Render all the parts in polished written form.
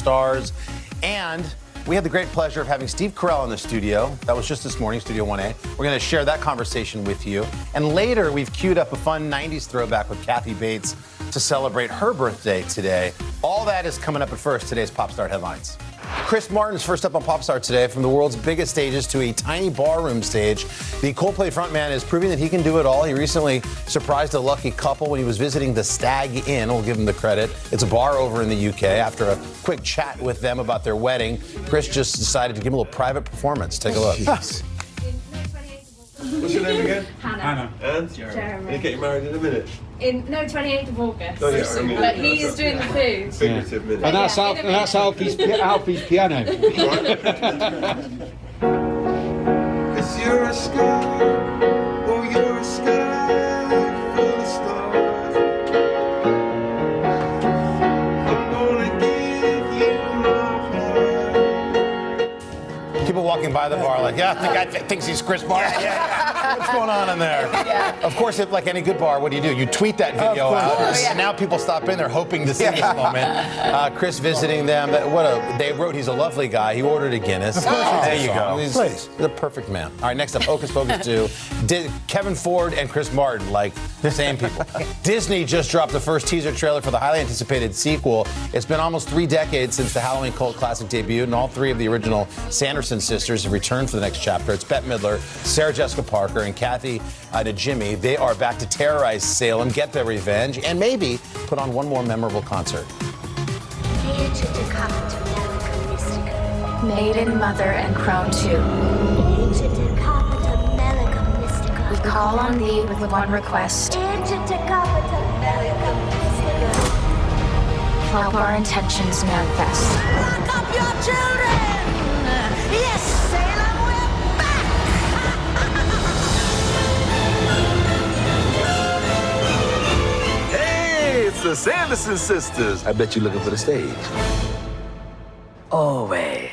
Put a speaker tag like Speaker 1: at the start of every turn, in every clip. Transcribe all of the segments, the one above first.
Speaker 1: stars. And we had the great pleasure of having Steve Carell in the studio. That was just this morning, Studio 1A. We're going to share that conversation with you. And later, we've queued up a fun 90s throwback with Kathy Bates to celebrate her birthday today. All that is coming up at first, today's Pop Star headlines. Chris Martin's first up on Pop Star today, from the world's biggest stages to a tiny barroom stage. The Coldplay frontman is proving that he can do it all. He recently surprised a lucky couple when he was visiting the Stag Inn. We'll give him the credit. It's a bar over in the UK. After a quick chat with them about their wedding, Chris just decided to give him a little private performance. Take a look.
Speaker 2: What's your name again?
Speaker 3: Hannah.
Speaker 2: And?
Speaker 3: Jeremy.
Speaker 2: You're getting married in a minute?
Speaker 3: 28th of August.
Speaker 2: Oh, yeah, I mean,
Speaker 3: but he's doing the food.
Speaker 2: Figurative minute.
Speaker 4: And that's Alfie's piano.
Speaker 2: Cause you're a sky, oh you're a sky full of stars. I'm gonna give you my heart.
Speaker 1: People walking by the bar like, yeah, I think I thinks he's Chris Martin. Yeah. What's going on in there? Yeah. Of course, if like any good bar, what do? You tweet that video out, and now people stop in there hoping to see this moment. Chris visiting them. They wrote he's a lovely guy. He ordered a Guinness. There you go. He's the perfect man. All right, next up, Hocus Pocus 2. Kevin Ford and Chris Martin, like the same people. Disney just dropped the first teaser trailer for the highly anticipated sequel. It's been almost 3 decades since the Halloween cult classic debuted, and all 3 of the original Sanderson sisters have returned for the next chapter. It's Bette Midler, Sarah Jessica Parker, and Kathy Najimy. They are back to terrorize Salem, get their revenge, and maybe put on one more memorable concert.
Speaker 5: Maiden, Mother, and Crone too. We call on thee with one request. Help our intentions manifest.
Speaker 6: Lock up your children! Yes, Salem, we're back!
Speaker 2: Hey, it's the Sanderson Sisters.
Speaker 7: I bet you're looking for the stage.
Speaker 8: Always.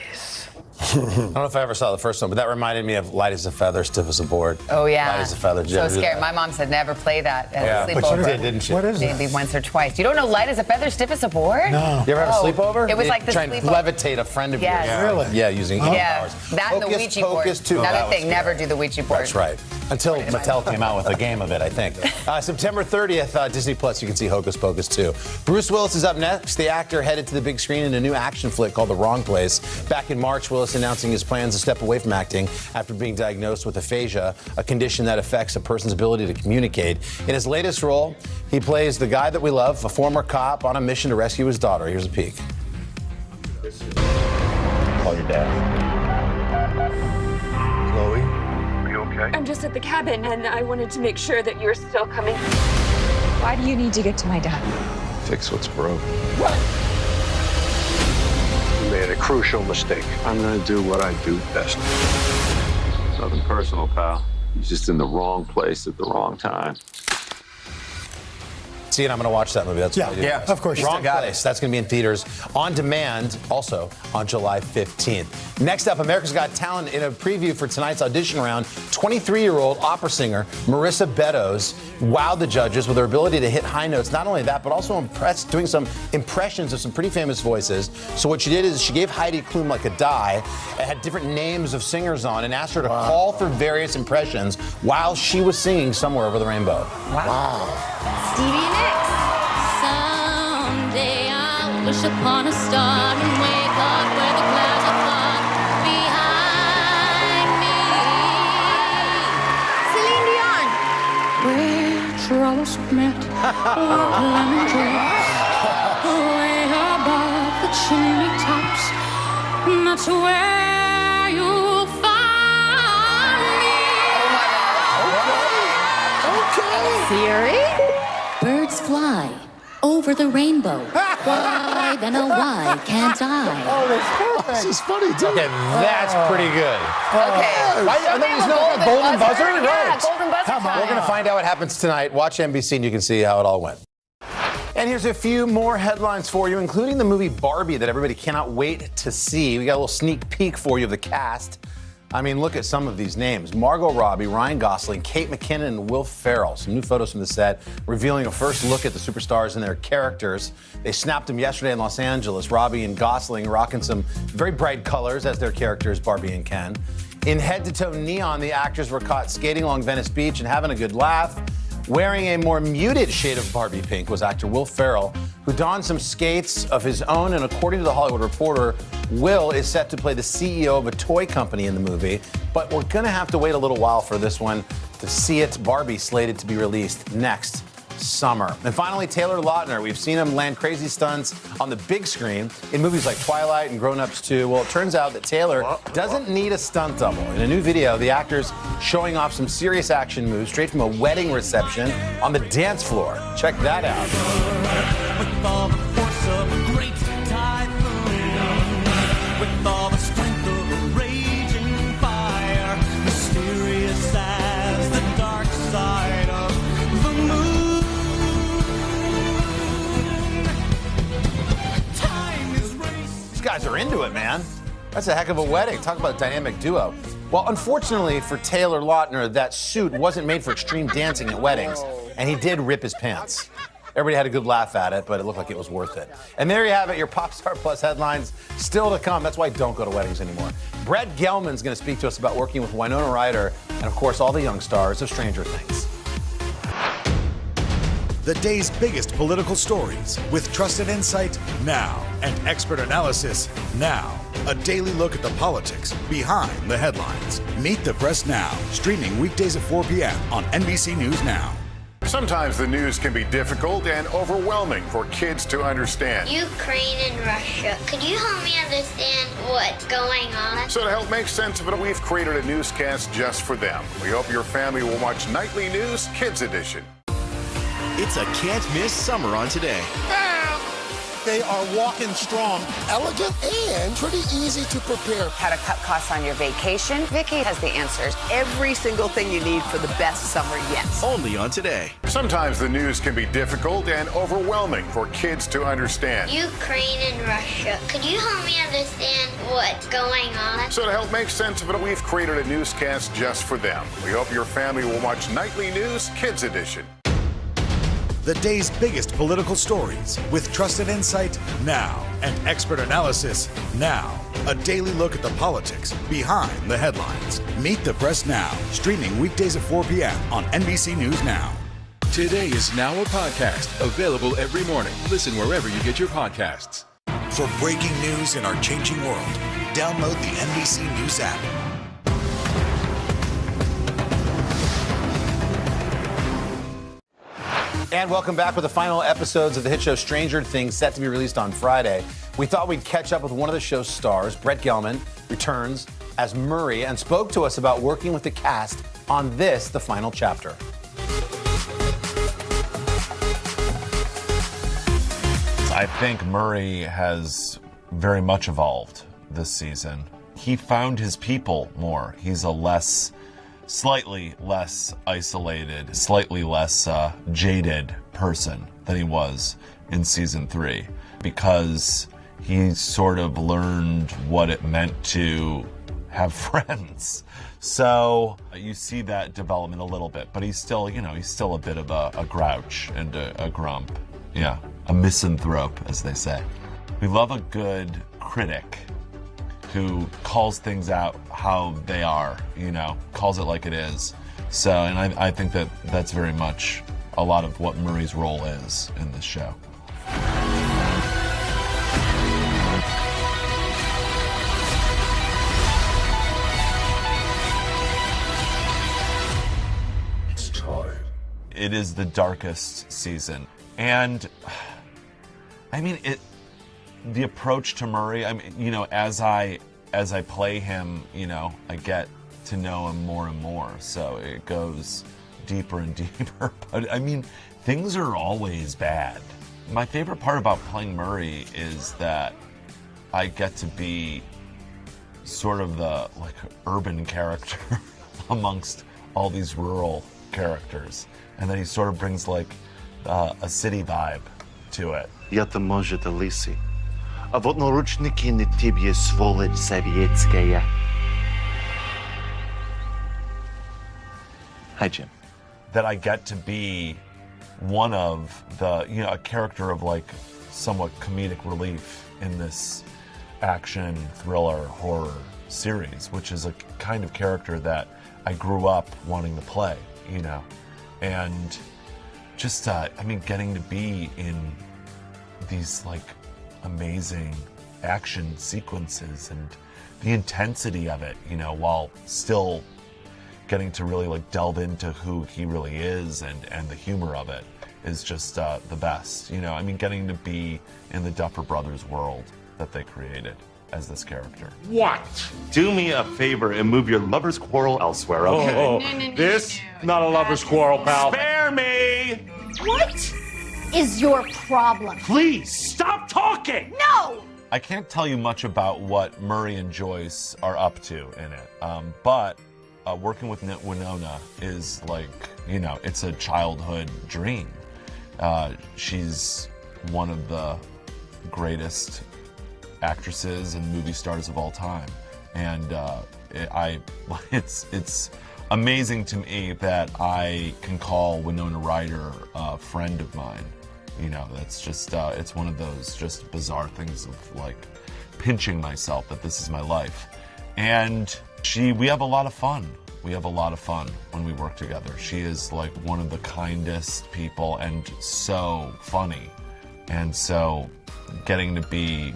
Speaker 1: I don't know if I ever saw the first one, but that reminded me of Light as a Feather, Stiff as a Board.
Speaker 8: Oh, yeah.
Speaker 1: Light as a Feather.
Speaker 8: So scary. My mom said never play that at a sleepover.
Speaker 1: But you did, didn't she?
Speaker 9: What is
Speaker 8: Maybe
Speaker 9: it?
Speaker 8: once or twice. You don't know Light as a Feather, Stiff as a Board?
Speaker 9: No.
Speaker 1: You ever have a sleepover?
Speaker 8: It was like the
Speaker 1: try and
Speaker 8: sleepover.
Speaker 1: levitate a friend of
Speaker 8: Yes.
Speaker 1: yours.
Speaker 9: Really?
Speaker 1: Yeah, using powers.
Speaker 8: That and the
Speaker 1: Hocus
Speaker 8: Ouija board.
Speaker 1: Pocus 2.
Speaker 8: Another
Speaker 1: That was
Speaker 8: thing, never do the Ouija board.
Speaker 1: That's right. Until Mattel came out with a game of it, I think. September 30th, Disney Plus, you can see Hocus Pocus 2. Bruce Willis is up next. The actor headed to the big screen in a new action flick called The Wrong Place. Back in March, Willis announcing his plans to step away from acting after being diagnosed with aphasia, a condition that affects a person's ability to communicate. In his latest role, he plays the guy that we love, a former cop on a mission to rescue his daughter. Here's a peek.
Speaker 7: Call your dad.
Speaker 2: Chloe, are you okay?
Speaker 10: I'm just at the cabin, and I wanted to make sure that you're still coming. Why do you need to get to my dad?
Speaker 7: Fix what's broke.
Speaker 11: You made a crucial mistake.
Speaker 7: I'm gonna do what I do best.
Speaker 11: Nothing personal, pal. You're just in the wrong place at the wrong time.
Speaker 1: See, and I'm going to watch that movie. That's what I do.
Speaker 9: Yeah, of course.
Speaker 1: Wrong Place. That's going to be in theaters on demand, also on July 15th. Next up, America's Got Talent. In a preview for tonight's audition round, 23-year-old opera singer Marissa Beddoes wowed the judges with her ability to hit high notes. Not only that, but also doing some impressions of some pretty famous voices. So what she did is she gave Heidi Klum like a die, and had different names of singers on, and asked her to call for various impressions while she was singing Somewhere Over the Rainbow.
Speaker 5: Wow.
Speaker 6: Stevie Nicks.
Speaker 5: Someday I'll wish upon a star and wake up where the clouds are far behind me. Celine Dion. Where troubles met, lemon drops, way above the chimney tops. That's where you'll find me.
Speaker 6: Siri?
Speaker 5: Birds fly over the rainbow. Why, then oh why can't I?
Speaker 9: Oh, that's perfect.
Speaker 7: This is funny, too.
Speaker 1: Okay, that's pretty good.
Speaker 8: Okay.
Speaker 1: I think it's not a golden buzzer,
Speaker 8: Yeah,
Speaker 1: right?
Speaker 8: golden buzzer time.
Speaker 1: We're going to find out what happens tonight. Watch NBC and you can see how it all went. And here's a few more headlines for you, including the movie Barbie that everybody cannot wait to see. We got a little sneak peek for you of the cast. I mean, look at some of these names. Margot Robbie, Ryan Gosling, Kate McKinnon, and Will Ferrell. Some new photos from the set revealing a first look at the superstars and their characters. They snapped them yesterday in Los Angeles. Robbie and Gosling rocking some very bright colors as their characters, Barbie and Ken. In head-to-toe neon, the actors were caught skating along Venice Beach and having a good laugh. Wearing a more muted shade of Barbie pink was actor Will Ferrell, who donned some skates of his own, and according to The Hollywood Reporter, Will is set to play the CEO of a toy company in the movie, but we're gonna have to wait a little while for this one to see it. Barbie slated to be released next summer. And finally, Taylor Lautner. We've seen him land crazy stunts on the big screen in movies like Twilight and Grown Ups 2. Well, it turns out that Taylor doesn't need a stunt double. In a new video, the actor's showing off some serious action moves straight from a wedding reception on the dance floor. Check that out.
Speaker 2: With all the force of a great typhoon, with all the strength of a raging fire, mysterious as the dark side of the moon. Time is racing.
Speaker 1: These guys are into it, man. That's a heck of a wedding. Talk about a dynamic duo. Well, unfortunately for Taylor Lautner, that suit wasn't made for extreme dancing at weddings, and he did rip his pants. Everybody had a good laugh at it, but it looked like it was worth it. And there you have it, your Popstar Plus headlines still to come. That's why I don't go to weddings anymore. Brett Gelman's going to speak to us about working with Winona Ryder and, of course, all the young stars of Stranger Things.
Speaker 9: The day's biggest political stories with trusted insight now and expert analysis now. A daily look at the politics behind the headlines. Meet the Press Now, streaming weekdays at 4 p.m. on NBC News Now.
Speaker 12: Sometimes the news can be difficult and overwhelming for kids to understand.
Speaker 13: Ukraine and Russia. Could you help me understand what's going on?
Speaker 12: So to help make sense of it, we've created a newscast just for them. We hope your family will watch Nightly News Kids Edition.
Speaker 14: It's a can't-miss summer on Today.
Speaker 15: They are walking strong, elegant, and pretty easy to prepare.
Speaker 16: How to cut costs on your vacation? Vicky has the answers. Every single thing you need for the best summer yet.
Speaker 14: Only on Today.
Speaker 12: Sometimes the news can be difficult and overwhelming for kids to understand.
Speaker 13: Ukraine and Russia. Could you help me understand what's going on?
Speaker 12: So to help make sense of it, we've created a newscast just for them. We hope your family will watch Nightly News Kids Edition.
Speaker 9: The day's biggest political stories with trusted insight now and expert analysis now. A daily look at the politics behind the headlines. Meet the Press Now, streaming weekdays at 4 p.m. on NBC News Now.
Speaker 14: Today is now a podcast, available every morning. Listen wherever you get your podcasts.
Speaker 9: For breaking news in our changing world, download the NBC News app.
Speaker 1: And welcome back with the final episodes of the hit show Stranger Things, set to be released on Friday. We thought we'd catch up with one of the show's stars. Brett Gelman returns as Murray and spoke to us about working with the cast on this, the final chapter.
Speaker 17: I think Murray has very much evolved this season. He found his people more. He's slightly less isolated, slightly less jaded person than he was in season 3, because he sort of learned what it meant to have friends. So you see that development a little bit, but he's still, he's still a bit of a grouch and a grump. Yeah, a misanthrope, as they say. We love a good critic who calls things out how they are, calls it like it is. So, and I think that that's very much a lot of what Murray's role is in this show.
Speaker 12: It's time.
Speaker 17: It is the darkest season. And, the approach to Murray, as I play him, I get to know him more and more. So it goes deeper and deeper. But things are always bad. My favorite part about playing Murray is that I get to be sort of the urban character amongst all these rural characters. And then he sort of brings a city vibe to it.
Speaker 18: Это может лиси. А вот наручники на тебе, сволочь советская. Hi, Jim.
Speaker 17: That I get to be one of the, a character of like somewhat comedic relief in this action, thriller, horror series, which is a kind of character that I grew up wanting to play, and just, getting to be in these like amazing action sequences and the intensity of it, while still getting to really like delve into who he really is and the humor of it is just the best. Getting to be in the Duffer Brothers world that they created as this character.
Speaker 18: What? Do me a favor and move your lover's quarrel elsewhere, okay?
Speaker 3: No,
Speaker 18: this, not a lover's quarrel, pal.
Speaker 2: Spare me!
Speaker 19: What is your problem?
Speaker 18: Please, stop talking!
Speaker 19: No!
Speaker 17: I can't tell you much about what Murray and Joyce are up to in it, but working with Winona is like, it's a childhood dream. She's one of the greatest actresses and movie stars of all time, and it's amazing to me that I can call Winona Ryder a friend of mine. That's just it's one of those just bizarre things of like pinching myself that this is my life, and we have a lot of fun. We have a lot of fun when we work together. She is like one of the kindest people and so funny, and so getting to be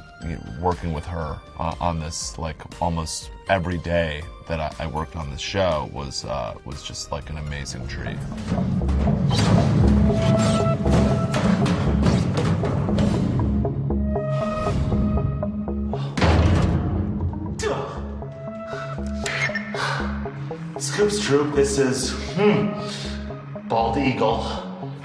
Speaker 17: working with her on this like almost every day that I worked on this show was just like an amazing treat.
Speaker 18: Scoops Troop, this is, Bald Eagle.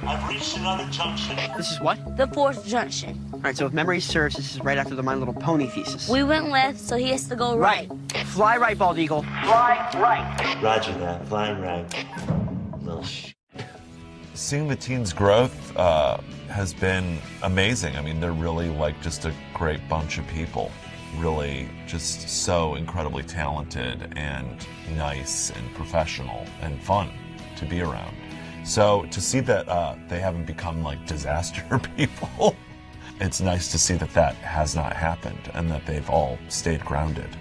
Speaker 18: I've reached another junction.
Speaker 20: This is what?
Speaker 21: The fourth junction.
Speaker 20: All right, so if memory serves, this is right after the My Little Pony thesis.
Speaker 21: We went left, so he has to go right.
Speaker 20: Fly right, Bald Eagle.
Speaker 21: Fly right.
Speaker 18: Roger that, flying right. Little
Speaker 17: Seeing the teens' growth has been amazing. They're really like just a great bunch of people. Really just so incredibly talented and nice and professional and fun to be around. So to see that they haven't become like disaster people, it's nice to see that has not happened and that they've all stayed grounded.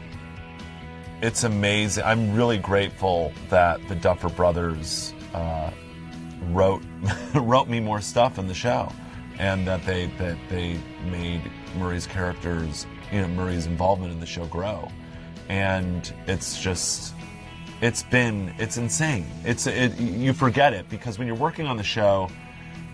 Speaker 17: It's amazing. I'm really grateful that the Duffer Brothers wrote me more stuff in the show, and that they made Murray's characters, Murray's involvement in the show grow. And it's insane. You forget it, because when you're working on the show,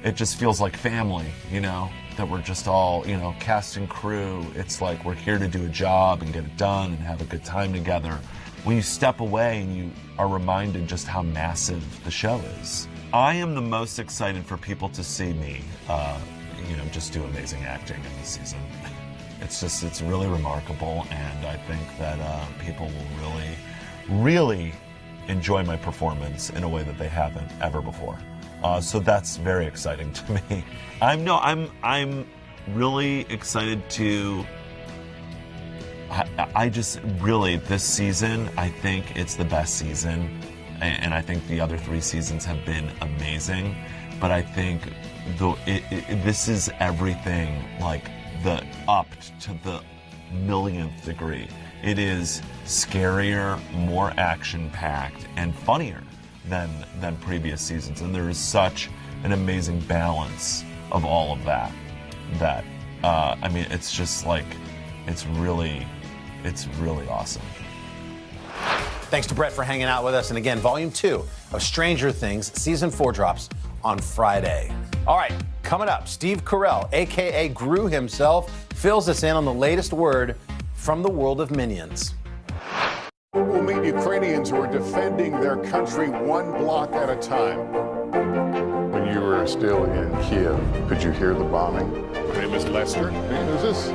Speaker 17: it just feels like family, that we're just all, cast and crew. It's like we're here to do a job and get it done and have a good time together. When you step away and you are reminded just how massive the show is. I am the most excited for people to see me, just do amazing acting in this season. It's really remarkable, and I think that people will really, really enjoy my performance in a way that they haven't ever before. So that's very exciting to me. I'm really excited to. I just really, this season, I think it's the best season, and I think the other 3 seasons have been amazing. But I think this is everything, like the up to the millionth degree. It is scarier, more action-packed, and funnier than previous seasons. And there is such an amazing balance of all of that. It's just like, it's really awesome.
Speaker 1: Thanks to Brett for hanging out with us. And again, Volume 2 of Stranger Things, Season 4 drops on Friday. All right, coming up, Steve Carell, a.k.a. Gru himself, fills us in on the latest word from the world of Minions.
Speaker 12: We'll meet Ukrainians who are defending their country one block at a time. When you were still in Kiev, could you hear the bombing? My name is Lester. Who's this?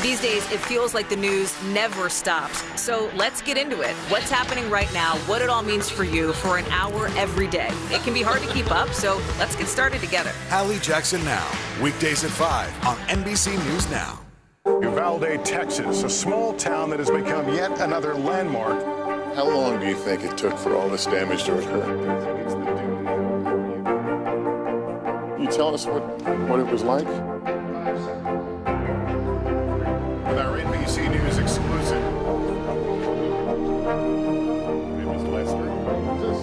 Speaker 22: These days, it feels like the news never stops. So let's get into it. What's happening right now, what it all means for you for an hour every day. It can be hard to keep up, so let's get started together.
Speaker 9: Hallie Jackson Now, weekdays at 5 on NBC News Now.
Speaker 12: Uvalde, Texas, a small town that has become yet another landmark.
Speaker 7: How long do you think it took for all this damage to occur? You tell us what it was like?
Speaker 12: With our NBC News exclusive. It was Lester. Who's this?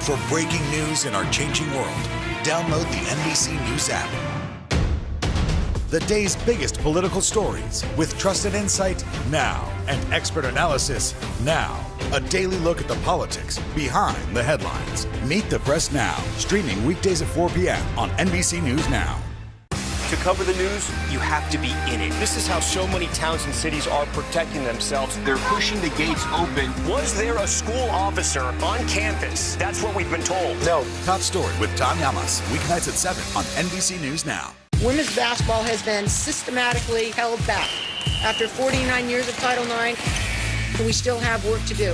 Speaker 9: For breaking news in our changing world, download the NBC News app. The day's biggest political stories with trusted insight now and expert analysis now. A daily look at the politics behind the headlines. Meet the Press Now, streaming weekdays at 4 p.m. on NBC News Now.
Speaker 4: To cover the news, you have to be in it. This is how so many towns and cities are protecting themselves. They're pushing the gates open. Was there a school officer on campus? That's what we've been told.
Speaker 9: No. Top Story with Tom Yamas, weeknights at 7 on NBC News Now.
Speaker 10: Women's basketball has been systematically held back. After 49 years of Title IX, we still have work to do.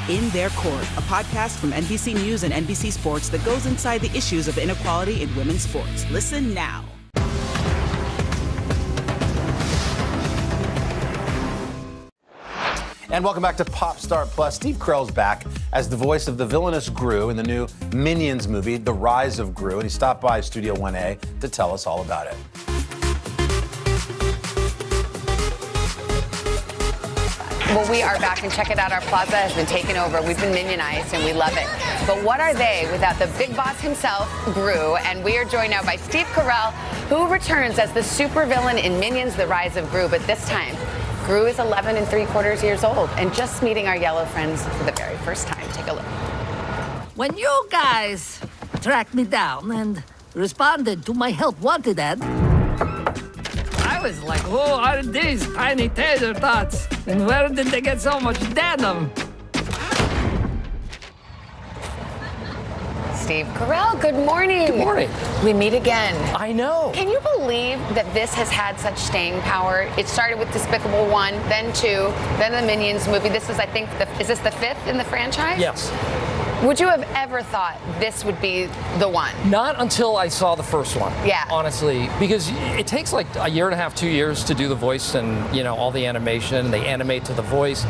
Speaker 23: In Their Court, a podcast from NBC News and NBC Sports that goes inside the issues of inequality in women's sports. Listen now.
Speaker 1: And welcome back to Pop Star Plus. Steve Carell's back as the voice of the villainous Gru in the new Minions movie, The Rise of Gru, and he stopped by Studio 1A to tell us all about it.
Speaker 8: Well, we are back, and check it out. Our plaza has been taken over. We've been minionized, and we love it. But what are they without the big boss himself, Gru? And we are joined now by Steve Carell, who returns as the supervillain in Minions: The Rise of Gru. But this time, Gru is 11 3/4 years old and just meeting our yellow friends for the very first time. Take a look.
Speaker 24: When you guys tracked me down and responded to my help wanted ad, I was like, who are these tiny tater tots? And where did they get so much denim?
Speaker 8: Steve Carell, good morning.
Speaker 25: Good morning.
Speaker 8: We meet again.
Speaker 25: I know.
Speaker 8: Can you believe that this has had such staying power? It started with Despicable 1, then 2, then the Minions movie. This is, I think, is this the 5th in the franchise?
Speaker 25: Yes.
Speaker 8: Would you have ever thought this would be the one?
Speaker 25: Not until I saw the first one.
Speaker 8: Yeah.
Speaker 25: Honestly, because it takes like a year and a half, 2 years to do the voice and, you know, all the animation. They animate to the voice.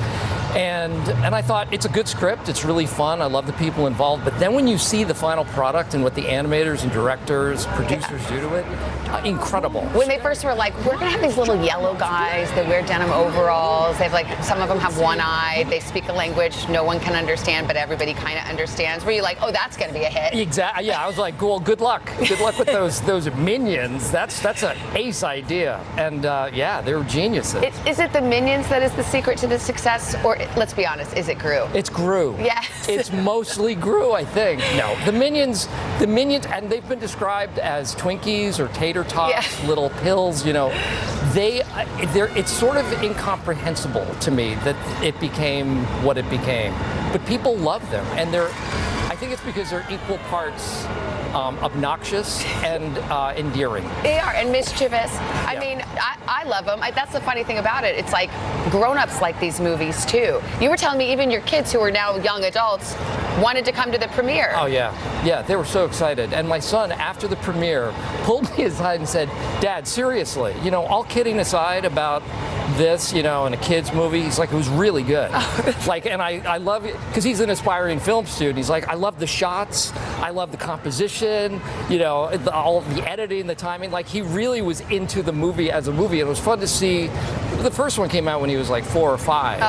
Speaker 25: And I thought it's a good script. It's really fun. I love the people involved. But then when you see the final product and what the animators and directors, producers do to it, incredible.
Speaker 8: When they first were like, we're gonna have these little yellow guys that wear denim overalls. They've like, some of them have one eye. They speak a language no one can understand, but everybody kind of understands. Were you like, oh, that's gonna be a hit?
Speaker 25: Exactly. Yeah, I was like, well, good luck. Good luck with those minions. That's an ace idea. And yeah, they were geniuses.
Speaker 8: Is it the Minions that is the secret to the success, or let's be honest, is it Gru?
Speaker 25: It's Gru.
Speaker 8: Yes.
Speaker 25: It's mostly Gru, I think. No, the Minions, and they've been described as Twinkies or tater tots, little pills. You know, it's sort of incomprehensible to me that it became what it became. But people love them, and I think it's because they're equal parts obnoxious and endearing.
Speaker 8: They are, and mischievous. I mean, I love them. That's the funny thing about it. It's like grown-ups like these movies too. You were telling me even your kids, who are now young adults, wanted to come to the premiere.
Speaker 25: Oh yeah, they were so excited. And my son, after the premiere, pulled me aside and said, "Dad, seriously, you know, all kidding aside about this, you know, in a kid's movie," he's like, it was really good. Like, and I love it because he's an aspiring film student. He's like, I love the shots, I love the composition, you know, all of the editing, the timing. Like, he really was into the movie as a movie, and it was fun to see. The first one came out when he was like 4 or 5,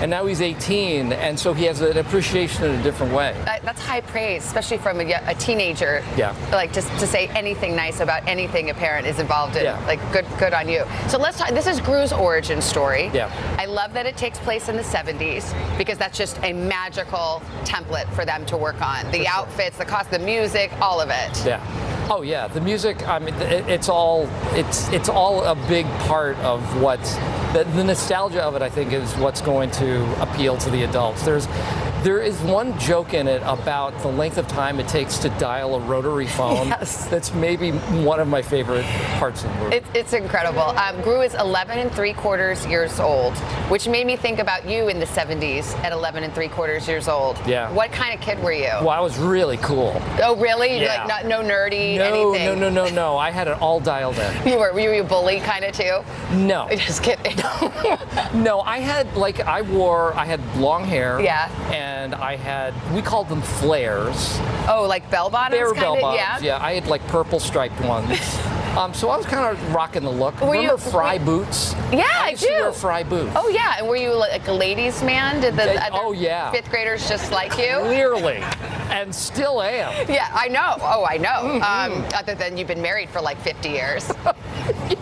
Speaker 25: and now he's 18, and so he has an appreciation in a different way.
Speaker 8: That's high praise, especially from a teenager.
Speaker 25: Yeah.
Speaker 8: Like, just to say anything nice about anything a parent is involved in.
Speaker 25: Yeah.
Speaker 8: Like, good on you. So let's talk. This is Gru's origin story.
Speaker 25: Yeah.
Speaker 8: I love that it takes place in the 70s because that's just a magical template for them to work on. The outfits, the cost, the music, all of it.
Speaker 25: Yeah. Oh yeah, the music. I mean, it's all a big part of what the nostalgia of it. I think is what's going to appeal to the adults. There is one joke in it about the length of time it takes to dial a rotary phone.
Speaker 8: Yes.
Speaker 25: That's maybe one of my favorite parts of the movie.
Speaker 8: It's incredible. Gru is 11 3/4 years old, which made me think about you in the 70s at 11 3/4 years old.
Speaker 25: Yeah.
Speaker 8: What kind of kid were you?
Speaker 25: Well, I was really cool.
Speaker 8: Oh, really?
Speaker 25: Yeah.
Speaker 8: Like no nerdy, anything?
Speaker 25: No. I had it all dialed in.
Speaker 8: Were you a bully kind of too?
Speaker 25: No.
Speaker 8: Just kidding.
Speaker 25: No, I had I had long hair.
Speaker 8: Yeah.
Speaker 25: And I had, we called them flares.
Speaker 8: Oh, like bell bottoms?
Speaker 25: They were
Speaker 8: kinda?
Speaker 25: bell bottoms, yeah. I had like purple striped ones. So I was kind of rocking the look. Remember Fry boots?
Speaker 8: Yeah,
Speaker 25: I
Speaker 8: I
Speaker 25: used to
Speaker 8: do.
Speaker 25: wear Fry boots.
Speaker 8: Oh, yeah. And were you like a ladies' man? Did the other fifth graders just like you?
Speaker 25: Clearly. And still am.
Speaker 8: Yeah, I know. Oh, I know. Other than you've been married for like 50 years.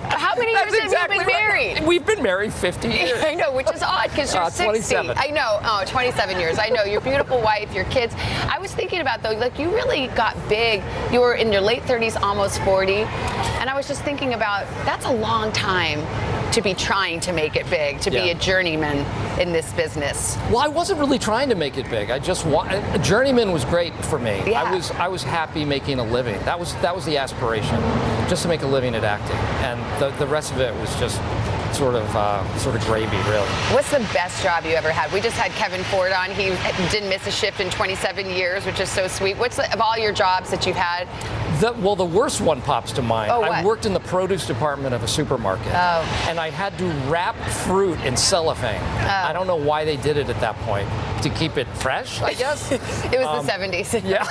Speaker 8: How many years have you been married?
Speaker 25: We've been married 50 years.
Speaker 8: I know, which is odd because you're 60.
Speaker 25: 27.
Speaker 8: I know. Oh, 27 years. I know. Your beautiful wife, your kids. I was thinking about, though, like you really got big. You were in your late 30s, almost 40. And I was just thinking about, that's a long time to be trying to make it big, to be a journeyman in this business.
Speaker 25: Well, I wasn't really trying to make it big. I just a journeyman was great for me.
Speaker 8: Yeah.
Speaker 25: I was happy making a living. That was the aspiration, just to make a living at acting, and the rest of it was just sort of gravy, really.
Speaker 8: What's the best job you ever had? We just had Kevin Ford on. He didn't miss a shift in 27 years, which is so sweet. What's of all your jobs that you've had?
Speaker 25: The worst one pops to mind.
Speaker 8: Oh, what?
Speaker 25: I worked in the produce department of a supermarket.
Speaker 8: Oh.
Speaker 25: And I had to wrap fruit in cellophane. I don't know why they did it at that point. To keep it fresh, I guess?
Speaker 8: It was the 70s.
Speaker 25: Yeah.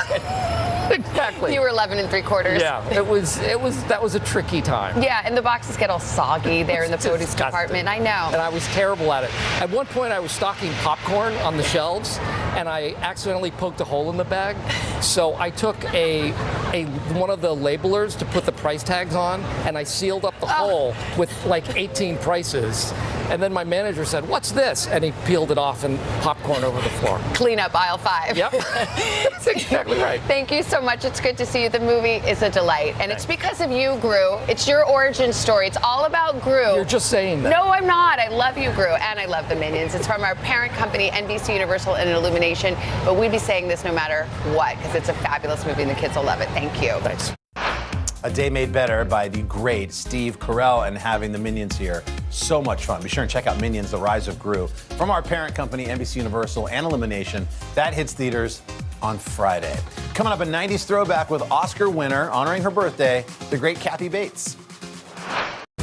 Speaker 25: Exactly.
Speaker 8: You were 11 3/4.
Speaker 25: Yeah, that was a tricky time.
Speaker 8: Yeah, and the boxes get all soggy there in the produce department. I know.
Speaker 25: And I was terrible at it. At one point, I was stocking popcorn on the shelves, and I accidentally poked a hole in the bag. So I took one of the labelers to put the price tags on, and I sealed up the hole with like 18 prices. And then my manager said, "What's this?" And he peeled it off and popcorn over the floor.
Speaker 8: Clean up aisle 5.
Speaker 25: Yep. That's exactly right.
Speaker 8: Thank you so much. It's good to see you. The movie is a delight. And it's because of you, Gru. It's your origin story. It's all about Gru.
Speaker 25: You're just saying that.
Speaker 8: No, I'm not. I love you, Gru. And I love the Minions. It's from our parent company, NBC Universal and Illumination. But we'd be saying this no matter what, because it's a fabulous movie and the kids will love it. Thank you.
Speaker 25: Thanks.
Speaker 1: A Day Made Better by the great Steve Carell, and having the Minions here, so much fun. Be sure and check out Minions: The Rise of Gru from our parent company, NBC Universal and Illumination. That hits theaters on Friday. Coming up, a 90s throwback with Oscar winner, honoring her birthday, the great Kathy Bates.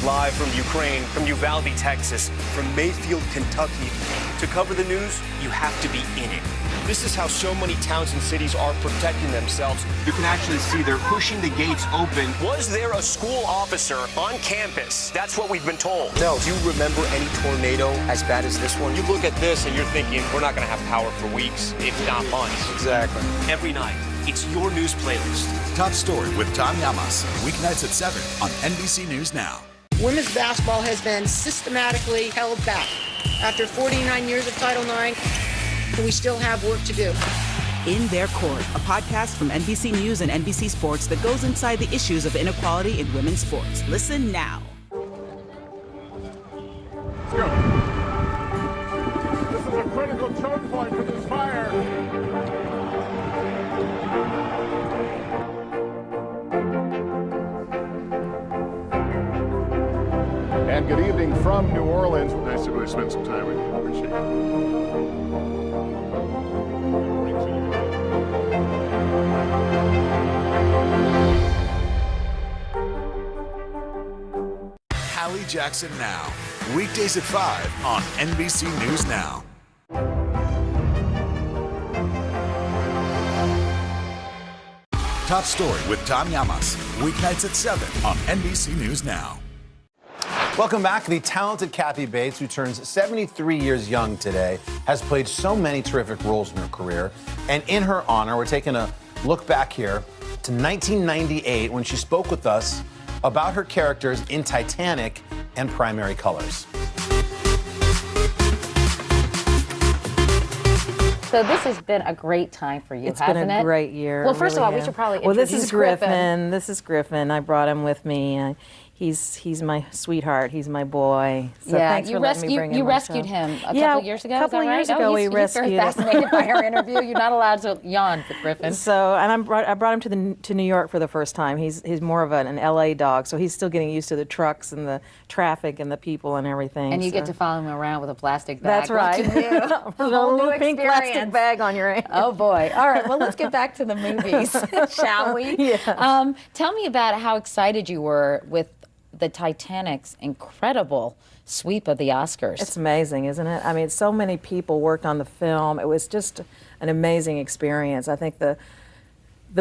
Speaker 4: Live from Ukraine, from Uvalde, Texas, from Mayfield, Kentucky. To cover the news, you have to be in it. This is how so many towns and cities are protecting themselves. You can actually see they're pushing the gates open. Was there a school officer on campus? That's what we've been told. No. Do you remember any tornado as bad as this one? You look at this and you're thinking, we're not going to have power for weeks, if not months. Exactly. Every night, it's your news playlist.
Speaker 9: Top Story with Tom Llamas, weeknights at 7 on NBC News Now.
Speaker 10: Women's basketball has been systematically held back. After 49 years of Title IX, we still have work to do.
Speaker 23: In Their Court, a podcast from NBC News and NBC Sports that goes inside the issues of inequality in women's sports. Listen now.
Speaker 12: Let's go. This is a critical choke point for this fire. And good evening from New Orleans. Nice to really spend some time with you. Appreciate it.
Speaker 9: Hallie Jackson Now, weekdays at 5 on NBC News Now. Top Story with Tom Llamas, weeknights at 7 on NBC News Now.
Speaker 1: Welcome back. The talented Kathy Bates, who turns 73 years young today, has played so many terrific roles in her career. And in her honor, we're taking a look back here to 1998 when she spoke with us about her characters in Titanic and Primary Colors.
Speaker 5: So this has been a great time for you, hasn't it?
Speaker 6: It's been a great year.
Speaker 5: Well, first of all,
Speaker 6: really
Speaker 5: we should probably
Speaker 6: Well,
Speaker 5: introduce
Speaker 6: this is Griffin. This is Griffin. I brought him with me. he's my sweetheart. He's my boy. So
Speaker 5: yeah,
Speaker 6: thanks for letting me bring him
Speaker 5: you
Speaker 6: on my
Speaker 5: rescued
Speaker 6: show.
Speaker 5: him a couple of years ago.
Speaker 6: A couple of years ago, we rescued
Speaker 5: He's very fascinated by our interview. You're not allowed to yawn, Griffin.
Speaker 6: So, and I brought him to New York for the first time. He's more of an LA dog, so he's still getting used to the trucks and the traffic and the people and everything.
Speaker 5: And you
Speaker 6: so.
Speaker 5: get to follow him around with a plastic bag.
Speaker 6: That's right.
Speaker 5: A whole new
Speaker 6: pink plastic bag on your hand.
Speaker 5: Oh boy! All right, well let's get back to the movies, shall we?
Speaker 6: Yeah.
Speaker 5: Tell me about how excited you were with the Titanic's incredible sweep of the Oscars.
Speaker 6: It's amazing, isn't it? I mean, so many people worked on the film. It was just an amazing experience. I think the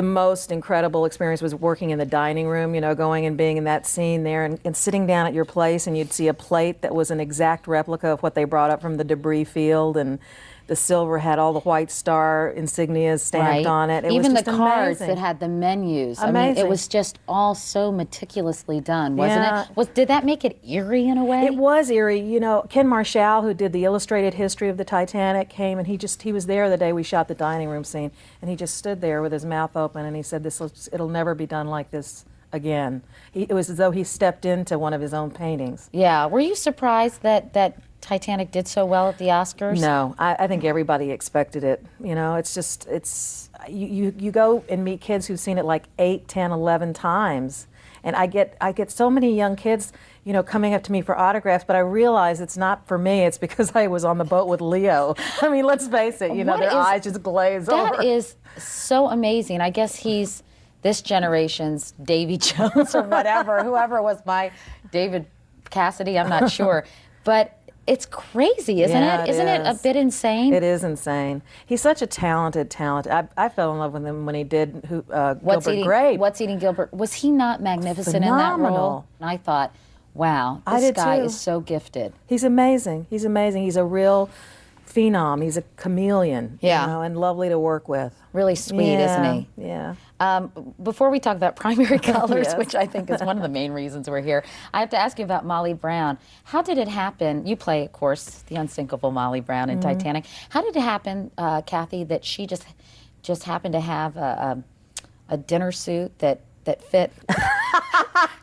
Speaker 6: most incredible experience was working in the dining room, going and being in that scene there and sitting down at your place, and you'd see a plate that was an exact replica of what they brought up from the debris field, and the silver had all the White Star insignias stamped on it.
Speaker 5: Even
Speaker 6: was
Speaker 5: the
Speaker 6: just
Speaker 5: cards
Speaker 6: amazing.
Speaker 5: that had the menus.
Speaker 6: Amazing.
Speaker 5: I mean, it was just all so meticulously done, wasn't it? Did that make it eerie in a way?
Speaker 6: It was eerie. Ken Marshall, who did the illustrated history of the Titanic, came and he was there the day we shot the dining room scene, and he just stood there with his mouth open, and he said, "It'll never be done like this again." It was as though he stepped into one of his own paintings.
Speaker 5: Yeah. Were you surprised that Titanic did so well at the Oscars?
Speaker 6: No, I think everybody expected it. You go and meet kids who've seen it like 8, 10, 11 times. And I get so many young kids, coming up to me for autographs, but I realize it's not for me, it's because I was on the boat with Leo. I mean, let's face it, their eyes just glaze over.
Speaker 5: That is so amazing. I guess he's this generation's Davy Jones or whatever, whoever was my David Cassidy, I'm not sure. But it's crazy, isn't it? Isn't it a bit insane?
Speaker 6: It is insane. He's such a talented. I fell in love with him when he did Gilbert Grape.
Speaker 5: What's Eating Gilbert? Was he not magnificent
Speaker 6: Phenomenal.
Speaker 5: in that role? And I thought, wow, this guy is so gifted.
Speaker 6: He's amazing. He's amazing. He's a real phenom. He's a chameleon. And lovely to work with.
Speaker 5: Really sweet, isn't he?
Speaker 6: Yeah.
Speaker 5: Before we talk about primary colors,
Speaker 6: Yes.
Speaker 5: which I think is one of the main reasons we're here, I have to ask you about Molly Brown. How did it happen? You play, of course, the unsinkable Molly Brown in Titanic. How did it happen, Kathy, that she just happened to have a dinner suit that fit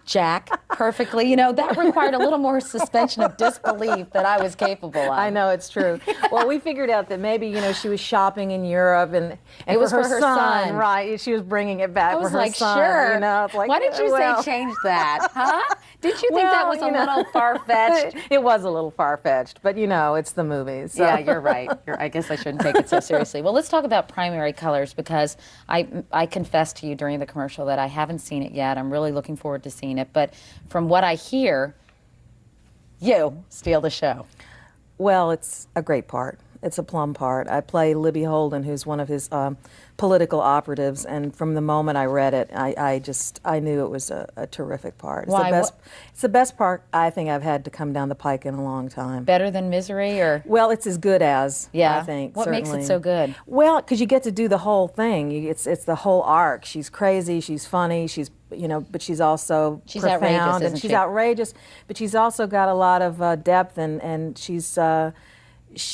Speaker 5: Jack perfectly? That required a little more suspension of disbelief than I was capable of.
Speaker 6: I know, it's true. Well, we figured out that maybe, she was shopping in Europe and
Speaker 5: it was for her son.
Speaker 6: Right, she was bringing it back for her son.
Speaker 5: I was like, sure.
Speaker 6: It's like,
Speaker 5: why did you say change that, huh? Did you think that was a little far-fetched?
Speaker 6: It was a little far-fetched, but it's the movies. So.
Speaker 5: Yeah, you're right. I guess I shouldn't take it so seriously. Well, let's talk about primary colors, because I confessed to you during the commercial that I haven't seen it yet. I'm really looking forward to seeing it. But from what I hear, you steal the show.
Speaker 6: Well, it's a great part. It's a plum part. I play Libby Holden, who's one of his political operatives, and from the moment I read it, I knew it was a terrific part. It's
Speaker 5: Why?
Speaker 6: It's the best part I think I've had to come down the pike in a long time.
Speaker 5: Better than Misery, or?
Speaker 6: Well, it's as good as, I think.
Speaker 5: What
Speaker 6: certainly.
Speaker 5: makes it so good?
Speaker 6: Well, because you get to do the whole thing. It's the whole arc. She's crazy, she's funny, but she's also profound,
Speaker 5: outrageous,
Speaker 6: and
Speaker 5: isn't
Speaker 6: she's
Speaker 5: she?
Speaker 6: outrageous, but she's also got a lot of depth, and she's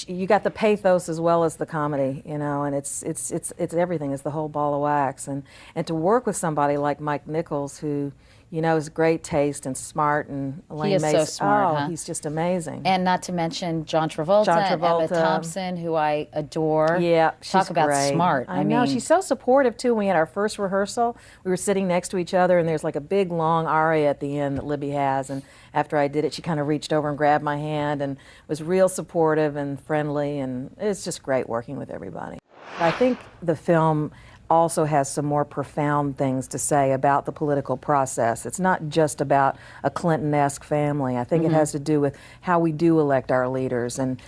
Speaker 6: you got the pathos as well as the comedy, and it's everything. It's the whole ball of wax, and to work with somebody like Mike Nichols, who has great taste and smart, and Elaine
Speaker 5: He is
Speaker 6: Mace,
Speaker 5: so smart,
Speaker 6: he's just amazing.
Speaker 5: And not to mention John Travolta, and Emma Thompson, who I adore.
Speaker 6: Yeah, she's
Speaker 5: Talk about
Speaker 6: great.
Speaker 5: smart.
Speaker 6: I know, she's so supportive too. When we had our first rehearsal, we were sitting next to each other, and there's like a big long aria at the end that Libby has, and after I did it, she kind of reached over and grabbed my hand and was real supportive and friendly, and it's just great working with everybody. I think the film also has some more profound things to say about the political process. It's not just about a Clinton-esque family. I think it has to do with how we do elect our leaders, and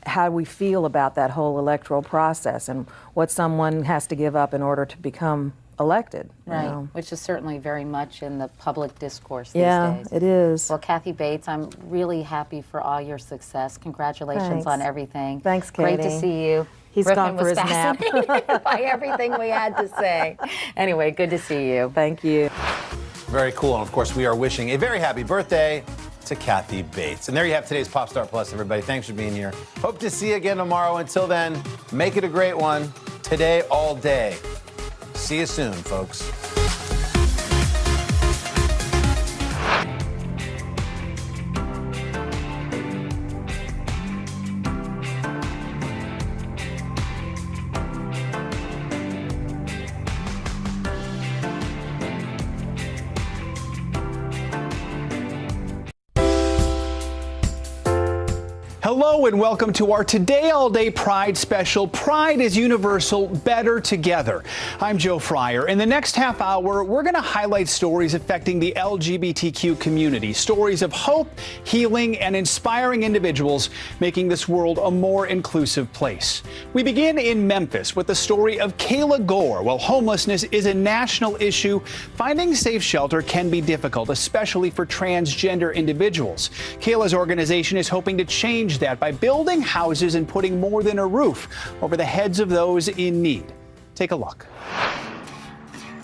Speaker 6: how we feel about that whole electoral process, and what someone has to give up in order to become elected.
Speaker 5: Right, which is certainly very much in the public discourse these days.
Speaker 6: Yeah, it is.
Speaker 5: Well, Kathy Bates, I'm really happy for all your success. Congratulations
Speaker 6: Thanks.
Speaker 5: on everything.
Speaker 6: Thanks, Katie.
Speaker 5: Great to see you.
Speaker 6: He's
Speaker 5: Griffin
Speaker 6: gone for
Speaker 5: was
Speaker 6: his nap.
Speaker 5: fascinated by everything we had to say. Anyway, good to see you.
Speaker 6: Thank you.
Speaker 1: Very cool. And of course, we are wishing a very happy birthday to Kathy Bates. And there you have today's Pop Star Plus, everybody. Thanks for being here. Hope to see you again tomorrow. Until then, make it a great one. Today, all day. See you soon, folks.
Speaker 11: Hello and welcome to our Today All Day Pride special. Pride is universal, better together. I'm Joe Fryer. In the next half hour, we're going to highlight stories affecting the LGBTQ community. Stories of hope, healing, and inspiring individuals making this world a more inclusive place. We begin in Memphis with the story of Kayla Gore. While homelessness is a national issue, finding safe shelter can be difficult, especially for transgender individuals. Kayla's organization is hoping to change that by building houses and putting more than a roof over the heads of those in need. Take a look.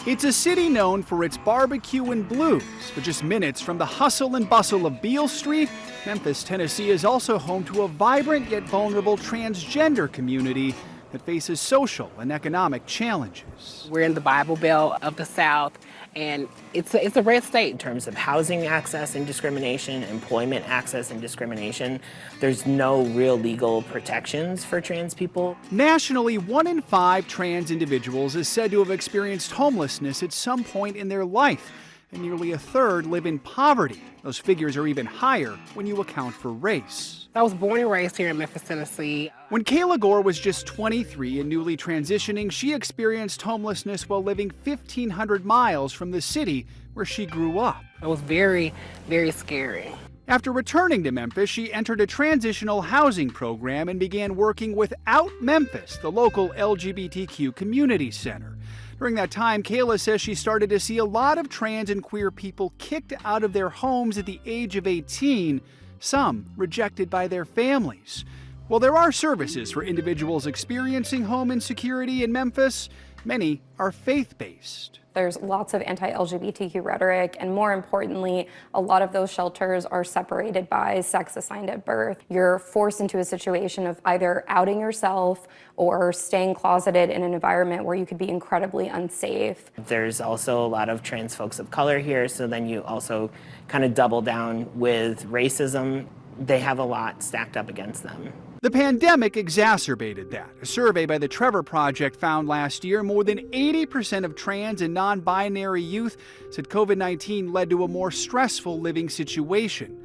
Speaker 11: It's a city known for its barbecue and blues, but just minutes from the hustle and bustle of Beale Street, Memphis, Tennessee is also home to a vibrant yet vulnerable transgender community that faces social and economic challenges.
Speaker 13: We're in the Bible Belt of the South, and it's a red state in terms of housing access and discrimination, employment access and discrimination. There's no real legal protections for trans people.
Speaker 11: Nationally, 1 in 5 trans individuals is said to have experienced homelessness at some point in their life, and nearly a third live in poverty. Those figures are even higher when you account for race.
Speaker 13: I was born and raised here in Memphis, Tennessee.
Speaker 11: When Kayla Gore was just 23 and newly transitioning, she experienced homelessness while living 1,500 miles from the city where she grew up.
Speaker 13: It was very, very scary.
Speaker 11: After returning to Memphis, she entered a transitional housing program and began working with Out Memphis, the local LGBTQ community center. During that time, Kayla says she started to see a lot of trans and queer people kicked out of their homes at the age of 18, some rejected by their families. While there are services for individuals experiencing home insecurity in Memphis, many are faith-based.
Speaker 14: There's lots of anti-LGBTQ rhetoric, and more importantly, a lot of those shelters are separated by sex assigned at birth. You're forced into a situation of either outing yourself or staying closeted in an environment where you could be incredibly unsafe.
Speaker 13: There's also a lot of trans folks of color here, so then you also kind of double down with racism. They have a lot stacked up against them.
Speaker 11: The pandemic exacerbated that. A survey by the Trevor Project found last year more than 80% of trans and non-binary youth said COVID-19 led to a more stressful living situation.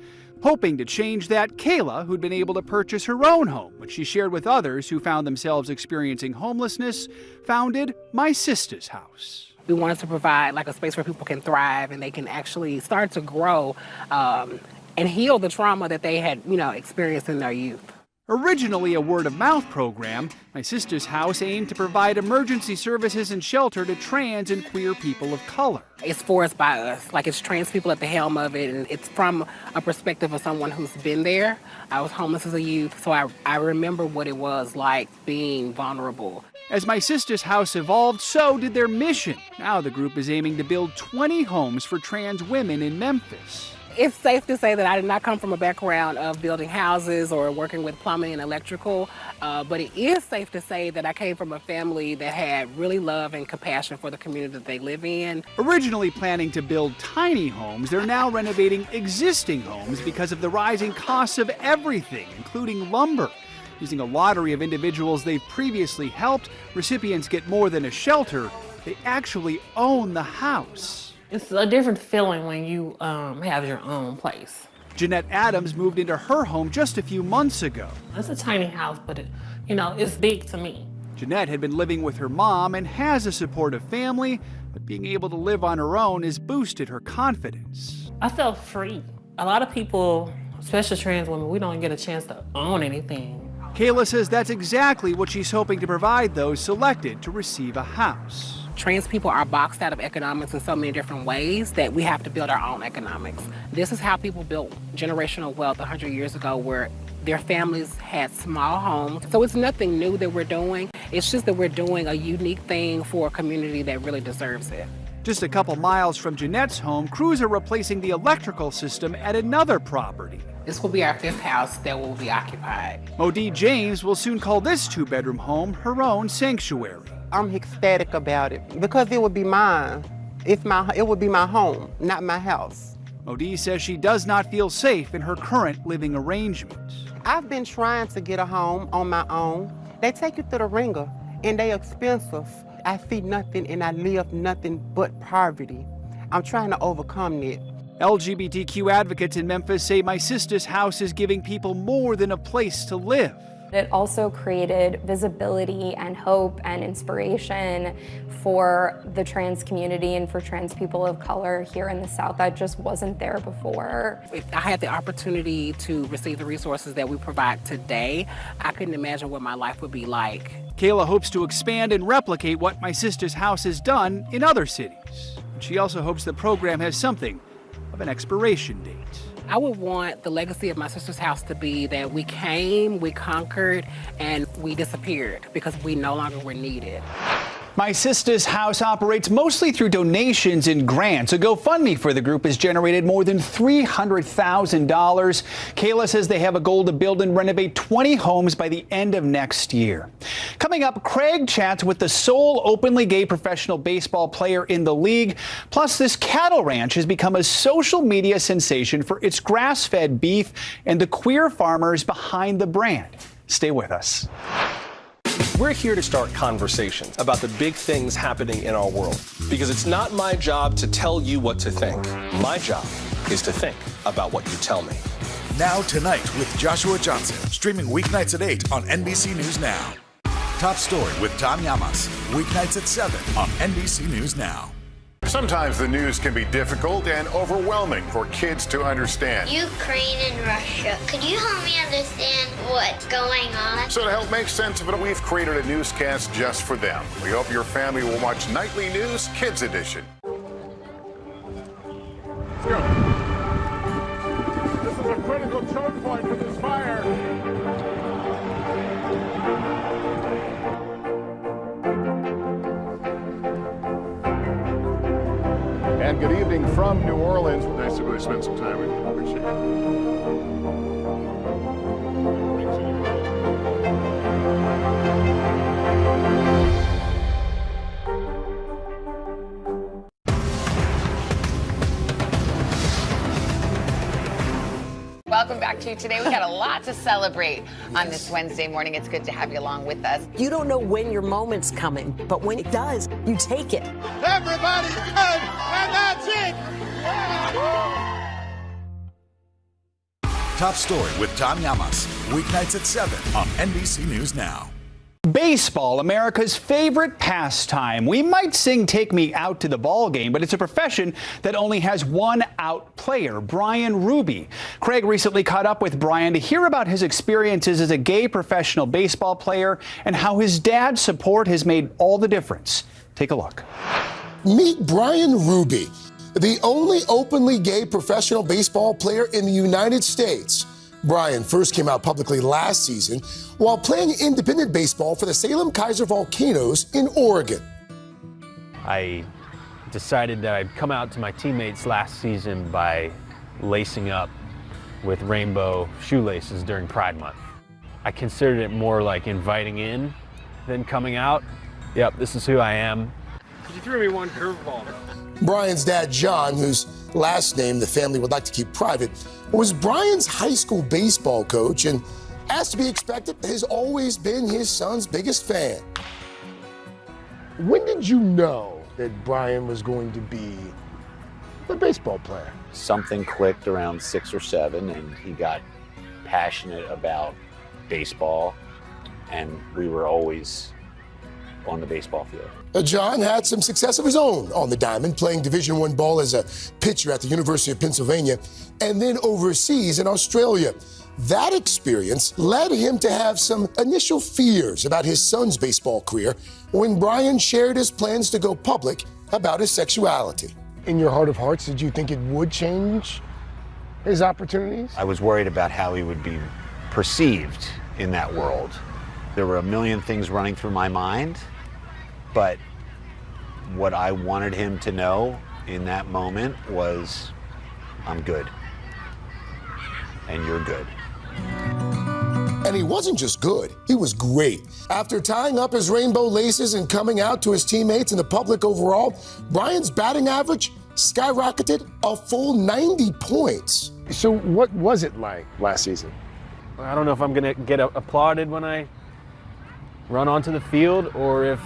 Speaker 11: Hoping to change that, Kayla, who'd been able to purchase her own home, which she shared with others who found themselves experiencing homelessness, founded My Sisters House.
Speaker 13: We wanted to provide like a space where people can thrive and they can actually start to grow and heal the trauma that they had, experienced in their youth.
Speaker 11: Originally a word-of-mouth program, My Sisters House aimed to provide emergency services and shelter to trans and queer people of color.
Speaker 13: It's for us, by us. Like, it's trans people at the helm of it, and it's from a perspective of someone who's been there. I was homeless as a youth, so I remember what it was like being vulnerable.
Speaker 11: As My Sisters House evolved, so did their mission. Now the group is aiming to build 20 homes for trans women in Memphis.
Speaker 13: It's safe to say that I did not come from a background of building houses or working with plumbing and electrical, but it is safe to say that I came from a family that had really love and compassion for the community that they live in.
Speaker 11: Originally planning to build tiny homes, they're now renovating existing homes because of the rising costs of everything, including lumber. Using a lottery of individuals they've previously helped, recipients get more than a shelter. They actually own the house.
Speaker 15: It's a different feeling when you have your own place.
Speaker 11: Jeanette Adams moved into her home just a few months ago.
Speaker 15: It's a tiny house, but it's big to me.
Speaker 11: Jeanette had been living with her mom and has a supportive family, but being able to live on her own has boosted her confidence.
Speaker 15: I felt free. A lot of people, especially trans women, we don't get a chance to own anything.
Speaker 11: Kayla says that's exactly what she's hoping to provide those selected to receive a house.
Speaker 13: Trans people are boxed out of economics in so many different ways that we have to build our own economics. This is how people built generational wealth 100 years ago, where their families had small homes. So it's nothing new that we're doing. It's just that we're doing a unique thing for a community that really deserves it.
Speaker 11: Just a couple miles from Jeanette's home, crews are replacing the electrical system at another property.
Speaker 13: This will be our 5th house that will be occupied.
Speaker 11: Modee James will soon call this 2-bedroom home her own sanctuary.
Speaker 16: I'm ecstatic about it because it would be mine. It would be my home, not my house.
Speaker 11: Modee says she does not feel safe in her current living arrangement.
Speaker 16: I've been trying to get a home on my own. They take you through the ringer, and they expensive. I see nothing, and I live nothing but poverty. I'm trying to overcome it.
Speaker 11: LGBTQ advocates in Memphis say My Sister's House is giving people more than a place to live.
Speaker 14: It also created visibility and hope and inspiration for the trans community and for trans people of color here in the South that just wasn't there before.
Speaker 13: If I had the opportunity to receive the resources that we provide today, I couldn't imagine what my life would be like.
Speaker 11: Kayla hopes to expand and replicate what My Sister's House has done in other cities. She also hopes the program has something of an expiration date.
Speaker 13: I would want the legacy of My Sister's House to be that we came, we conquered, and we disappeared because we no longer were needed.
Speaker 11: My Sister's House operates mostly through donations and grants. A GoFundMe for the group has generated more than $300,000. Kayla says they have a goal to build and renovate 20 homes by the end of next year. Coming up, Craig chats with the sole openly gay professional baseball player in the league. Plus, this cattle ranch has become a social media sensation for its grass-fed beef and the queer farmers behind the brand. Stay with us.
Speaker 2: We're here to start conversations about the big things happening in our world, because it's not my job to tell you what to think. My job is to think about what you tell me.
Speaker 9: Now Tonight with Joshua Johnson, streaming weeknights at 8 on NBC News Now. Top Story with Tom Llamas, weeknights at 7 on NBC News Now.
Speaker 12: Sometimes the news can be difficult and overwhelming for kids to understand.
Speaker 3: Ukraine and Russia. Could you help me understand what's going on?
Speaker 12: So to help make sense of it, we've created a newscast just for them. We hope your family will watch Nightly News Kids Edition. Let's go. This is a critical choke point for this fire. And good evening from New Orleans. Nice to really spend some time with you. Appreciate
Speaker 8: Welcome back to Today. We got a lot to celebrate on this Wednesday morning. It's good to have you along with us.
Speaker 19: You don't know when your moment's coming, but when it does, you take it.
Speaker 3: Everybody's good, and that's it.
Speaker 9: Top Story with Tom Llamas, weeknights at 7 on NBC News Now.
Speaker 11: Baseball, America's favorite pastime. We might sing Take Me Out to the Ball Game, but it's a profession that only has one out player, Brian Ruby. Craig recently caught up with Brian to hear about his experiences as a gay professional baseball player and how his dad's support has made all the difference. Take a look.
Speaker 20: Meet Brian Ruby, the only openly gay professional baseball player in the United States. Brian first came out publicly last season while playing independent baseball for the Salem Kaiser Volcanoes in Oregon.
Speaker 21: I decided that I'd come out to my teammates last season by lacing up with rainbow shoelaces during Pride Month. I considered it more like inviting in than coming out. Yep, this is who I am.
Speaker 2: You threw me one curveball.
Speaker 20: Brian's dad, John, whose last name the family would like to keep private, was Brian's high school baseball coach and, as to be expected, has always been his son's biggest fan.
Speaker 26: When did you know that Brian was going to be a baseball player?
Speaker 27: Something clicked around 6 or 7, and he got passionate about baseball, and we were always on the baseball field.
Speaker 20: John had some success of his own on the diamond, playing Division I ball as a pitcher at the University of Pennsylvania and then overseas in Australia. That experience led him to have some initial fears about his son's baseball career when Brian shared his plans to go public about his sexuality.
Speaker 26: In your heart of hearts, did you think it would change his opportunities?
Speaker 27: I was worried about how he would be perceived in that world. There were a million things running through my mind, but what I wanted him to know in that moment was, I'm good, and you're good.
Speaker 20: And he wasn't just good, he was great. After tying up his rainbow laces and coming out to his teammates and the public overall, Brian's batting average skyrocketed a full 90 points.
Speaker 26: So what was it like last season?
Speaker 21: I don't know if I'm going to get applauded when I run onto the field or if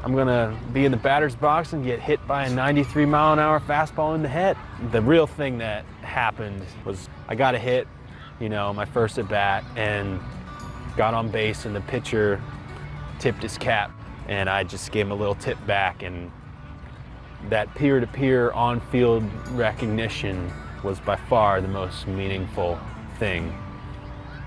Speaker 21: I'm gonna be in the batter's box and get hit by a 93-mile-an-hour fastball in the head. The real thing that happened was I got a hit, you know, my first at bat, and got on base, and the pitcher tipped his cap, and I just gave him a little tip back, and that peer-to-peer on-field recognition was by far the most meaningful thing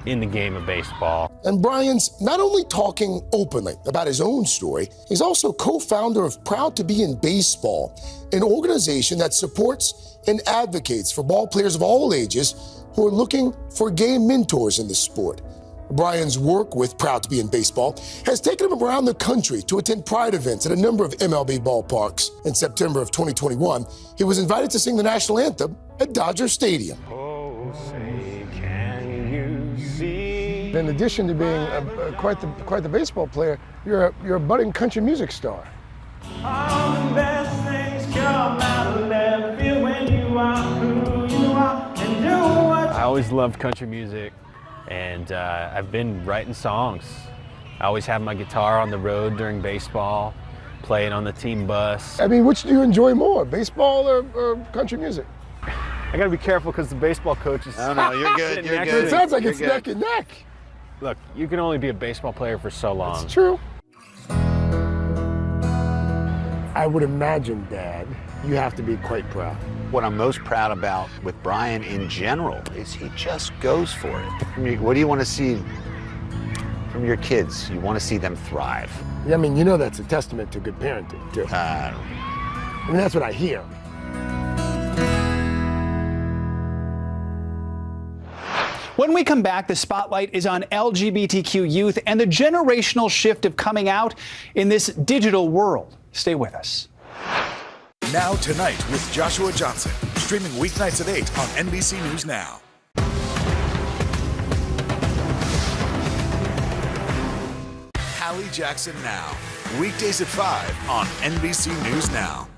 Speaker 21: in the game of baseball.
Speaker 20: And Brian's not only talking openly about his own story, he's also co-founder of Proud to Be in Baseball, an organization that supports and advocates for ball players of all ages who are looking for gay mentors in the sport. Brian's work with Proud to Be in Baseball has taken him around the country to attend pride events at a number of MLB ballparks. In September of 2021, he was invited to sing the national anthem at Dodger Stadium.
Speaker 21: Oh, say, can you see?
Speaker 26: In addition to being quite the baseball player, you're a budding country music star.
Speaker 4: All the best things come out of left field when you are who you are and do what
Speaker 21: I always loved country music, and I've been writing songs. I always have my guitar on the road during baseball, playing on the team bus.
Speaker 26: I mean, which do you enjoy more, baseball or country music?
Speaker 21: I gotta be careful because the baseball coach is.
Speaker 27: Oh no, you're good. You're good.
Speaker 26: It sounds like
Speaker 27: You're
Speaker 26: it's
Speaker 27: good.
Speaker 26: neck and neck.
Speaker 21: Look, you can only be a baseball player for so long.
Speaker 26: It's true. I would imagine, Dad, you have to be quite proud.
Speaker 27: What I'm most proud about with Brian in general is he just goes for it. What do you want to see from your kids? You want to see them thrive.
Speaker 26: Yeah, I mean, you know that's a testament to good parenting, too. I mean, that's what I hear.
Speaker 11: When we come back, the spotlight is on LGBTQ youth and the generational shift of coming out in this digital world. Stay with us.
Speaker 9: Now Tonight with Joshua Johnson, streaming weeknights at 8 on NBC News Now. Hallie Jackson Now, weekdays at 5 on NBC News Now.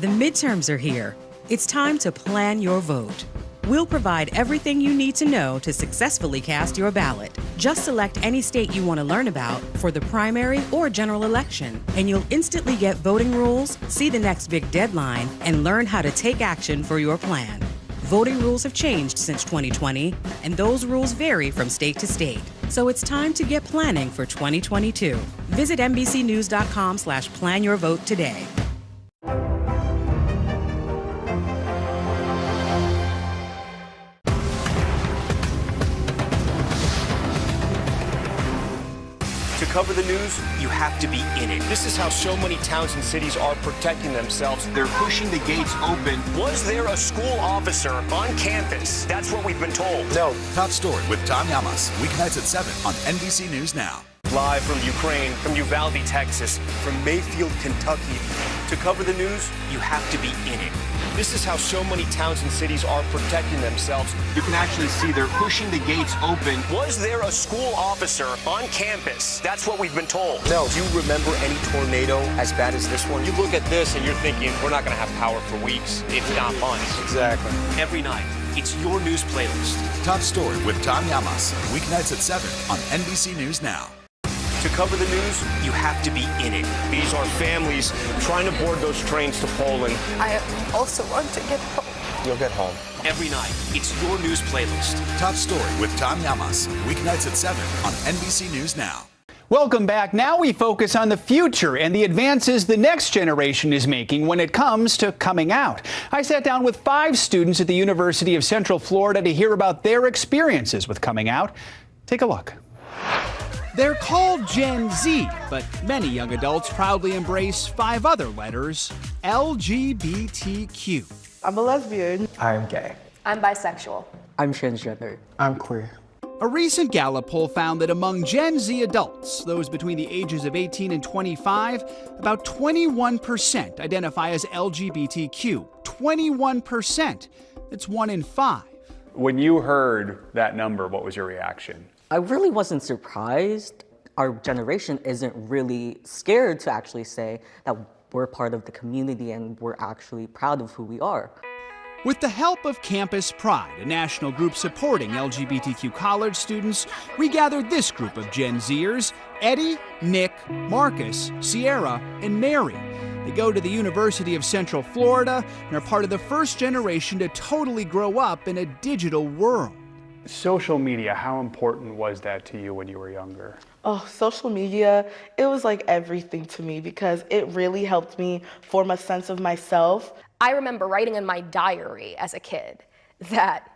Speaker 7: The midterms are here. It's time to plan your vote. We'll provide everything you need to know to successfully cast your ballot. Just select any state you want to learn about for the primary or general election, and you'll instantly get voting rules, see the next big deadline, and learn how to take action for your plan. Voting rules have changed since 2020, and those rules vary from state to state. So it's time to get planning for 2022. Visit NBCnews.com/plan your vote today.
Speaker 17: To cover the news, you have to be in it. This is how so many towns and cities are protecting themselves. They're pushing the gates open. Was there a school officer on campus? That's what we've been told.
Speaker 9: No. Top Story with Tom Yamas, weeknights at 7 on NBC News Now.
Speaker 17: Live from Ukraine, from Uvalde, Texas, from Mayfield, Kentucky. To cover the news, you have to be in it. This is how so many towns and cities are protecting themselves. You can actually see they're pushing the gates open. Was there a school officer on campus? That's what we've been told. No. Do you remember any tornado as bad as this one? You look at this and you're thinking, we're not going to have power for weeks, if not months.
Speaker 21: Exactly.
Speaker 17: Every night, it's your news playlist.
Speaker 9: Top Story with Tom Yamas, weeknights at 7 on NBC News Now.
Speaker 17: To cover the news, you have to be in it. These are families trying to board those trains to Poland.
Speaker 18: I also want to get home.
Speaker 17: You'll get home. Every night, it's your news playlist.
Speaker 9: Top Story with Tom Yamas, weeknights at 7 on NBC News Now.
Speaker 11: Welcome back. Now we focus on the future and the advances the next generation is making when it comes to coming out. I sat down with 5 students at the University of Central Florida to hear about their experiences with coming out. Take a look. They're called Gen Z, but many young adults proudly embrace 5 other letters, LGBTQ.
Speaker 22: I'm a lesbian.
Speaker 24: I'm gay.
Speaker 22: I'm bisexual.
Speaker 24: I'm transgender. I'm queer.
Speaker 11: A recent Gallup poll found that among Gen Z adults, those between the ages of 18 and 25, about 21% identify as LGBTQ. 21%. That's 1 in 5.
Speaker 25: When you heard that number, what was your reaction?
Speaker 24: I really wasn't surprised. Our generation isn't really scared to actually say that we're part of the community and we're actually proud of who we are.
Speaker 11: With the help of Campus Pride, a national group supporting LGBTQ college students, we gathered this group of Gen Zers: Eddie, Nick, Marcus, Sierra, and Mary. They go to the University of Central Florida and are part of the first generation to totally grow up in a digital world.
Speaker 25: Social media, how important was that to you when you were younger?
Speaker 22: Oh, social media, it was like everything to me because it really helped me form a sense of myself.
Speaker 1: I remember writing in my diary as a kid that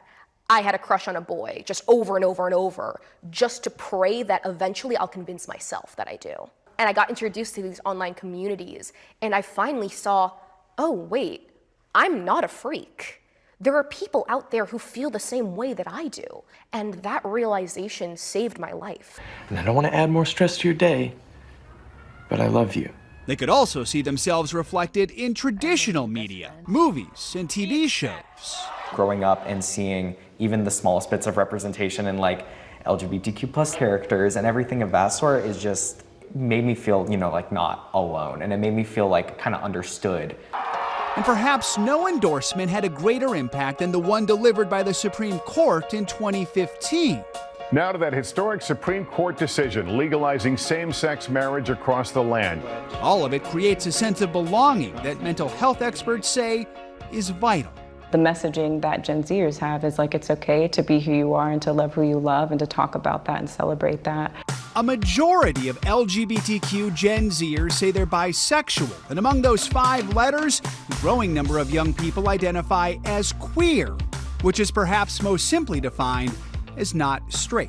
Speaker 1: I had a crush on a boy just over and over and over, just to pray that eventually I'll convince myself that I do. And I got introduced to these online communities, and I finally saw, oh wait, I'm not a freak. There are people out there who feel the same way that I do. And that realization saved my life.
Speaker 5: And I don't want to add more stress to your day, but I love you.
Speaker 11: They could also see themselves reflected in traditional media, movies, and TV shows.
Speaker 6: Growing up and seeing even the smallest bits of representation in like LGBTQ plus characters and everything of that sort is just made me feel, like not alone. And it made me feel like kind of understood.
Speaker 11: And perhaps no endorsement had a greater impact than the one delivered by the Supreme Court in 2015.
Speaker 12: Now to that historic Supreme Court decision legalizing same-sex marriage across the land.
Speaker 11: All of it creates a sense of belonging that mental health experts say is vital.
Speaker 10: The messaging that Gen Zers have is like it's okay to be who you are and to love who you love and to talk about that and celebrate that.
Speaker 11: A majority of LGBTQ Gen Zers say they're bisexual, and among those 5 letters, a growing number of young people identify as queer, which is perhaps most simply defined as not straight.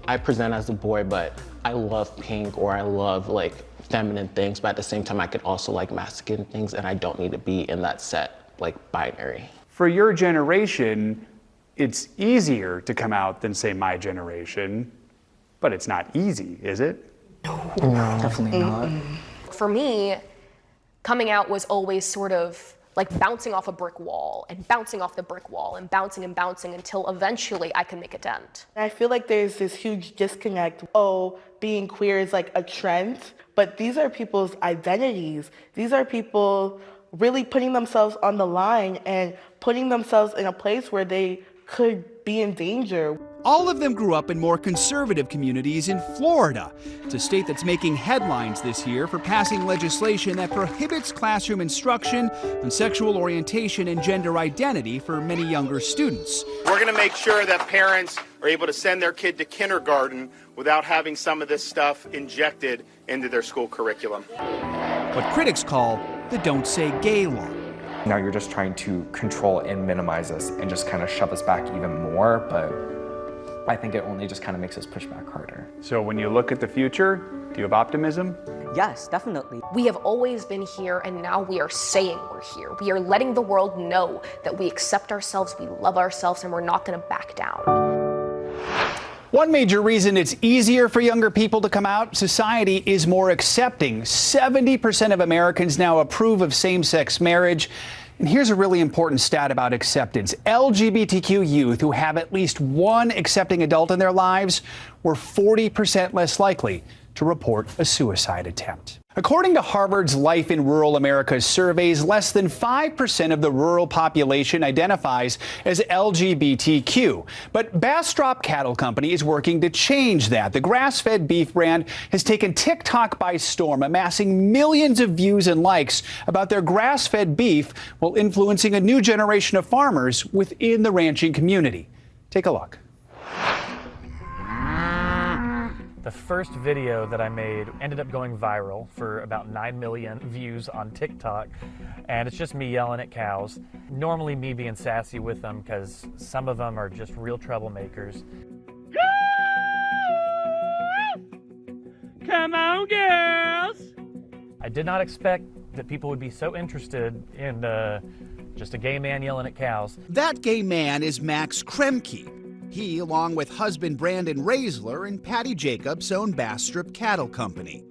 Speaker 5: I present as a boy, but I love pink or I love like feminine things, but at the same time I could also like masculine things, and I don't need to be in that set like binary.
Speaker 25: For your generation, it's easier to come out than say my generation, but it's not easy, is it?
Speaker 10: No, definitely not.
Speaker 1: For me, coming out was always sort of like bouncing off a brick wall and bouncing off the brick wall and bouncing until eventually I can make a dent.
Speaker 22: I feel like there's this huge disconnect. Oh, being queer is like a trend, but these are people's identities. These are people really putting themselves on the line and putting themselves in a place where they could be in danger.
Speaker 11: All of them grew up in more conservative communities in Florida. It's a state that's making headlines this year for passing legislation that prohibits classroom instruction on sexual orientation and gender identity for many younger students.
Speaker 15: We're going to make sure that parents are able to send their kid to kindergarten without having some of this stuff injected into their school curriculum.
Speaker 11: What critics call the Don't Say Gay law.
Speaker 6: Now you're just trying to control and minimize us and just kind of shove us back even more, but I think it only just kind of makes us push back harder.
Speaker 25: So when you look at the future, do you have optimism?
Speaker 24: Yes, definitely.
Speaker 1: We have always been here, and now we are saying we're here. We are letting the world know that we accept ourselves, we love ourselves, and we're not going to back down.
Speaker 11: One major reason it's easier for younger people to come out, society is more accepting. 70% of Americans now approve of same-sex marriage. And here's a really important stat about acceptance. LGBTQ youth who have at least one accepting adult in their lives were 40% less likely to report a suicide attempt. According to Harvard's Life in Rural America surveys, less than 5% of the rural population identifies as LGBTQ. But Bastrop Cattle Company is working to change that. The grass-fed beef brand has taken TikTok by storm, amassing millions of views and likes about their grass-fed beef while influencing a new generation of farmers within the ranching community. Take a look.
Speaker 16: The first video that I made ended up going viral for about 9 million views on TikTok, and it's just me yelling at cows. Normally me being sassy with them because some of them are just real troublemakers.
Speaker 4: Come on, girls!
Speaker 16: I did not expect that people would be so interested in just a gay man yelling at cows.
Speaker 11: That gay man is Max Kremke. He, along with husband Brandon Raisler and Patty Jacobs, own Bastrop Cattle Company.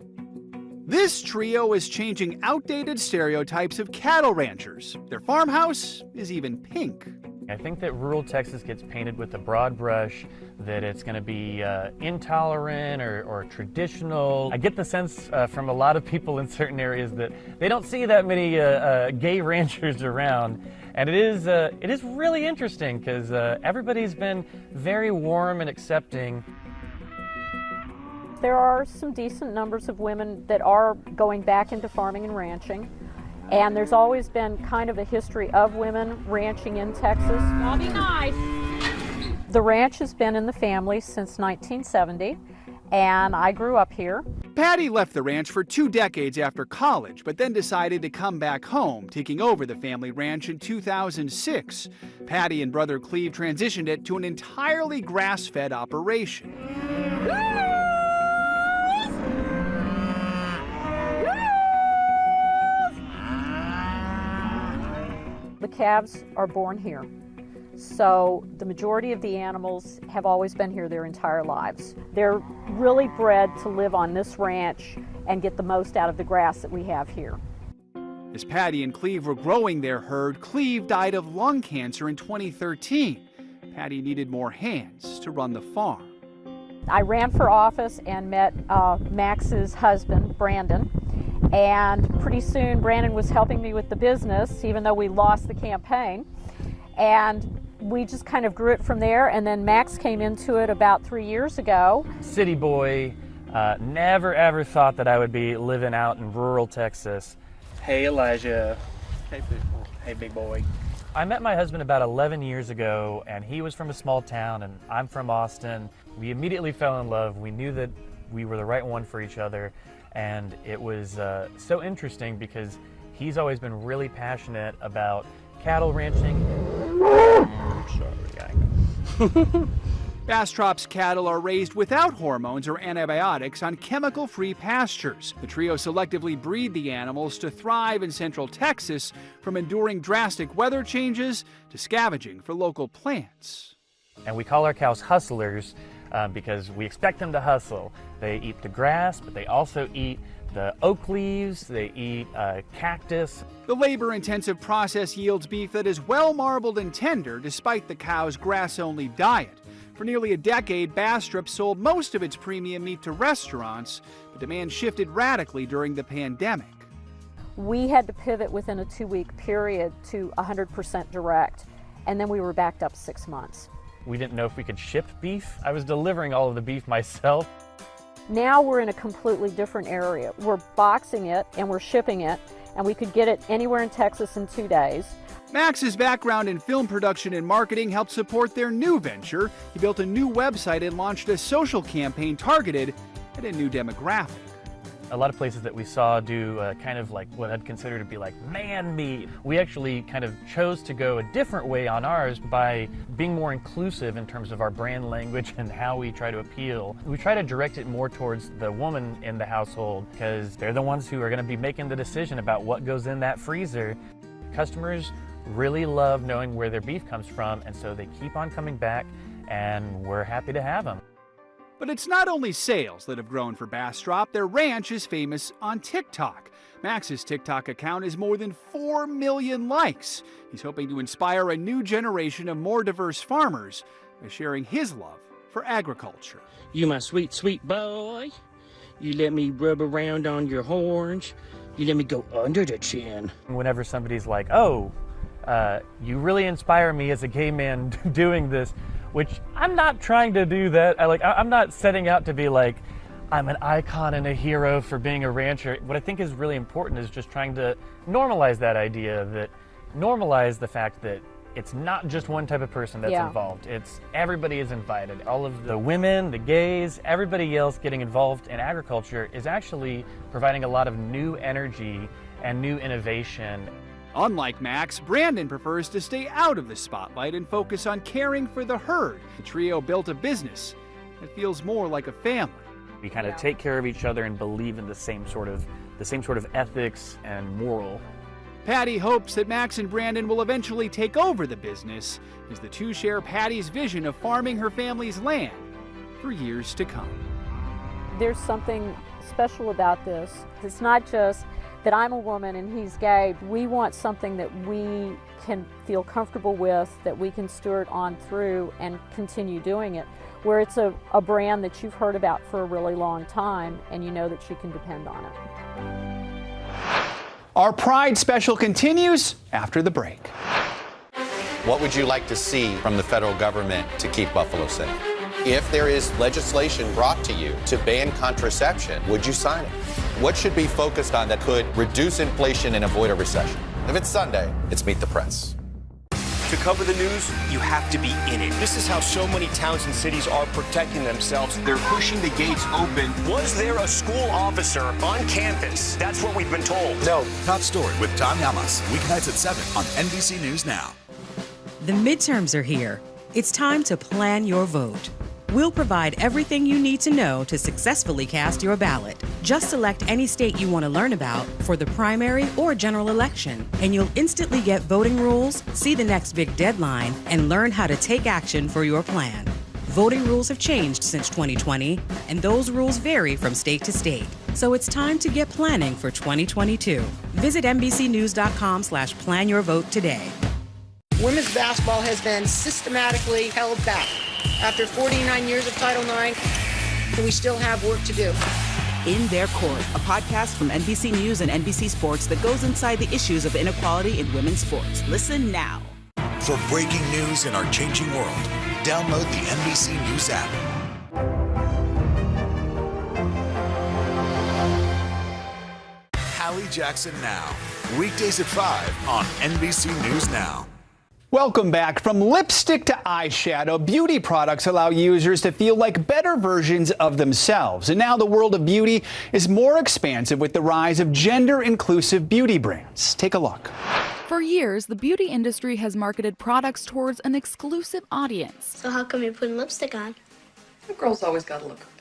Speaker 11: This trio is changing outdated stereotypes of cattle ranchers. Their farmhouse is even pink.
Speaker 16: I think that rural Texas gets painted with a broad brush, that it's going to be intolerant or traditional. I get the sense from a lot of people in certain areas that they don't see that many gay ranchers around. And it is really interesting because everybody's been very warm and accepting.
Speaker 2: There are some decent numbers of women that are going back into farming and ranching. And there's always been kind of a history of women ranching in Texas. I'll be nice. The ranch has been in the family since 1970, and I grew up here.
Speaker 11: Patty left the ranch for 2 decades after college, but then decided to come back home, taking over the family ranch in 2006. Patty and brother Cleve transitioned it to an entirely grass-fed operation.
Speaker 2: The calves are born here. So the majority of the animals have always been here their entire lives. They're really bred to live on this ranch and get the most out of the grass that we have here.
Speaker 11: As Patty and Cleve were growing their herd, Cleve died of lung cancer in 2013. Patty needed more hands to run the farm.
Speaker 2: I ran for office and met Max's husband, Brandon. And pretty soon Brandon was helping me with the business, even though we lost the campaign. And we just kind of grew it from there. And then Max came into it about 3 years ago.
Speaker 16: City boy, never ever thought that I would be living out in rural Texas. Hey Elijah. Hey big boy. I met my husband about 11 years ago, and he was from a small town and I'm from Austin. We immediately fell in love. We knew that we were the right one for each other. And it was so interesting because he's always been really passionate about cattle ranching.
Speaker 11: Bastrop's cattle are raised without hormones or antibiotics on chemical-free pastures. The trio selectively breed the animals to thrive in central Texas, from enduring drastic weather changes to scavenging for local plants.
Speaker 16: And we call our cows hustlers because we expect them to hustle. They eat the grass, but they also eat the oak leaves, they eat cactus.
Speaker 11: The labor-intensive process yields beef that is well marbled and tender despite the cow's grass-only diet. For nearly a decade, Bastrop sold most of its premium meat to restaurants, but demand shifted radically during the pandemic.
Speaker 2: We had to pivot within a 2-week period to 100% direct, and then we were backed up 6 months.
Speaker 16: We didn't know if we could ship beef. I was delivering all of the beef myself.
Speaker 2: Now we're in a completely different area. We're boxing it and we're shipping it, and we could get it anywhere in Texas in 2 days.
Speaker 11: Max's background in film production and marketing helped support their new venture. He built a new website and launched a social campaign targeted at a new demographic.
Speaker 16: A lot of places that we saw do kind of like what I'd consider to be like man meat. We actually kind of chose to go a different way on ours by being more inclusive in terms of our brand language and how we try to appeal. We try to direct it more towards the woman in the household because they're the ones who are going to be making the decision about what goes in that freezer. Customers really love knowing where their beef comes from, and so they keep on coming back, and we're happy to have them.
Speaker 11: But it's not only sales that have grown for Bastrop. Their ranch is famous on TikTok. Max's TikTok account has more than 4 million likes. He's hoping to inspire a new generation of more diverse farmers by sharing his love for agriculture.
Speaker 3: You my sweet, sweet boy. You let me rub around on your horns. You let me go under the chin.
Speaker 16: Whenever somebody's like, oh, you really inspire me as a gay man doing this, which I'm not trying to do that. I'm not setting out to be like, I'm an icon and a hero for being a rancher. What I think is really important is just trying to normalize that idea, normalize the fact that it's not just one type of person that's involved. It's everybody is invited. All of the women, the gays, everybody else getting involved in agriculture is actually providing a lot of new energy and new innovation.
Speaker 11: Unlike Max, Brandon prefers to stay out of the spotlight and focus on caring for the herd. The trio built a business that feels more like a family.
Speaker 16: We kind of take care of each other and believe in the same sort of ethics and moral.
Speaker 11: Patty hopes that Max and Brandon will eventually take over the business as the two share Patty's vision of farming her family's land for years to come.
Speaker 2: There's something special about this. It's not just that I'm a woman and he's gay. We want something that we can feel comfortable with, that we can steward on through and continue doing it, where it's a brand that you've heard about for a really long time and you know that you can depend on it.
Speaker 11: Our Pride special continues after the break.
Speaker 8: What would you like to see from the federal government to keep Buffalo safe? If there is legislation brought to you to ban contraception, would you sign it? What should be focused on that could reduce inflation and avoid a recession? If it's Sunday, it's Meet the Press.
Speaker 17: To cover the news, you have to be in it. This is how so many towns and cities are protecting themselves. They're pushing the gates open. Was there a school officer on campus? That's what we've been told.
Speaker 9: No. Top Story with Tom Yamas. Weeknights at 7 on NBC News Now.
Speaker 7: The midterms are here. It's time to plan your vote. We'll provide everything you need to know to successfully cast your ballot. Just select any state you want to learn about for the primary or general election, and you'll instantly get voting rules, see the next big deadline, and learn how to take action for your plan. Voting rules have changed since 2020, and those rules vary from state to state. So it's time to get planning for 2022. Visit NBCnews.com/planyourvote today.
Speaker 13: Women's basketball has been systematically held back. After 49 years of Title IX, we still have work to do.
Speaker 14: In Their Court, a podcast from NBC News and NBC Sports that goes inside the issues of inequality in women's sports. Listen now.
Speaker 9: For breaking news in our changing world, download the NBC News app. Hallie Jackson Now. Weekdays at 5 on NBC News Now.
Speaker 11: Welcome back. From lipstick to eyeshadow, beauty products allow users to feel like better versions of themselves. And now the world of beauty is more expansive with the rise of gender-inclusive beauty brands. Take a look.
Speaker 19: For years, the beauty industry has marketed products towards an exclusive audience.
Speaker 20: So how come you're putting lipstick on?
Speaker 23: A girl's always got to look her best.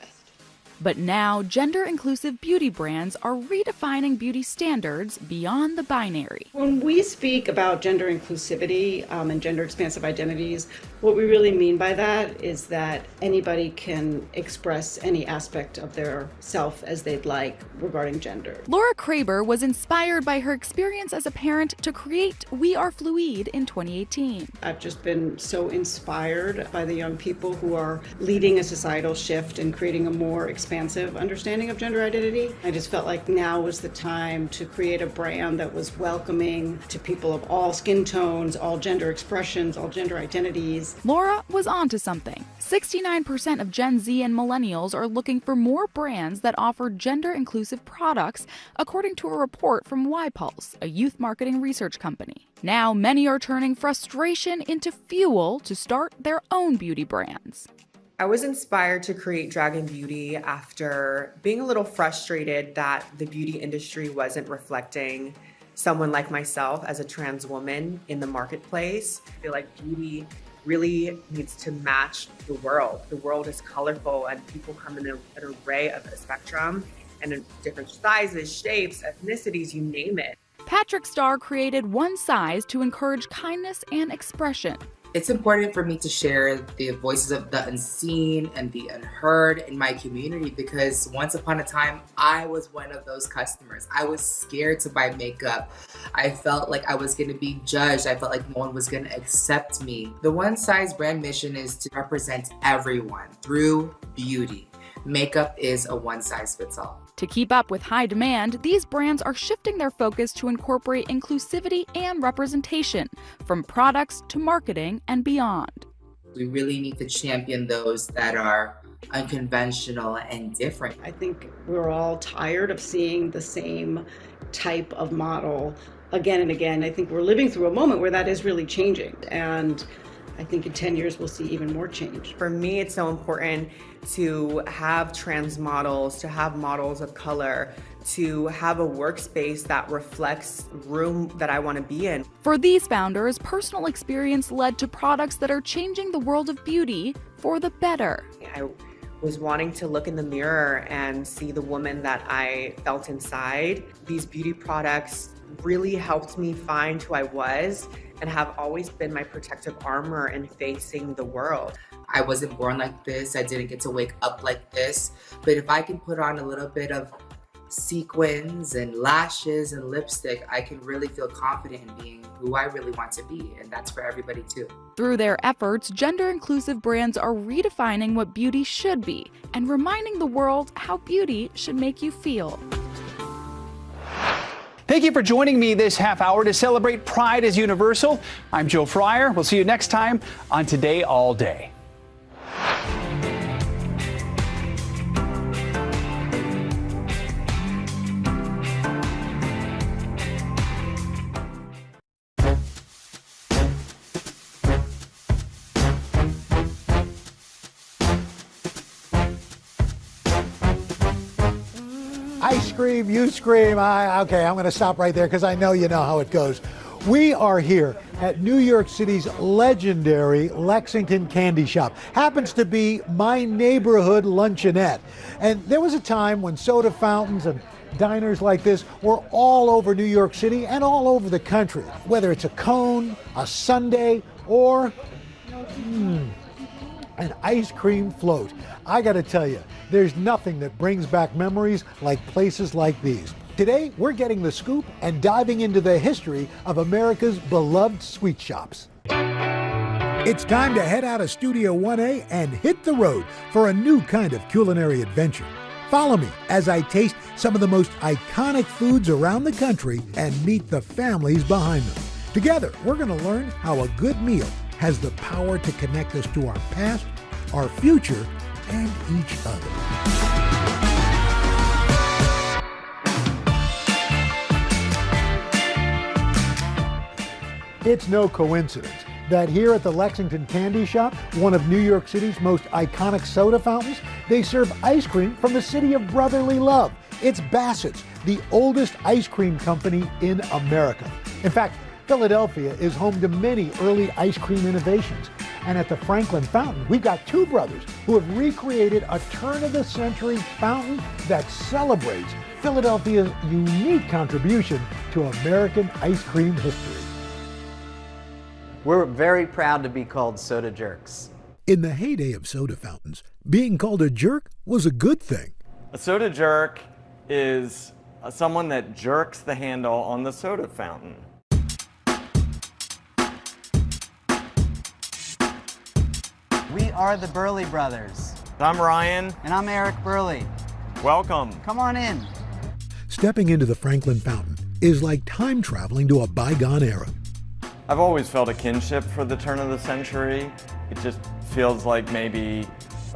Speaker 19: But now, gender-inclusive beauty brands are redefining beauty standards beyond the binary.
Speaker 27: When we speak about gender inclusivity and gender-expansive identities, what we really mean by that is that anybody can express any aspect of their self as they'd like regarding gender.
Speaker 19: Laura Kraber was inspired by her experience as a parent to create We Are Fluid in 2018.
Speaker 27: I've just been so inspired by the young people who are leading a societal shift and creating a more expansive understanding of gender identity. I just felt like now was the time to create a brand that was welcoming to people of all skin tones, all gender expressions, all gender identities.
Speaker 19: Laura was onto something. 69% of Gen Z and millennials are looking for more brands that offer gender-inclusive products, according to a report from YPulse, a youth marketing research company. Now, many are turning frustration into fuel to start their own beauty brands.
Speaker 28: I was inspired to create Dragon Beauty after being a little frustrated that the beauty industry wasn't reflecting someone like myself as a trans woman in the marketplace. I feel like beauty really needs to match the world. The world is colorful and people come in an array of a spectrum and in different sizes, shapes, ethnicities, you name it.
Speaker 19: Patrick Starr created One Size to encourage kindness and expression.
Speaker 29: It's important for me to share the voices of the unseen and the unheard in my community because once upon a time, I was one of those customers. I was scared to buy makeup. I felt like I was going to be judged. I felt like no one was going to accept me. The One Size brand mission is to represent everyone through beauty. Makeup is a one-size-fits-all.
Speaker 19: To keep up with high demand, these brands are shifting their focus to incorporate inclusivity and representation, from products to marketing and beyond.
Speaker 29: We really need to champion those that are unconventional and different.
Speaker 27: I think we're all tired of seeing the same type of model again and again. I think we're living through a moment where that is really changing, and I think in 10 years we'll see even more change.
Speaker 28: For me, it's so important to have trans models, to have models of color, to have a workspace that reflects the room that I want to be in.
Speaker 19: For these founders, personal experience led to products that are changing the world of beauty for the better.
Speaker 28: I was wanting to look in the mirror and see the woman that I felt inside. These beauty products really helped me find who I was and have always been my protective armor in facing the world.
Speaker 29: I wasn't born like this. I didn't get to wake up like this. But if I can put on a little bit of sequins and lashes and lipstick, I can really feel confident in being who I really want to be, and that's for everybody too.
Speaker 19: Through their efforts, gender-inclusive brands are redefining what beauty should be and reminding the world how beauty should make you feel.
Speaker 11: Thank you for joining me this half hour to celebrate Pride is Universal. I'm Joe Fryer. We'll see you next time on Today All Day.
Speaker 5: I scream, you scream. Okay, I'm going to stop right there because I know you know how it goes. We are here at New York City's legendary Lexington candy shop. Happens to be my neighborhood luncheonette. And there was a time when soda fountains and diners like this were all over New York City and all over the country. Whether it's a cone, a sundae, or an ice cream float. I gotta tell you, there's nothing that brings back memories like places like these. Today, we're getting the scoop and diving into the history of America's beloved sweet shops. It's time to head out of Studio 1A and hit the road for a new kind of culinary adventure. Follow me as I taste some of the most iconic foods around the country and meet the families behind them. Together, we're gonna learn how a good meal has the power to connect us to our past, our future, and each other. It's no coincidence that here at the Lexington Candy Shop, one of New York City's most iconic soda fountains, they serve ice cream from the city of brotherly love. It's Bassett's, the oldest ice cream company in America. In fact, Philadelphia is home to many early ice cream innovations. And at the Franklin Fountain, we've got two brothers who have recreated a turn-of-the-century fountain that celebrates Philadelphia's unique contribution to American ice cream history.
Speaker 10: We're very proud to be called soda jerks.
Speaker 5: In the heyday of soda fountains, being called a jerk was a good thing.
Speaker 12: A soda jerk is someone that jerks the handle on the soda fountain.
Speaker 10: We are the Burly Brothers.
Speaker 12: I'm Ryan.
Speaker 10: And I'm Eric Burly.
Speaker 12: Welcome.
Speaker 10: Come on in.
Speaker 5: Stepping into the Franklin Fountain is like time traveling to a bygone era.
Speaker 12: I've always felt a kinship for the turn of the century. It just feels like maybe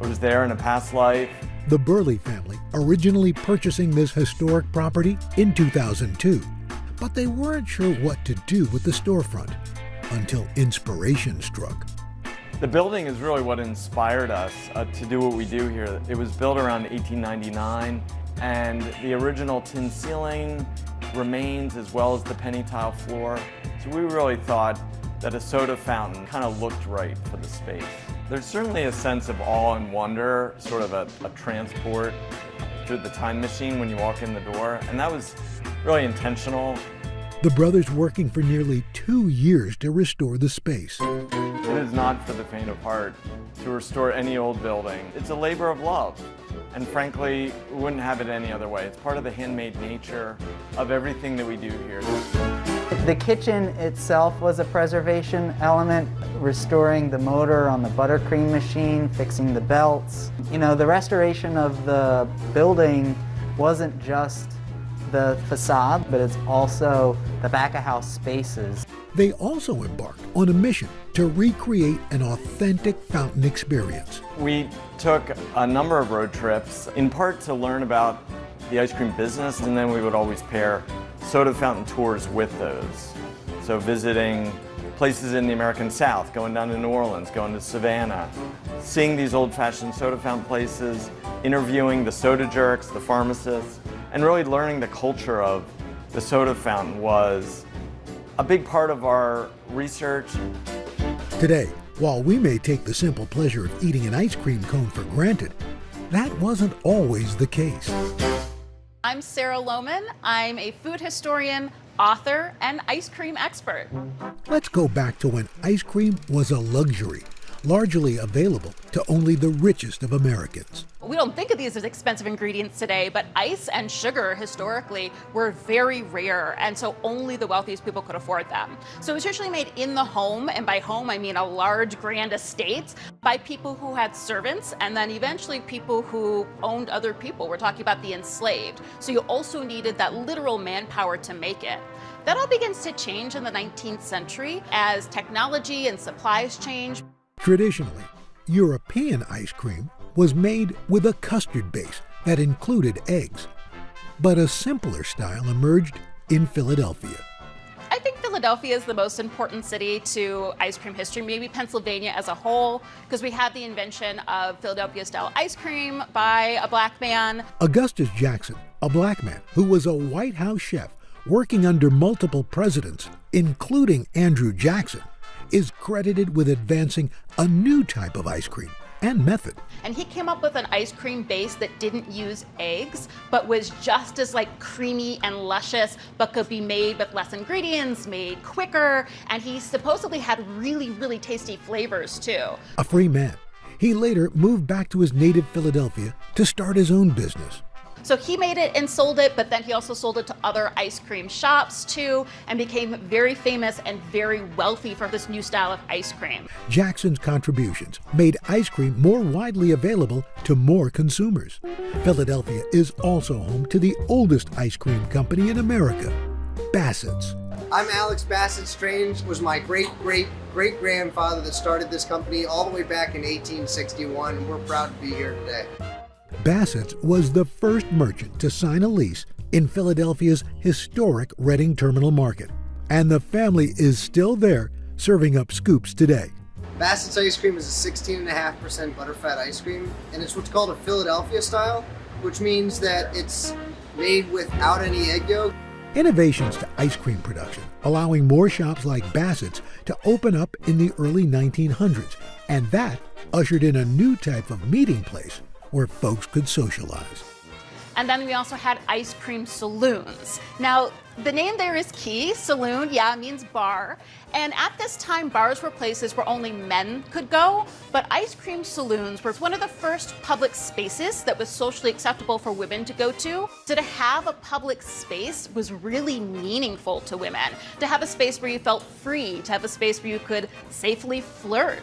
Speaker 12: I was there in a past life.
Speaker 5: The Burly family originally purchasing this historic property in 2002, but they weren't sure what to do with the storefront until inspiration struck.
Speaker 12: The building is really what inspired us to do what we do here. It was built around 1899, and the original tin ceiling remains as well as the penny tile floor. So we really thought that a soda fountain kind of looked right for the space. There's certainly a sense of awe and wonder, sort of a transport through the time machine when you walk in the door, and that was really intentional.
Speaker 5: The brothers working for nearly 2 years to restore the space.
Speaker 12: It is not for the faint of heart to restore any old building. It's a labor of love, and frankly, we wouldn't have it any other way. It's part of the handmade nature of everything that we do here.
Speaker 10: The kitchen itself was a preservation element, restoring the motor on the buttercream machine, fixing the belts. You know, the restoration of the building wasn't just the facade, but it's also the back-of-house spaces.
Speaker 5: They also embarked on a mission to recreate an authentic fountain experience.
Speaker 12: We took a number of road trips, in part to learn about the ice cream business, and then we would always pair soda fountain tours with those. So visiting places in the American South, going down to New Orleans, going to Savannah, seeing these old-fashioned soda fountain places, interviewing the soda jerks, the pharmacists, and really learning the culture of the soda fountain was a big part of our research.
Speaker 5: Today, while we may take the simple pleasure of eating an ice cream cone for granted, that wasn't always the case.
Speaker 15: I'm Sarah Lohmann. I'm a food historian, author, and ice cream expert.
Speaker 5: Let's go back to when ice cream was a luxury, largely available to only the richest of Americans.
Speaker 15: We don't think of these as expensive ingredients today, but ice and sugar historically were very rare, and so only the wealthiest people could afford them. So it was usually made in the home, and by home I mean a large grand estate, by people who had servants, and then eventually people who owned other people. We're talking about the enslaved. So you also needed that literal manpower to make it. That all begins to change in the 19th century as technology and supplies change.
Speaker 5: Traditionally, European ice cream was made with a custard base that included eggs. But a simpler style emerged in Philadelphia.
Speaker 15: I think Philadelphia is the most important city to ice cream history, maybe Pennsylvania as a whole, because we had the invention of Philadelphia-style ice cream by a black man.
Speaker 5: Augustus Jackson, a black man who was a White House chef working under multiple presidents, including Andrew Jackson, is credited with advancing a new type of ice cream and method.
Speaker 15: And he came up with an ice cream base that didn't use eggs, but was just as creamy and luscious, but could be made with less ingredients, made quicker, and he supposedly had really, really tasty flavors too.
Speaker 5: A free man, he later moved back to his native Philadelphia to start his own business.
Speaker 15: So he made it and sold it, but then he also sold it to other ice cream shops too, and became very famous and very wealthy for this new style of ice cream.
Speaker 5: Jackson's contributions made ice cream more widely available to more consumers. Philadelphia is also home to the oldest ice cream company in America, Bassett's.
Speaker 1: I'm Alex Bassett. Strange was my great-great-great-grandfather that started this company all the way back in 1861, and we're proud to be here today.
Speaker 5: Bassett's was the first merchant to sign a lease in Philadelphia's historic Reading Terminal Market, and the family is still there serving up scoops today.
Speaker 1: Bassett's ice cream is a 16.5% butterfat ice cream, and it's what's called a Philadelphia style, which means that it's made without any egg yolk.
Speaker 5: Innovations to ice cream production, allowing more shops like Bassett's to open up in the early 1900s, and that ushered in a new type of meeting place where folks could socialize.
Speaker 15: And then we also had ice cream saloons. Now, the name there is key. Saloon, yeah, means bar. And at this time, bars were places where only men could go, but ice cream saloons were one of the first public spaces that was socially acceptable for women to go to. So to have a public space was really meaningful to women. To have a space where you felt free, to have a space where you could safely flirt.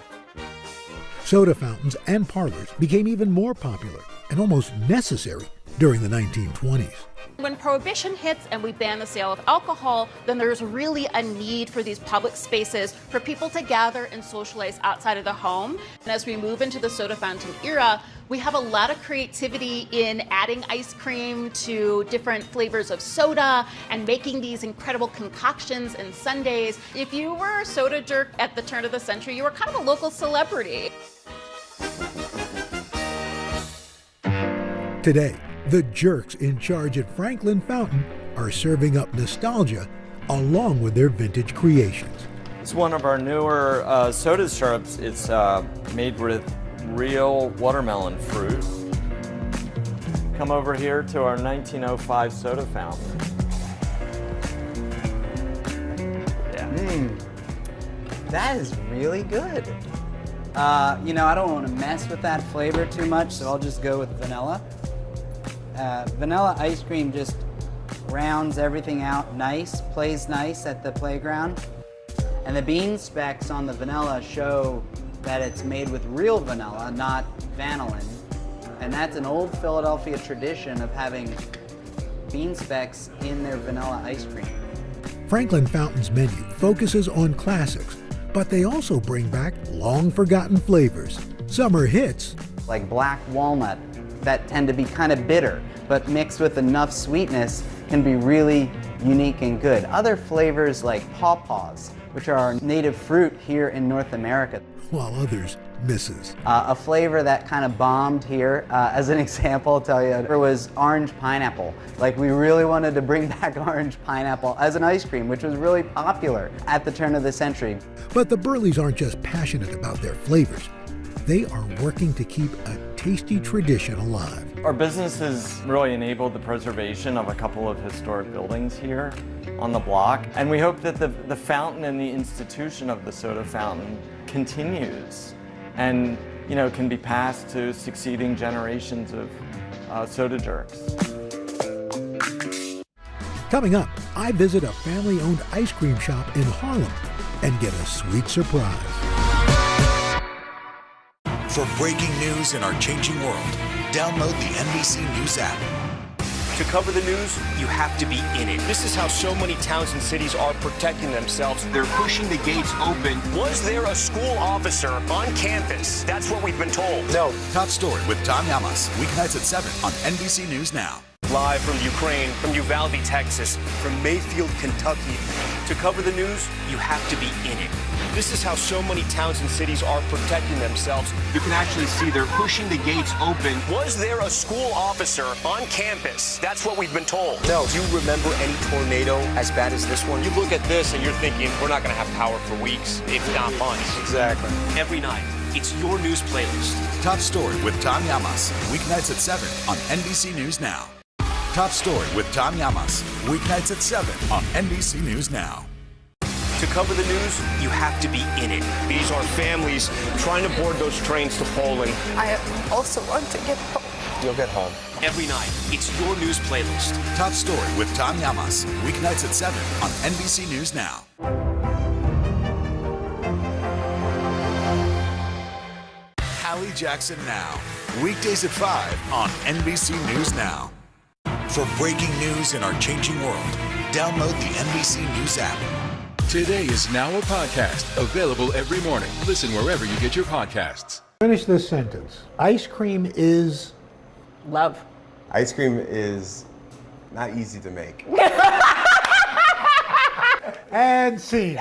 Speaker 5: Soda fountains and parlors became even more popular and almost necessary during the 1920s.
Speaker 15: When Prohibition hits and we ban the sale of alcohol, then there's really a need for these public spaces for people to gather and socialize outside of the home. And as we move into the soda fountain era, we have a lot of creativity in adding ice cream to different flavors of soda and making these incredible concoctions and sundaes. If you were a soda jerk at the turn of the century, you were kind of a local celebrity.
Speaker 5: Today, the jerks in charge at Franklin Fountain are serving up nostalgia along with their vintage creations.
Speaker 12: It's one of our newer soda syrups. It's made with real watermelon fruit. Come over here to our 1905 soda fountain.
Speaker 10: Yeah. That is really good. You know, I don't want to mess with that flavor too much, so I'll just go with vanilla. Vanilla ice cream just rounds everything out nice, plays nice at the playground. And the bean specks on the vanilla show that it's made with real vanilla, not vanillin. And that's an old Philadelphia tradition of having bean specks in their vanilla ice cream.
Speaker 5: Franklin Fountain's menu focuses on classics, but they also bring back long-forgotten flavors. Summer hits,
Speaker 10: like black walnut, that tend to be kind of bitter, but mixed with enough sweetness can be really unique and good. Other flavors like pawpaws, which are our native fruit here in North America.
Speaker 5: While others misses.
Speaker 10: A flavor that kind of bombed here, as an example, I'll tell you, was orange pineapple. Like, we really wanted to bring back orange pineapple as an ice cream, which was really popular at the turn of the century.
Speaker 5: But the Burleys aren't just passionate about their flavors. They are working to keep a tasty tradition alive.
Speaker 12: Our business has really enabled the preservation of a couple of historic buildings here on the block, and we hope that the fountain and the institution of the soda fountain continues and can be passed to succeeding generations of soda jerks.
Speaker 5: Coming up, I visit a family-owned ice cream shop in Harlem and get a sweet surprise.
Speaker 9: For breaking news in our changing world, download the NBC News app.
Speaker 17: To cover the news, you have to be in it. This is how so many towns and cities are protecting themselves. They're pushing the gates open. Was there a school officer on campus? That's what we've been told.
Speaker 9: No. Top Story with Tom Yamas, weeknights at 7 on NBC News Now.
Speaker 17: Live from Ukraine, from Uvalde, Texas, from Mayfield, Kentucky. To cover the news, you have to be in it. This is how so many towns and cities are protecting themselves. You can actually see they're pushing the gates open. Was there a school officer on campus? That's what we've been told. No. Do you remember any tornado as bad as this one? You look at this and you're thinking, we're not going to have power for weeks, if not months. Exactly. Every night, it's your news playlist.
Speaker 9: Top Story with Tom Yamas, weeknights at 7 on NBC News Now. Top Story with Tom Yamas, weeknights at 7 on NBC News Now.
Speaker 17: To cover the news, you have to be in it. These are families trying to board those trains to Poland.
Speaker 23: I also want to get home.
Speaker 17: You'll get home. Every night, it's your news playlist.
Speaker 9: Top Story with Tom Yamas, weeknights at 7 on NBC News Now. Hallie Jackson Now, weekdays at 5 on NBC News Now. For breaking news in our changing world, download the NBC News app.
Speaker 4: Today is now a podcast, available every morning. Listen wherever you get your podcasts.
Speaker 5: Finish this sentence. Ice cream is...
Speaker 6: Love.
Speaker 18: Ice cream is not easy to make.
Speaker 5: And scene.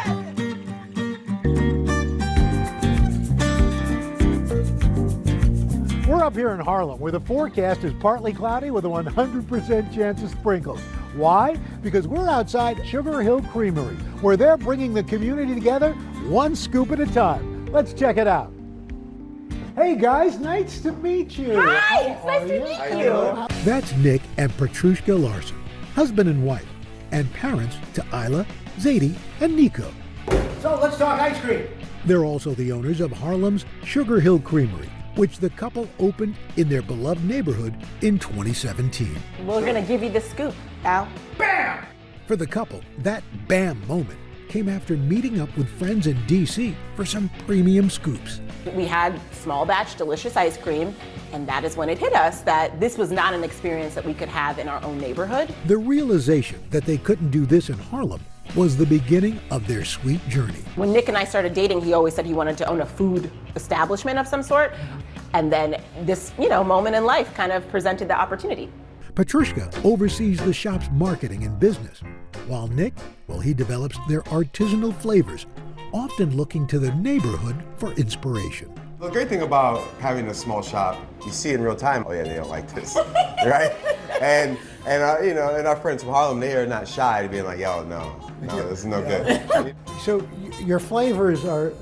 Speaker 5: We're up here in Harlem, where the forecast is partly cloudy with a 100% chance of sprinkles. Why? Because we're outside Sugar Hill Creamery, where they're bringing the community together one scoop at a time. Let's check it out. Hey guys, nice to meet you.
Speaker 6: Hi, it's nice to meet you.
Speaker 5: That's Nick and Petrushka Larson, husband and wife, and parents to Isla, Zadie, and Nico. So let's talk ice cream. They're also the owners of Harlem's Sugar Hill Creamery, which the couple opened in their beloved neighborhood in 2017.
Speaker 6: We're gonna give you the scoop, Al.
Speaker 5: Bam! For the couple, that bam moment came after meeting up with friends in DC for some premium scoops.
Speaker 6: We had small batch delicious ice cream, and that is when it hit us that this was not an experience that we could have in our own neighborhood.
Speaker 5: The realization that they couldn't do this in Harlem was the beginning of their sweet journey.
Speaker 6: When Nick and I started dating, he always said he wanted to own a food establishment of some sort. And then this, moment in life kind of presented the opportunity.
Speaker 5: Petrushka oversees the shop's marketing and business, while Nick, he develops their artisanal flavors, often looking to the neighborhood for inspiration.
Speaker 18: The great thing about having a small shop, you see in real time, oh yeah, they don't like this, right? And our friends from Harlem, they are not shy to being like, yo, no, this is no good.
Speaker 5: So your flavors are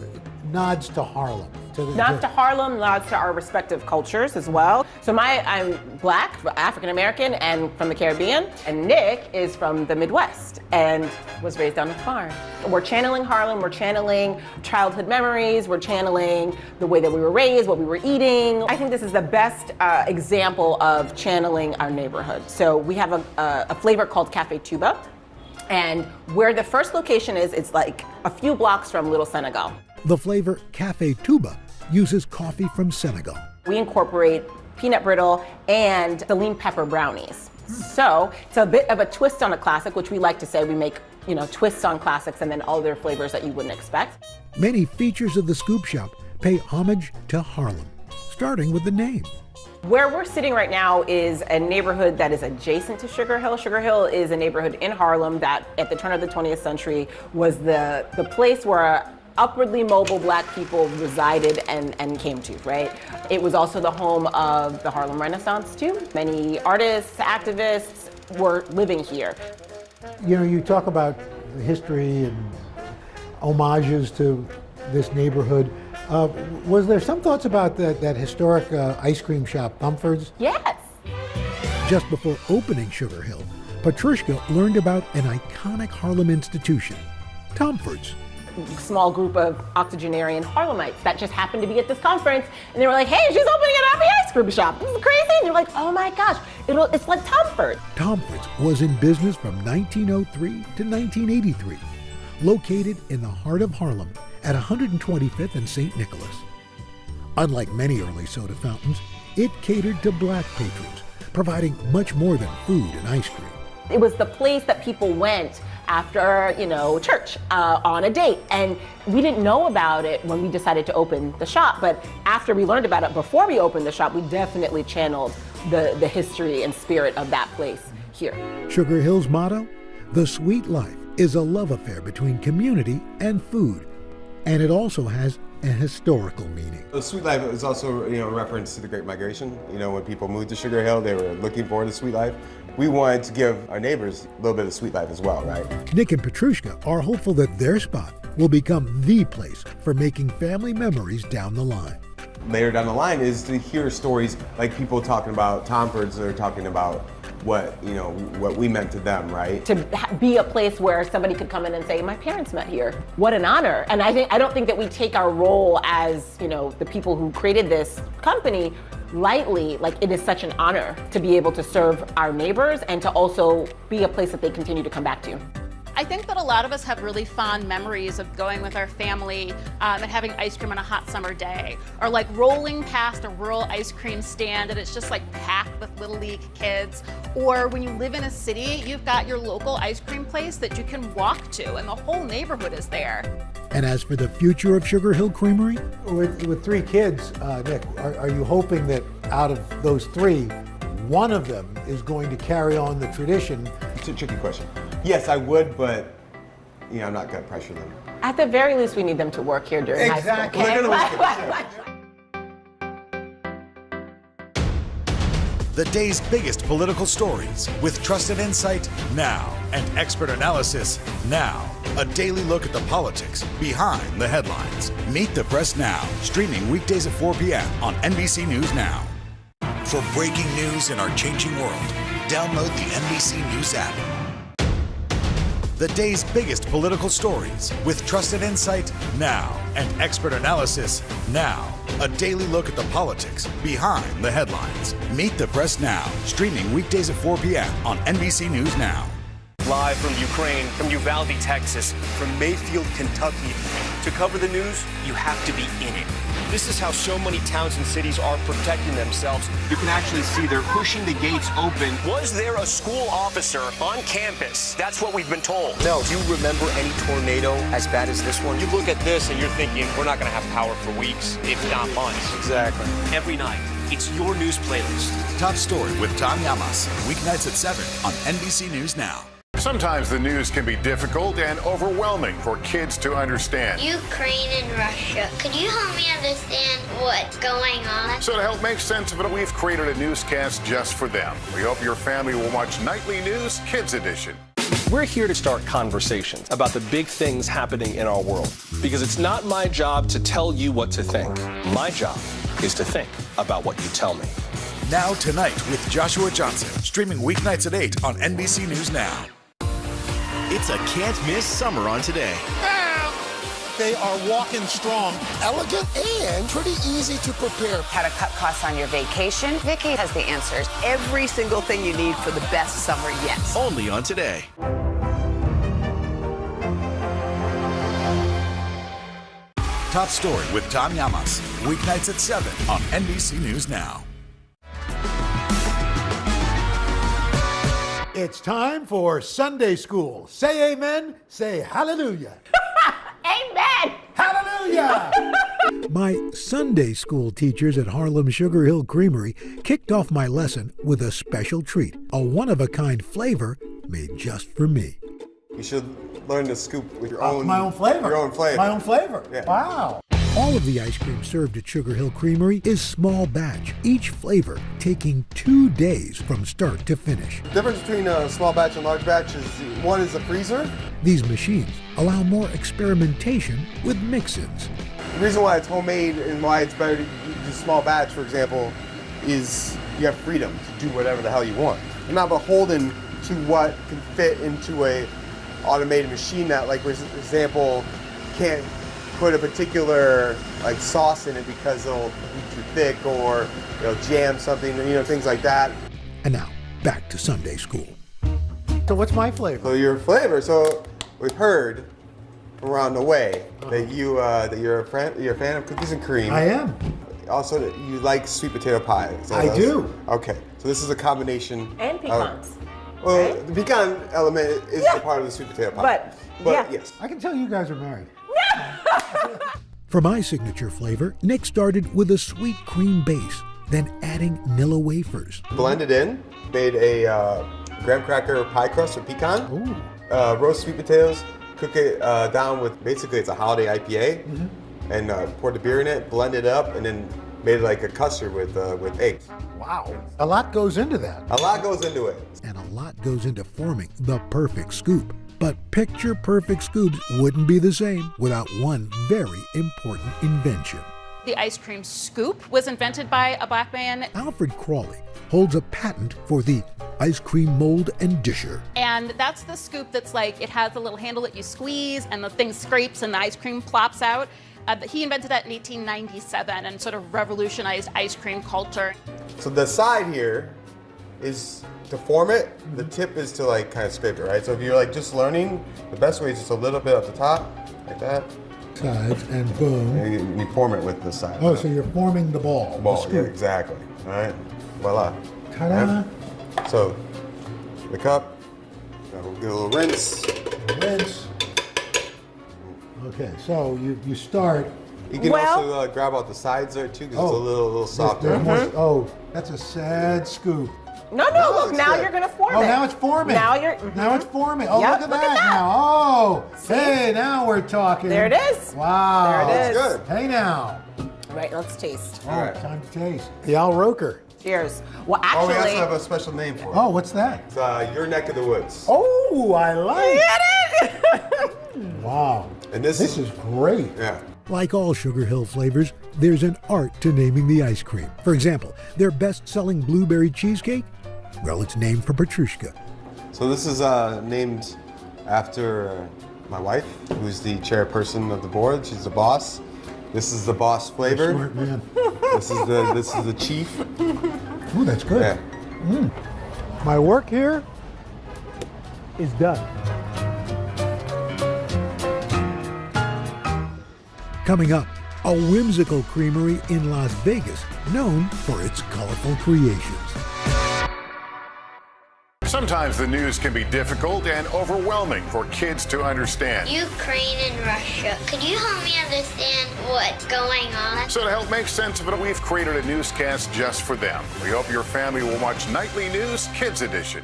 Speaker 5: nods to Harlem.
Speaker 6: Nods to Harlem, nods to our respective cultures as well. So I'm Black, African American, and from the Caribbean. And Nick is from the Midwest and was raised on a farm. We're channeling Harlem, we're channeling childhood memories, we're channeling the way that we were raised, what we were eating. I think this is the best example of channeling our neighborhood. So we have a flavor called Cafe Tuba. And where the first location is, it's like a few blocks from Little Senegal.
Speaker 5: The flavor Cafe Tuba uses coffee from Senegal.
Speaker 6: We incorporate peanut brittle and Celine pepper brownies. So it's a bit of a twist on a classic, which we like to say we make, twists on classics and then all their flavors that you wouldn't expect.
Speaker 5: Many features of the Scoop Shop pay homage to Harlem, starting with the name.
Speaker 6: Where we're sitting right now is a neighborhood that is adjacent to Sugar Hill. Sugar Hill is a neighborhood in Harlem that at the turn of the 20th century was the place where upwardly mobile Black people resided and came to, right? It was also the home of the Harlem Renaissance too. Many artists, activists were living here.
Speaker 5: You talk about the history and homages to this neighborhood. Was there some thoughts about that historic ice cream shop, Mumford's?
Speaker 6: Yes.
Speaker 5: Just before opening Sugar Hill, Petrushka learned about an iconic Harlem institution, Mumford's.
Speaker 6: small group of octogenarian Harlemites that just happened to be at this conference, and they were like, hey, she's opening an happy ice cream shop. This is crazy. And you're like, oh my gosh, it's like Tomford.
Speaker 5: Tomford's was in business from 1903 to 1983, located in the heart of Harlem at 125th and St. Nicholas. Unlike many early soda fountains, it catered to black patrons, providing much more than food and ice cream.
Speaker 6: It was the place that people went after, church, on a date. And we didn't know about it when we decided to open the shop, but after we learned about it before we opened the shop, we definitely channeled the history and spirit of that place here.
Speaker 5: Sugar Hill's motto, "The sweet life is a love affair between community and food." And it also has a historical meaning.
Speaker 18: The Sweet Life is also, a reference to the Great Migration. When people moved to Sugar Hill, they were looking for the Sweet Life. We wanted to give our neighbors a little bit of Sweet Life as well, right?
Speaker 5: Nick and Petrushka are hopeful that their spot will become the place for making family memories down the line.
Speaker 18: Later down the line is to hear stories like people talking about Tomford's or talking about what we meant to them, right?
Speaker 6: To be a place where somebody could come in and say, my parents met here. What an honor. And I don't think that we take our role as, the people who created this company lightly. Like, it is such an honor to be able to serve our neighbors and to also be a place that they continue to come back to.
Speaker 15: I think that a lot of us have really fond memories of going with our family and having ice cream on a hot summer day, or like rolling past a rural ice cream stand and it's just like packed with Little League kids. Or when you live in a city, you've got your local ice cream place that you can walk to and the whole neighborhood is there.
Speaker 5: And as for the future of Sugar Hill Creamery?
Speaker 2: With 3 kids, Nick, are you hoping that out of those 3, one of them is going to carry on the tradition?
Speaker 18: It's a tricky question. Yes, I would, but I'm not going to pressure them.
Speaker 6: At the very least, we need them to work here during high school.
Speaker 9: The day's biggest political stories with trusted insight now and expert analysis now. A daily look at the politics behind the headlines. Meet the Press Now, streaming weekdays at 4 p.m. on NBC News Now. For breaking news in our changing world, download the NBC News app. The day's biggest political stories with trusted insight now and expert analysis now. A daily look at the politics behind the headlines. Meet the Press Now, streaming weekdays at 4 p.m. on NBC News Now.
Speaker 17: Live from Ukraine, from Uvalde, Texas, from Mayfield, Kentucky. To cover the news, you have to be in it. This is how so many towns and cities are protecting themselves. You can actually see they're pushing the gates open. Was there a school officer on campus? That's what we've been told. No, do you remember any tornado as bad as this one? You look at this and you're thinking, we're not going to have power for weeks, if not months. Exactly. Every night, it's your news playlist.
Speaker 9: Top Story with Tom Llamas, weeknights at 7 on NBC News Now.
Speaker 3: Sometimes the news can be difficult and overwhelming for kids to understand.
Speaker 16: Ukraine and Russia. Could you help me understand what's going on?
Speaker 3: So to help make sense of it, we've created a newscast just for them. We hope your family will watch Nightly News Kids Edition.
Speaker 20: We're here to start conversations about the big things happening in our world, because it's not my job to tell you what to think. My job is to think about what you tell me.
Speaker 9: Now Tonight with Joshua Johnson, streaming weeknights at 8 on NBC News Now.
Speaker 21: It's a can't-miss summer on Today.
Speaker 22: They are walking strong, elegant, and pretty easy to prepare.
Speaker 24: How to cut costs on your vacation? Vicky has the answers. Every single thing you need for the best summer yet.
Speaker 21: Only on Today.
Speaker 9: Top Story with Tom Llamas, weeknights at 7 on NBC News Now.
Speaker 5: It's time for Sunday School. Say amen, say hallelujah.
Speaker 6: Amen!
Speaker 5: Hallelujah! My Sunday school teachers at Harlem Sugar Hill Creamery kicked off my lesson with a special treat, a one-of-a-kind flavor made just for me.
Speaker 18: You should learn to scoop with your own...
Speaker 5: My own flavor.
Speaker 18: Your own flavor.
Speaker 5: My own flavor.
Speaker 18: Yeah.
Speaker 5: Wow. All of the ice cream served at Sugar Hill Creamery is small batch, each flavor taking 2 days from start to finish.
Speaker 18: The difference between a small batch and large batch is one is a freezer.
Speaker 5: These machines allow more experimentation with mix-ins.
Speaker 18: The reason why it's homemade and why it's better to do small batch, for example, is you have freedom to do whatever the hell you want. You're not beholden to what can fit into a automated machine that, like, for example, can't put a particular like sauce in it because it'll be too thick or it'll jam something, things like that.
Speaker 2: And now, back to Sunday school. So what's my flavor?
Speaker 18: So your flavor. So we've heard from around the way that you're a fan of cookies and cream.
Speaker 2: I am.
Speaker 18: Also, that you like sweet potato pie.
Speaker 2: I do.
Speaker 18: Okay, so this is a combination.
Speaker 6: And pecans.
Speaker 18: Well, the pecan element is a part of the sweet potato pie. But yes.
Speaker 2: I can tell you guys are married. For my signature flavor, Nick started with a sweet cream base, then adding Nilla wafers.
Speaker 18: Blended in, made a graham cracker pie crust with pecan. Roast sweet potatoes, cook it down with, basically it's a holiday IPA, and poured the beer in it, blended it up, and then made like a custard with eggs.
Speaker 2: Wow. A lot goes into that.
Speaker 18: A lot goes into it.
Speaker 2: And a lot goes into forming the perfect scoop. But picture perfect scoops wouldn't be the same without one very important invention.
Speaker 15: The ice cream scoop was invented by a black man.
Speaker 2: Alfred Crawley holds a patent for the ice cream mold and disher.
Speaker 15: And that's the scoop that's like, it has a little handle that you squeeze and the thing scrapes and the ice cream plops out. He invented that in 1897 and sort of revolutionized ice cream culture.
Speaker 18: So the side here is to form it. The tip is to like kind of scrape it, right? So if you're like just learning, the best way is just a little bit at the top, like that.
Speaker 2: Sides and boom.
Speaker 18: And you form it with the side.
Speaker 2: Oh, so you're forming the ball.
Speaker 18: Ball, yeah, exactly. All right, voila.
Speaker 2: Ta-da.
Speaker 18: Right. So the cup, we'll get a little rinse.
Speaker 2: Rinse. Okay, so you start.
Speaker 18: You can also grab out the sides there too, because it's a little softer.
Speaker 2: Oh, that's a sad scoop.
Speaker 6: No, look, now you're gonna form it.
Speaker 2: Oh, now it's forming.
Speaker 6: Now you're.
Speaker 2: Now it's forming. Oh,
Speaker 6: Yep,
Speaker 2: look at that now. Oh, hey, now we're talking.
Speaker 6: There it is.
Speaker 2: Wow.
Speaker 6: There it is.
Speaker 18: Good.
Speaker 2: Hey now.
Speaker 6: Right, let's taste.
Speaker 2: All right, time to taste. The Al Roker.
Speaker 6: Cheers. Well,
Speaker 18: Oh,
Speaker 6: actually.
Speaker 18: we also have a special name for it.
Speaker 2: Oh, what's that?
Speaker 18: It's your neck of the woods.
Speaker 2: Oh, I like.
Speaker 6: Get it?
Speaker 2: Wow.
Speaker 18: And this
Speaker 2: is great.
Speaker 18: Yeah.
Speaker 2: Like all Sugar Hill flavors, there's an art to naming the ice cream. For example, their best-selling blueberry cheesecake, well, it's named for Petrushka.
Speaker 18: So this is named after my wife, who's the chairperson of the board. She's the boss. This is the boss flavor.
Speaker 2: Smart man.
Speaker 18: This is the chief.
Speaker 2: Ooh, that's good.
Speaker 18: Yeah.
Speaker 2: My work here is done. Coming up, a whimsical creamery in Las Vegas known for its colorful creations.
Speaker 3: Sometimes the news can be difficult and overwhelming for kids to understand.
Speaker 16: Ukraine and Russia. Could you help me understand what's going on?
Speaker 3: So to help make sense of it, we've created a newscast just for them. We hope your family will watch Nightly News Kids Edition.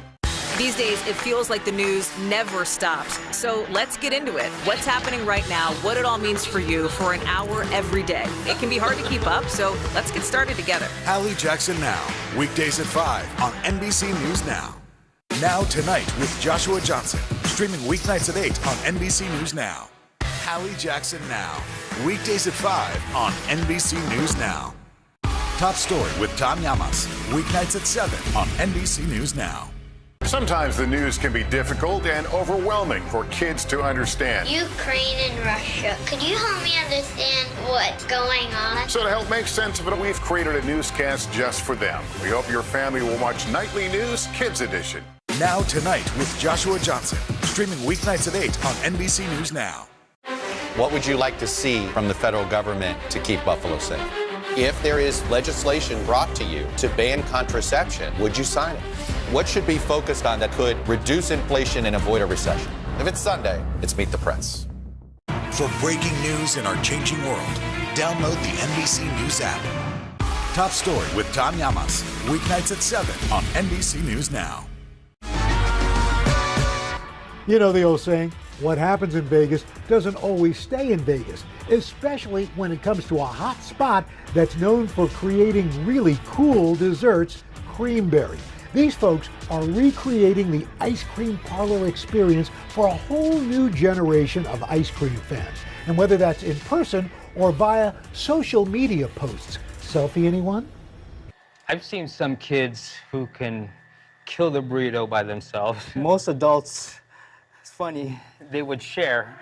Speaker 24: These days, it feels like the news never stops. So let's get into it. What's happening right now, what it all means for you for an hour every day. It can be hard to keep up, so let's get started together.
Speaker 9: Hallie Jackson Now, weekdays at 5 on NBC News Now. Now Tonight with Joshua Johnson, streaming weeknights at 8 on NBC News Now. Hallie Jackson Now, weekdays at 5 on NBC News Now. Top Story with Tom Llamas, weeknights at 7 on NBC News Now.
Speaker 3: Sometimes the news can be difficult and overwhelming for kids to understand.
Speaker 16: Ukraine and Russia. Could you help me understand what's going on?
Speaker 3: So to help make sense of it, we've created a newscast just for them. We hope your family will watch Nightly News Kids Edition.
Speaker 9: Now Tonight with Joshua Johnson, streaming weeknights at 8 on NBC News Now.
Speaker 7: What would you like to see from the federal government to keep Buffalo safe? If there is legislation brought to you to ban contraception, would you sign it? What should be focused on that could reduce inflation and avoid a recession? If it's Sunday, it's Meet the Press.
Speaker 9: For breaking news in our changing world, download the NBC News app. Top Story with Tom Llamas, weeknights at 7 on NBC News Now.
Speaker 5: You know the old saying, what happens in Vegas doesn't always stay in Vegas, especially when it comes to a hot spot that's known for creating really cool desserts, Creamery. These folks are recreating the ice cream parlor experience for a whole new generation of ice cream fans. And whether that's in person or via social media posts. Selfie, anyone?
Speaker 8: I've seen some kids who can kill the burrito by themselves.
Speaker 10: Most adults, it's funny,
Speaker 8: they would share.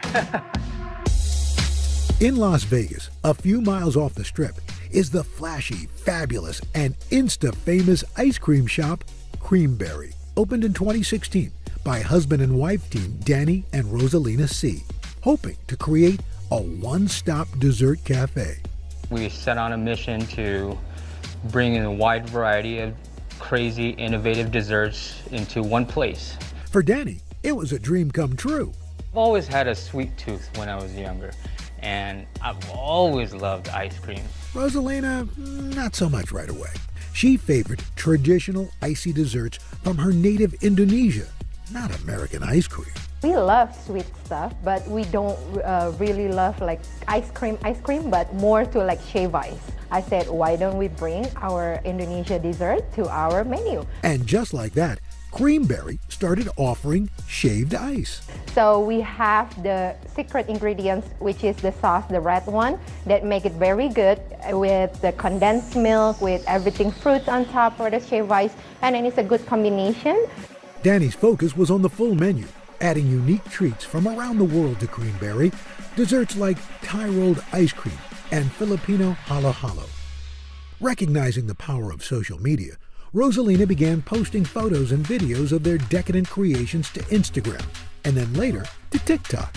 Speaker 2: In Las Vegas, a few miles off the Strip, is the flashy, fabulous, and insta-famous ice cream shop, Creamery. Opened in 2016 by husband and wife team Danny and Rosalina C., hoping to create a one-stop dessert cafe.
Speaker 8: We set on a mission to bring in a wide variety of crazy, innovative desserts into one place.
Speaker 2: For Danny, it was a dream come true.
Speaker 8: I've always had a sweet tooth when I was younger, and I've always loved ice cream.
Speaker 2: Rosalina, not so much right away. She favored traditional icy desserts from her native Indonesia, not American ice cream.
Speaker 11: We love sweet stuff, but we don't really love like ice cream, but more to like shave ice. I said, why don't we bring our Indonesia dessert to our menu?
Speaker 2: And just like that, Creamery started offering shaved ice.
Speaker 11: So we have the secret ingredients, which is the sauce, the red one, that make it very good with the condensed milk, with everything fruits on top for the shaved ice, and then it's a good combination.
Speaker 2: Danny's focus was on the full menu, adding unique treats from around the world to Creamery, desserts like Thai-rolled ice cream and Filipino halo-halo. Recognizing the power of social media, Rosalina began posting photos and videos of their decadent creations to Instagram, and then later to TikTok.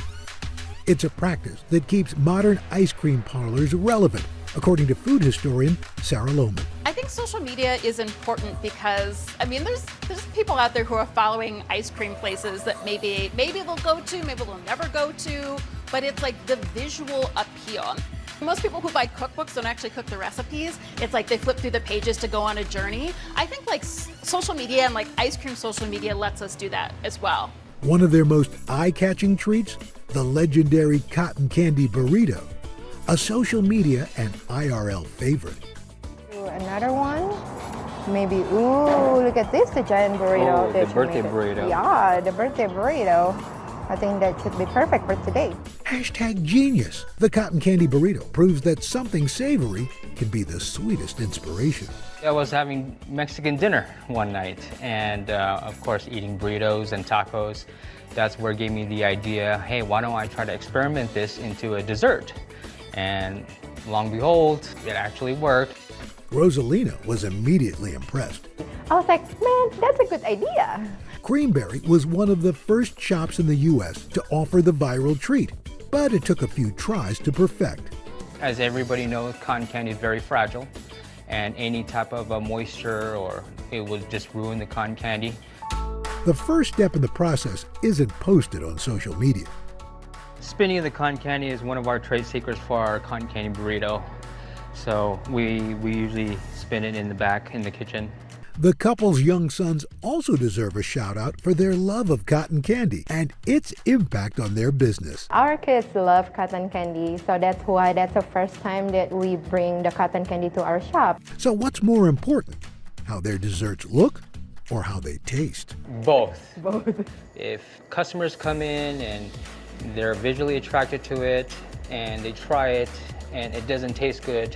Speaker 2: It's a practice that keeps modern ice cream parlors relevant, according to food historian Sarah Lohmann.
Speaker 15: I think social media is important because, I mean, there's people out there who are following ice cream places that maybe they'll go to, maybe they'll never go to, but it's like the visual appeal. Most people who buy cookbooks don't actually cook the recipes. It's like they flip through the pages to go on a journey. I think like social media and like ice cream social media lets us do that as well.
Speaker 2: One of their most eye-catching treats, the legendary cotton candy burrito, a social media and IRL favorite.
Speaker 11: Another one, maybe, ooh, look at this, the giant burrito.
Speaker 8: Oh, the birthday burrito.
Speaker 11: Yeah, the birthday burrito. I think that should be perfect for today.
Speaker 2: #genius. The cotton candy burrito proves that something savory can be the sweetest inspiration.
Speaker 8: I was having Mexican dinner one night, and of course eating burritos and tacos. That's where it gave me the idea, hey, why don't I try to experiment this into a dessert? And long behold, it actually worked.
Speaker 2: Rosalina was immediately impressed.
Speaker 11: I was like, man, that's a good idea.
Speaker 2: Creamery was one of the first shops in the U.S. to offer the viral treat, but it took a few tries to perfect.
Speaker 8: As everybody knows, cotton candy is very fragile, and any type of moisture or it would just ruin the cotton candy.
Speaker 2: The first step in the process isn't posted on social media.
Speaker 8: Spinning the cotton candy is one of our trade secrets for our cotton candy burrito. So we usually spin it in the back in the kitchen.
Speaker 2: The couple's young sons also deserve a shout out for their love of cotton candy and its impact on their business.
Speaker 11: Our kids love cotton candy, so that's why that's the first time that we bring the cotton candy to our shop.
Speaker 2: So what's more important, how their desserts look or how they taste?
Speaker 8: Both.
Speaker 11: Both.
Speaker 8: If customers come in and they're visually attracted to it and they try it and it doesn't taste good,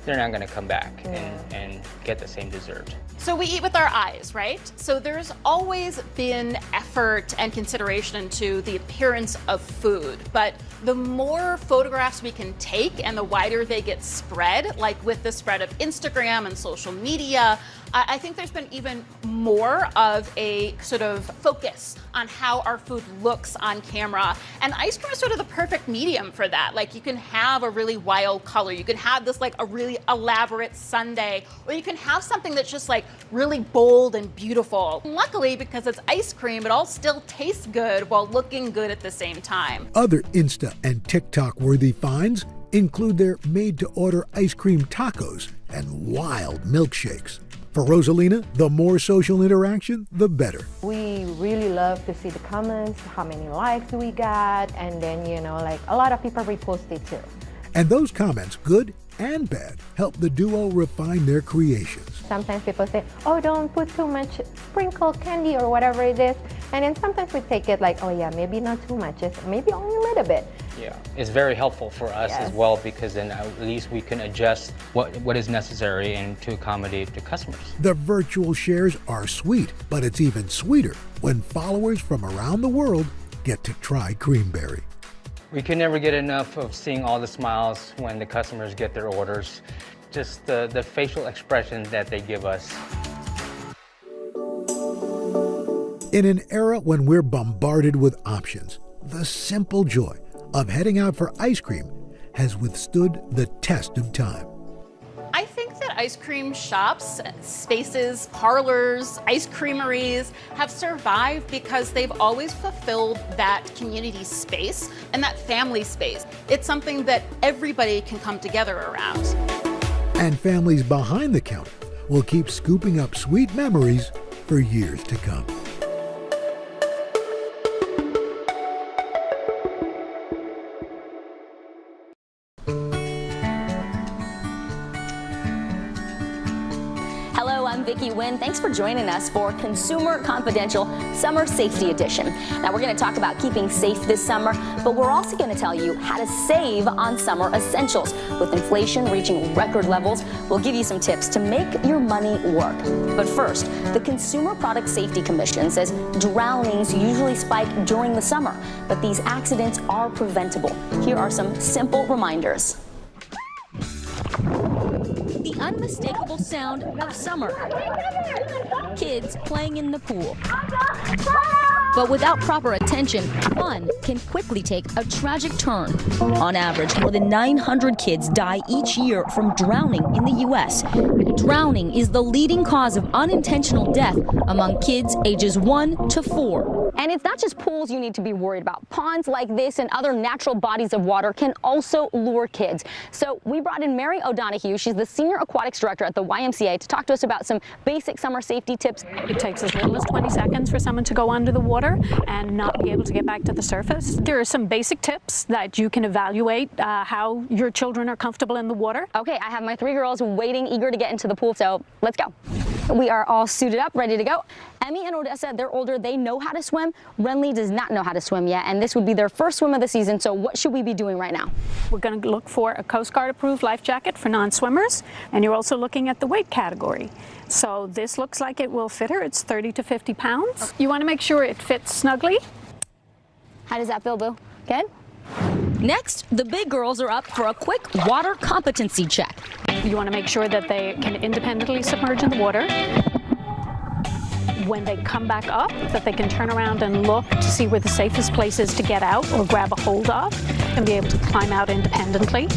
Speaker 8: they're not going to come back and get the same dessert.
Speaker 15: So we eat with our eyes, right? So there's always been effort and consideration into the appearance of food, but the more photographs we can take and the wider they get spread, like with the spread of Instagram and social media, I think there's been even more of a sort of focus on how our food looks on camera. And ice cream is sort of the perfect medium for that. Like you can have a really wild color. You can have this like a really elaborate sundae, or you can have something that's just like really bold and beautiful. Luckily, because it's ice cream, it all still tastes good while looking good at the same time.
Speaker 2: Other Insta and TikTok-worthy finds include their made-to-order ice cream tacos and wild milkshakes. For Rosalina, the more social interaction, the better.
Speaker 11: We really love to see the comments, how many likes we got, and then, you know, like a lot of people repost it too.
Speaker 2: And those comments, good and bad, help the duo refine their creations.
Speaker 11: Sometimes people say, oh, don't put too much sprinkled candy or whatever it is. And then sometimes we take it like, oh yeah, maybe not too much, just maybe only a little bit.
Speaker 8: Yeah, it's very helpful for us as well, because then at least we can adjust what is necessary and to accommodate the customers.
Speaker 2: The virtual shares are sweet, but it's even sweeter when followers from around the world get to try Creamery.
Speaker 8: We can never get enough of seeing all the smiles when the customers get their orders. Just the facial expressions that they give us.
Speaker 2: In an era when we're bombarded with options, the simple joy of heading out for ice cream has withstood the test of time.
Speaker 15: I think that ice cream shops, spaces, parlors, ice creameries have survived because they've always fulfilled that community space and that family space. It's something that everybody can come together around.
Speaker 2: And families behind the counter will keep scooping up sweet memories for years to come.
Speaker 1: Vicki Wynn. Thanks for joining us for Consumer Confidential Summer Safety Edition. Now we're going to talk about keeping safe this summer, but we're also going to tell you how to save on summer essentials. With inflation reaching record levels, we'll give you some tips to make your money work. But first, the Consumer Product Safety Commission says drownings usually spike during the summer, but these accidents are preventable. Here are some simple reminders. The unmistakable sound of summer. Kids playing in the pool. But without proper attention, fun can quickly take a tragic turn. On average, more than 900 kids die each year from drowning in the U.S. Drowning is the leading cause of unintentional death among kids ages 1 to 4. And it's not just pools you need to be worried about. Ponds like this and other natural bodies of water can also lure kids. So we brought in Mary O'Donoghue. She's the Senior Aquatics Director at the YMCA to talk to us about some basic summer safety tips.
Speaker 13: It takes as little as 20 seconds for someone to go under the water and not be able to get back to the surface. There are some basic tips that you can evaluate how your children are comfortable in the water.
Speaker 1: Okay, I have my 3 girls waiting, eager to get into the pool, so let's go. We are all suited up, ready to go. Emmy and Odessa, they're older, they know how to swim. Renly does not know how to swim yet, and this would be their first swim of the season, so what should we be doing right now?
Speaker 13: We're going to look for a Coast Guard approved life jacket for non-swimmers, and you're also looking at the weight category. So this looks like it will fit her. It's 30 to 50 pounds. You want to make sure it fits snugly.
Speaker 1: How does that feel, Boo? Good? Next, the big girls are up for a quick water competency check.
Speaker 13: You want to make sure that they can independently submerge in the water. When they come back up, that they can turn around and look to see where the safest place is to get out or grab a hold of and be able to climb out independently.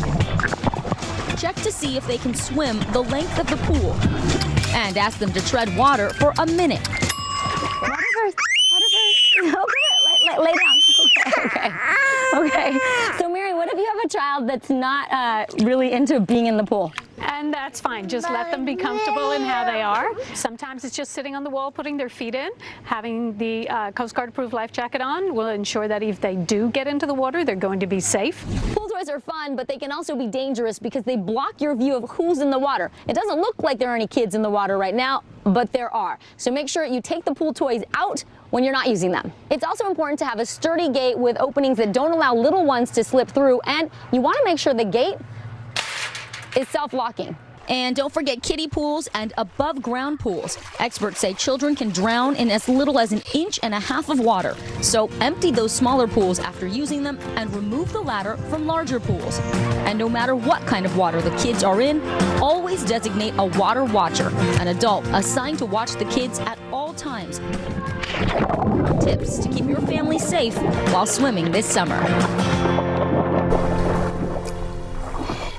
Speaker 1: Check to see if they can swim the length of the pool and ask them to tread water for a minute. Water first. Okay, lay down. Okay. So Mary, what if you have a child that's not really into being in the pool?
Speaker 13: And that's fine. Just let them be comfortable in how they are. Sometimes it's just sitting on the wall, putting their feet in. Having the Coast Guard approved life jacket on will ensure that if they do get into the water, they're going to be safe.
Speaker 1: Pool toys are fun, but they can also be dangerous because they block your view of who's in the water. It doesn't look like there are any kids in the water right now, but there are. So make sure you take the pool toys out when you're not using them. It's also important to have a sturdy gate with openings that don't allow little ones to slip through, and you want to make sure the gate is self-locking. And don't forget kiddie pools and above-ground pools. Experts say children can drown in as little as 1.5 inches of water. So empty those smaller pools after using them and remove the latter from larger pools. And no matter what kind of water the kids are in, always designate a water watcher, an adult assigned to watch the kids at all times. Tips to keep your family safe while swimming this summer.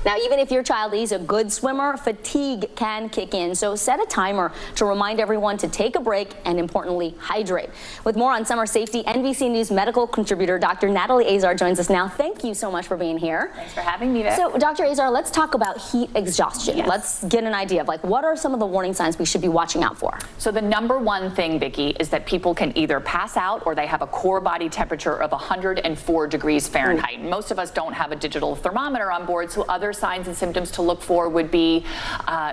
Speaker 1: Now, even if your child is a good swimmer, fatigue can kick in. So set a timer to remind everyone to take a break and, importantly, hydrate. With more on summer safety, NBC News medical contributor Dr. Natalie Azar joins us now. Thank you so much for being here.
Speaker 14: Thanks for having me, Vic.
Speaker 1: So, Dr. Azar, let's talk about heat exhaustion.
Speaker 14: Yes.
Speaker 1: Let's get an idea of, what are some of the warning signs we should be watching out for?
Speaker 14: So the number one thing, Vicki, is that people can either pass out or they have a core body temperature of 104 degrees Fahrenheit. Most of us don't have a digital thermometer on board, so other signs and symptoms to look for would be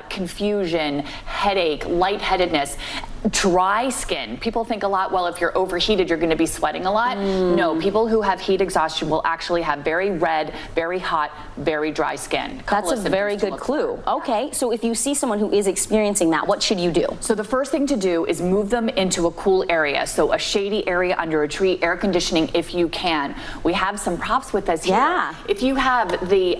Speaker 14: confusion, headache, lightheadedness. dry skin. People think a lot, well, if you're overheated, you're going to be sweating a lot. No, people who have heat exhaustion will actually have very red, very hot, very dry skin.
Speaker 1: That's a very good clue. Okay, so if you see someone who is experiencing that, what should you do?
Speaker 14: So the first thing to do is move them into a cool area. So a shady area under a tree, air conditioning if you can. We have some props with us here.
Speaker 1: Yeah.
Speaker 14: If you have the,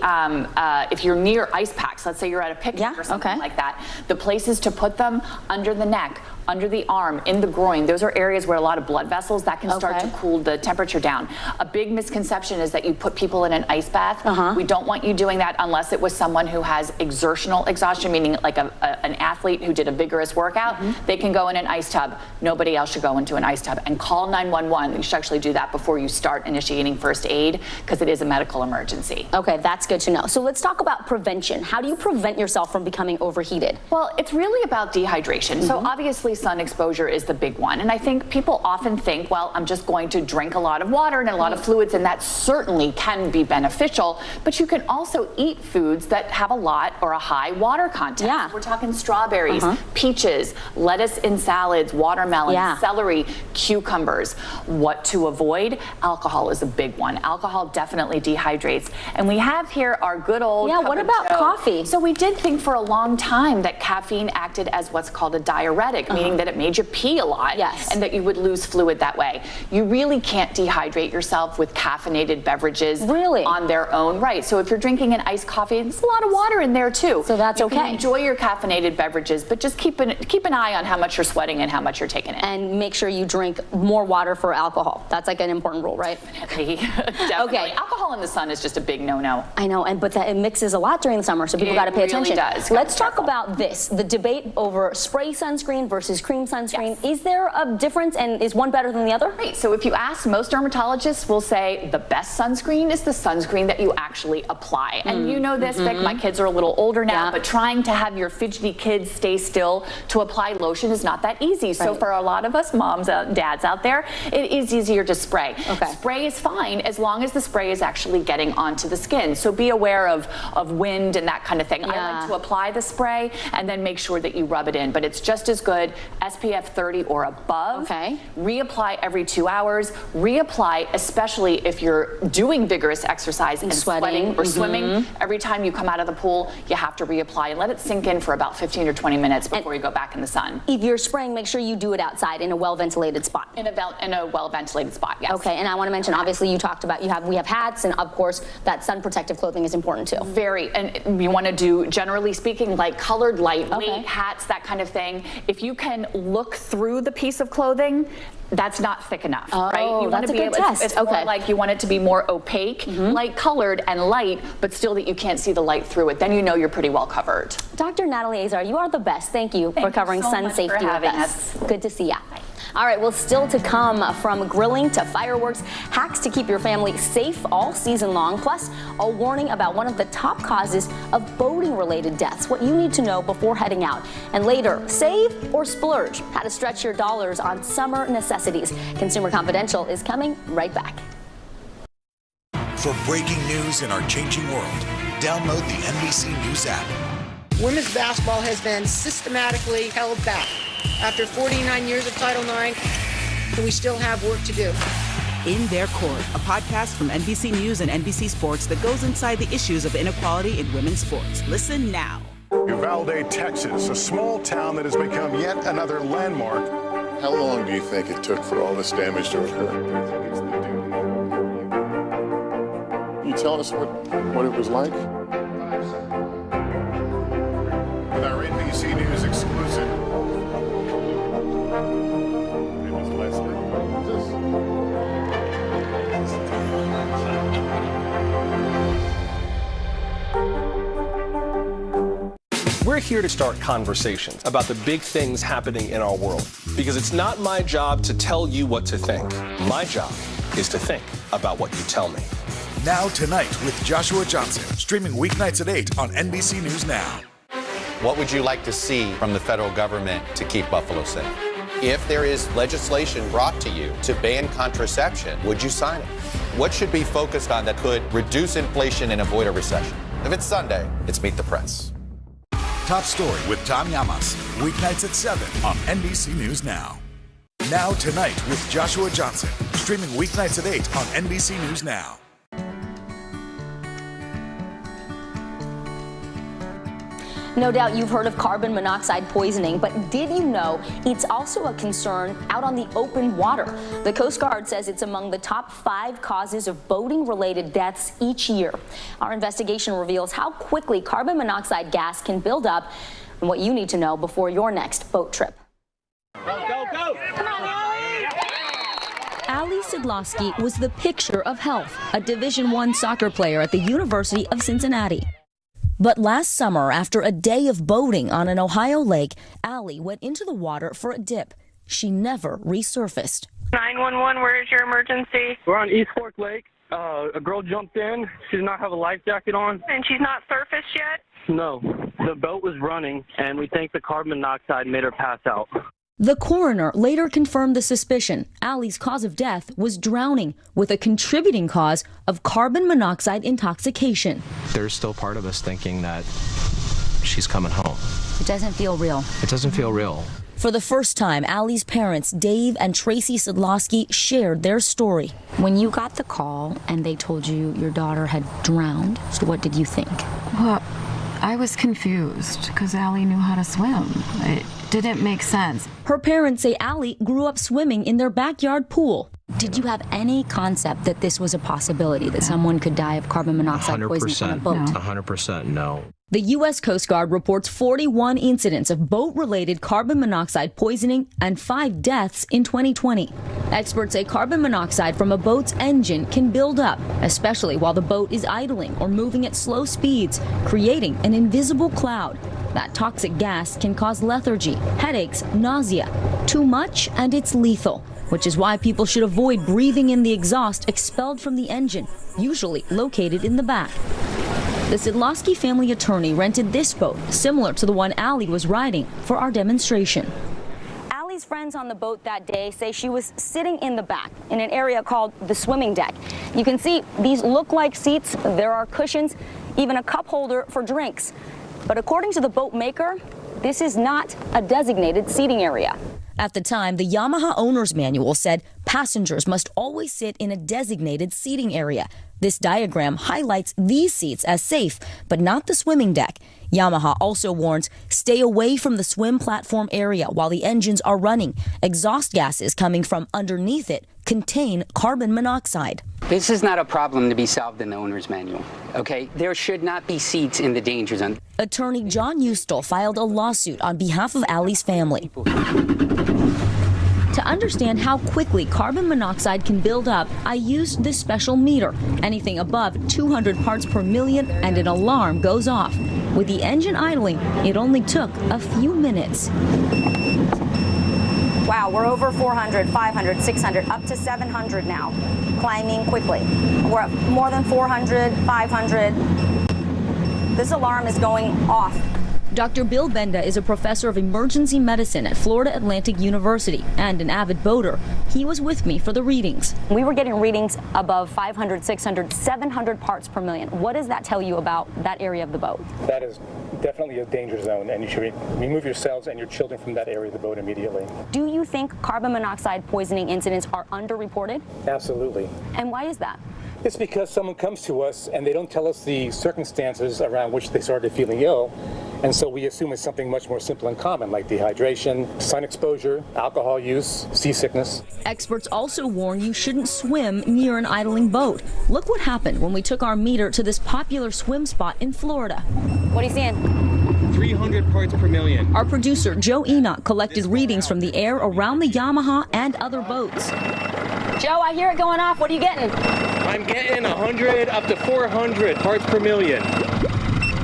Speaker 14: if you're near ice packs, let's say you're at a picnic or something like that, the places to put them under the neck, under the arm, in the groin. Those are areas where a lot of blood vessels that can start to cool the temperature down. A big misconception is that you put people in an ice bath. We don't want you doing that unless it was someone who has exertional exhaustion, meaning like an athlete who did a vigorous workout. They can go in an ice tub. Nobody else should go into an ice tub. And call 911. You should actually do that before you start initiating first aid, because it is a medical emergency.
Speaker 1: Okay, that's good to know. So let's talk about prevention. How do you prevent yourself from becoming overheated?
Speaker 14: Well, it's really about dehydration. So obviously sun exposure is the big one. And I think people often think, well, I'm just going to drink a lot of water and a lot of fluids, and that certainly can be beneficial, but you can also eat foods that have a lot or a high water content.
Speaker 1: Yeah.
Speaker 14: We're talking strawberries, peaches, lettuce in salads, watermelon, celery, cucumbers. What to avoid? Alcohol is a big one. Alcohol definitely dehydrates. And we have here our good old
Speaker 1: what about coffee?
Speaker 14: So we did think for a long time that caffeine acted as what's called a diuretic, meaning that it made you pee a lot and that you would lose fluid that way. You really can't dehydrate yourself with caffeinated beverages on their own right. So if you're drinking an iced coffee, there's a lot of water in there too.
Speaker 1: So that's
Speaker 14: you can enjoy your caffeinated beverages, but just keep an eye on how much you're sweating and how much you're taking in.
Speaker 1: And make sure you drink more water for alcohol. That's like an important rule, right?
Speaker 14: Definitely. Okay. Alcohol in the sun is just a big no-no.
Speaker 1: I know, but it mixes a lot during the summer, so people got to pay attention.
Speaker 14: Does.
Speaker 1: Let's talk about this, the debate over spray sunscreen versus cream sunscreen. Is there a difference, and is one better than the other?
Speaker 14: Right, so if you ask, most dermatologists will say the best sunscreen is the sunscreen that you actually apply. And you know this, Vic, my kids are a little older now, but trying to have your fidgety kids stay still to apply lotion is not that easy. So for a lot of us moms and dads out there, it is easier to spray. Spray is fine as long as the spray is actually getting onto the skin. So be aware of wind and that kind of thing. I like to apply the spray and then make sure that you rub it in, but it's just as good, SPF 30 or above. Reapply every 2 hours. Reapply, especially if you're doing vigorous exercise and sweating or swimming. Every time you come out of the pool, you have to reapply and let it sink in for about 15 or 20 minutes before you go back in the sun.
Speaker 1: If you're spraying, make sure you do it outside in a well-ventilated spot.
Speaker 14: In a well-ventilated spot, yes.
Speaker 1: Okay, and I want to mention, obviously you talked about we have hats, and of course that sun protective clothing is important too.
Speaker 14: Very, and you want to do, generally speaking, like colored lightweight hats, that kind of thing. If you can look through the piece of clothing, that's not thick enough, right? You want
Speaker 1: that's
Speaker 14: to be
Speaker 1: a good test.
Speaker 14: It's more like you want it to be more opaque, light colored and light, but still that you can't see the light through it. Then you know you're pretty well covered.
Speaker 1: Dr. Natalie Azar, you are the best. Thank you for covering
Speaker 14: so
Speaker 1: sun
Speaker 14: much
Speaker 1: safety
Speaker 14: for
Speaker 1: with
Speaker 14: having
Speaker 1: us. Good to see ya. All right, well, still to come, from grilling to fireworks, hacks to keep your family safe all season long, plus a warning about one of the top causes of boating-related deaths, what you need to know before heading out. And later, save or splurge, how to stretch your dollars on summer necessities. Consumer Confidential is coming right back.
Speaker 9: For breaking news in our changing world, download the NBC News app.
Speaker 4: Women's basketball has been systematically held back. After 49 years of Title IX, we still have work to do.
Speaker 12: In Their Court, a podcast from NBC News and NBC Sports that goes inside the issues of inequality in women's sports. Listen now.
Speaker 3: Uvalde, Texas, a small town that has become yet another landmark.
Speaker 19: How long do you think it took for all this damage to occur? Can you tell us what it was like?
Speaker 3: With our NBC News exclusive.
Speaker 20: We're here to start conversations about the big things happening in our world, because it's not my job to tell you what to think. My job is to think about what you tell me.
Speaker 9: Now Tonight with Joshua Johnson, streaming weeknights at 8 on NBC News Now.
Speaker 7: What would you like to see from the federal government to keep Buffalo safe? If there is legislation brought to you to ban contraception, would you sign it? What should be focused on that could reduce inflation and avoid a recession? If it's Sunday, it's Meet the Press.
Speaker 9: Top Story with Tom Llamas. Weeknights at 7 on NBC News Now. Now Tonight with Joshua Johnson. Streaming weeknights at 8 on NBC News Now.
Speaker 1: No doubt you've heard of carbon monoxide poisoning, but did you know it's also a concern out on the open water? The Coast Guard says it's among the top 5 causes of boating-related deaths each year. Our investigation reveals how quickly carbon monoxide gas can build up and what you need to know before your next boat trip.
Speaker 17: Go, go! Come on,
Speaker 1: Allie Sidlaski was the picture of health, a Division I soccer player at the University of Cincinnati. But last summer, after a day of boating on an Ohio lake, Allie went into the water for a dip. She never resurfaced.
Speaker 21: 911, where is your emergency?
Speaker 17: We're on East Fork Lake. A girl jumped in. She did not have a life jacket on.
Speaker 21: And she's not surfaced yet?
Speaker 17: No. The boat was running, and we think the carbon monoxide made her pass out.
Speaker 1: The coroner later confirmed the suspicion. Allie's cause of death was drowning, with a contributing cause of carbon monoxide intoxication.
Speaker 22: There's still part of us thinking that she's coming home.
Speaker 1: It doesn't feel real.
Speaker 22: It doesn't feel real.
Speaker 1: For the first time, Allie's parents, Dave and Tracy Sidlaski, shared their story. When you got the call and they told you your daughter had drowned, so what did you think?
Speaker 23: Well, I was confused because Allie knew how to swim. It didn't make sense.
Speaker 1: Her parents say Allie grew up swimming in their backyard pool. Did you have any concept that this was a possibility, that someone could die of carbon monoxide poisoning on a boat?
Speaker 22: 100% no.
Speaker 1: The U.S. Coast Guard reports 41 incidents of boat-related carbon monoxide poisoning and 5 deaths in 2020. Experts say carbon monoxide from a boat's engine can build up, especially while the boat is idling or moving at slow speeds, creating an invisible cloud. That toxic gas can cause lethargy, headaches, nausea. Too much, and it's lethal, which is why people should avoid breathing in the exhaust expelled from the engine, usually located in the back. The Sidlaski family attorney rented this boat, similar to the one Allie was riding, for our demonstration. Allie's friends on the boat that day say she was sitting in the back in an area called the swimming deck. You can see these look like seats. There are cushions, even a cup holder for drinks. But according to the boat maker, this is not a designated seating area. At the time, the Yamaha owner's manual said passengers must always sit in a designated seating area. This diagram highlights these seats as safe, but not the swimming deck. Yamaha also warns, stay away from the swim platform area while the engines are running. Exhaust gases coming from underneath it contain carbon monoxide.
Speaker 25: This is not a problem to be solved in the owner's manual, okay? There should not be seats in the danger zone.
Speaker 1: Attorney John Ustel filed a lawsuit on behalf of Allie's family. To understand how quickly carbon monoxide can build up, I used this special meter. Anything above 200 parts per million and an alarm goes off. With the engine idling, it only took a few minutes. Wow, we're over 400, 500, 600, up to 700 now, climbing quickly. We're at more than 400, 500. This alarm is going off. Dr. Bill Benda is a professor of emergency medicine at Florida Atlantic University and an avid boater. He was with me for the readings. We were getting readings above 500, 600, 700 parts per million. What does that tell you about that area of the boat?
Speaker 26: That is definitely a danger zone, and you should remove yourselves and your children from that area of the boat immediately.
Speaker 1: Do you think carbon monoxide poisoning incidents are underreported?
Speaker 26: Absolutely.
Speaker 1: And why is that?
Speaker 26: It's because someone comes to us and they don't tell us the circumstances around which they started feeling ill, and so we assume it's something much more simple and common, like dehydration, sun exposure, alcohol use, seasickness. Experts also warn you shouldn't swim near an idling boat. Look what happened when we took our meter to this popular swim spot in Florida. What are you seeing?
Speaker 17: 300 parts per million.
Speaker 1: Our producer, Joe Enoch, collected readings from the air around the Yamaha and other boats. Joe, I hear it going off. What are you getting?
Speaker 17: I'm getting 100 up to 400 parts per million.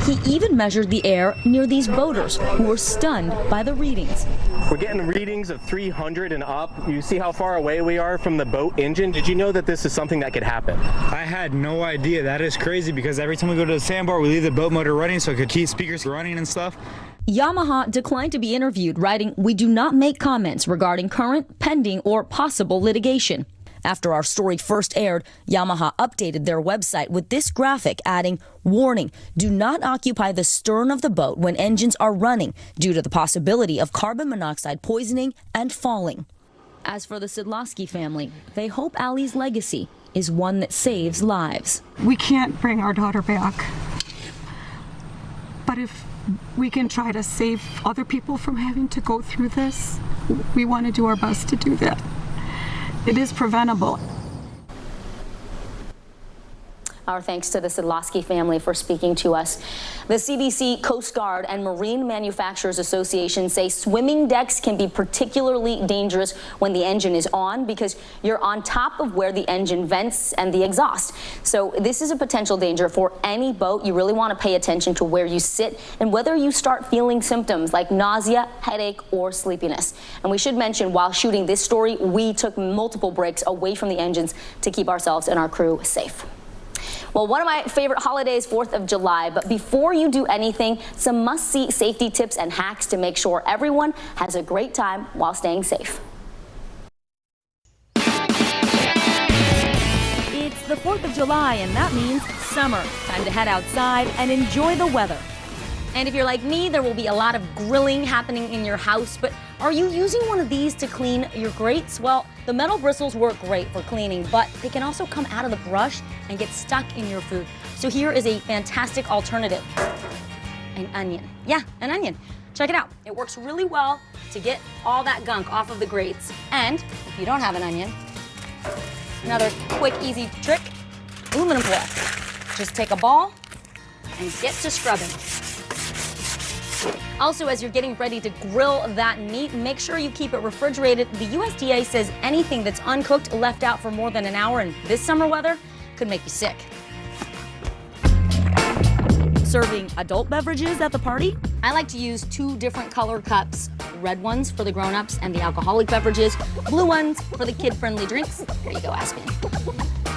Speaker 1: He even measured the air near these boaters who were stunned by the readings.
Speaker 17: We're getting readings of 300 and up. You see how far away we are from the boat engine? Did you know that this is something that could happen?
Speaker 27: I had no idea. That is crazy because every time we go to the sandbar, we leave the boat motor running so it could keep speakers running and stuff.
Speaker 1: Yamaha declined to be interviewed, writing, "We do not make comments regarding current, pending, or possible litigation."
Speaker 5: After our story first aired, Yamaha updated their website with this graphic adding, "Warning, do not occupy the stern of the boat when engines are running due to the possibility of carbon monoxide poisoning and falling." As for the Sidlaski family, they hope Allie's legacy is one that saves lives.
Speaker 6: We can't bring our daughter back, but if we can try to save other people from having to go through this, we want to do our best to do that. It is preventable.
Speaker 1: Our thanks to the Sidlaski family for speaking to us. The CDC, Coast Guard, and Marine Manufacturers Association say swimming decks can be particularly dangerous when the engine is on because you're on top of where the engine vents and the exhaust. So this is a potential danger for any boat. You really want to pay attention to where you sit and whether you start feeling symptoms like nausea, headache, or sleepiness. And we should mention, while shooting this story, we took multiple breaks away from the engines to keep ourselves and our crew safe. Well, one of my favorite holidays, 4th of July, but before you do anything, some must-see safety tips and hacks to make sure everyone has a great time while staying safe.
Speaker 5: It's the 4th of July, and that means summer. Time to head outside and enjoy the weather.
Speaker 1: And if you're like me, there will be a lot of grilling happening in your house, but are you using one of these to clean your grates? Well, the metal bristles work great for cleaning, but they can also come out of the brush and get stuck in your food. So here is a fantastic alternative. An onion. Yeah, an onion. Check it out. It works really well to get all that gunk off of the grates. And if you don't have an onion, another quick, easy trick, aluminum foil. Just take a ball and get to scrubbing. Also, as you're getting ready to grill that meat, make sure you keep it refrigerated. The USDA says anything that's uncooked, left out for more than an hour in this summer weather, could make you sick.
Speaker 5: Serving adult beverages at the party?
Speaker 1: I like to use 2 different color cups. Red ones for the grown-ups and the alcoholic beverages, blue ones for the kid-friendly drinks. There you go, Aspen.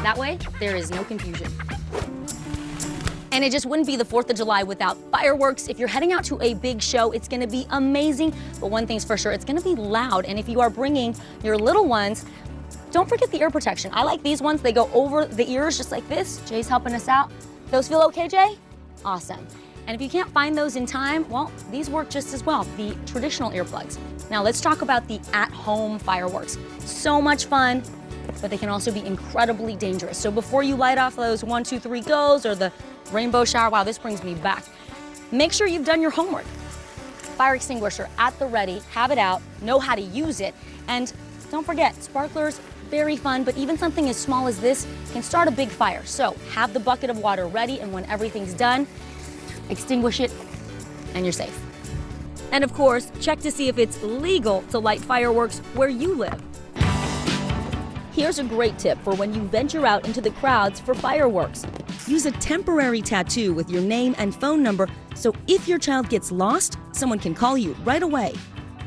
Speaker 1: That way, there is no confusion. And it just wouldn't be the 4th of July without fireworks. If you're heading out to a big show, it's gonna be amazing. But one thing's for sure, it's gonna be loud. And if you are bringing your little ones, don't forget the ear protection. I like these ones. They go over the ears just like this. Jay's helping us out. Those feel okay, Jay? Awesome. And if you can't find those in time, well, these work just as well, the traditional earplugs. Now let's talk about the at-home fireworks. So much fun, but they can also be incredibly dangerous. So before you light off those 1, 2, 3 goes or the rainbow shower, wow, this brings me back. Make sure you've done your homework. Fire extinguisher at the ready, have it out, know how to use it, and don't forget, sparklers, very fun, but even something as small as this can start a big fire. So have the bucket of water ready, and when everything's done, extinguish it, and you're safe.
Speaker 5: And of course, check to see if it's legal to light fireworks where you live. Here's a great tip for when you venture out into the crowds for fireworks. Use a temporary tattoo with your name and phone number so if your child gets lost, someone can call you right away.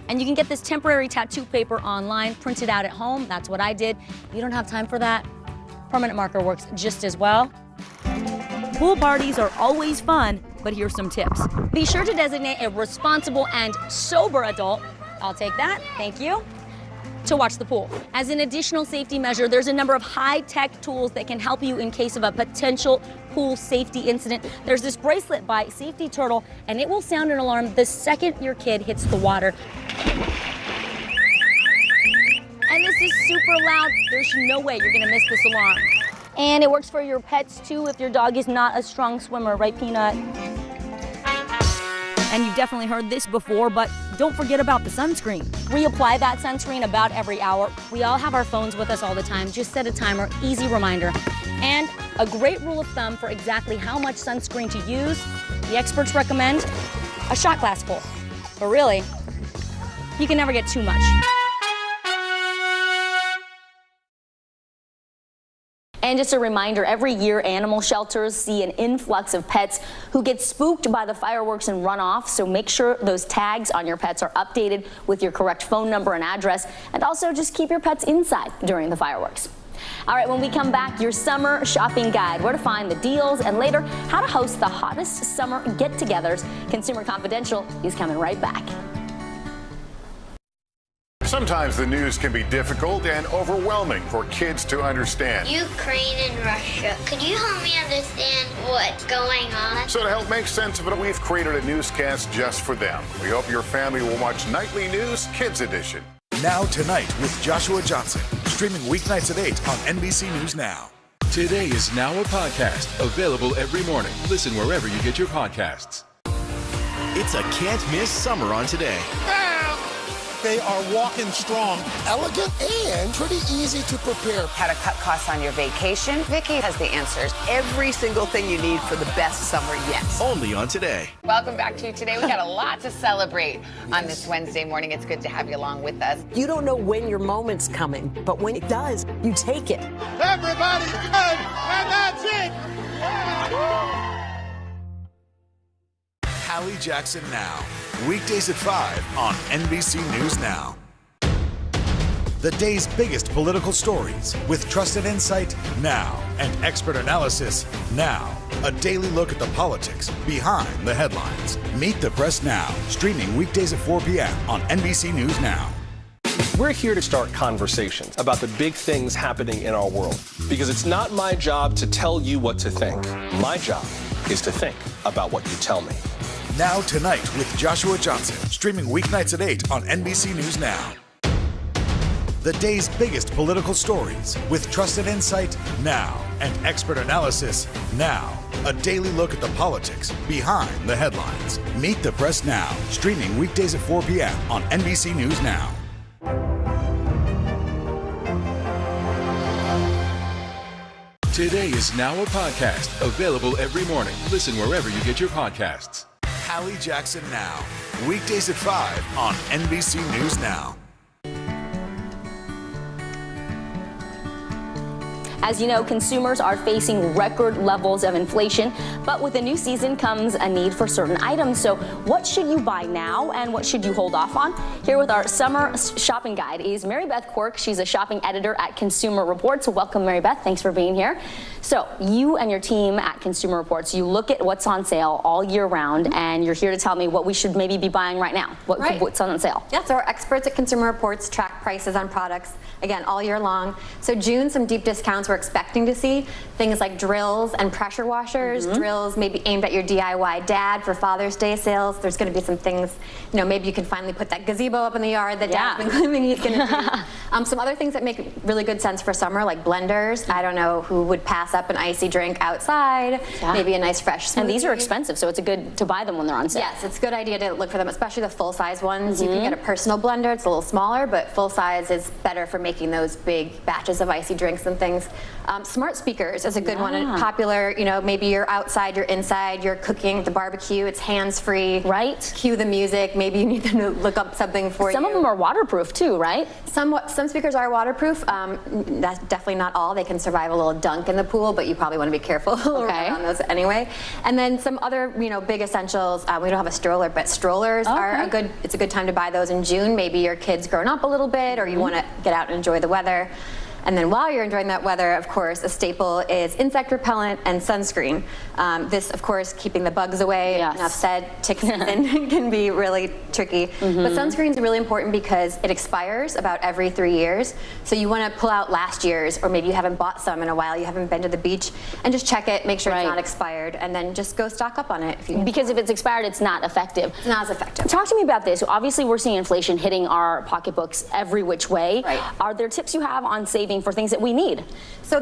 Speaker 1: And you can get this temporary tattoo paper online, print it out at home. That's what I did. If you don't have time for that, permanent marker works just as well.
Speaker 5: Pool parties are always fun, but here's some tips.
Speaker 1: Be sure to designate a responsible and sober adult, I'll take that, thank you, to watch the pool. As an additional safety measure, there's a number of high-tech tools that can help you in case of a potential pool safety incident. There's this bracelet by Safety Turtle, and it will sound an alarm the second your kid hits the water. And this is super loud. There's no way you're gonna miss this alarm. And it works for your pets too if your dog is not a strong swimmer, right, Peanut?
Speaker 5: And you've definitely heard this before, but don't forget about the sunscreen.
Speaker 1: Reapply that sunscreen about every hour. We all have our phones with us all the time. Just set a timer, easy reminder. And a great rule of thumb for exactly how much sunscreen to use, the experts recommend a shot glass full. But really, you can never get too much. And just a reminder, every year animal shelters see an influx of pets who get spooked by the fireworks and run off. So make sure those tags on your pets are updated with your correct phone number and address. And also just keep your pets inside during the fireworks. All right, when we come back, your summer shopping guide, where to find the deals, and later, how to host the hottest summer get-togethers. Consumer Confidential is coming right back.
Speaker 3: Sometimes the news can be difficult and overwhelming for kids to understand.
Speaker 8: Ukraine and Russia. Could you help me understand what's going on?
Speaker 3: So to help make sense of it, we've created a newscast just for them. We hope your family will watch Nightly News Kids Edition.
Speaker 9: Now Tonight with Joshua Johnson, streaming weeknights at 8 on NBC News Now.
Speaker 10: Today is now a podcast, available every morning. Listen wherever you get your podcasts.
Speaker 11: It's a can't-miss summer on Today.
Speaker 15: They are walking strong, elegant, and pretty easy to prepare.
Speaker 16: How to cut costs on your vacation? Vicky has the answers. Every single thing you need for the best summer yet.
Speaker 11: Only on Today.
Speaker 16: Welcome back to Today. We got a lot to celebrate on this Wednesday morning. It's good to have you along with us.
Speaker 18: You don't know when your moment's coming, but when it does, you take it.
Speaker 15: Everybody's good, and that's it.
Speaker 9: Hallie Jackson Now. Weekdays at 5 on NBC News Now. The day's biggest political stories with trusted insight now and expert analysis now. A daily look at the politics behind the headlines. Meet the Press Now, streaming weekdays at 4 p.m. on NBC News Now.
Speaker 20: We're here to start conversations about the big things happening in our world, because it's not my job to tell you what to think. My job is to think about what you tell me.
Speaker 9: Now Tonight with Joshua Johnson, streaming weeknights at 8 on NBC News Now. The day's biggest political stories with trusted insight now and expert analysis now. A daily look at the politics behind the headlines. Meet the Press Now, streaming weekdays at 4 p.m. on NBC News Now.
Speaker 10: Today is now a podcast, available every morning. Listen wherever you get your podcasts.
Speaker 9: Hallie Jackson Now, weekdays at 5 on NBC News Now.
Speaker 1: As you know, consumers are facing record levels of inflation, but with a new season comes a need for certain items. So what should you buy now and what should you hold off on? Here with our summer shopping guide is Mary Beth Quirk. She's a shopping editor at Consumer Reports. Welcome, Mary Beth. Thanks for being here. So you and your team at Consumer Reports, you look at what's on sale all year round, and you're here to tell me what we should maybe be buying right now. What's on sale?
Speaker 24: Yeah, so our experts at Consumer Reports track prices on products, again, all year long. So June, some deep discounts we're expecting to see. Things like drills and pressure washers. Drills maybe aimed at your DIY dad for Father's Day sales. There's going to be some things, maybe you can finally put that gazebo up in the yard that Dad's been claiming he's going to do. Some other things that make really good sense for summer, like blenders. I don't know who would pass up an icy drink outside. Maybe a nice fresh smoothie. And
Speaker 1: these are expensive, so it's good to buy them when they're on sale.
Speaker 24: Yes, it's a good idea to look for them, especially the full-size ones. You can get a personal blender. It's a little smaller, but full-size is better for making those big batches of icy drinks and things. Smart speakers is a good one, and popular. Maybe you're outside, you're inside, you're cooking at the barbecue. It's hands-free.
Speaker 1: Right.
Speaker 24: Cue the music. Maybe you need them to look up something for you.
Speaker 1: Some of them are waterproof too, right?
Speaker 24: Some speakers are waterproof. That's definitely not all. They can survive a little dunk in the pool, but you probably want to be careful around those anyway. And then some other, big essentials. We don't have a stroller, but strollers are it's a good time to buy those in June. Maybe your kid's grown up a little bit, or you want to get out and enjoy the weather. And then while you're enjoying that weather, of course, a staple is insect repellent and sunscreen. This, of course, keeping the bugs away. Enough said, tick season can be really tricky. But sunscreen is really important because it expires about every 3 years. So you want to pull out last year's, or maybe you haven't bought some in a while, you haven't been to the beach, and just check it, make sure it's not expired, and then just go stock up on it.
Speaker 1: Because if it's expired, it's not effective.
Speaker 24: It's not as effective.
Speaker 1: Talk to me about this. Obviously, we're seeing inflation hitting our pocketbooks every which way. Are there tips you have on saving for things that we need?
Speaker 24: So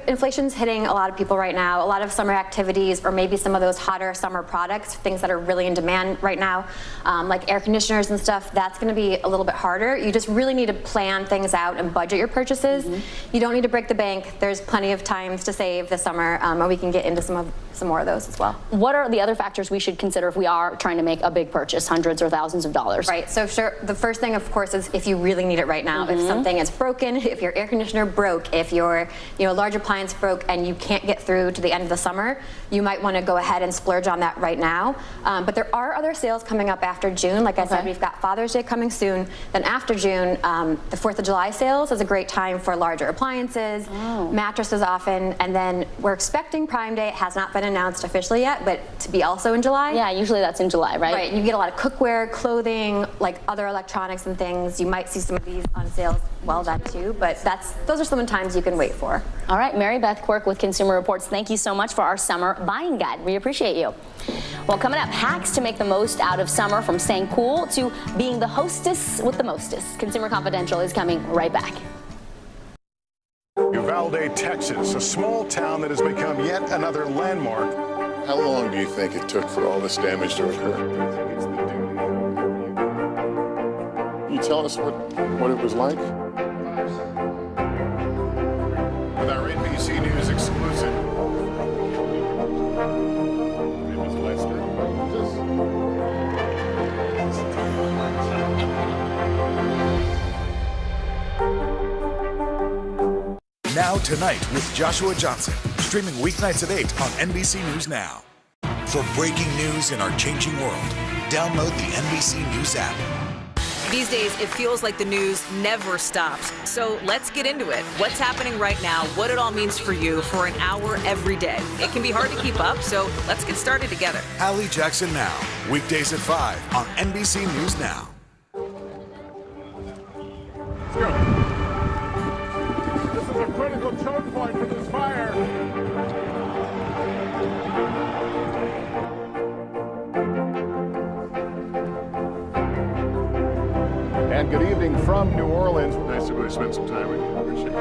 Speaker 24: inflation's hitting a lot of people right now. A lot of summer activities, or maybe some of those hotter summer products, things that are really in demand right now, like air conditioners and stuff. That's going to be a little bit harder. You just really need to plan things out and budget your purchases. You don't need to break the bank. There's plenty of times to save this summer, and we can get into some more of those as well.
Speaker 1: What are the other factors we should consider if we are trying to make a big purchase, hundreds or thousands of dollars?
Speaker 24: Right. So the first thing, of course, is if you really need it right now. If something is broken, if your air conditioner broke, if your large appliance broke and you can't get through to the end of the summer, you might want to go ahead and splurge on that right now. But there are other sales coming up after June. Like I said, we've got Father's Day coming soon. Then after June, the 4th of July sales is a great time for larger appliances, mattresses often, and then we're expecting Prime Day. It has not been been announced officially yet, but to be also in July.
Speaker 1: Yeah, usually that's in July, right?
Speaker 24: Right, you get a lot of cookware, clothing, like other electronics and things. You might see some of these on sale well then too, but those are some times you can wait for.
Speaker 1: All right, Mary Beth Quirk with Consumer Reports, thank you so much for our summer buying guide. We appreciate you. Well, coming up, hacks to make the most out of summer, from staying cool to being the hostess with the mostest. Consumer Confidential is coming right back.
Speaker 3: Uvalde, Texas, a small town that has become yet another landmark.
Speaker 2: How long do you think it took for all this damage to occur? Can you tell us what it was like?
Speaker 3: With our NBC News exclusive.
Speaker 9: Now Tonight with Joshua Johnson, streaming weeknights at 8 on NBC News Now. For breaking news in our changing world, download the NBC News app.
Speaker 4: These days, it feels like the news never stops. So let's get into it. What's happening right now, what it all means for you for an hour every day. It can be hard to keep up, so let's get started together.
Speaker 9: Hallie Jackson Now, weekdays at 5 on NBC News Now.
Speaker 2: Let's go. This is a critical choke point for this fire.
Speaker 3: And good evening from New Orleans. Nice to really spend some time with you. Appreciate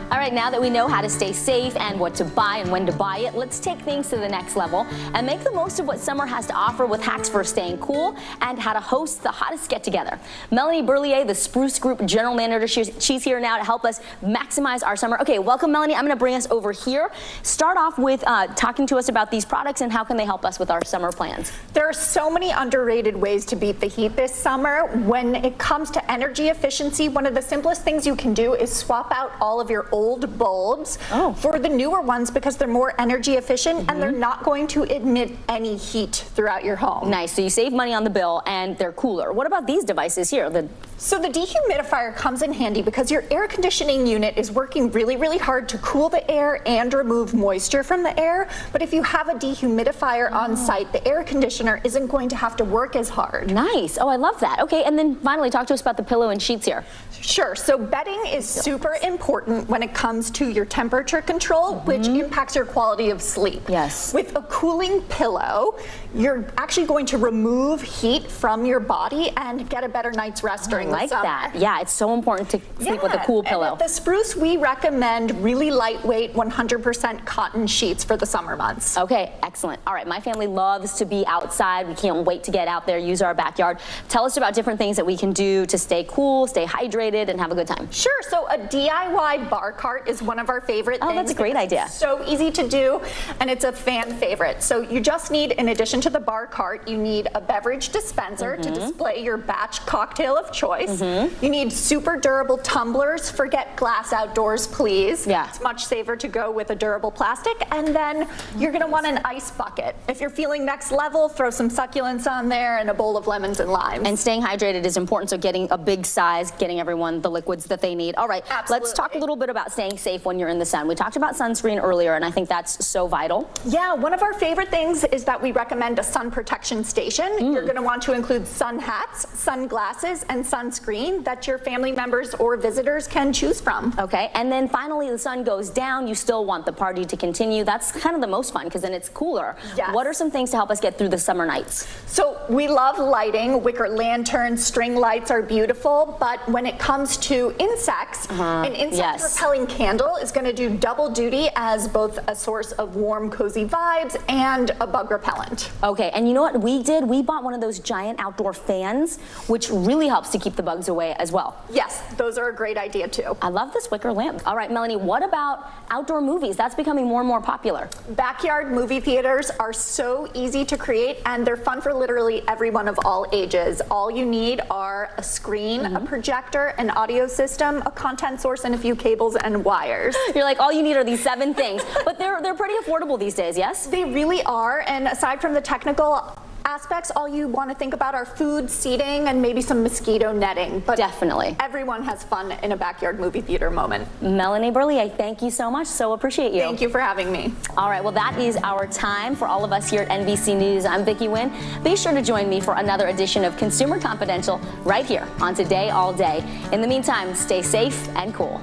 Speaker 1: All right, now that we know how to stay safe and what to buy and when to buy it, let's take things to the next level and make the most of what summer has to offer with hacks for staying cool and how to host the hottest get-together. Melanie Burlier, the Spruce Group General Manager, she's here now to help us maximize our summer. Okay, welcome, Melanie. I'm going to bring us over here. Start off with talking to us about these products and how can they help us with our summer plans.
Speaker 7: There are so many underrated ways to beat the heat this summer. When it comes to energy efficiency, one of the simplest things you can do is swap out all of your old bulbs for the newer ones because they're more energy efficient and they're not going to emit any heat throughout your home.
Speaker 1: Nice, so you save money on the bill and they're cooler. What about these devices here?
Speaker 7: So the dehumidifier comes in handy because your air conditioning unit is working really, really hard to cool the air and remove moisture from the air. But if you have a dehumidifier on site, the air conditioner isn't going to have to work as hard.
Speaker 1: Nice. Oh, I love that. Okay, and then finally talk to us about the pillow and sheets here.
Speaker 7: Sure. So bedding is super important when it comes to your temperature control, which impacts your quality of sleep.
Speaker 1: Yes.
Speaker 7: With a cooling pillow, you're actually going to remove heat from your body and get a better night's rest during the summer.
Speaker 1: That. Yeah, it's so important to sleep with a cool pillow.
Speaker 7: And at the Spruce, we recommend really lightweight 100% cotton sheets for the summer months.
Speaker 1: Okay, excellent. All right, my family loves to be outside. We can't wait to get out there, use our backyard. Tell us about different things that we can do to stay cool, stay hydrated, and have a good time.
Speaker 7: Sure. So a DIY bar cart is one of our favorite things.
Speaker 1: Oh, that's a great idea.
Speaker 7: So easy to do, and it's a fan favorite. So you just need, in addition to the bar cart, you need a beverage dispenser to display your batch cocktail of choice. You need super durable tumblers. Forget glass outdoors, please.
Speaker 1: Yeah.
Speaker 7: It's much safer to go with a durable plastic. And then you're going to want an ice bucket. If you're feeling next level, throw some succulents on there and a bowl of lemons and limes.
Speaker 1: And staying hydrated is important, so getting a big size, getting everyone the liquids that they need. All right, let's talk a little bit about staying safe when you're in the sun. We talked about sunscreen earlier, and I think that's so vital.
Speaker 7: Yeah, one of our favorite things is that we recommend a sun protection station. You're going to want to include sun hats, sunglasses, and sunscreen that your family members or visitors can choose from.
Speaker 1: Okay, and then finally the sun goes down. You still want the party to continue. That's kind of the most fun because then it's cooler.
Speaker 7: Yes.
Speaker 1: What are some things to help us get through the summer nights?
Speaker 7: So we love lighting. Wicker lanterns, string lights are beautiful, but when it comes to insects, an insect repelling candle is going to do double duty as both a source of warm, cozy vibes and a bug repellent.
Speaker 5: Okay, and you know what we did? We bought one of those giant outdoor fans, which really helps to keep the bugs away as well.
Speaker 7: Yes, those are a great idea too.
Speaker 5: I love this wicker lamp. All right, Melanie, what about outdoor movies? That's becoming more and more popular.
Speaker 7: Backyard movie theaters are so easy to create, and they're fun for literally everyone of all ages. All you need are a screen, a projector, an audio system, a content source, and a few cables and wires.
Speaker 5: You're like, all you need are these 7 things. But they're pretty affordable these days, yes?
Speaker 7: They really are, and aside from the technical aspects, all you want to think about are food, seating, and maybe some mosquito netting. But
Speaker 5: definitely,
Speaker 7: everyone has fun in a backyard movie theater moment.
Speaker 5: Melanie Burly, I thank you so much. So appreciate you.
Speaker 7: Thank you for having me.
Speaker 5: All right, well, that is our time. For all of us here at NBC News, I'm Vicki Nguyen. Be sure to join me for another edition of Consumer Confidential right here on Today All Day. In the meantime, stay safe and cool.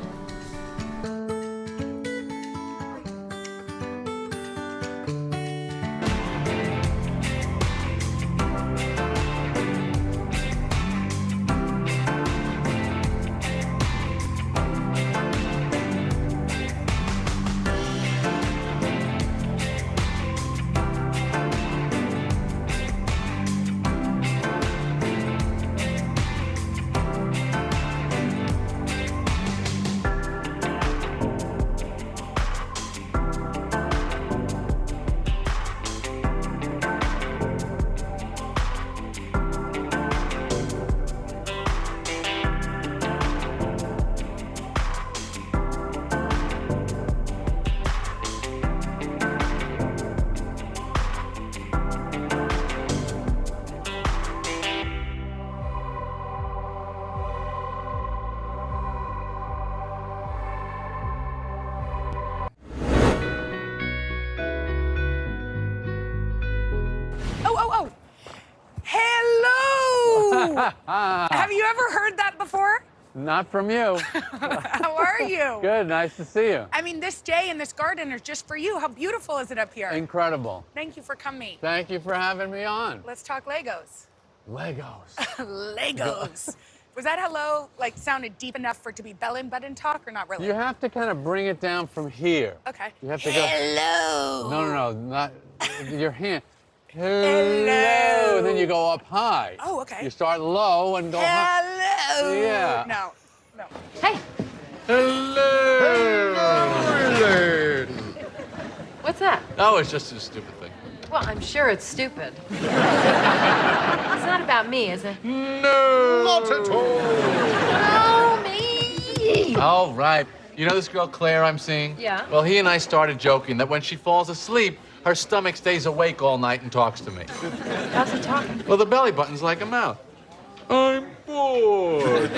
Speaker 12: Have you ever heard that before?
Speaker 13: Not from you.
Speaker 12: How are you?
Speaker 13: Good, nice to see you.
Speaker 12: I mean, this day in this garden is just for you. How beautiful is it up here?
Speaker 13: Incredible.
Speaker 12: Thank you for coming.
Speaker 13: Thank you for having me on.
Speaker 12: Let's talk Legos.
Speaker 13: Legos.
Speaker 12: Legos. Was that hello, like, sounded deep enough for it to be button talk or not really?
Speaker 13: You have to kind of bring it down from here.
Speaker 12: Okay.
Speaker 13: You have to
Speaker 12: Hello.
Speaker 13: go. No, not your hand.
Speaker 12: Hello.
Speaker 13: And then you go up high.
Speaker 12: Oh, okay.
Speaker 13: You start low and go high.
Speaker 12: Hello.
Speaker 13: Yeah.
Speaker 12: No. Hey.
Speaker 13: Hello.
Speaker 14: What's that?
Speaker 13: Oh, it's just a stupid thing.
Speaker 14: Well, I'm sure it's stupid. It's not about me, is it?
Speaker 13: No.
Speaker 14: Not at all. Oh, me.
Speaker 13: All right. You know this girl, Claire, I'm seeing?
Speaker 14: Yeah.
Speaker 13: Well, he and I started joking that when she falls asleep, her stomach stays awake all night and talks to me.
Speaker 14: How's it talking?
Speaker 13: Well, the belly button's like a mouth. I'm bored.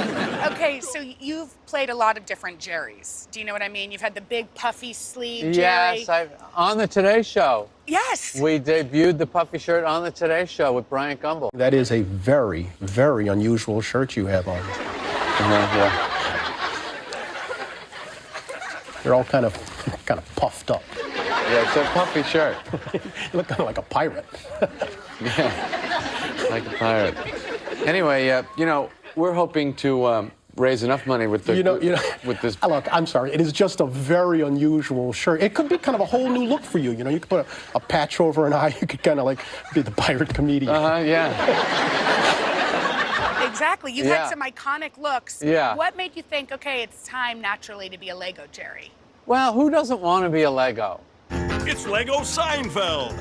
Speaker 12: Okay, so you've played a lot of different Jerrys. Do you know what I mean? You've had the big puffy sleeve Jerry.
Speaker 13: Yes, on the Today Show.
Speaker 12: Yes.
Speaker 13: We debuted the puffy shirt on the Today Show with Bryant Gumbel.
Speaker 19: That is a very, very unusual shirt you have on.
Speaker 13: Yeah.
Speaker 19: You're all kind of puffed up.
Speaker 13: Yeah, it's a puffy shirt.
Speaker 19: You look kind of like a pirate.
Speaker 13: Yeah, like a pirate. Anyway, we're hoping to raise enough money with the with this.
Speaker 19: Look, I'm sorry. It is just a very unusual shirt. It could be kind of a whole new look for you. You know, you could put a patch over an eye. You could kind of like be the pirate comedian.
Speaker 13: Yeah.
Speaker 12: Exactly. You've had some iconic looks.
Speaker 13: Yeah.
Speaker 12: What made you think, okay, it's time naturally to be a Lego Jerry?
Speaker 13: Well, who doesn't want to be a Lego?
Speaker 21: It's Lego Seinfeld.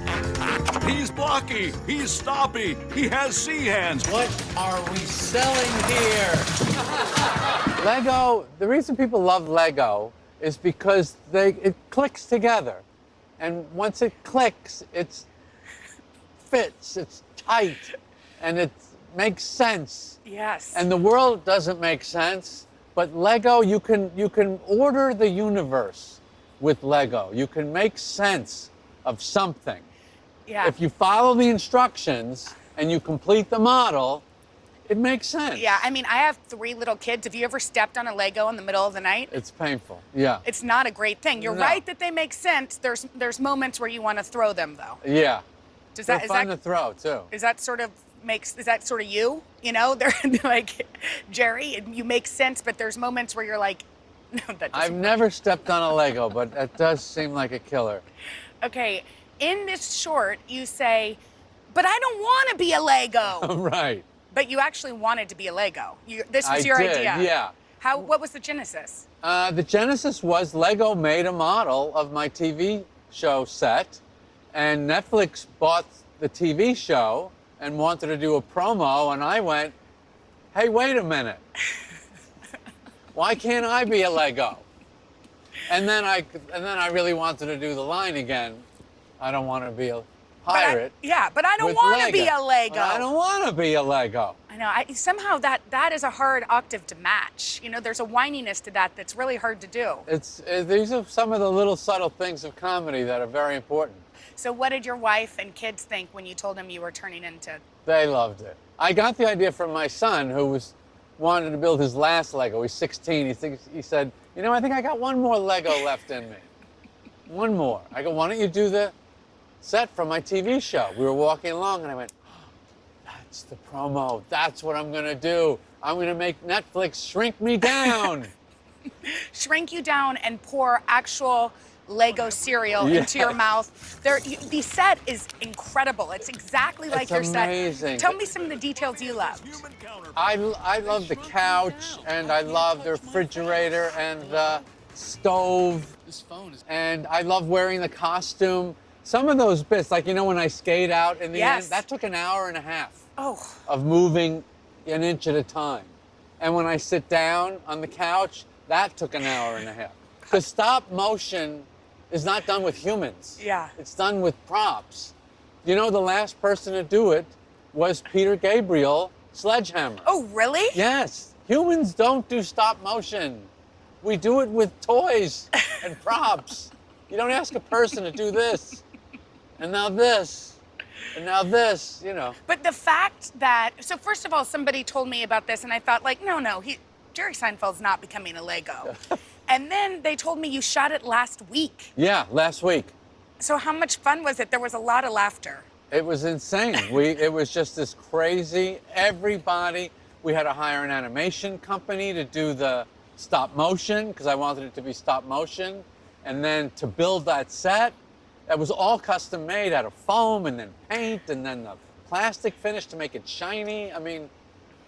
Speaker 21: He's blocky, he's stoppy, he has sea hands.
Speaker 13: What are we selling here? Lego, the reason people love Lego is because it clicks together. And once it clicks, it fits, it's tight, and it makes sense.
Speaker 12: Yes.
Speaker 13: And the world doesn't make sense, but Lego, you can order the universe with Lego. You can make sense of something.
Speaker 12: Yeah.
Speaker 13: If you follow the instructions and you complete the model, it makes sense.
Speaker 12: Yeah, I mean, I have 3 little kids. Have you ever stepped on a Lego in the middle of the night?
Speaker 13: It's painful, yeah.
Speaker 12: It's not a great thing. You're right that they make sense. There's moments where you want to throw them, though.
Speaker 13: Yeah.
Speaker 12: They're
Speaker 13: fun to throw, too.
Speaker 12: Is that sort of you? You know, they're like, Jerry, you make sense, but there's moments where you're like,
Speaker 13: I've never stepped on a Lego, but that does seem like a killer.
Speaker 12: Okay, in this short, you say, but I don't want to be a Lego.
Speaker 13: Right.
Speaker 12: But you actually wanted to be a Lego. This was
Speaker 13: I
Speaker 12: your
Speaker 13: did,
Speaker 12: idea.
Speaker 13: Yeah.
Speaker 12: What was the genesis?
Speaker 13: The genesis was Lego made a model of my TV show set, and Netflix bought the TV show and wanted to do a promo, and I went, hey, wait a minute. Why can't I be a Lego? And then I really wanted to do the line again. I don't want to be a pirate.
Speaker 12: But I don't want to be a Lego.
Speaker 13: But I don't want to be a Lego.
Speaker 12: I know. Somehow that is a hard octave to match. You know, there's a whininess to that that's really hard to do.
Speaker 13: These are some of the little subtle things of comedy that are very important.
Speaker 12: So what did your wife and kids think when you told them you were turning into...
Speaker 13: They loved it. I got the idea from my son, who wanted to build his last Lego. He's 16. He said, you know, I think I got one more Lego left in me. One more. I go, why don't you do the set from my TV show? We were walking along, and I went, oh, that's the promo. That's what I'm going to do. I'm going to make Netflix shrink me down.
Speaker 12: Shrink you down and pour actual Lego cereal into your mouth. The set is incredible. It's exactly like your
Speaker 13: amazing.
Speaker 12: set. Tell me some of the details you love.
Speaker 13: I love the couch, and I love the refrigerator and the stove, and I love wearing the costume. Some of those bits, like, you know, when I skate out in the end, that took an hour and a half of moving an inch at a time. And when I sit down on the couch, that took an hour and a half. Because stop motion is not done with humans.
Speaker 12: Yeah.
Speaker 13: It's done with props. You know, the last person to do it was Peter Gabriel, Sledgehammer.
Speaker 12: Oh, really?
Speaker 13: Yes. Humans don't do stop motion. We do it with toys and props. You don't ask a person to do this, and now this, and now this, you know.
Speaker 12: But the fact that, so first of all, somebody told me about this, and I thought, like, no, Jerry Seinfeld's not becoming a Lego. And then they told me you shot it last week.
Speaker 13: Yeah, last week.
Speaker 12: So how much fun was it? There was a lot of laughter.
Speaker 13: It was insane. It was just this crazy, we had to hire an animation company to do the stop motion, because I wanted it to be stop motion. And then to build that set, that was all custom made out of foam and then paint and then the plastic finish to make it shiny. I mean,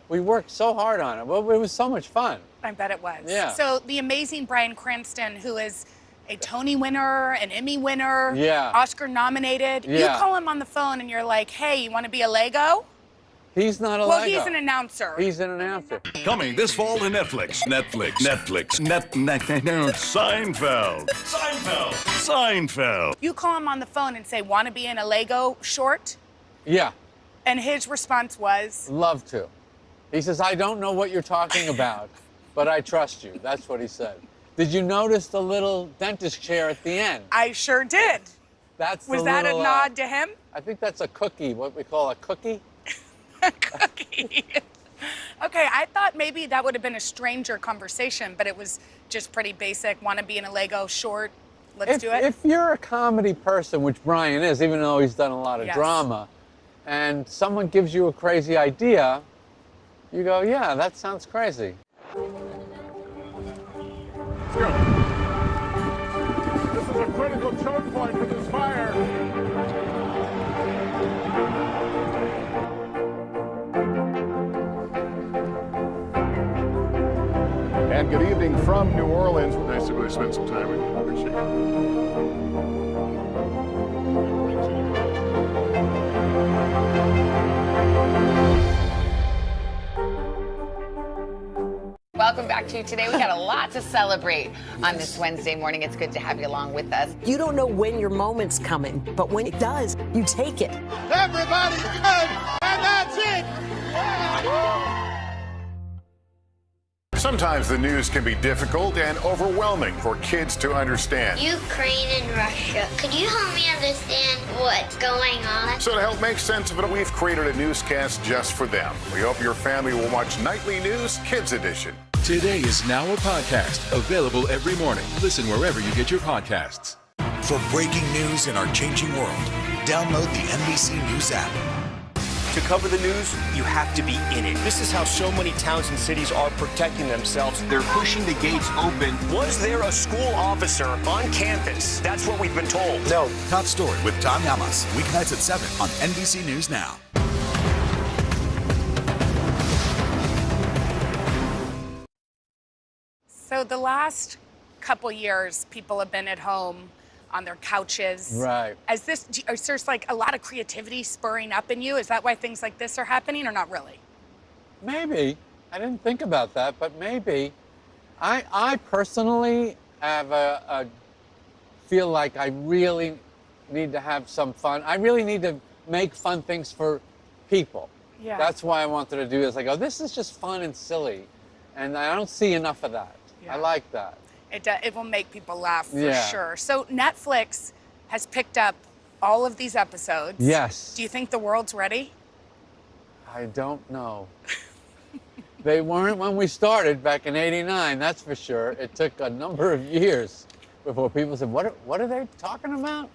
Speaker 13: we worked so hard on it. Well, it was so much fun.
Speaker 12: I bet it was.
Speaker 13: Yeah.
Speaker 12: So the amazing Bryan Cranston, who is a Tony winner, an Emmy winner, Oscar nominated.
Speaker 13: Yeah.
Speaker 12: You call him on the phone and you're like, hey, you want to be a Lego?
Speaker 13: He's not a
Speaker 12: Well,
Speaker 13: Lego.
Speaker 12: he's an announcer.
Speaker 13: He's an announcer.
Speaker 21: Coming this fall to Netflix. Seinfeld.
Speaker 12: You call him on the phone and say, want to be in a Lego short?
Speaker 13: Yeah.
Speaker 12: And his response was?
Speaker 13: Love to. He says, I don't know what you're talking about, but I trust you. That's what he said. Did you notice the little dentist chair at the end?
Speaker 12: I sure did.
Speaker 13: Was
Speaker 12: that a nod to him?
Speaker 13: I think that's a cookie, what we call a cookie.
Speaker 12: A cookie. Okay, I thought maybe that would have been a stranger conversation, but it was just pretty basic. Want to be in a Lego short? Let's do it.
Speaker 13: If you're a comedy person, which Bryan is, even though he's done a lot of drama, and someone gives you a crazy idea, you go, yeah, that sounds crazy.
Speaker 2: This is a critical choke point for this fire. And good evening from New Orleans. Nice to really spend some time with you. Appreciate
Speaker 16: Welcome back to Today. We got a lot to celebrate on this Wednesday morning. It's good to have you along with us.
Speaker 18: You don't know when your moment's coming, but when it does, you take it.
Speaker 15: Everybody's good, and that's it.
Speaker 3: Sometimes the news can be difficult and overwhelming for kids to understand.
Speaker 8: Ukraine and Russia. Could you help me understand what's going on?
Speaker 3: So to help make sense of it, we've created a newscast just for them. We hope your family will watch Nightly News Kids Edition.
Speaker 10: Today is now a podcast available every morning. Listen wherever you get your podcasts.
Speaker 9: For breaking news in our changing world, download the NBC News app.
Speaker 6: To cover the news, you have to be in it.
Speaker 11: This is how so many towns and cities are protecting themselves.
Speaker 6: They're pushing the gates open.
Speaker 11: Was there a school officer on campus? That's what we've been told.
Speaker 9: No. Top Story with Tom Yamas. Weeknights at 7 on NBC News Now.
Speaker 12: So the last couple years, people have been at home on their couches.
Speaker 13: Right.
Speaker 12: Is there like a lot of creativity spurring up in you? Is that why things like this are happening, or not really?
Speaker 13: Maybe. I didn't think about that, but maybe. I personally have feel like I really need to have some fun. I really need to make fun things for people.
Speaker 12: Yeah.
Speaker 13: That's why I wanted to do this. I go, this is just fun and silly, and I don't see enough of that.
Speaker 12: Yeah.
Speaker 13: I like that.
Speaker 12: It will make people laugh for
Speaker 13: Yeah.
Speaker 12: sure. So Netflix has picked up all of these episodes.
Speaker 13: Yes.
Speaker 12: Do you think the world's ready?
Speaker 13: I don't know. They weren't when we started back in '89, that's for sure. It took a number of years before people said, what are they talking about?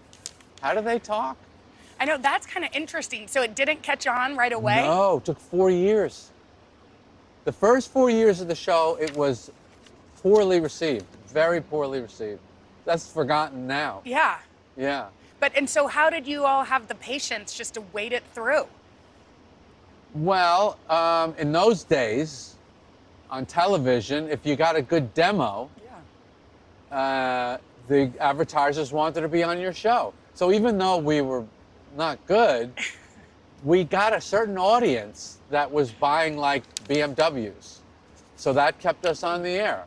Speaker 13: How do they talk?
Speaker 12: I know, that's kind of interesting. So it didn't catch on right away?
Speaker 13: No, it took 4 years. The first 4 years of the show, it was poorly received, very poorly received. That's forgotten now.
Speaker 12: Yeah.
Speaker 13: Yeah.
Speaker 12: And so how did you all have the patience just to wait it through?
Speaker 13: Well, in those days, on television, if you got a good demo, the advertisers wanted to be on your show. So even though we were not good, we got a certain audience that was buying like BMWs. So that kept us on the air.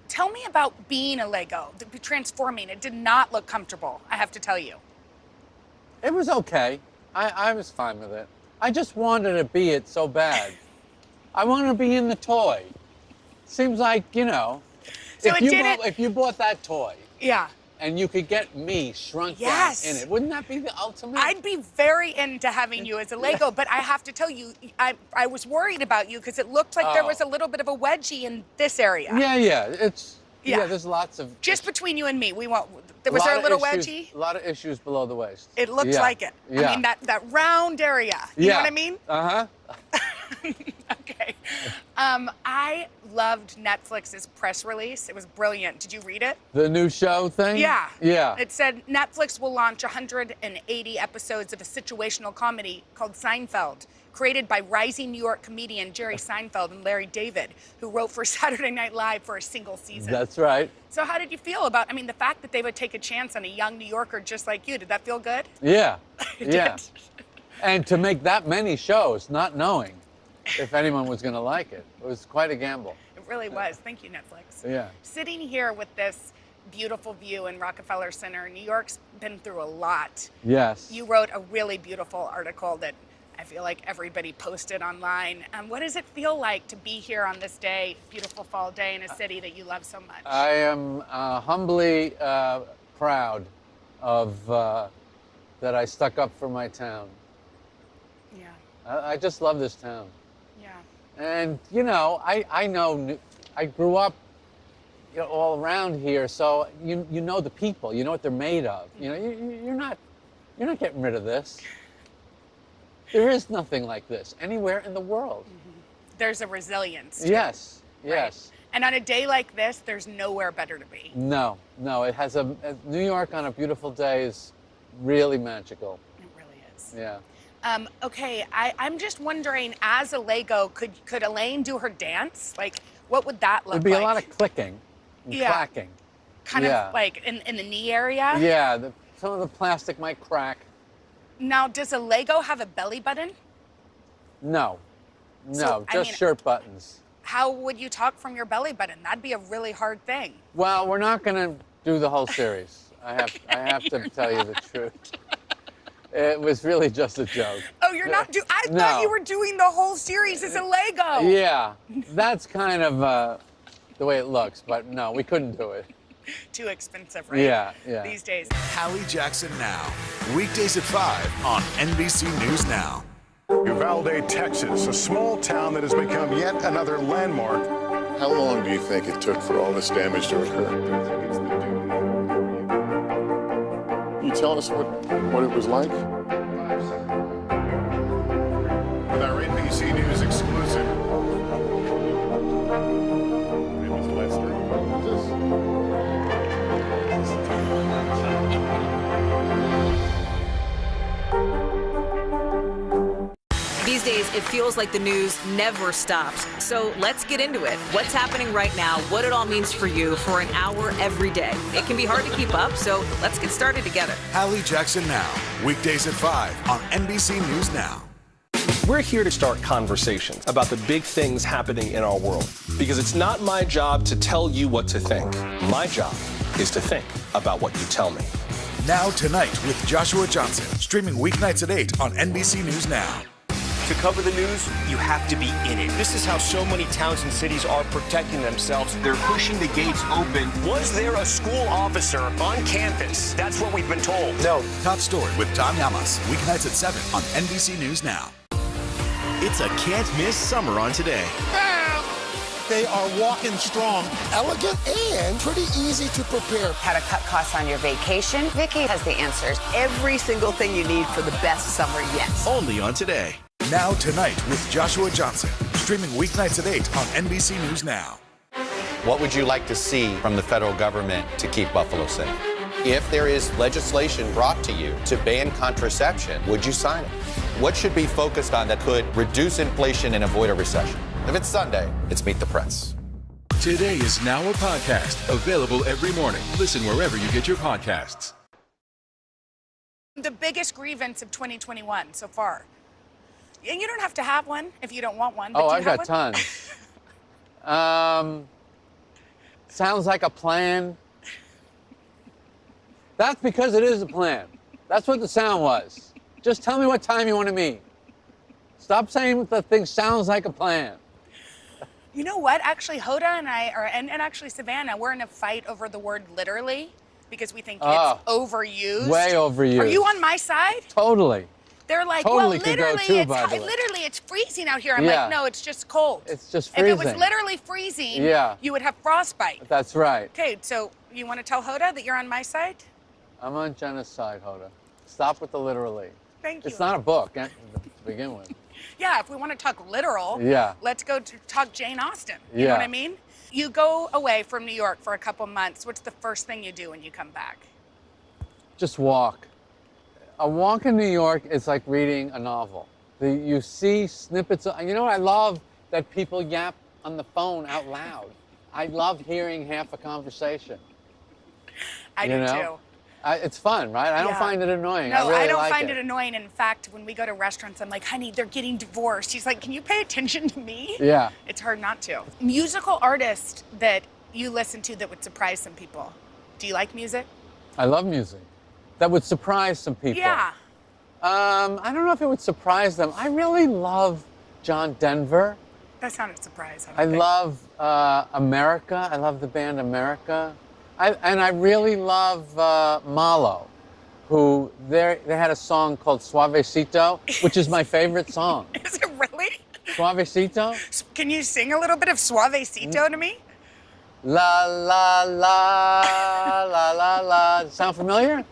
Speaker 12: Tell me about being a Lego, transforming. It did not look comfortable, I have to tell you.
Speaker 13: It was okay. I was fine with it. I just wanted to be it so bad. I wanted to be in the toy. Seems like, you know,
Speaker 12: So
Speaker 13: if you bought that toy,
Speaker 12: yeah,
Speaker 13: and you could get me shrunk down in it, wouldn't that be the ultimate?
Speaker 12: I'd be very into having you as a Lego, but I have to tell you, I was worried about you because it looked like there was a little bit of a wedgie in this area.
Speaker 13: Yeah. There's lots of
Speaker 12: just between you and me. Was there a little wedgie?
Speaker 13: A lot of issues below the waist.
Speaker 12: It looks like it.
Speaker 13: Yeah.
Speaker 12: I mean that round area. You know what I mean? Okay. I loved Netflix's press release. It was brilliant. Did you read it?
Speaker 13: The new show thing?
Speaker 12: Yeah.
Speaker 13: Yeah.
Speaker 12: It said Netflix will launch 180 episodes of a situational comedy called Seinfeld, created by rising New York comedian Jerry Seinfeld and Larry David, who wrote for Saturday Night Live for a single season.
Speaker 13: That's right.
Speaker 12: So how did you feel about, the fact that they would take a chance on a young New Yorker just like you? Did that feel good?
Speaker 13: Yeah.
Speaker 12: It
Speaker 13: Yeah.
Speaker 12: did.
Speaker 13: And to make that many shows, not knowing if anyone was going to like it, it was quite a gamble.
Speaker 12: It really was. Thank you, Netflix.
Speaker 13: Yeah.
Speaker 12: Sitting here with this beautiful view in Rockefeller Center, New York's been through a lot.
Speaker 13: Yes.
Speaker 12: You wrote a really beautiful article that I feel like everybody posted online. What does it feel like to be here on this day, beautiful fall day in a city that you love so much?
Speaker 13: I am humbly proud of that I stuck up for my town.
Speaker 12: Yeah.
Speaker 13: I just love this town.
Speaker 12: Yeah.
Speaker 13: And, you know, I know, I grew up all around here, so you know the people, you know what they're made of. You know, you're not getting rid of this. There is nothing like this anywhere in the world.
Speaker 12: There's a resilience. to it.
Speaker 13: Yes, yes.
Speaker 12: And on a day like this, there's nowhere better to be.
Speaker 13: No, it has New York on a beautiful day is really magical.
Speaker 12: It really is.
Speaker 13: Yeah.
Speaker 12: Okay, I'm just wondering, as a Lego, could Elaine do her dance? Like, what would that look like?
Speaker 13: There'd be a lot of clicking and clacking.
Speaker 12: Kind of like in the knee area?
Speaker 13: Yeah, some of the plastic might crack.
Speaker 12: Now, does a Lego have a belly button?
Speaker 13: No,
Speaker 12: So,
Speaker 13: just shirt buttons.
Speaker 12: How would you talk from your belly button? That'd be a really hard thing.
Speaker 13: Well, we're not going to do the whole series. I have to tell you the truth. It was really just a joke.
Speaker 12: Oh, you're not I thought you were doing the whole series as a Lego.
Speaker 13: Yeah, that's kind of the way it looks, but no, we couldn't do it.
Speaker 12: Too expensive, right?
Speaker 13: Yeah.
Speaker 12: These days.
Speaker 9: Hallie Jackson Now. Weekdays at 5 on NBC News Now.
Speaker 3: Uvalde, Texas, a small town that has become yet another landmark.
Speaker 2: How long do you think it took for all this damage to occur? Can you tell us what it was like?
Speaker 3: NBC News exclusive.
Speaker 4: These days, it feels like the news never stops. So let's get into it. What's happening right now, what it all means for you for an hour every day. It can be hard to keep up, so let's get started together.
Speaker 9: Hallie Jackson Now, weekdays at 5 on NBC News Now.
Speaker 17: We're here to start conversations about the big things happening in our world, because it's not my job to tell you what to think. My job is to think about what you tell me.
Speaker 9: Now Tonight with Joshua Johnson, streaming weeknights at 8 on NBC News Now.
Speaker 11: To cover the news, you have to be in it. This is how so many towns and cities are protecting themselves.
Speaker 6: They're pushing the gates open.
Speaker 11: Was there a school officer on campus? That's what we've been told.
Speaker 9: No. Top Story with Tom Yamas, weeknights at 7 on NBC News Now.
Speaker 20: It's a can't-miss summer on Today.
Speaker 15: They are walking strong, elegant, and pretty easy to prepare.
Speaker 16: How to cut costs on your vacation? Vicky has the answers. Every single thing you need for the best summer yet.
Speaker 20: Only on Today.
Speaker 9: Now Tonight with Joshua Johnson, streaming weeknights at 8 on NBC News Now.
Speaker 22: What would you like to see from the federal government to keep Buffalo safe? If there is legislation brought to you to ban contraception, would you sign it? What should be focused on that could reduce inflation and avoid a recession? If it's Sunday, it's Meet the Press.
Speaker 10: Today is now a podcast available every morning. Listen wherever you get your podcasts.
Speaker 12: The biggest grievance of 2021 so far. And you don't have to have one if you don't want one. But
Speaker 13: Oh,
Speaker 12: do
Speaker 13: I've
Speaker 12: you have
Speaker 13: got
Speaker 12: one?
Speaker 13: tons. Sounds like a plan. That's because it is a plan. That's what the sound was. Just tell me what time you want to meet. Stop saying the thing sounds like a plan.
Speaker 12: You know what? Actually, Hoda and I, and actually Savannah, we're in a fight over the word literally because we think it's overused.
Speaker 13: Way overused.
Speaker 12: Are you on my side?
Speaker 13: Totally.
Speaker 12: They're like,
Speaker 13: Totally
Speaker 12: well,
Speaker 13: could go
Speaker 12: literally,
Speaker 13: too, by the way.
Speaker 12: literally, it's freezing out here. I'm
Speaker 13: Yeah.
Speaker 12: like, no, it's just cold.
Speaker 13: It's just freezing.
Speaker 12: If it was literally freezing,
Speaker 13: Yeah.
Speaker 12: you would have frostbite.
Speaker 13: That's right.
Speaker 12: Okay, so you want to tell Hoda that you're on my side?
Speaker 13: I'm on Jenna's side, Hoda. Stop with the literally.
Speaker 12: Thank you.
Speaker 13: It's not a book to begin with.
Speaker 12: Yeah, if we want to talk literal,
Speaker 13: Yeah.
Speaker 12: let's go to talk Jane Austen. You know
Speaker 13: Yeah.
Speaker 12: what I mean? You go away from New York for a couple months. What's the first thing you do when you come back?
Speaker 13: Just walk. A walk in New York is like reading a novel. You see snippets of, you know what I love? That people yap on the phone out loud. I love hearing half a conversation.
Speaker 12: I do too.
Speaker 13: It's fun, right? I don't
Speaker 12: Yeah.
Speaker 13: find it annoying.
Speaker 12: No,
Speaker 13: I really
Speaker 12: don't
Speaker 13: like
Speaker 12: find it annoying. In fact, when we go to restaurants, I'm like, honey, they're getting divorced. She's like, can you pay attention to me?
Speaker 13: Yeah.
Speaker 12: It's hard not to. Musical artist that you listen to that would surprise some people. Do you like music?
Speaker 13: I love music. That would surprise some people.
Speaker 12: Yeah.
Speaker 13: I don't know if it would surprise them. I really love John Denver.
Speaker 12: That's not a surprise.
Speaker 13: I love America. I love the band America. And I really love Malo, who they had a song called Suavecito, which is my favorite song.
Speaker 12: Is it really?
Speaker 13: Suavecito?
Speaker 12: Can you sing a little bit of Suavecito to me?
Speaker 13: La la la la la la. Sound familiar?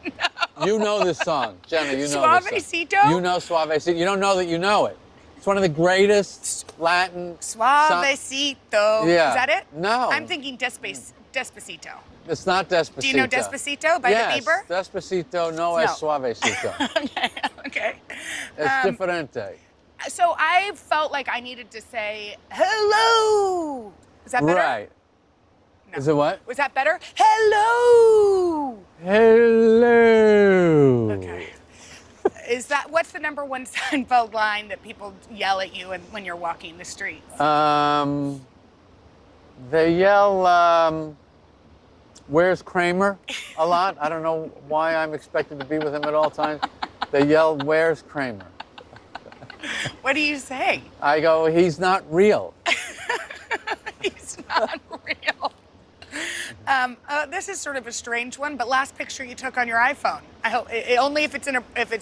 Speaker 13: No. You know this song, Jenna. You know this song.
Speaker 12: Suavecito?
Speaker 13: You know Suavecito. You don't know that you know it. It's one of the greatest Latin.
Speaker 12: Suavecito.
Speaker 13: Yeah.
Speaker 12: Is that it?
Speaker 13: No.
Speaker 12: I'm thinking Despacito.
Speaker 13: It's not Despacito.
Speaker 12: Do you know Despacito by
Speaker 13: yes,
Speaker 12: the Bieber?
Speaker 13: Despacito no es suavecito.
Speaker 12: Okay.
Speaker 13: Es diferente.
Speaker 12: So I felt like I needed to say hello. Is that better?
Speaker 13: Right.
Speaker 12: No.
Speaker 13: Is it what?
Speaker 12: Was that better? Hello.
Speaker 13: Hello.
Speaker 12: Okay. What's the number one Seinfeld line that people yell at you when you're walking the streets?
Speaker 13: They yell, where's Kramer? A lot. I don't know why I'm expected to be with him at all times. They yell, where's Kramer?
Speaker 12: What do you say?
Speaker 13: I go, he's not real.
Speaker 12: He's not real. This is sort of a strange one, but last picture you took on your iPhone. I hope only if it's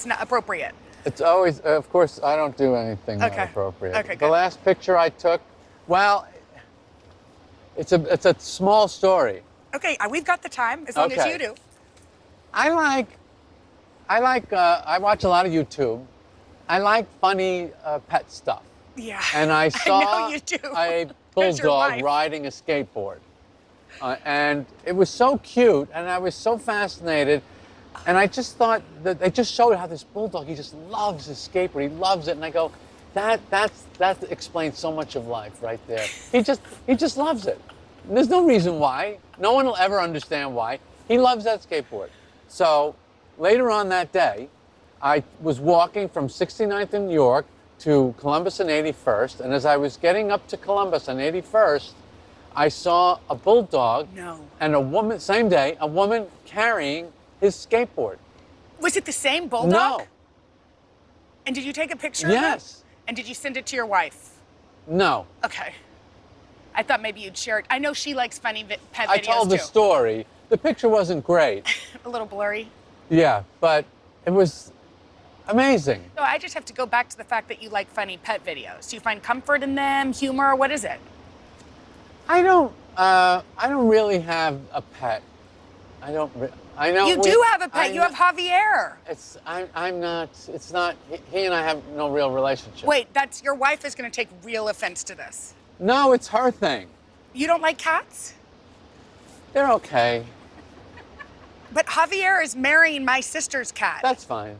Speaker 12: not appropriate.
Speaker 13: It's always, of course, I don't do anything not appropriate.
Speaker 12: Okay,
Speaker 13: the
Speaker 12: good.
Speaker 13: last picture I took, well, it's a small story.
Speaker 12: Okay, we've got the time as long as you do.
Speaker 13: I watch a lot of YouTube. I like funny pet stuff.
Speaker 12: Yeah.
Speaker 13: And I saw
Speaker 12: know you do.
Speaker 13: a
Speaker 12: There's your
Speaker 13: bulldog
Speaker 12: wife.
Speaker 13: riding a skateboard. And it was so cute, and I was so fascinated. And I just thought that they just showed how this bulldog, he just loves his skateboard. He loves it. And I go, that explains so much of life right there. He just loves it. And there's no reason why. No one will ever understand why. He loves that skateboard. So later on that day, I was walking from 69th in New York to Columbus and 81st. And as I was getting up to Columbus and 81st, I saw a bulldog and a woman, same day, a woman carrying his skateboard.
Speaker 12: Was it the same bulldog?
Speaker 13: No.
Speaker 12: And did you take a picture of it?
Speaker 13: Yes.
Speaker 12: And did you send it to your wife?
Speaker 13: No.
Speaker 12: Okay. I thought maybe you'd share it. I know she likes funny pet videos
Speaker 13: I told the
Speaker 12: too.
Speaker 13: story. The picture wasn't great.
Speaker 12: A little blurry.
Speaker 13: Yeah, but it was amazing.
Speaker 12: So I just have to go back to the fact that you like funny pet videos. Do you find comfort in them, humor? What is it?
Speaker 13: I don't really have a pet. I know.
Speaker 12: You do have a pet. You have Javier.
Speaker 13: I'm not. It's not. He and I have no real relationship.
Speaker 12: Wait, your wife is going to take real offense to this.
Speaker 13: No, it's her thing.
Speaker 12: You don't like cats?
Speaker 13: They're okay.
Speaker 12: But Javier is marrying my sister's cat.
Speaker 13: That's fine.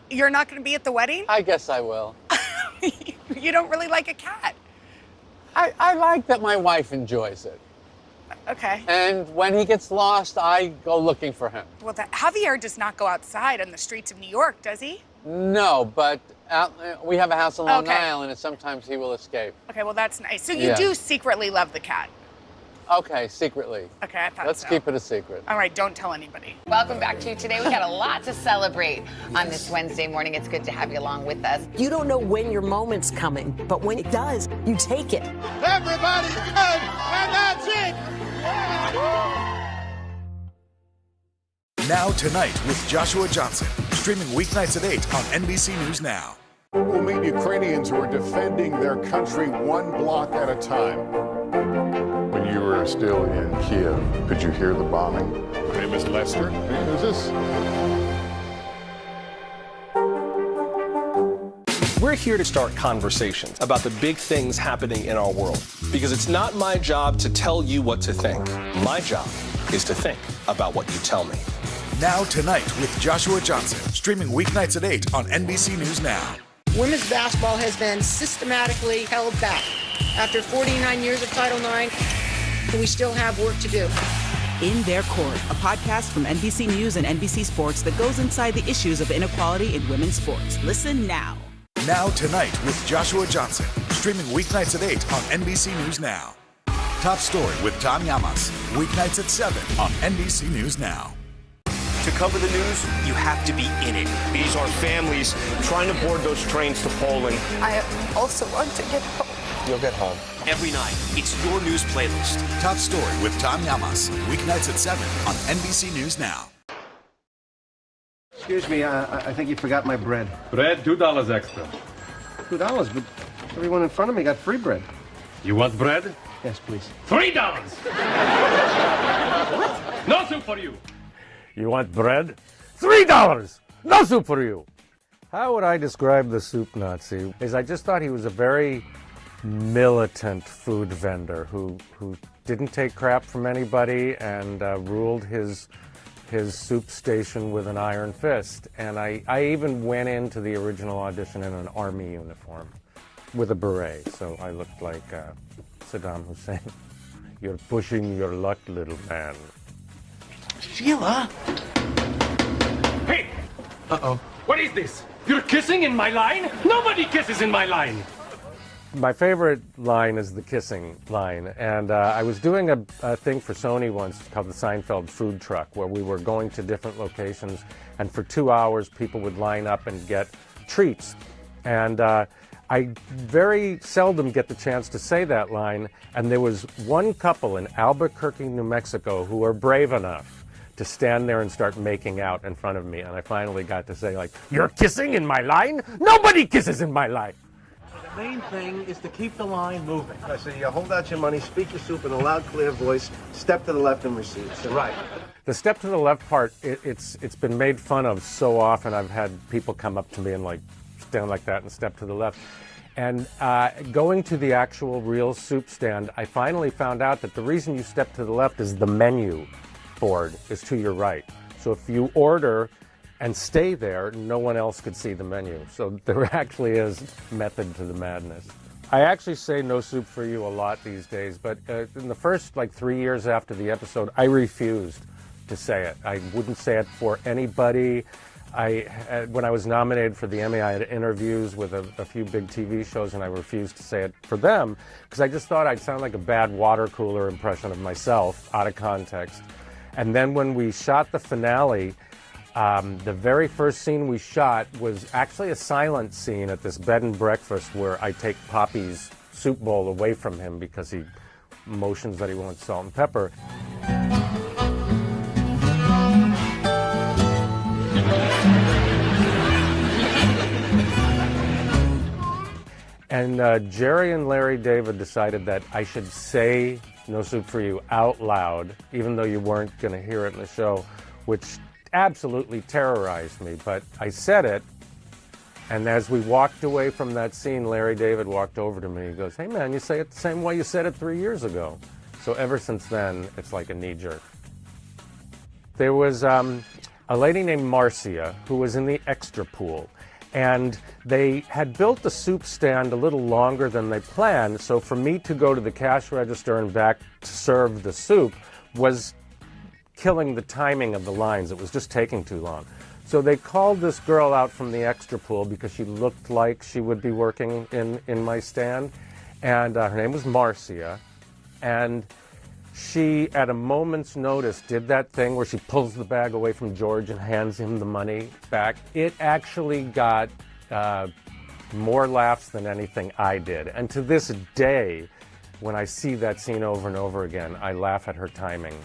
Speaker 12: You're not going to be at the wedding?
Speaker 13: I guess I will.
Speaker 12: You don't really like a cat.
Speaker 13: I like that my wife enjoys it.
Speaker 12: Okay.
Speaker 13: And when he gets lost, I go looking for him.
Speaker 12: Well, Javier does not go outside on the streets of New York, does he?
Speaker 13: No, but we have a house on Long Island, and sometimes he will escape.
Speaker 12: Okay, well, that's nice. So you do secretly love the cat?
Speaker 13: Okay, secretly.
Speaker 12: Okay, I thought
Speaker 13: Let's keep it a secret.
Speaker 12: All right, don't tell anybody.
Speaker 16: Welcome back to you today. We got a lot to celebrate on this Wednesday morning. It's good to have you along with us.
Speaker 18: You don't know when your moment's coming, but when it does, you take it.
Speaker 15: Everybody's good, and that's it.
Speaker 9: Now Tonight with Joshua Johnson, streaming weeknights at 8 on NBC News Now.
Speaker 3: We'll meet Ukrainians who are defending their country one block at a time. When you were still in Kiev, could you hear the bombing? My name is Lester. Who's this?
Speaker 17: We're here to start conversations about the big things happening in our world. Because it's not my job to tell you what to think. My job is to think about what you tell me.
Speaker 9: Now Tonight with Joshua Johnson, streaming weeknights at 8 on NBC News Now.
Speaker 1: Women's basketball has been systematically held back. After 49 years of Title IX, we still have work to do.
Speaker 7: In Their Court, a podcast from NBC News and NBC Sports that goes inside the issues of inequality in women's sports. Listen now.
Speaker 9: Now Tonight with Joshua Johnson, streaming weeknights at 8 on NBC News Now. Top Story with Tom Llamas, weeknights at 7 on NBC News Now.
Speaker 11: To cover the news, you have to be in it. These are families trying to board those trains to Poland.
Speaker 1: I also want to get home.
Speaker 11: You'll get home. Every night, it's your news playlist.
Speaker 9: Top Story with Tom Llamas, weeknights at 7 on NBC News Now.
Speaker 23: Excuse me, I think you forgot my bread.
Speaker 24: Bread, $2 extra.
Speaker 23: $2, but everyone in front of me got free bread.
Speaker 24: You want bread?
Speaker 23: Yes, please.
Speaker 24: $3! What? No soup for you.
Speaker 25: You want bread? $3! No soup for you. How would I describe the soup Nazi? I just thought he was a very militant food vendor who didn't take crap from anybody and ruled his soup station with an iron fist. And I even went into the original audition in an army uniform with a beret, so I looked like Saddam Hussein. You're pushing your luck, little man.
Speaker 24: Sheila! Hey! Uh-oh. What is this? You're kissing in my line? Nobody kisses in my line!
Speaker 25: My favorite line is the kissing line, and I was doing a thing for Sony once called the Seinfeld Food Truck, where we were going to different locations, and for 2 hours people would line up and get treats. And I very seldom get the chance to say that line, and there was one couple in Albuquerque, New Mexico, who were brave enough to stand there and start making out in front of me, and I finally got to say, like, "You're kissing in my line? Nobody kisses in my line!"
Speaker 23: The main thing is to keep the line moving. So you hold out your money, speak your soup in a loud, clear voice, step to the left and receive. So right.
Speaker 25: The step to the left part, it's been made fun of so often. I've had people come up to me and like stand like that and step to the left. And going to the actual real soup stand, I finally found out that the reason you step to the left is the menu board is to your right. So if you order and stay there, no one else could see the menu. So there actually is method to the madness. I actually say no soup for you a lot these days, but in the first 3 years after the episode, I refused to say it. I wouldn't say it for anybody. When I was nominated for the Emmy, I had interviews with a few big TV shows, and I refused to say it for them because I just thought I'd sound like a bad water cooler impression of myself out of context. And then when we shot the finale, the very first scene we shot was actually a silent scene at this bed and breakfast where I take Poppy's soup bowl away from him because he motions that he wants salt and pepper. And Jerry and Larry David decided that I should say No Soup for You out loud, even though you weren't going to hear it in the show, which absolutely terrorized me. But I said it, and as we walked away from that scene, Larry David walked over to me. He goes, "Hey man, you say it the same way you said it 3 years ago." So ever since then, it's like a knee-jerk. There was a lady named Marcia who was in the extra pool. And they had built the soup stand a little longer than they planned, so for me to go to the cash register and back to serve the soup was killing the timing of the lines. It was just taking too long. So they called this girl out from the extra pool because she looked like she would be working in my stand. And her name was Marcia. And she, at a moment's notice, did that thing where she pulls the bag away from George and hands him the money back. It actually got more laughs than anything I did. And to this day, when I see that scene over and over again, I laugh at her timing.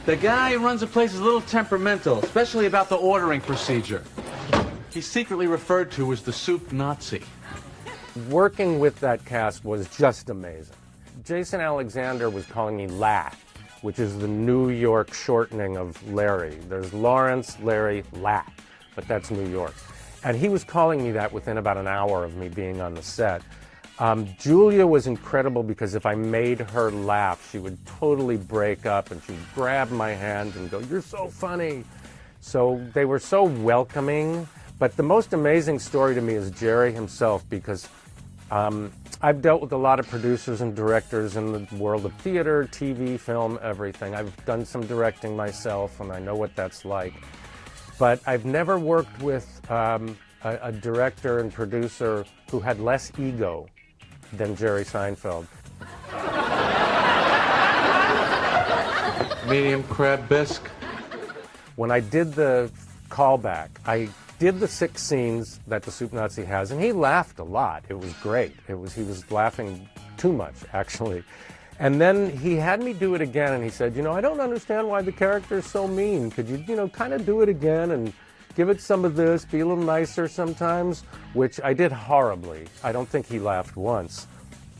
Speaker 5: The guy who runs the place is a little temperamental, especially about the ordering procedure. He's secretly referred to as the soup Nazi.
Speaker 25: Working with that cast was just amazing. Jason Alexander was calling me La, which is the New York shortening of Larry. There's Lawrence, Larry, La, but that's New York. And he was calling me that within about an hour of me being on the set. Julia was incredible because if I made her laugh, she would totally break up and she'd grab my hand and go, "You're so funny." So they were so welcoming. But the most amazing story to me is Jerry himself, because I've dealt with a lot of producers and directors in the world of theater, TV, film, everything. I've done some directing myself, and I know what that's like. But I've never worked with a director and producer who had less ego than Jerry Seinfeld.
Speaker 5: Medium crab bisque.
Speaker 25: When I did the callback, I did the 6 scenes that the Soup Nazi has, and he laughed a lot. It was great. He was laughing too much, actually. And then he had me do it again, and he said, "I don't understand why the character is so mean. Could you, kind of do it again and give it some of this, be a little nicer sometimes?" Which I did horribly. I don't think he laughed once.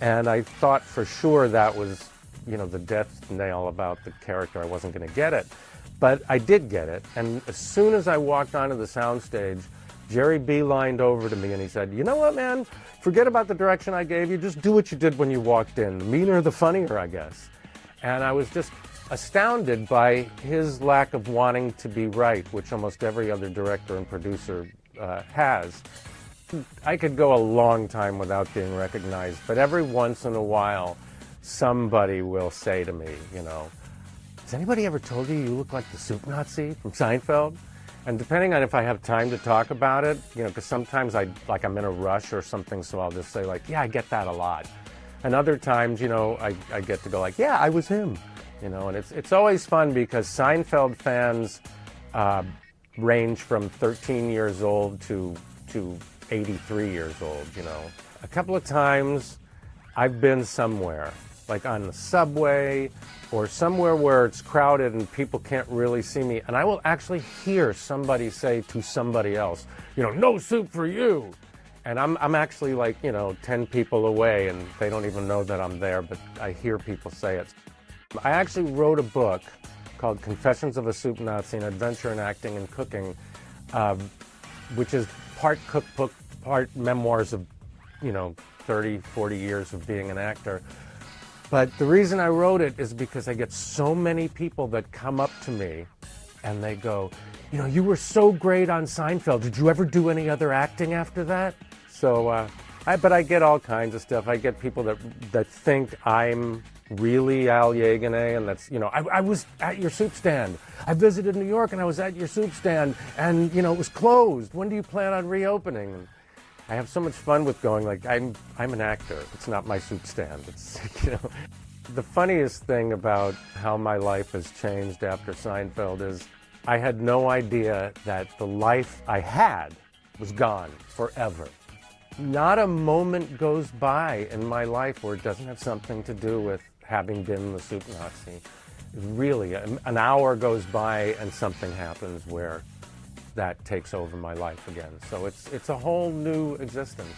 Speaker 25: And I thought for sure that was, the death nail about the character. I wasn't going to get it. But I did get it, and as soon as I walked onto the soundstage, Jerry beelined over to me and he said, "You know what, man? Forget about the direction I gave you. Just do what you did when you walked in. The meaner, the funnier, I guess." And I was just astounded by his lack of wanting to be right, which almost every other director and producer has. I could go a long time without being recognized, but every once in a while, somebody will say to me, "Has anybody ever told you look like the Soup Nazi from Seinfeld?" And depending on if I have time to talk about it, because sometimes I'm in a rush or something, so I'll just say "Yeah, I get that a lot." And other times, I get to go "Yeah, I was him." And it's always fun because Seinfeld fans range from 13 years old to 83 years old, A couple of times I've been somewhere, like on the subway or somewhere where it's crowded and people can't really see me, and I will actually hear somebody say to somebody else, "No soup for you." And I'm actually 10 people away, and they don't even know that I'm there, but I hear people say it. I actually wrote a book called Confessions of a Soup Nazi, an adventure in acting and cooking, which is part cookbook, part memoirs of 30, 40 years of being an actor. But the reason I wrote it is because I get so many people that come up to me and they go, you were so great on Seinfeld. Did you ever do any other acting after that? So, but I get all kinds of stuff. I get people that think I'm really Al Yeganay, and that's, I was at your soup stand. I visited New York and I was at your soup stand and, it was closed. When do you plan on reopening? And I have so much fun with going, like, I'm an actor. It's not my soup stand. It's, The funniest thing about how my life has changed after Seinfeld is I had no idea that the life I had was gone forever. Not a moment goes by in my life where it doesn't have something to do with having been the soup Nazi. Really, an hour goes by and something happens where that takes over my life again. So it's a whole new existence.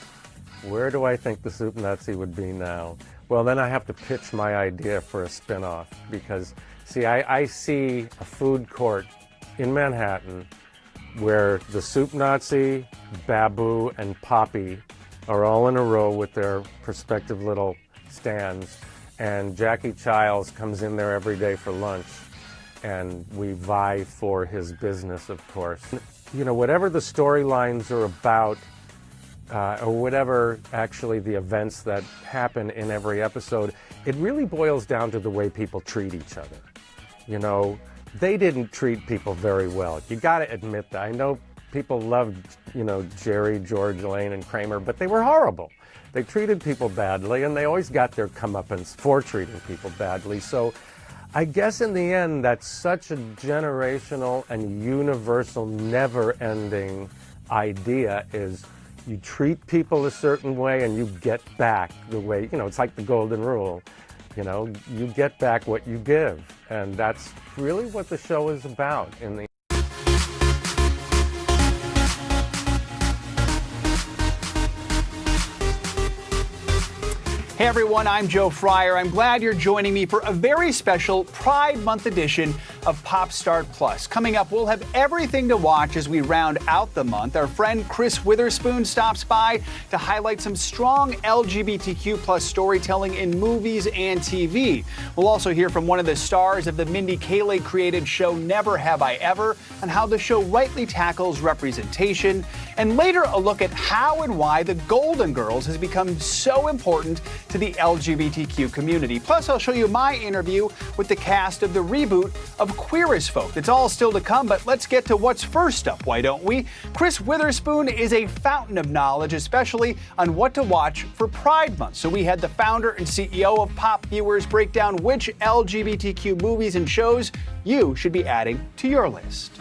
Speaker 25: Where do I think the soup Nazi would be now? Well, then I have to pitch my idea for a spin-off because, see, I see a food court in Manhattan where the soup Nazi, Babu, and Poppy are all in a row with their respective little stands, and Jackie Childs comes in there every day for lunch, and we vie for his business, of course. Whatever the storylines are about, or whatever actually the events that happen in every episode, it really boils down to the way people treat each other. They didn't treat people very well. You got to admit that. I know people loved, Jerry, George, Elaine, and Kramer, but they were horrible. They treated people badly, and they always got their comeuppance for treating people badly. So I guess in the end, that's such a generational and universal, never-ending idea is you treat people a certain way and you get back the way, it's like the golden rule. You get back what you give. And that's really what the show is about in the
Speaker 2: Hey everyone, I'm Joe Fryer. I'm glad you're joining me for a very special Pride Month edition of Pop Start Plus. Coming up, we'll have everything to watch as we round out the month. Our friend Chris Witherspoon stops by to highlight some strong LGBTQ plus storytelling in movies and TV. We'll also hear from one of the stars of the Mindy Kaling created show Never Have I Ever and how the show rightly tackles representation. And later, a look at how and why the Golden Girls has become so important to the LGBTQ community. Plus, I'll show you my interview with the cast of the reboot of Queer as Folk. It's all still to come, but let's get to what's first up, why don't we? Chris Witherspoon is a fountain of knowledge, especially on what to watch for Pride Month. So we had the founder and CEO of Pop Viewers break down which LGBTQ movies and shows you should be adding to your list.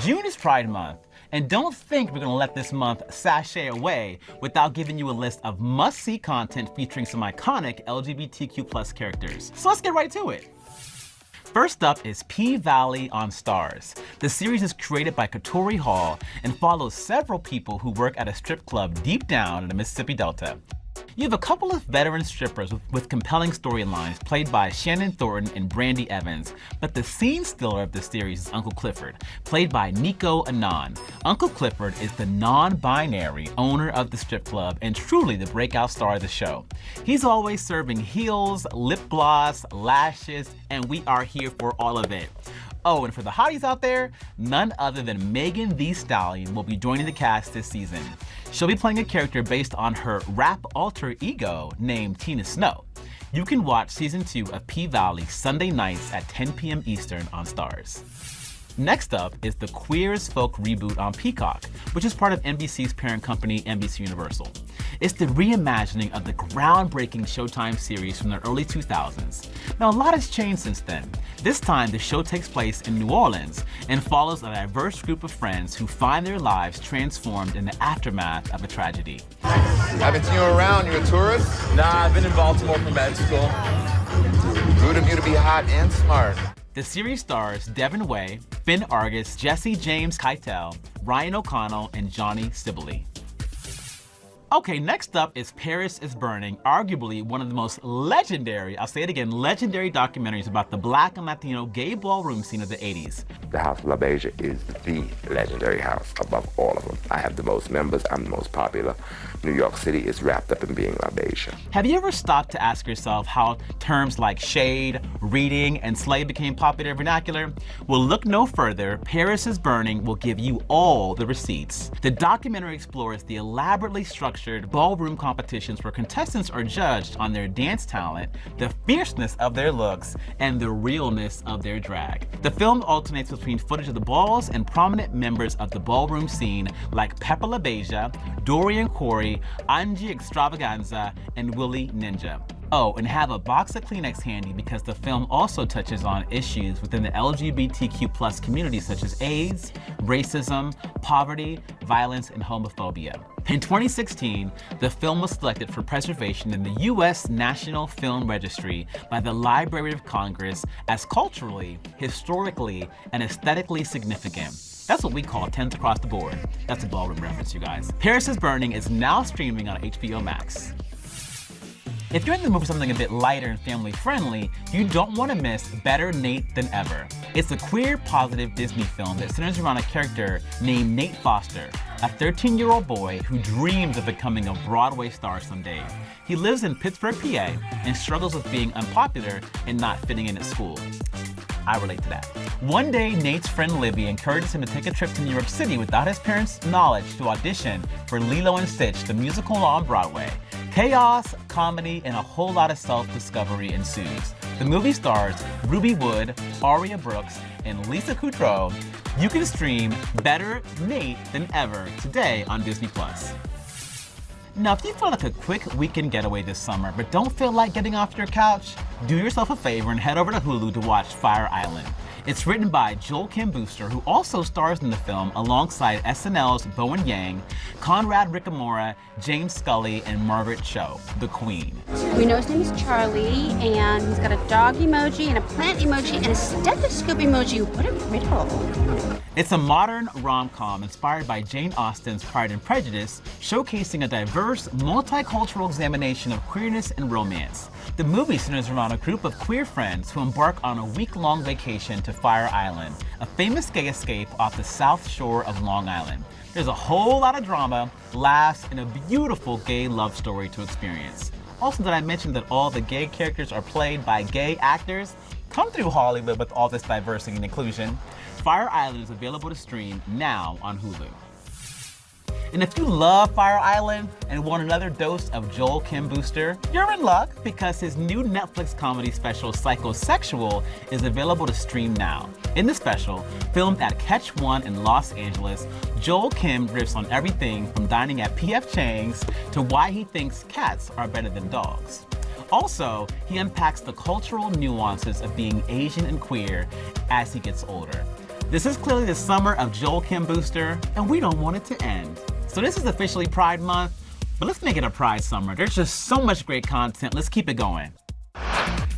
Speaker 8: June is Pride Month. And don't think we're gonna let this month sashay away without giving you a list of must-see content featuring some iconic LGBTQ plus characters. So let's get right to it. First up is P-Valley on Stars. The series is created by Katori Hall and follows several people who work at a strip club deep down in the Mississippi Delta. You have a couple of veteran strippers with compelling storylines played by Shannon Thornton and Brandy Evans, but the scene stealer of the series is Uncle Clifford, played by Nico Anand. Uncle Clifford is the non-binary owner of the strip club and truly the breakout star of the show. He's always serving heels, lip gloss, lashes, and we are here for all of it. Oh, and for the hotties out there, none other than Megan Thee Stallion will be joining the cast this season. She'll be playing a character based on her rap alter ego named Tina Snow. You can watch season 2 of P-Valley Sunday nights at 10 p.m. Eastern on Stars. Next up is the Queer as Folk reboot on Peacock, which is part of NBC's parent company, NBC Universal. It's the reimagining of the groundbreaking Showtime series from the early 2000s. Now, a lot has changed since then. This time, the show takes place in New Orleans and follows a diverse group of friends who find their lives transformed in the aftermath of a tragedy.
Speaker 14: Haven't seen you around? You a tourist?
Speaker 8: Nah, I've been in Baltimore for med school.
Speaker 14: Good of you to be hot and smart.
Speaker 8: The series stars Devin Way, Finn Argus, Jesse James Keitel, Ryan O'Connell, and Johnny Sibley. Okay, next up is Paris is Burning, arguably one of the most legendary, I'll say it again, legendary documentaries about the Black and Latino gay ballroom scene of the 80s.
Speaker 4: The House of La Beige is the legendary house above all of them. I have the most members, I'm the most popular. New York City is wrapped up in being La Beige.
Speaker 8: Have you ever stopped to ask yourself how terms like shade, reading, and slay became popular vernacular? Well, look no further. Paris is Burning will give you all the receipts. The documentary explores the elaborately structured ballroom competitions where contestants are judged on their dance talent, the fierceness of their looks, and the realness of their drag. The film alternates between footage of the balls and prominent members of the ballroom scene like Pepper LaBeija, Dorian Corey, Angie Extravaganza, and Willie Ninja. Oh, and have a box of Kleenex handy because the film also touches on issues within the LGBTQ+ community such as AIDS, racism, poverty, violence, and homophobia. In 2016, the film was selected for preservation in the U.S. National Film Registry by the Library of Congress as culturally, historically, and aesthetically significant. That's what we call 10s across the board. That's a ballroom reference, you guys. Paris is Burning is now streaming on HBO Max. If you're in the mood for something a bit lighter and family-friendly, you don't want to miss Better Nate Than Ever. It's a queer, positive Disney film that centers around a character named Nate Foster, a 13-year-old boy who dreams of becoming a Broadway star someday. He lives in Pittsburgh, PA, and struggles with being unpopular and not fitting in at school. I relate to that. One day, Nate's friend Libby encourages him to take a trip to New York City without his parents' knowledge to audition for Lilo and Stitch, the musical on Broadway. Chaos, comedy, and a whole lot of self-discovery ensues. The movie stars Ruby Wood, Aria Brooks, and Lisa Kudrow. You can stream Better Nate Than Ever today on Disney+. Now, if you feel like a quick weekend getaway this summer but don't feel like getting off your couch, do yourself a favor and head over to Hulu to watch Fire Island. It's written by Joel Kim Booster, who also stars in the film alongside SNL's Bowen Yang, Conrad Ricamora, James Scully, and Margaret Cho, the Queen.
Speaker 6: We know his name is Charlie, and he's got a dog emoji and a plant emoji and a stethoscope emoji. What a riddle.
Speaker 8: It's a modern rom-com inspired by Jane Austen's Pride and Prejudice, showcasing a diverse, multicultural examination of queerness and romance. The movie centers around a group of queer friends who embark on a week-long vacation to Fire Island, a famous gay escape off the south shore of Long Island. There's a whole lot of drama, laughs, and a beautiful gay love story to experience. Also, did I mention that all the gay characters are played by gay actors? Come through Hollywood with all this diversity and inclusion. Fire Island is available to stream now on Hulu. And if you love Fire Island and want another dose of Joel Kim Booster, you're in luck because his new Netflix comedy special, Psychosexual, is available to stream now. In the special, filmed at Catch One in Los Angeles, Joel Kim riffs on everything from dining at P.F. Chang's to why he thinks cats are better than dogs. Also, he unpacks the cultural nuances of being Asian and queer as he gets older. This is clearly the summer of Joel Kim Booster, and we don't want it to end. So this is officially Pride Month, but let's make it a Pride Summer. There's just so much great content. Let's keep it going.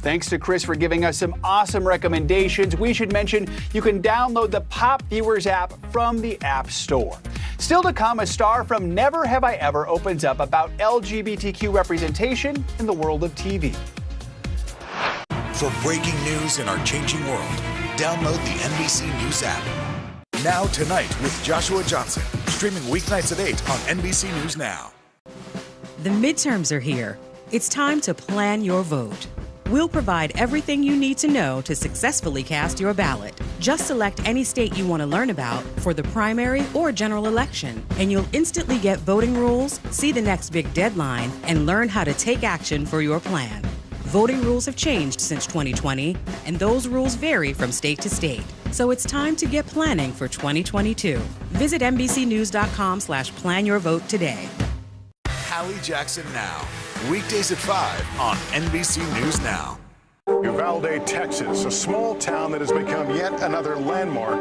Speaker 2: Thanks to Chris for giving us some awesome recommendations. We should mention you can download the Pop Viewers app from the App Store. Still to come, a star from Never Have I Ever opens up about LGBTQ representation in the world of TV.
Speaker 9: For breaking news in our changing world, download the NBC News app. Now Tonight with Joshua Johnson, streaming weeknights at 8 on NBC News Now.
Speaker 19: The midterms are here. It's time to plan your vote. We'll provide everything you need to know to successfully cast your ballot. Just select any state you want to learn about for the primary or general election, and you'll instantly get voting rules, see the next big deadline, and learn how to take action for your plan. Voting rules have changed since 2020, and those rules vary from state to state. So it's time to get planning for 2022. Visit NBCNews.com/planyourvote today.
Speaker 9: Hallie Jackson Now, weekdays at 5 on NBC News Now.
Speaker 3: Uvalde, Texas, a small town that has become yet another landmark.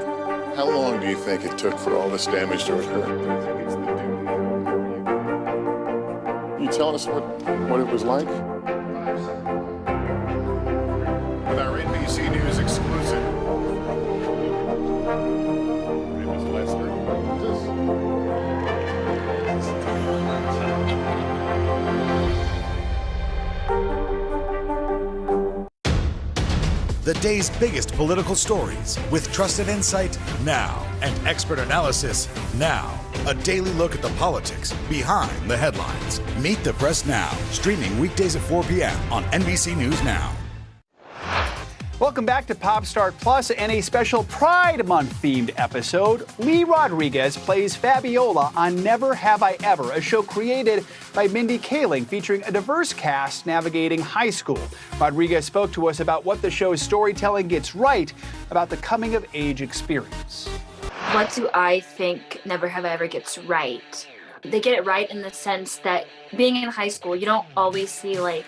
Speaker 3: How long do you think it took for all this damage to occur? You telling us what it was like? With our NBC News exclusive. It was Lester.
Speaker 9: day's biggest political stories with trusted insight now and expert analysis now. A daily look at the politics behind the headlines. Meet the Press Now, streaming weekdays at 4 p.m. on NBC News Now.
Speaker 2: Welcome back to Pop Start Plus and a special Pride Month themed episode. Lee Rodriguez plays Fabiola on Never Have I Ever, a show created by Mindy Kaling featuring a diverse cast navigating high school. Rodriguez spoke to us about what the show's storytelling gets right about the coming of age experience.
Speaker 10: What do I think Never Have I Ever gets right? They get it right in the sense that being in high school, you don't always see like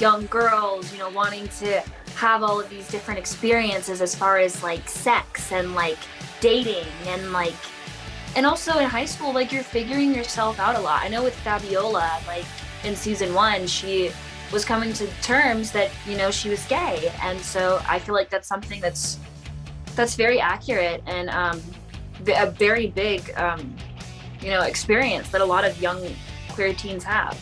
Speaker 10: young girls, wanting to have all of these different experiences as far as like sex and like dating and also in high school, like you're figuring yourself out a lot. I know with Fabiola, like in season 1, she was coming to terms that, she was gay. And so I feel like that's something that's very accurate and a very big, experience that a lot of young queer teens have.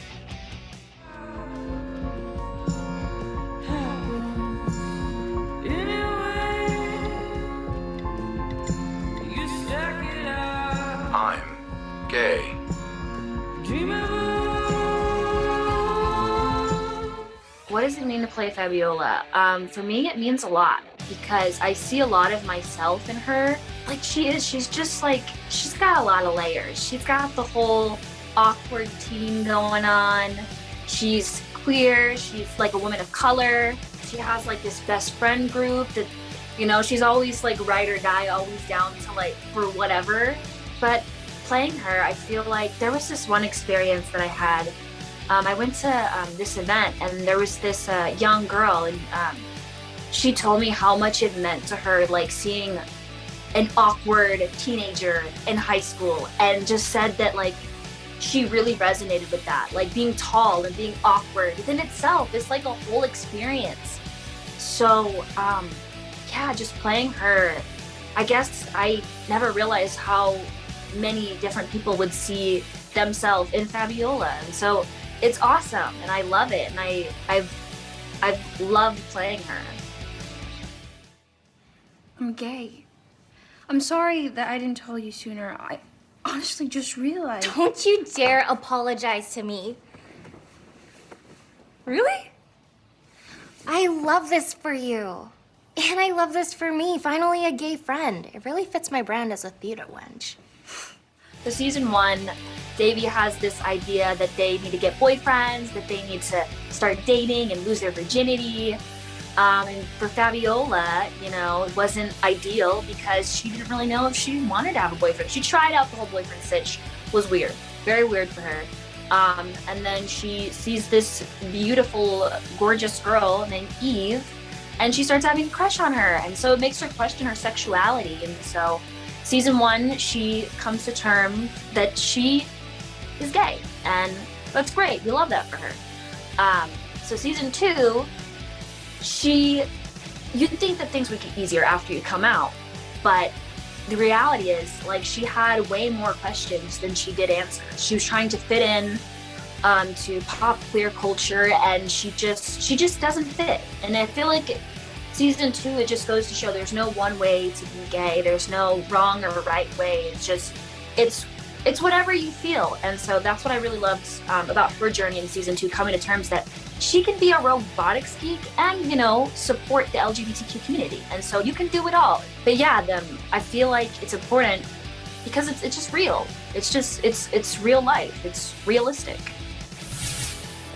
Speaker 13: I'm gay.
Speaker 10: What does it mean to play Fabiola? For me, it means a lot because I see a lot of myself in her. Like she's just like, she's got a lot of layers. She's got the whole awkward teen going on. She's queer, she's like a woman of color. She has like this best friend group that, she's always like ride or die, always down to like for whatever. But playing her, I feel like there was this one experience that I had. I went to this event and there was this young girl and she told me how much it meant to her, like seeing an awkward teenager in high school, and just said that like she really resonated with that. Like being tall and being awkward within itself is like a whole experience. So just playing her, I guess I never realized how many different people would see themselves in Fabiola, and so it's awesome and I love it, and I've loved playing her.
Speaker 20: I'm gay. I'm sorry that I didn't tell you sooner. I honestly just realized.
Speaker 21: Don't you dare apologize to me.
Speaker 20: Really?
Speaker 21: I love this for you. And I love this for me. Finally a gay friend. It really fits my brand as a theater wench.
Speaker 10: So season 1, Davey has this idea that they need to get boyfriends, that they need to start dating and lose their virginity. And for Fabiola, it wasn't ideal because she didn't really know if she wanted to have a boyfriend. She tried out the whole boyfriend sitch. Was weird. Very weird for her. And then she sees this beautiful, gorgeous girl named Eve, and she starts having a crush on her. And so it makes her question her sexuality. And so season 1, she comes to terms that she is gay. And that's great. We love that for her. So season 2, you'd think that things would get easier after you come out, but the reality is, like, she had way more questions than she did answers. She was trying to fit in to pop queer culture, and she just doesn't fit. And I feel like season 2, it just goes to show there's no one way to be gay. There's no wrong or right way. It's whatever you feel. And so that's what I really loved about her journey in season 2, coming to terms that she can be a robotics geek and, support the LGBTQ community. And so you can do it all. But yeah, I feel like it's important because it's just real. It's real life. It's realistic.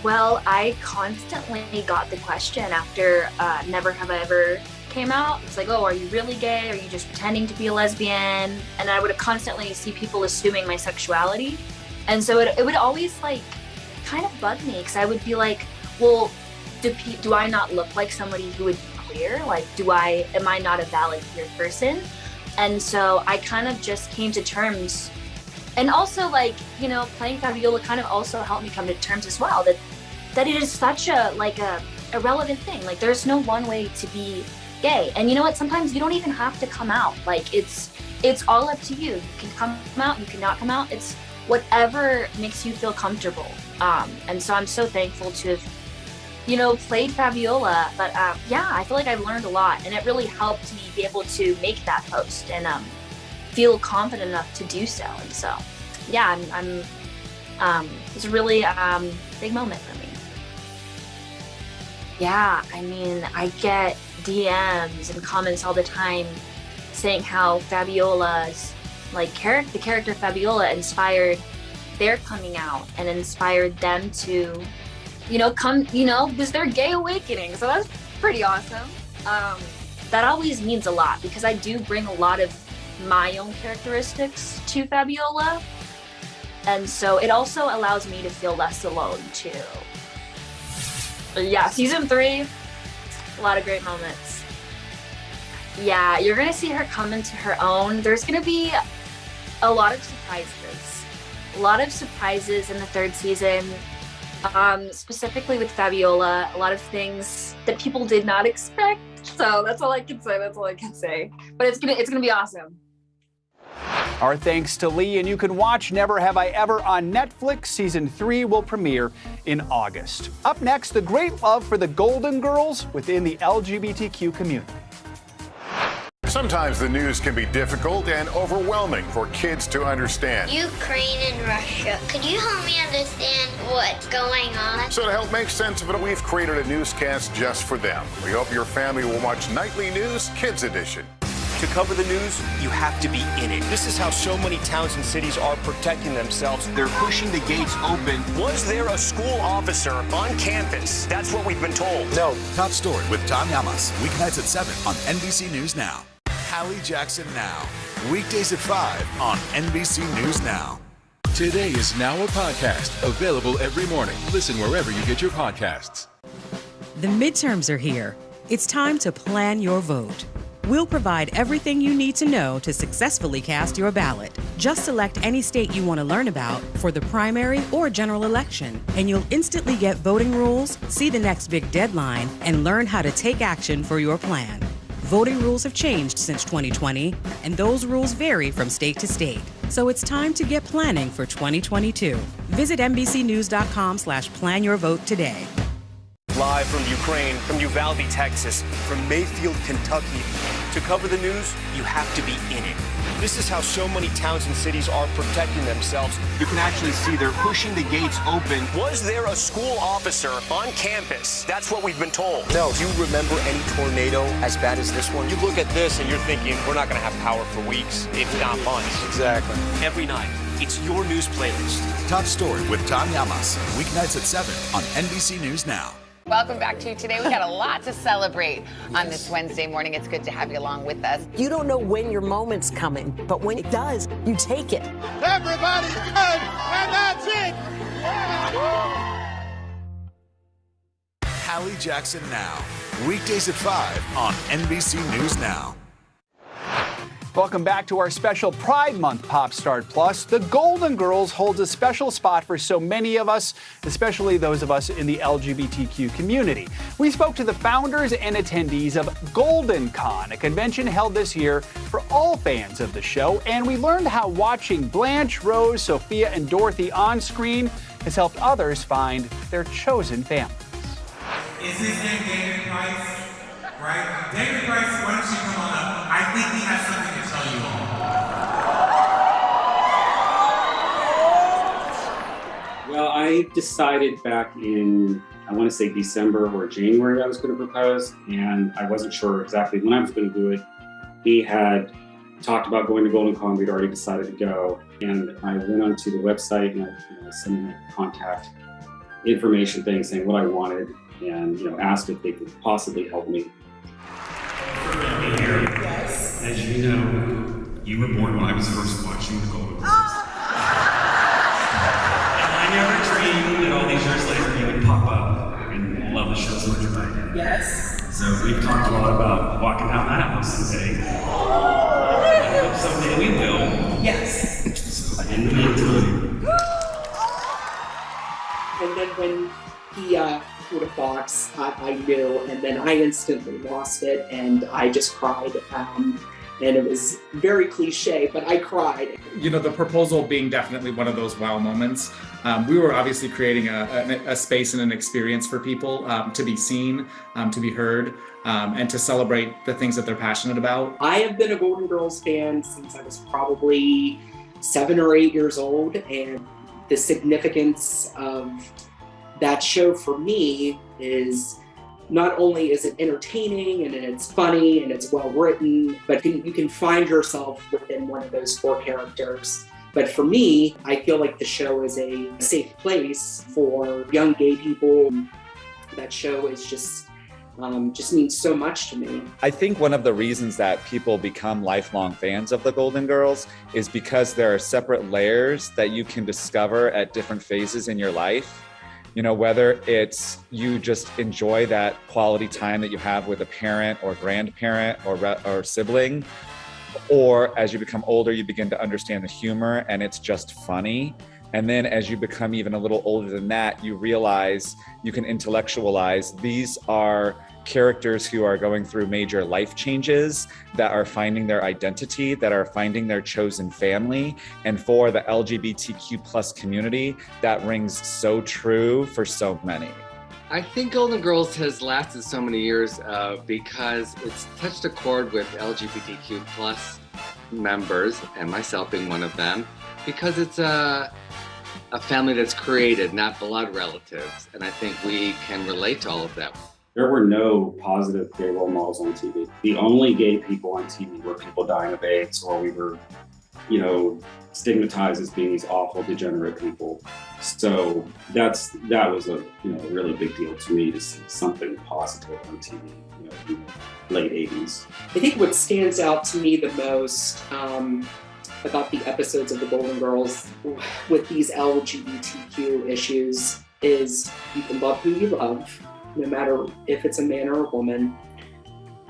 Speaker 10: Well, I constantly got the question after Never Have I Ever came out. It's like, oh, are you really gay? Are you just pretending to be a lesbian? And I would constantly see people assuming my sexuality. And so it would always like kind of bug me because I would be like, well, do I not look like somebody who would be queer? Like, am I not a valid queer person? And so I kind of just came to terms, and also like, playing Fabiola kind of also helped me come to terms as well that it is such a relevant thing. Like, there's no one way to be gay. And you know what? Sometimes you don't even have to come out. Like, it's all up to you. You can come out, you cannot come out. It's whatever makes you feel comfortable. And so I'm so thankful to have played Fabiola. But yeah, I feel like I learned a lot, and it really helped me be able to make that post and feel confident enough to do so. And so, yeah, it's a really big moment for me. Yeah, I mean, I get DMs and comments all the time saying how Fabiola's, like, the character Fabiola inspired their coming out and inspired them to, was their gay awakening. So that's pretty awesome. That always means a lot because I do bring a lot of my own characteristics to Fabiola. And so it also allows me to feel less alone too. But yeah, season 3, a lot of great moments. Yeah, you're gonna see her come into her own. There's gonna be a lot of surprises. A lot of surprises in the 3rd season. Specifically with Fabiola, a lot of things that people did not expect. So that's all I can say. But it's gonna be awesome.
Speaker 2: Our thanks to Lee, and you can watch Never Have I Ever on Netflix. Season 3 will premiere in August. Up next, the great love for the Golden Girls within the LGBTQ community.
Speaker 3: Sometimes the news can be difficult and overwhelming for kids to understand.
Speaker 21: Ukraine and Russia. Could you help me understand what's going on?
Speaker 3: So to help make sense of it, we've created a newscast just for them. We hope your family will watch Nightly News Kids Edition.
Speaker 11: To cover the news, you have to be in it. This is how so many towns and cities are protecting themselves. They're pushing the gates open. Was there a school officer on campus? That's what we've been told.
Speaker 9: No. Top Story with Tom Yamas. Weeknights at 7 on NBC News Now. Hallie Jackson Now. Weekdays at 5 on NBC News Now.
Speaker 12: Today is now a podcast available every morning. Listen wherever you get your podcasts.
Speaker 19: The midterms are here. It's time to plan your vote. We'll provide everything you need to know to successfully cast your ballot. Just select any state you want to learn about for the primary or general election, and you'll instantly get voting rules, see the next big deadline, and learn how to take action for your plan. Voting rules have changed since 2020, and those rules vary from state to state. So it's time to get planning for 2022. Visit NBCNews.com/planyourvote today.
Speaker 11: Live from Ukraine, from Uvalde, Texas, from Mayfield, Kentucky. To cover the news, you have to be in it. This is how so many towns and cities are protecting themselves. You can actually see they're pushing the gates open. Was there a school officer on campus? That's what we've been told. No. Do you remember any tornado as bad as this one? You look at this and you're thinking, we're not going to have power for weeks, if not months. Exactly. Every night, it's your news playlist.
Speaker 9: Top Story with Tom Yamas. Weeknights at 7 on NBC News Now.
Speaker 13: Welcome back to Today. We got a lot to celebrate on this Wednesday morning. It's good to have you along with us.
Speaker 16: You don't know when your moment's coming, but when it does, you take it.
Speaker 15: Everybody's good, and that's it.
Speaker 9: Hallie Jackson Now. Weekdays at 5 on NBC News Now.
Speaker 2: Welcome back to our special Pride Month Pop Start Plus. The Golden Girls holds a special spot for so many of us, especially those of us in the LGBTQ community. We spoke to the founders and attendees of Golden Con, a convention held this year for all fans of the show, and we learned how watching Blanche, Rose, Sophia, and Dorothy on screen has helped others find their chosen families.
Speaker 18: Is his name David Price? Right? David Price, why don't you come on up? I think he has something to tell you all.
Speaker 22: Well, I decided back in, I want to say December or January I was going to propose, and I wasn't sure exactly when I was going to do it. He had talked about going to Golden Con. We'd already decided to go, and I went onto the website and I sent him a contact information thing saying what I wanted, and asked if they could possibly help me.
Speaker 18: Yes. As you know, you were born when I was first watching the Golden Globes. And I never dreamed that all these years later you would pop up and love the show as much as I did. Yes. So we've talked a lot about walking down that house someday. I hope someday we will. Yes. So in the meantime.
Speaker 26: And then when he put a box, I knew, and then I instantly lost it, and I just cried. And it was very cliche, but I cried.
Speaker 1: You know, the proposal being definitely one of those wow moments. We were obviously creating a space and an experience for people to be seen, to be heard, and to celebrate the things that they're passionate about.
Speaker 26: I have been a Golden Girls fan since I was probably 7 or 8 years old, and the significance of that show for me is not only is it entertaining and it's funny and it's well written, but you can find yourself within one of those 4 characters. But for me, I feel like the show is a safe place for young gay people. That show is just means so much to me.
Speaker 5: I think one of the reasons that people become lifelong fans of the Golden Girls is because there are separate layers that you can discover at different phases in your life. You know, whether it's you just enjoy that quality time that you have with a parent or grandparent or sibling, or as you become older, you begin to understand the humor and it's just funny. And then as you become even a little older than that, you realize you can intellectualize these are characters who are going through major life changes, that are finding their identity, that are finding their chosen family. And for the LGBTQ plus community, that rings so true for so many.
Speaker 7: I think Golden Girls has lasted so many years because it's touched a chord with LGBTQ plus members, and myself being one of them, because it's a family that's created, not blood relatives. And I think we can relate to all of that.
Speaker 22: There were no positive gay role models on TV. The only gay people on TV were people dying of AIDS, or we were, stigmatized as being these awful, degenerate people. So that was a really big deal to me to see something positive on TV, in the late 80s.
Speaker 26: I think what stands out to me the most about the episodes of the Golden Girls with these LGBTQ issues is you can love who you love, no matter if it's a man or a woman,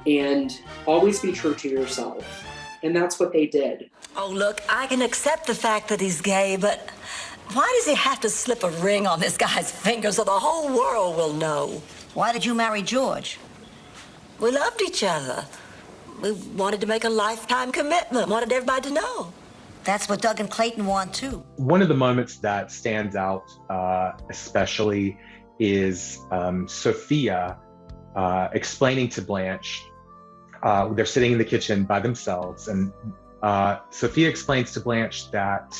Speaker 26: and always be true to yourself. And that's what they did.
Speaker 17: Oh, look, I can accept the fact that he's gay, but why does he have to slip a ring on this guy's finger so the whole world will know? Why did you marry George? We loved each other. We wanted to make a lifetime commitment, wanted everybody to know. That's what Doug and Clayton want, too.
Speaker 23: One of the moments that stands out especially is Sophia explaining to Blanche, they're sitting in the kitchen by themselves, and Sophia explains to Blanche that,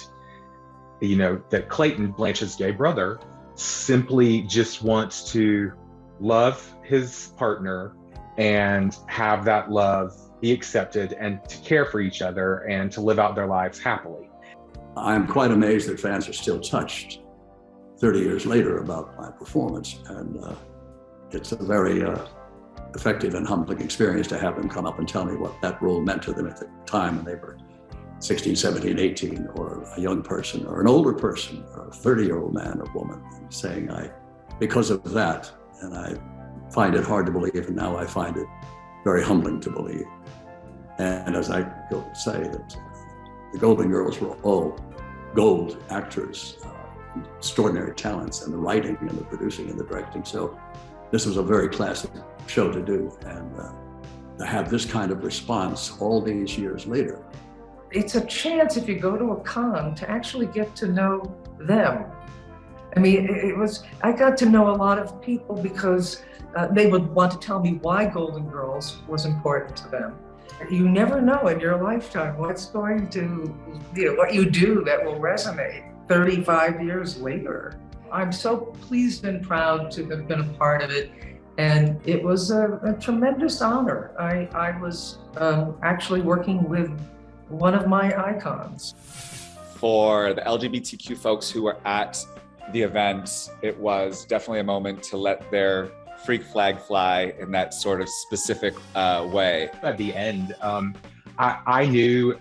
Speaker 23: that Clayton, Blanche's gay brother, simply just wants to love his partner and have that love be accepted and to care for each other and to live out their lives happily.
Speaker 24: I'm quite amazed that fans are still touched 30 years later about my performance, and it's a very effective and humbling experience to have them come up and tell me what that role meant to them at the time when they were 16, 17, 18, or a young person, or an older person, or a 30-year-old man or woman, saying, because of that, and I find it hard to believe, and now I find it very humbling to believe. And as I go to say that the Golden Girls were all gold actors, extraordinary talents, and the writing and the producing and the directing. So this was a very classic show to do, and to have this kind of response all these years later.
Speaker 27: It's a chance, if you go to a con, to actually get to know them. I mean, I got to know a lot of people because they would want to tell me why Golden Girls was important to them. You never know in your lifetime what's going to, what you do that will resonate 35 years later. I'm so pleased and proud to have been a part of it, and it was a tremendous honor. I was actually working with one of my icons.
Speaker 5: For the LGBTQ folks who were at the event, it was definitely a moment to let their freak flag fly in that sort of specific way.
Speaker 23: At the end, I knew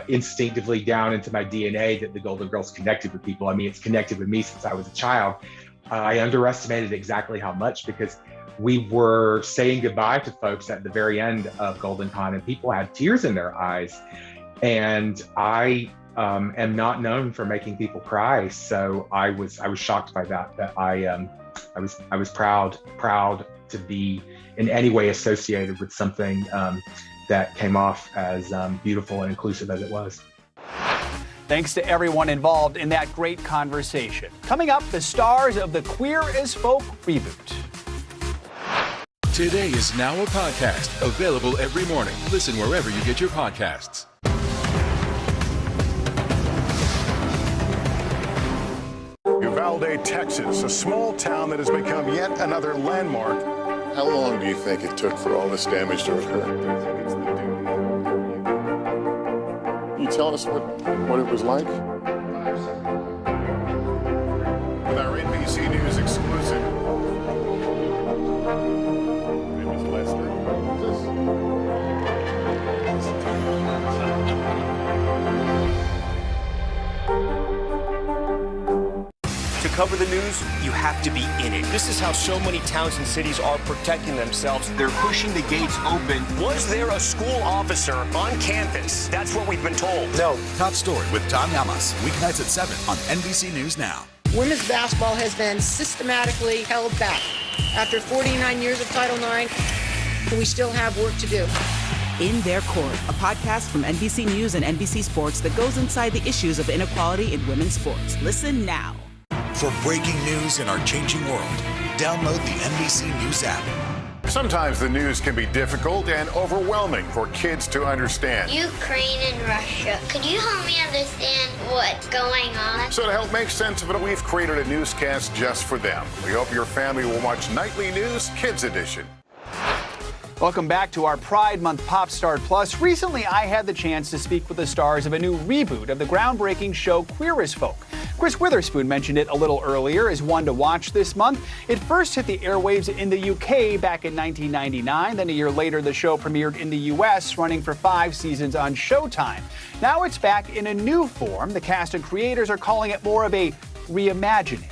Speaker 23: instinctively down into my DNA that the Golden Girls connected with people. I mean, it's connected with me since I was a child. I underestimated exactly how much, because we were saying goodbye to folks at the very end of Golden Con, and people had tears in their eyes. And I am not known for making people cry, so I was shocked by that. That I was proud to be in any way associated with something that came off as beautiful and inclusive as it was.
Speaker 2: Thanks to everyone involved in that great conversation. Coming up, the stars of the Queer as Folk reboot.
Speaker 12: Today is now a podcast, available every morning. Listen wherever you get your podcasts.
Speaker 3: Uvalde, Texas, a small town that has become yet another landmark.
Speaker 4: How long do you think it took for all this damage to occur? Can you tell us what it was like?
Speaker 3: With our NBC News exclusive.
Speaker 11: To cover the news, you have to be in it. This is how so many towns and cities are protecting themselves. They're pushing the gates open. Was there a school officer on campus? That's what we've been told.
Speaker 9: No. Top Story with Tom Yamas. Weeknights at 7 on NBC News Now.
Speaker 6: Women's basketball has been systematically held back. After 49 years of Title IX, we still have work to do.
Speaker 8: In Their Court, a podcast from NBC News and NBC Sports that goes inside the issues of inequality in women's sports. Listen now.
Speaker 9: For breaking news in our changing world, download the NBC News app.
Speaker 3: Sometimes the news can be difficult and overwhelming for kids to understand.
Speaker 10: Ukraine and Russia. Could you help me understand what's going on?
Speaker 3: So to help make sense of it, we've created a newscast just for them. We hope your family will watch Nightly News Kids Edition.
Speaker 2: Welcome back to our Pride Month Pop Start Plus. Recently, I had the chance to speak with the stars of a new reboot of the groundbreaking show Queer as Folk. Chris Witherspoon mentioned it a little earlier as one to watch this month. It first hit the airwaves in the UK back in 1999. Then a year later, the show premiered in the US, running for 5 seasons on Showtime. Now it's back in a new form. The cast and creators are calling it more of a reimagining.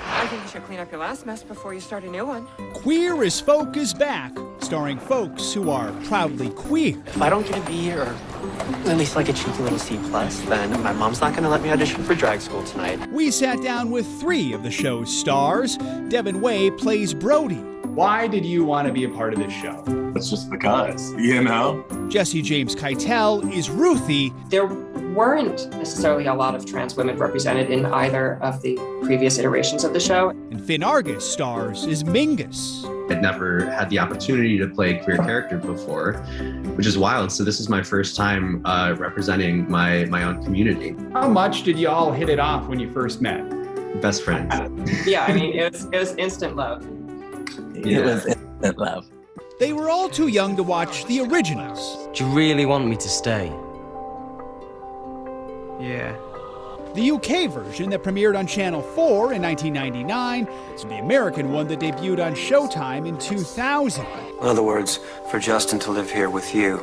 Speaker 14: I think you should clean up your last mess before you start a new one.
Speaker 20: Queer as Folk is back, starring folks who are proudly queer.
Speaker 25: If I don't get a B or at least like a cheeky little C+, then my mom's not going to let me audition for drag school tonight.
Speaker 20: We sat down with 3 of the show's stars. Devin Way plays Brody.
Speaker 1: Why did you want to be a part of this show?
Speaker 28: It's just because, you know?
Speaker 20: Jesse James Keitel is Ruthie.
Speaker 27: There weren't necessarily a lot of trans women represented in either of the previous iterations of the show.
Speaker 20: And Finn Argus stars as Mingus.
Speaker 29: I'd never had the opportunity to play a queer character before, which is wild. So this is my first time representing my own community.
Speaker 1: How much did you all hit it off when you first met?
Speaker 29: Best friends.
Speaker 27: Yeah, I mean, it was instant love.
Speaker 29: Yeah. It was instant love.
Speaker 20: They were all too young to watch the originals.
Speaker 25: Do you really want me to stay? Yeah.
Speaker 20: The UK version that premiered on Channel 4 in 1999, and the American one that debuted on Showtime in 2000.
Speaker 30: In other words, for Justin to live here with you,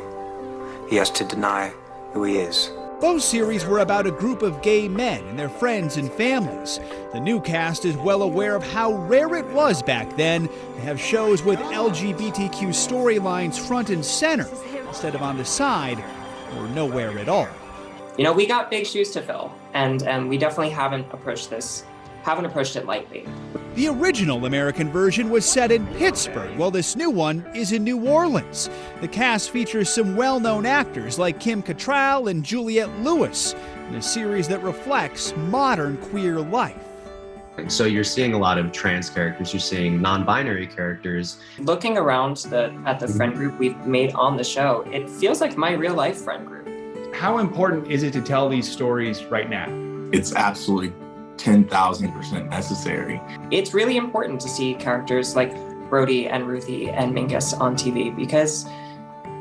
Speaker 30: he has to deny who he is.
Speaker 20: Both series were about a group of gay men and their friends and families. The new cast is well aware of how rare it was back then to have shows with LGBTQ storylines front and center, instead of on the side or nowhere at all.
Speaker 27: You know, we got big shoes to fill, and we definitely haven't approached it lightly.
Speaker 20: The original American version was set in Pittsburgh, while this new one is in New Orleans. The cast features some well-known actors like Kim Cattrall and Juliette Lewis, in a series that reflects modern queer life.
Speaker 29: So you're seeing a lot of trans characters, you're seeing non-binary characters.
Speaker 27: Looking around at the friend group we've made on the show, it feels like my real life friend group.
Speaker 1: How important is it to tell these stories right now?
Speaker 28: It's absolutely 10,000% necessary.
Speaker 27: It's really important to see characters like Brody and Ruthie and Mingus on TV because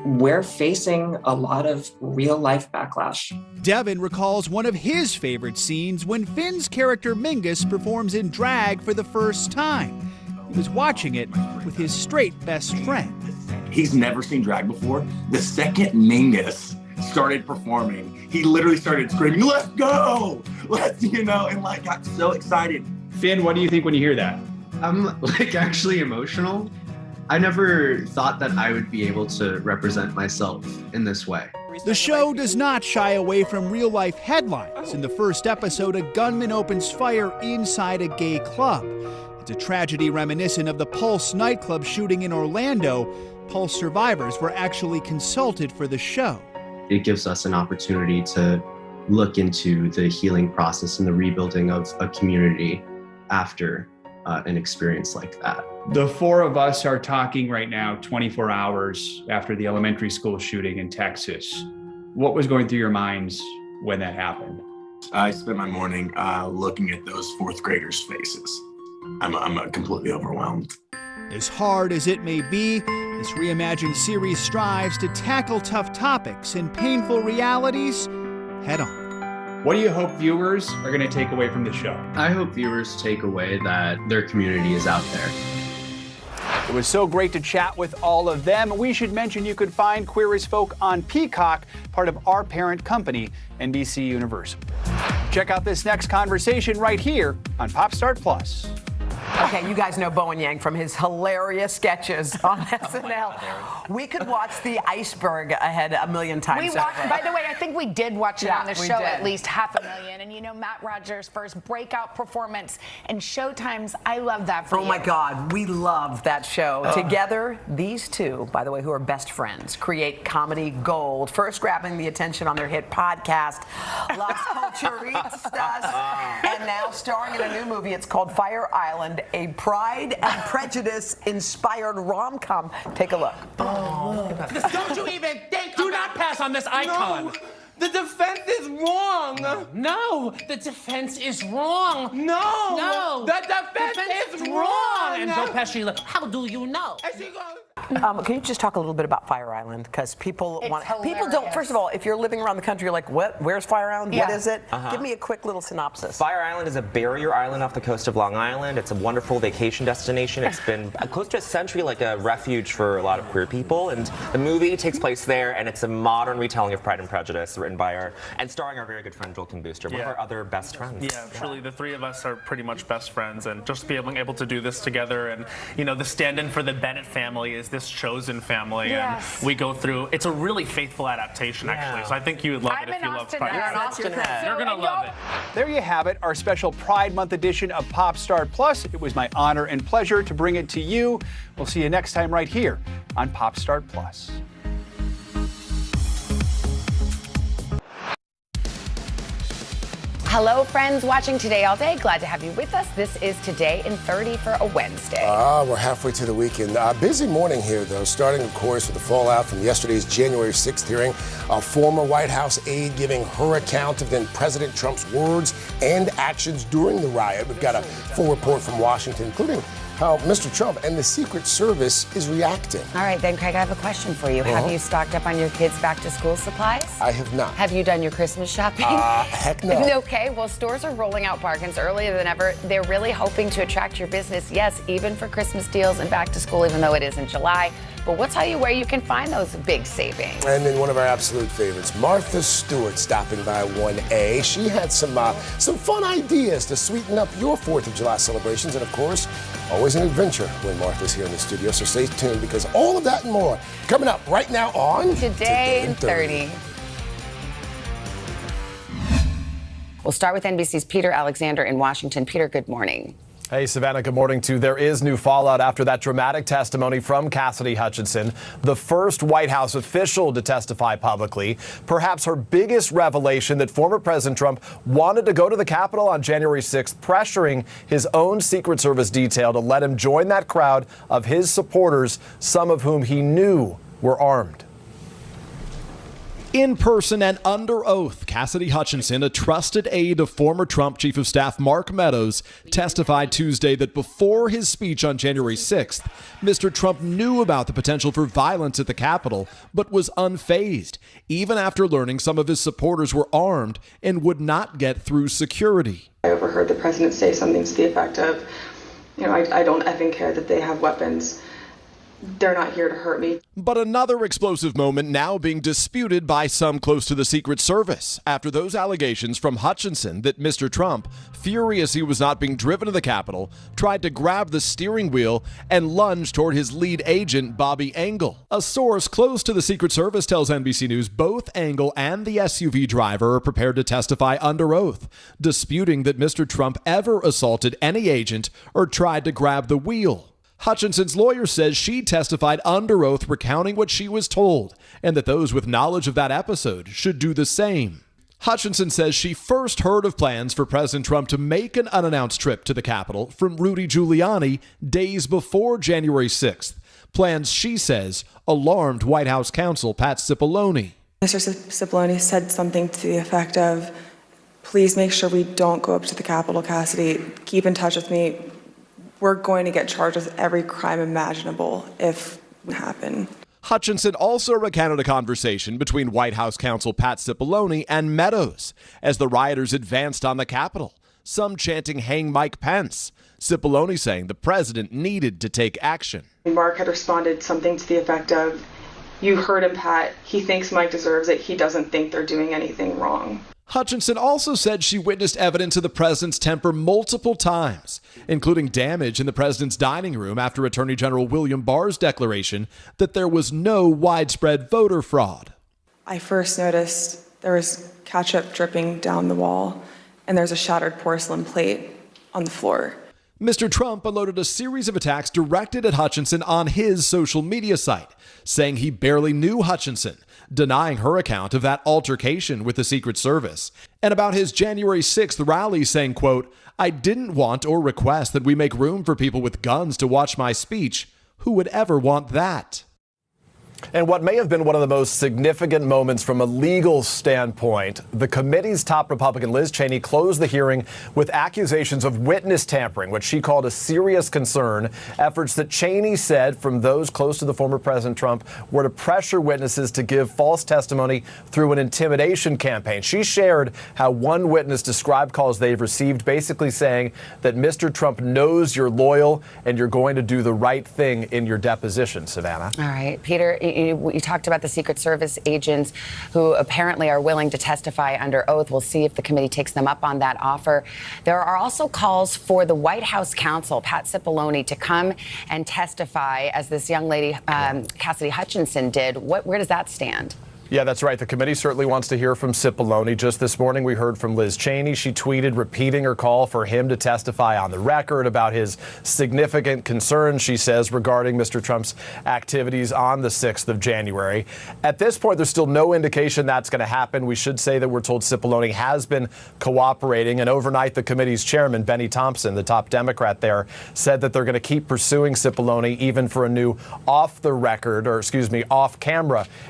Speaker 27: we're facing a lot of real life backlash.
Speaker 20: Devin recalls one of his favorite scenes when Finn's character Mingus performs in drag for the first time. He was watching it with his straight best friend.
Speaker 28: He's never seen drag before. The second Mingus started performing, he literally started screaming, "Let's go!" And got so excited.
Speaker 1: Finn, what do you think when you hear that?
Speaker 29: I'm actually emotional. I never thought that I would be able to represent myself in this way.
Speaker 20: The show does not shy away from real-life headlines. In the first episode, a gunman opens fire inside a gay club. It's a tragedy reminiscent of the Pulse nightclub shooting in Orlando, Pulse survivors were actually consulted for the show.
Speaker 29: It gives us an opportunity to look into the healing process and the rebuilding of a community after an experience like that.
Speaker 2: The four of us are talking right now 24 hours after the elementary school shooting in Texas. What was going through your minds when that happened?
Speaker 28: I spent my morning looking at those fourth graders' faces. I'm completely overwhelmed.
Speaker 20: As hard as it may be, this reimagined series strives to tackle tough topics and painful realities head on.
Speaker 2: What do you hope viewers are going to take away from the show?
Speaker 29: I hope viewers take away that their community is out there.
Speaker 2: It was so great to chat with all of them. We should mention you could find Queer as Folk on Peacock, part of our parent company, NBC Universal. Check out this next conversation right here on Pop Start Plus.
Speaker 7: Okay, you guys know Bowen Yang from his hilarious sketches on SNL. We could watch The Iceberg ahead a million times.
Speaker 13: We watched, by the way, I think we did watch it on the show
Speaker 7: did.
Speaker 13: at least 500,000. And you know, Matt Rogers' first breakout performance in Showtime's I Love That for You.
Speaker 7: Oh my God, we love that show. Together, these two, by the way, who are best friends, create comedy gold. First grabbing the attention on their hit podcast, Las Culturistas, and now starring in a new movie. It's called Fire Island, a Pride and Prejudice-inspired rom-com. Take a look.
Speaker 15: Don't you even think. Do not pass on this icon.
Speaker 16: No, the defense is wrong.
Speaker 15: No, the defense is wrong.
Speaker 16: No, the defense is wrong.
Speaker 15: And Joe Pesci, how do you know?
Speaker 7: Can you just talk a little bit about Fire Island? Because people don't. First of all, if you're living around the country, you're like, what? Where's Fire Island?
Speaker 13: Yeah.
Speaker 7: What is it? Give me a quick little synopsis.
Speaker 17: Fire Island is a barrier island off the coast of Long Island. It's a wonderful vacation destination. It's been close to a century like a refuge for a lot of queer people. And the movie takes place there, and it's a modern retelling of Pride and Prejudice, written by and starring our very good friend Joel Kim Booster, one of our other best friends.
Speaker 18: Yeah, truly, the three of us are pretty much best friends, and just being able to do this together, and you know, the stand-in for the Bennett family is this chosen family, and we go through. It's a really faithful adaptation, actually. So I think you would love it if you love Pride.
Speaker 13: You're an Austin head.
Speaker 18: You're gonna love it.
Speaker 2: There you have it, our special Pride Month edition of Pop Start Plus. It was my honor and pleasure to bring it to you. We'll see you next time right here on Pop Start Plus.
Speaker 13: Hello, friends watching Today All Day. Glad to have you with us. This is Today in 30 for a Wednesday.
Speaker 18: We're halfway to the weekend. Busy morning here, though, starting, of course, with the fallout from yesterday's January 6th hearing. A former White House aide giving her account of then President Trump's words and actions during the riot. We've got a full report from Washington, including how Mr. Trump and the Secret Service is reacting.
Speaker 13: All right, then, Craig, I have a question for you. Have you stocked up on your kids' back-to-school supplies?
Speaker 18: I have not.
Speaker 13: Have you done your Christmas shopping?
Speaker 18: Heck no.
Speaker 13: Okay, well, stores are rolling out bargains earlier than ever. They're really hoping to attract your business, yes, even for Christmas deals and back-to-school, even though it is in July. But we'll tell you where you can find those big savings.
Speaker 18: And then one of our absolute favorites, Martha Stewart, stopping by 1A. She had some fun ideas to sweeten up your 4th of July celebrations. And, of course, always an adventure when Martha's here in the studio. So stay tuned, because all of that and more coming up right now on
Speaker 13: Today in 30. We'll start with NBC's Peter Alexander in Washington. Peter, good morning.
Speaker 19: Hey, Savannah, good morning to you. There is new fallout after that dramatic testimony from Cassidy Hutchinson, the first White House official to testify publicly. Perhaps her biggest revelation that former President Trump wanted to go to the Capitol on January 6th, pressuring his own Secret Service detail to let him join that crowd of his supporters, some of whom he knew were armed.
Speaker 20: In person and under oath, Cassidy Hutchinson, a trusted aide of former Trump Chief of Staff Mark Meadows, testified Tuesday that before his speech on January 6th, Mr. Trump knew about the potential for violence at the Capitol, but was unfazed, even after learning some of his supporters were armed and would not get through security.
Speaker 21: I overheard the president say something to the effect of, you know, I don't effing care that they have weapons. They're not here to hurt me.
Speaker 20: But another explosive moment now being disputed by some close to the Secret Service after those allegations from Hutchinson that Mr. Trump, furious he was not being driven to the Capitol, tried to grab the steering wheel and lunge toward his lead agent, Bobby Engel. A source close to the Secret Service tells NBC News both Engel and the SUV driver are prepared to testify under oath, disputing that Mr. Trump ever assaulted any agent or tried to grab the wheel.
Speaker 19: Hutchinson's lawyer says she testified under oath recounting what she was told, and that those with knowledge of that episode should do the same. Hutchinson says she first heard of plans for President Trump to make an unannounced trip to the Capitol from Rudy Giuliani days before January 6th. Plans, she says, alarmed White House counsel Pat Cipollone.
Speaker 21: Mr. Cipollone said something to the effect of, please make sure we don't go up to the Capitol, Cassidy. Keep in touch with me. We're going to get charged with every crime imaginable if it happen.
Speaker 19: Hutchinson also recounted a conversation between White House counsel Pat Cipollone and Meadows as the rioters advanced on the Capitol, some chanting "Hang Mike Pence." Cipollone saying the president needed to take action.
Speaker 21: Mark had responded something to the effect of, you heard him, Pat. He thinks Mike deserves it. He doesn't think they're doing anything wrong.
Speaker 19: Hutchinson also said she witnessed evidence of the president's temper multiple times, including damage in the president's dining room after Attorney General William Barr's declaration that there was no widespread voter fraud.
Speaker 21: I first noticed there was ketchup dripping down the wall, and there's a shattered porcelain plate on the floor.
Speaker 19: Mr. Trump unloaded a series of attacks directed at Hutchinson on his social media site, saying he barely knew Hutchinson, denying her account of that altercation with the Secret Service, and about his January 6th rally saying, quote, I didn't want or request that we make room for people with guns to watch my speech. Who would ever want that? And what may have been one of the most significant moments from a legal standpoint, the committee's top Republican Liz Cheney closed the hearing with accusations of witness tampering, which she called a serious concern. Efforts that Cheney said from those close to the former President Trump were to pressure witnesses to give false testimony through an intimidation campaign. She shared how one witness described calls they've received, basically saying that Mr. Trump knows you're loyal and you're going to do the right thing in your deposition. Savannah.
Speaker 13: All right, Peter. You talked about the Secret Service agents who apparently are willing to testify under oath. We'll see if the committee takes them up on that offer. There are also calls for the White House counsel, Pat Cipollone, to come and testify, as this young lady, Cassidy Hutchinson, did. Where does that stand?
Speaker 19: Yeah, that's right. The committee certainly wants to hear from Cipollone. Just this morning, we heard from Liz Cheney. She tweeted repeating her call for him to testify on the record about his significant concerns, she says, regarding Mr. Trump's activities on the 6th of January. At this point, there's still no indication that's going to happen. We should say that we're told Cipollone has been cooperating. And overnight, the committee's chairman, Benny Thompson, the top Democrat there, said that they're going to keep pursuing Cipollone even for a new off-camera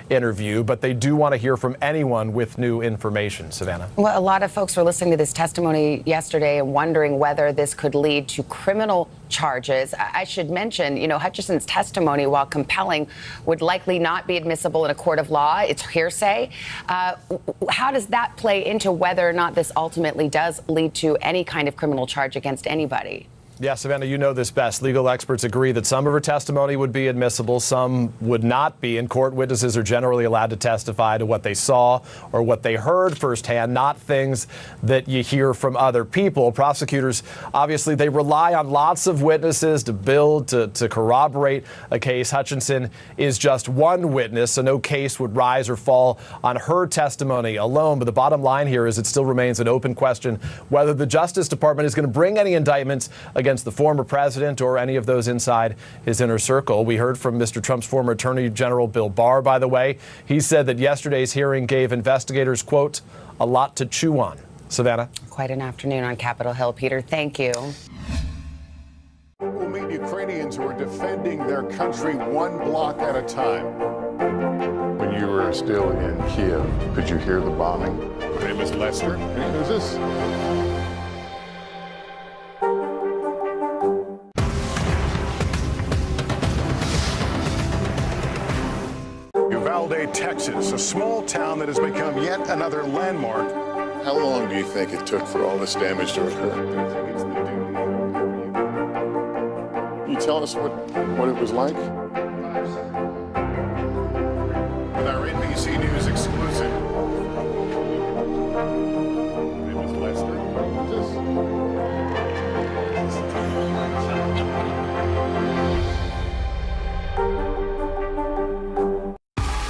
Speaker 19: interview. But they do want to hear from anyone with new information. Savannah.
Speaker 13: Well, a lot of folks were listening to this testimony yesterday and wondering whether this could lead to criminal charges. I should mention, Hutchinson's testimony, while compelling, would likely not be admissible in a court of law. It's hearsay. How does that play into whether or not this ultimately does lead to any kind of criminal charge against anybody?
Speaker 19: Yeah, Savannah, you know this best. Legal experts agree that some of her testimony would be admissible, some would not be. In court, witnesses are generally allowed to testify to what they saw or what they heard firsthand, not things that you hear from other people. Prosecutors, obviously, they rely on lots of witnesses to build, to corroborate a case. Hutchinson is just one witness, so no case would rise or fall on her testimony alone. But the bottom line here is it still remains an open question whether the Justice Department is going to bring any indictments against the former president or any of those inside his inner circle. We heard from Mr. Trump's former Attorney General Bill Barr, by the way. He said that yesterday's hearing gave investigators, quote, a lot to chew on. Savannah?
Speaker 13: Quite an afternoon on Capitol Hill, Peter. Thank you.
Speaker 3: We'll meet Ukrainians who are defending their country one block at a time. When you were still in Kiev, could you hear the bombing? My name is Lester. And who's this? Uvalde, Texas, a small town that has become yet another landmark. How long do you think it took for all this damage to occur? Can you tell us what it was like? With our NBC News exclusive. My name is Lester.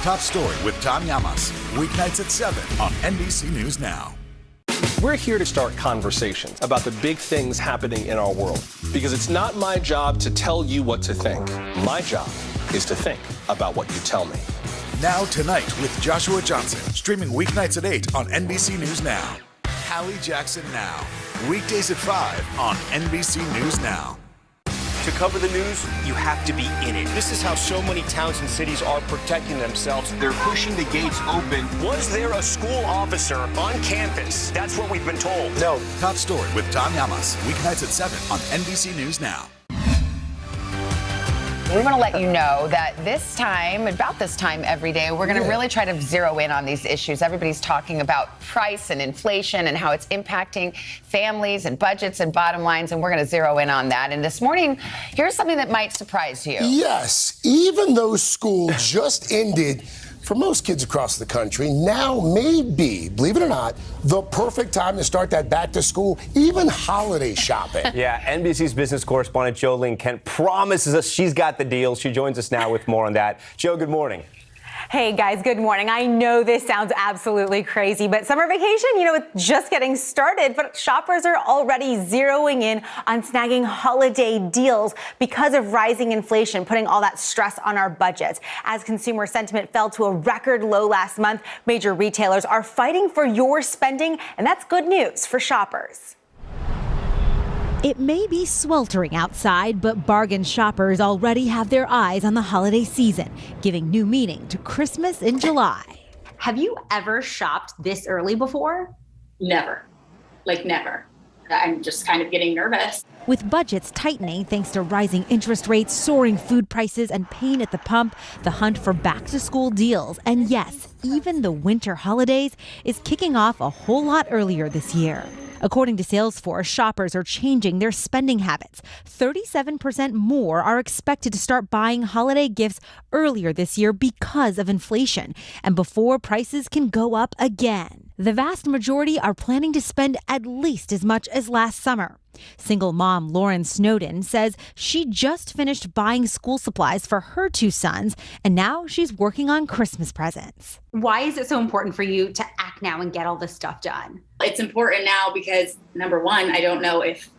Speaker 9: Top Story with Tom Llamas, weeknights at 7 on NBC News Now.
Speaker 4: We're here to start conversations about the big things happening in our world, because it's not my job to tell you what to think. My job is to think about what you tell me.
Speaker 9: Now Tonight with Joshua Johnson, streaming weeknights at 8 on NBC News Now. Hallie Jackson Now, weekdays at 5 on NBC News Now.
Speaker 5: To cover the news, you have to be in it. This is how so many towns and cities are protecting themselves. They're pushing the gates open. Was there a school officer on campus? That's what we've been told.
Speaker 9: No. Top Story with Tom Llamas, weeknights at 7 on NBC News Now.
Speaker 13: We want to let you know that about this time every day, we're going to really try to zero in on these issues. Everybody's talking about price and inflation and how it's impacting families and budgets and bottom lines, and we're going to zero in on that. And this morning, here's something that might surprise you.
Speaker 18: Yes, even though school just ended for most kids across the country, now may be, believe it or not, the perfect time to start that back to school, even holiday shopping.
Speaker 6: Yeah, NBC's business correspondent Jolene Kent promises us she's got the deal. She joins us now with more on that. Jo, good morning.
Speaker 8: Hey guys, good morning. I know this sounds absolutely crazy, but summer vacation, it's just getting started, but shoppers are already zeroing in on snagging holiday deals because of rising inflation, putting all that stress on our budgets. As consumer sentiment fell to a record low last month, major retailers are fighting for your spending, and that's good news for shoppers.
Speaker 11: It may be sweltering outside, but bargain shoppers already have their eyes on the holiday season, giving new meaning to Christmas in July.
Speaker 12: Have you ever shopped this early before?
Speaker 22: Never. Never. I'm just kind of getting nervous.
Speaker 11: With budgets tightening thanks to rising interest rates, soaring food prices, and pain at the pump, the hunt for back-to-school deals, and yes, even the winter holidays, is kicking off a whole lot earlier this year. According to Salesforce, shoppers are changing their spending habits. 37% more are expected to start buying holiday gifts earlier this year because of inflation and before prices can go up again. The vast majority are planning to spend at least as much as last summer. Single mom Lauren Snowden says she just finished buying school supplies for her 2 sons, and now she's working on Christmas presents.
Speaker 12: Why is it so important for you to act now and get all this stuff done?
Speaker 22: It's important now because, number one, I don't know if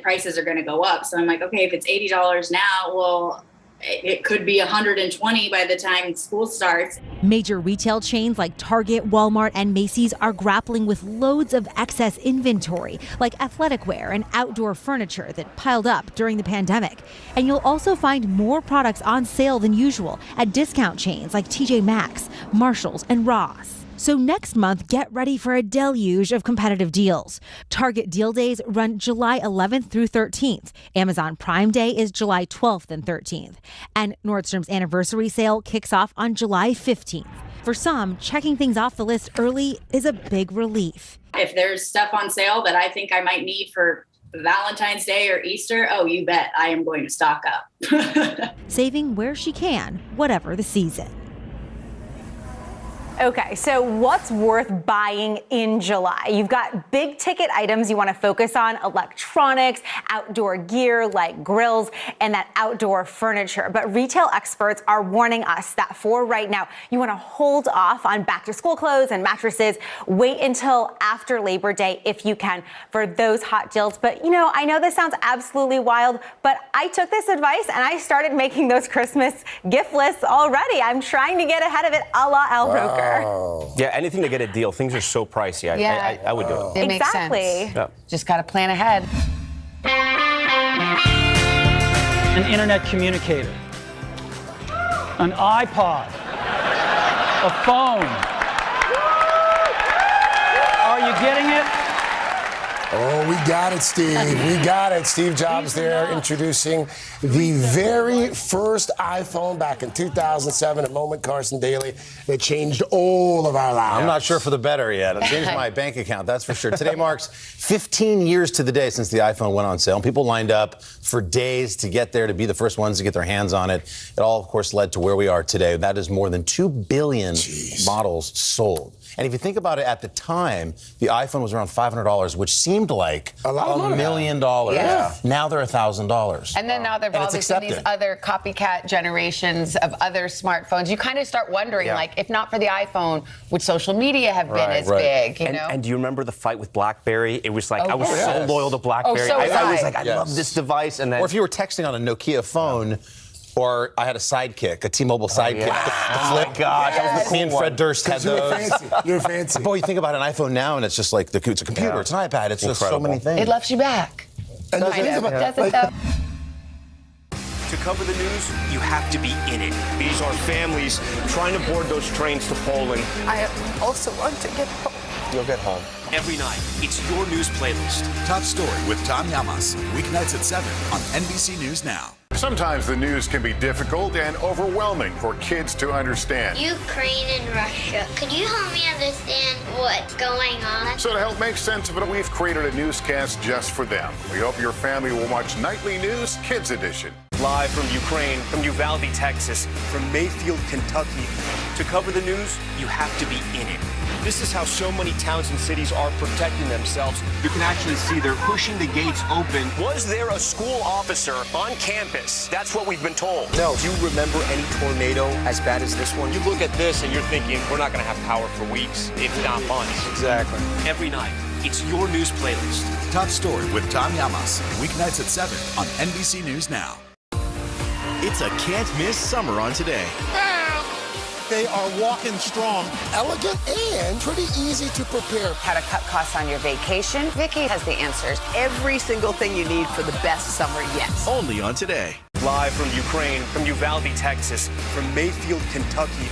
Speaker 22: prices are going to go up. So I'm like, okay, if it's $80 now, well, it could be $120 by the time school starts.
Speaker 11: Major retail chains like Target, Walmart, and Macy's are grappling with loads of excess inventory, like athletic wear and outdoor furniture that piled up during the pandemic. And you'll also find more products on sale than usual at discount chains like TJ Maxx, Marshalls, and Ross. So next month, get ready for a deluge of competitive deals. Target Deal Days run July 11th through 13th. Amazon Prime Day is July 12th and 13th. And Nordstrom's anniversary sale kicks off on July 15th. For some, checking things off the list early is a big relief.
Speaker 22: If there's stuff on sale that I think I might need for Valentine's Day or Easter, oh, you bet I am going to stock up.
Speaker 11: Saving where she can, whatever the season.
Speaker 12: Okay, so what's worth buying in July? You've got big ticket items you want to focus on, electronics, outdoor gear like grills, and that outdoor furniture. But retail experts are warning us that for right now, you want to hold off on back to school clothes and mattresses. Wait until after Labor Day if you can for those hot deals. But I know this sounds absolutely wild, but I took this advice and I started making those Christmas gift lists already. I'm trying to get ahead of it a la Al Roker.
Speaker 6: Yeah, anything to get a deal. Things are so pricey. I would do it.
Speaker 13: It makes sense.
Speaker 6: Yeah.
Speaker 13: Just got to plan ahead.
Speaker 23: An internet communicator, an iPod, a phone. Are you getting it?
Speaker 18: Oh, we got it, Steve. We got it. Steve Jobs there introducing the very first iPhone back in 2007 at Moment Carson Daily that changed all of our lives.
Speaker 24: I'm not sure for the better yet. It changed my bank account, that's for sure. Today marks 15 years to the day since the iPhone went on sale. People lined up for days to get there, to be the first ones to get their hands on it. It all, of course, led to where we are today. That is more than 2 billion models sold. And if you think about it, at the time, the iPhone was around $500, which seemed like $1 million.
Speaker 13: Yeah.
Speaker 24: Now they're $1,000.
Speaker 13: And then now there have always been these other copycat generations of other smartphones. You kind of start wondering, like, if not for the iPhone, would social media have been as big? You know?
Speaker 6: And do you remember the fight with BlackBerry? It was like, I was so loyal to
Speaker 13: Oh,
Speaker 6: BlackBerry.
Speaker 13: so was
Speaker 6: I was like, I love this device. And then,
Speaker 24: or if you were texting on a Nokia phone, or I had a Sidekick, a T-Mobile Sidekick. The flip.
Speaker 6: Oh my gosh, that was the cool
Speaker 24: Me and Fred Durst had those.
Speaker 18: You're fancy.
Speaker 24: Boy, you think about an iPhone now, and it's just like it's a computer, it's an iPad, it's just so many things.
Speaker 13: It loves you back.
Speaker 18: And
Speaker 13: Does it though?
Speaker 5: To cover the news, you have to be in it. These are families trying to board those trains to Poland.
Speaker 7: I also want to get home.
Speaker 24: You'll get home.
Speaker 5: Every night, it's your news playlist.
Speaker 9: Top Story with Tom Llamas, weeknights at 7 on NBC News Now.
Speaker 3: Sometimes the news can be difficult and overwhelming for kids to understand.
Speaker 1: Ukraine and Russia. Could you help me understand what's going on?
Speaker 3: So to help make sense of it, we've created a newscast just for them. We hope your family will watch Nightly News Kids Edition.
Speaker 5: Live from Ukraine, from Uvalde, Texas, from Mayfield, Kentucky. To cover the news, you have to be in it. This is how so many towns and cities are protecting themselves. You can actually see they're pushing the gates open. Was there a school officer on campus? That's what we've been told.
Speaker 10: No. Do you remember any tornado as bad as this one?
Speaker 5: You look at this and you're thinking, we're not going to have power for weeks, if not months.
Speaker 10: Exactly.
Speaker 5: Every night, it's your news playlist.
Speaker 9: Top Story with Tom Llamas, weeknights at 7 on NBC News Now.
Speaker 14: It's a can't-miss summer on Today.
Speaker 18: They are walking strong, elegant, and pretty easy to prepare.
Speaker 13: How to cut costs on your vacation? Vicky has the answers.
Speaker 7: Every single thing you need for the best summer yet.
Speaker 14: Only on Today.
Speaker 5: Live from Ukraine, from Uvalde, Texas, from Mayfield, Kentucky.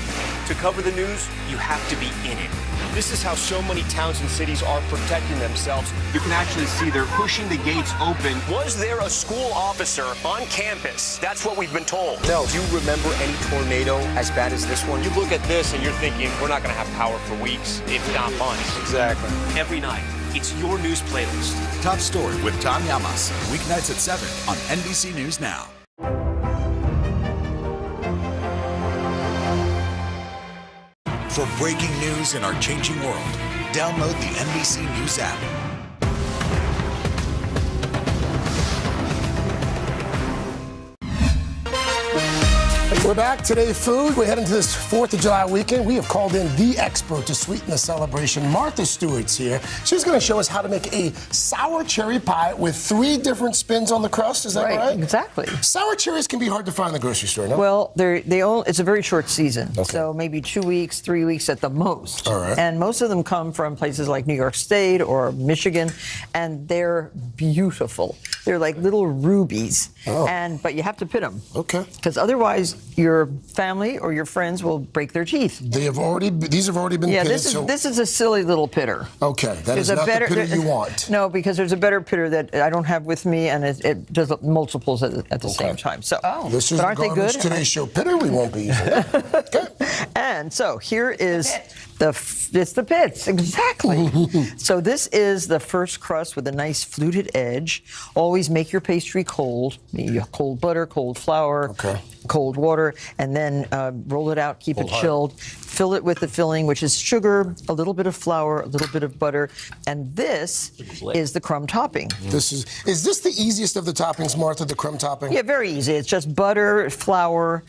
Speaker 5: To cover the news, you have to be in it. This is how so many towns and cities are protecting themselves. You can actually see they're pushing the gates open. Was there a school officer on campus? That's what we've been told.
Speaker 10: No. Do you remember any tornado as bad as this one?
Speaker 5: You look at this and you're thinking, we're not going to have power for weeks, if not months.
Speaker 10: Exactly.
Speaker 5: Every night, it's your news playlist.
Speaker 9: Top Story with Tom Llamas, weeknights at 7 on NBC News Now. For breaking news in our changing world, download the NBC News app.
Speaker 18: We're back. Today, food. We head into this 4th of July weekend. We have called in the expert to sweeten the celebration. Martha Stewart's here. She's going to show us how to make a sour cherry pie with 3 different spins on the crust. Is that right?
Speaker 16: Exactly.
Speaker 18: Sour cherries can be hard to find in the grocery store, no?
Speaker 16: Well, it's a very short season, so maybe 2 weeks, 3 weeks at the most.
Speaker 18: All right.
Speaker 16: And most of them come from places like New York State or Michigan, and they're beautiful. They're like little rubies, but you have to pit them.
Speaker 18: Okay.
Speaker 16: Because otherwise, your family or your friends will break their teeth.
Speaker 18: These have already been pitted.
Speaker 16: Yeah, this is a silly little pitter.
Speaker 18: Okay, that is not the pitter you want.
Speaker 16: No, because there's a better pitter that I don't have with me, and it does multiples at the same time. So,
Speaker 18: this is
Speaker 16: but aren't
Speaker 18: the
Speaker 16: they good?
Speaker 18: Today's Show pitter. We won't be using it. Okay.
Speaker 16: And so here is it's the pits, exactly. So this is the first crust with a nice fluted edge. Always make your pastry cold. Cold butter, cold flour, cold water, and then roll it out, keep it chilled. Fill it with the filling, which is sugar, a little bit of flour, a little bit of butter, and this is the crumb topping.
Speaker 18: Is this the easiest of the toppings, Martha, the crumb topping?
Speaker 16: Yeah, very easy. It's just butter, flour,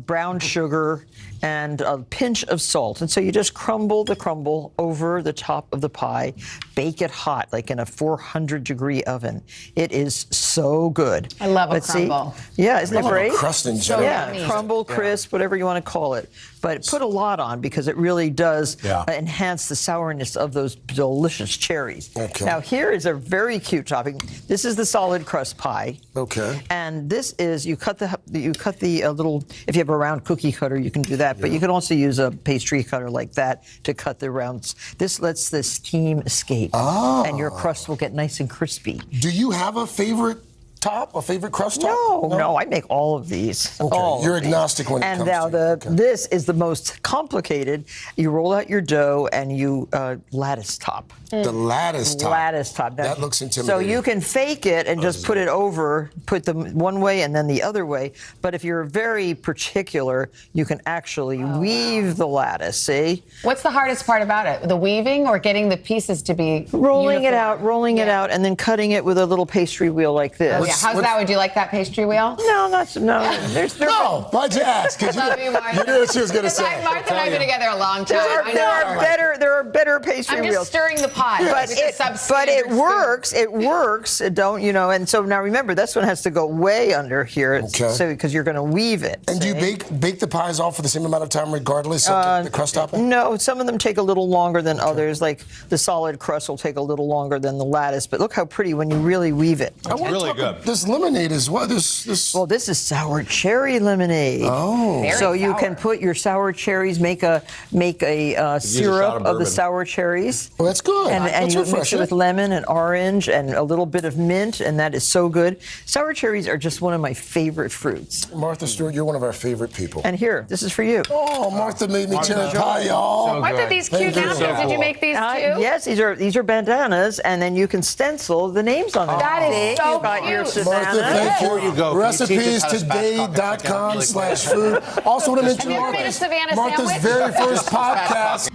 Speaker 16: brown sugar, and a pinch of salt. And so you just crumble the crumble over the top of the pie, bake it hot, like in a 400-degree oven. It is so good.
Speaker 13: I love a crumble.
Speaker 16: Yeah, isn't it great?
Speaker 18: Crust in general.
Speaker 16: Yeah, crumble, crisp, whatever you want to call it. But put a lot on because it really does enhance the sourness of those delicious cherries.
Speaker 18: Okay.
Speaker 16: Now, here is a very cute topping. This is the solid crust pie.
Speaker 18: Okay.
Speaker 16: And this is, you cut the little, if you have a round cookie cutter, you can do that. But you can also use a pastry cutter like that to cut the rounds. This lets the steam escape. And your crust will get nice and crispy.
Speaker 18: Do you have a favorite top, a favorite crust top?
Speaker 16: No, I make all of these.
Speaker 18: Okay,
Speaker 16: All
Speaker 18: you're
Speaker 16: of these.
Speaker 18: agnostic when it
Speaker 16: and
Speaker 18: comes
Speaker 16: now
Speaker 18: to
Speaker 16: this is the most complicated. You roll out your dough and you lattice top.
Speaker 18: The lattice top.
Speaker 16: Lattice top.
Speaker 18: That looks
Speaker 16: So
Speaker 18: intimidating.
Speaker 16: you can fake it and just put it over, put them one way and then the other way. But if you're very particular, you can actually weave the lattice, see?
Speaker 13: What's the hardest part about it? The weaving or getting the pieces to be
Speaker 16: Rolling it
Speaker 13: uniform?
Speaker 16: out, and then cutting it with a little pastry wheel like this.
Speaker 13: Oh, yeah. How's that? Would you like that pastry wheel?
Speaker 16: No, no.
Speaker 18: No, why'd you ask?
Speaker 13: I love you, Martha.
Speaker 18: You knew what she was going to say.
Speaker 13: Martha and I have been together a long time.
Speaker 16: There are better pastry
Speaker 13: I'm
Speaker 16: wheels.
Speaker 13: just stirring the pot.
Speaker 16: But it works. It works. Don't you know? And so now remember, this one has to go way under here, so because you're going to weave it.
Speaker 18: And do you bake the pies all for the same amount of time, regardless of the crust topping?
Speaker 16: No, some of them take a little longer than others. Like the solid crust will take a little longer than the lattice. But look how pretty when you really weave it.
Speaker 18: I want to talk about this lemonade as well.
Speaker 16: Well, this is sour cherry lemonade.
Speaker 18: Oh,
Speaker 16: so you can put your sour cherries, make a syrup of the sour cherries.
Speaker 18: Well, that's good.
Speaker 16: And
Speaker 18: That's
Speaker 16: you mix it
Speaker 18: refreshing.
Speaker 16: with lemon and orange and a little bit of mint, and that is so good. Sour cherries are just one of my favorite fruits.
Speaker 18: Martha Stewart, you're one of our favorite people.
Speaker 16: And here, this is for you.
Speaker 18: Oh, Martha made me cherry pie, y'all.
Speaker 13: Martha, these cute napkins. Did you make these too?
Speaker 16: Yes, these are bandanas, and then you can stencil the names on them.
Speaker 13: That is so
Speaker 16: You've got your
Speaker 13: cute.
Speaker 18: Martha,
Speaker 16: Savannah.
Speaker 18: thank you.
Speaker 24: Before you go, can you teach us how to
Speaker 18: Recipes-today.com/food. Also want to mention
Speaker 13: Have you ever made a Savannah
Speaker 18: Martha's
Speaker 13: sandwich?
Speaker 18: very first podcast.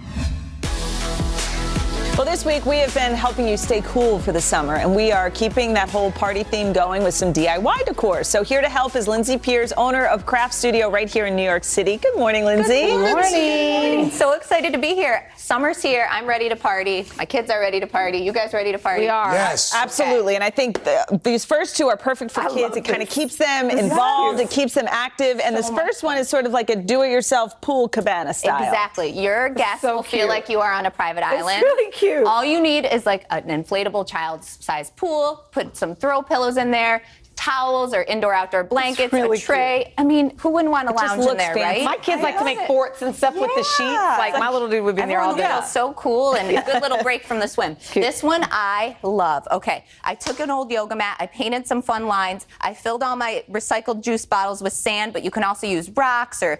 Speaker 2: Well, this week we have been helping you stay cool for the summer, and we are keeping that whole party theme going with some DIY decor. So here to help is Lindsay Piers, owner of Craft Studio right here in New York City. Good morning, Lindsay.
Speaker 15: Good morning. So excited to be here. Summer's here. I'm ready to party. My kids are ready to party. You guys ready to party?
Speaker 2: We are.
Speaker 18: Yes.
Speaker 2: Absolutely. And I think these first two are perfect for kids. It kind of keeps them involved. It keeps them active. And this first one is sort of like a do-it-yourself pool cabana style.
Speaker 15: Exactly. Your guests will feel like you are on a private island.
Speaker 2: It's really cute.
Speaker 15: All you need is like an inflatable child's-sized pool. Put some throw pillows in there. Towels or indoor-outdoor blankets,
Speaker 2: really
Speaker 15: a tray.
Speaker 2: cute.
Speaker 15: I mean, who wouldn't want to
Speaker 2: It just
Speaker 15: lounge in
Speaker 2: looks
Speaker 15: there,
Speaker 2: fancy.
Speaker 15: right?
Speaker 2: My
Speaker 15: kids
Speaker 2: like to make forts and stuff with the sheets. Like my little dude would be in there all day.
Speaker 15: Feels so cool and a good little break from the swim. This one I love. Okay, I took an old yoga mat, I painted some fun lines, I filled all my recycled juice bottles with sand, but you can also use rocks or,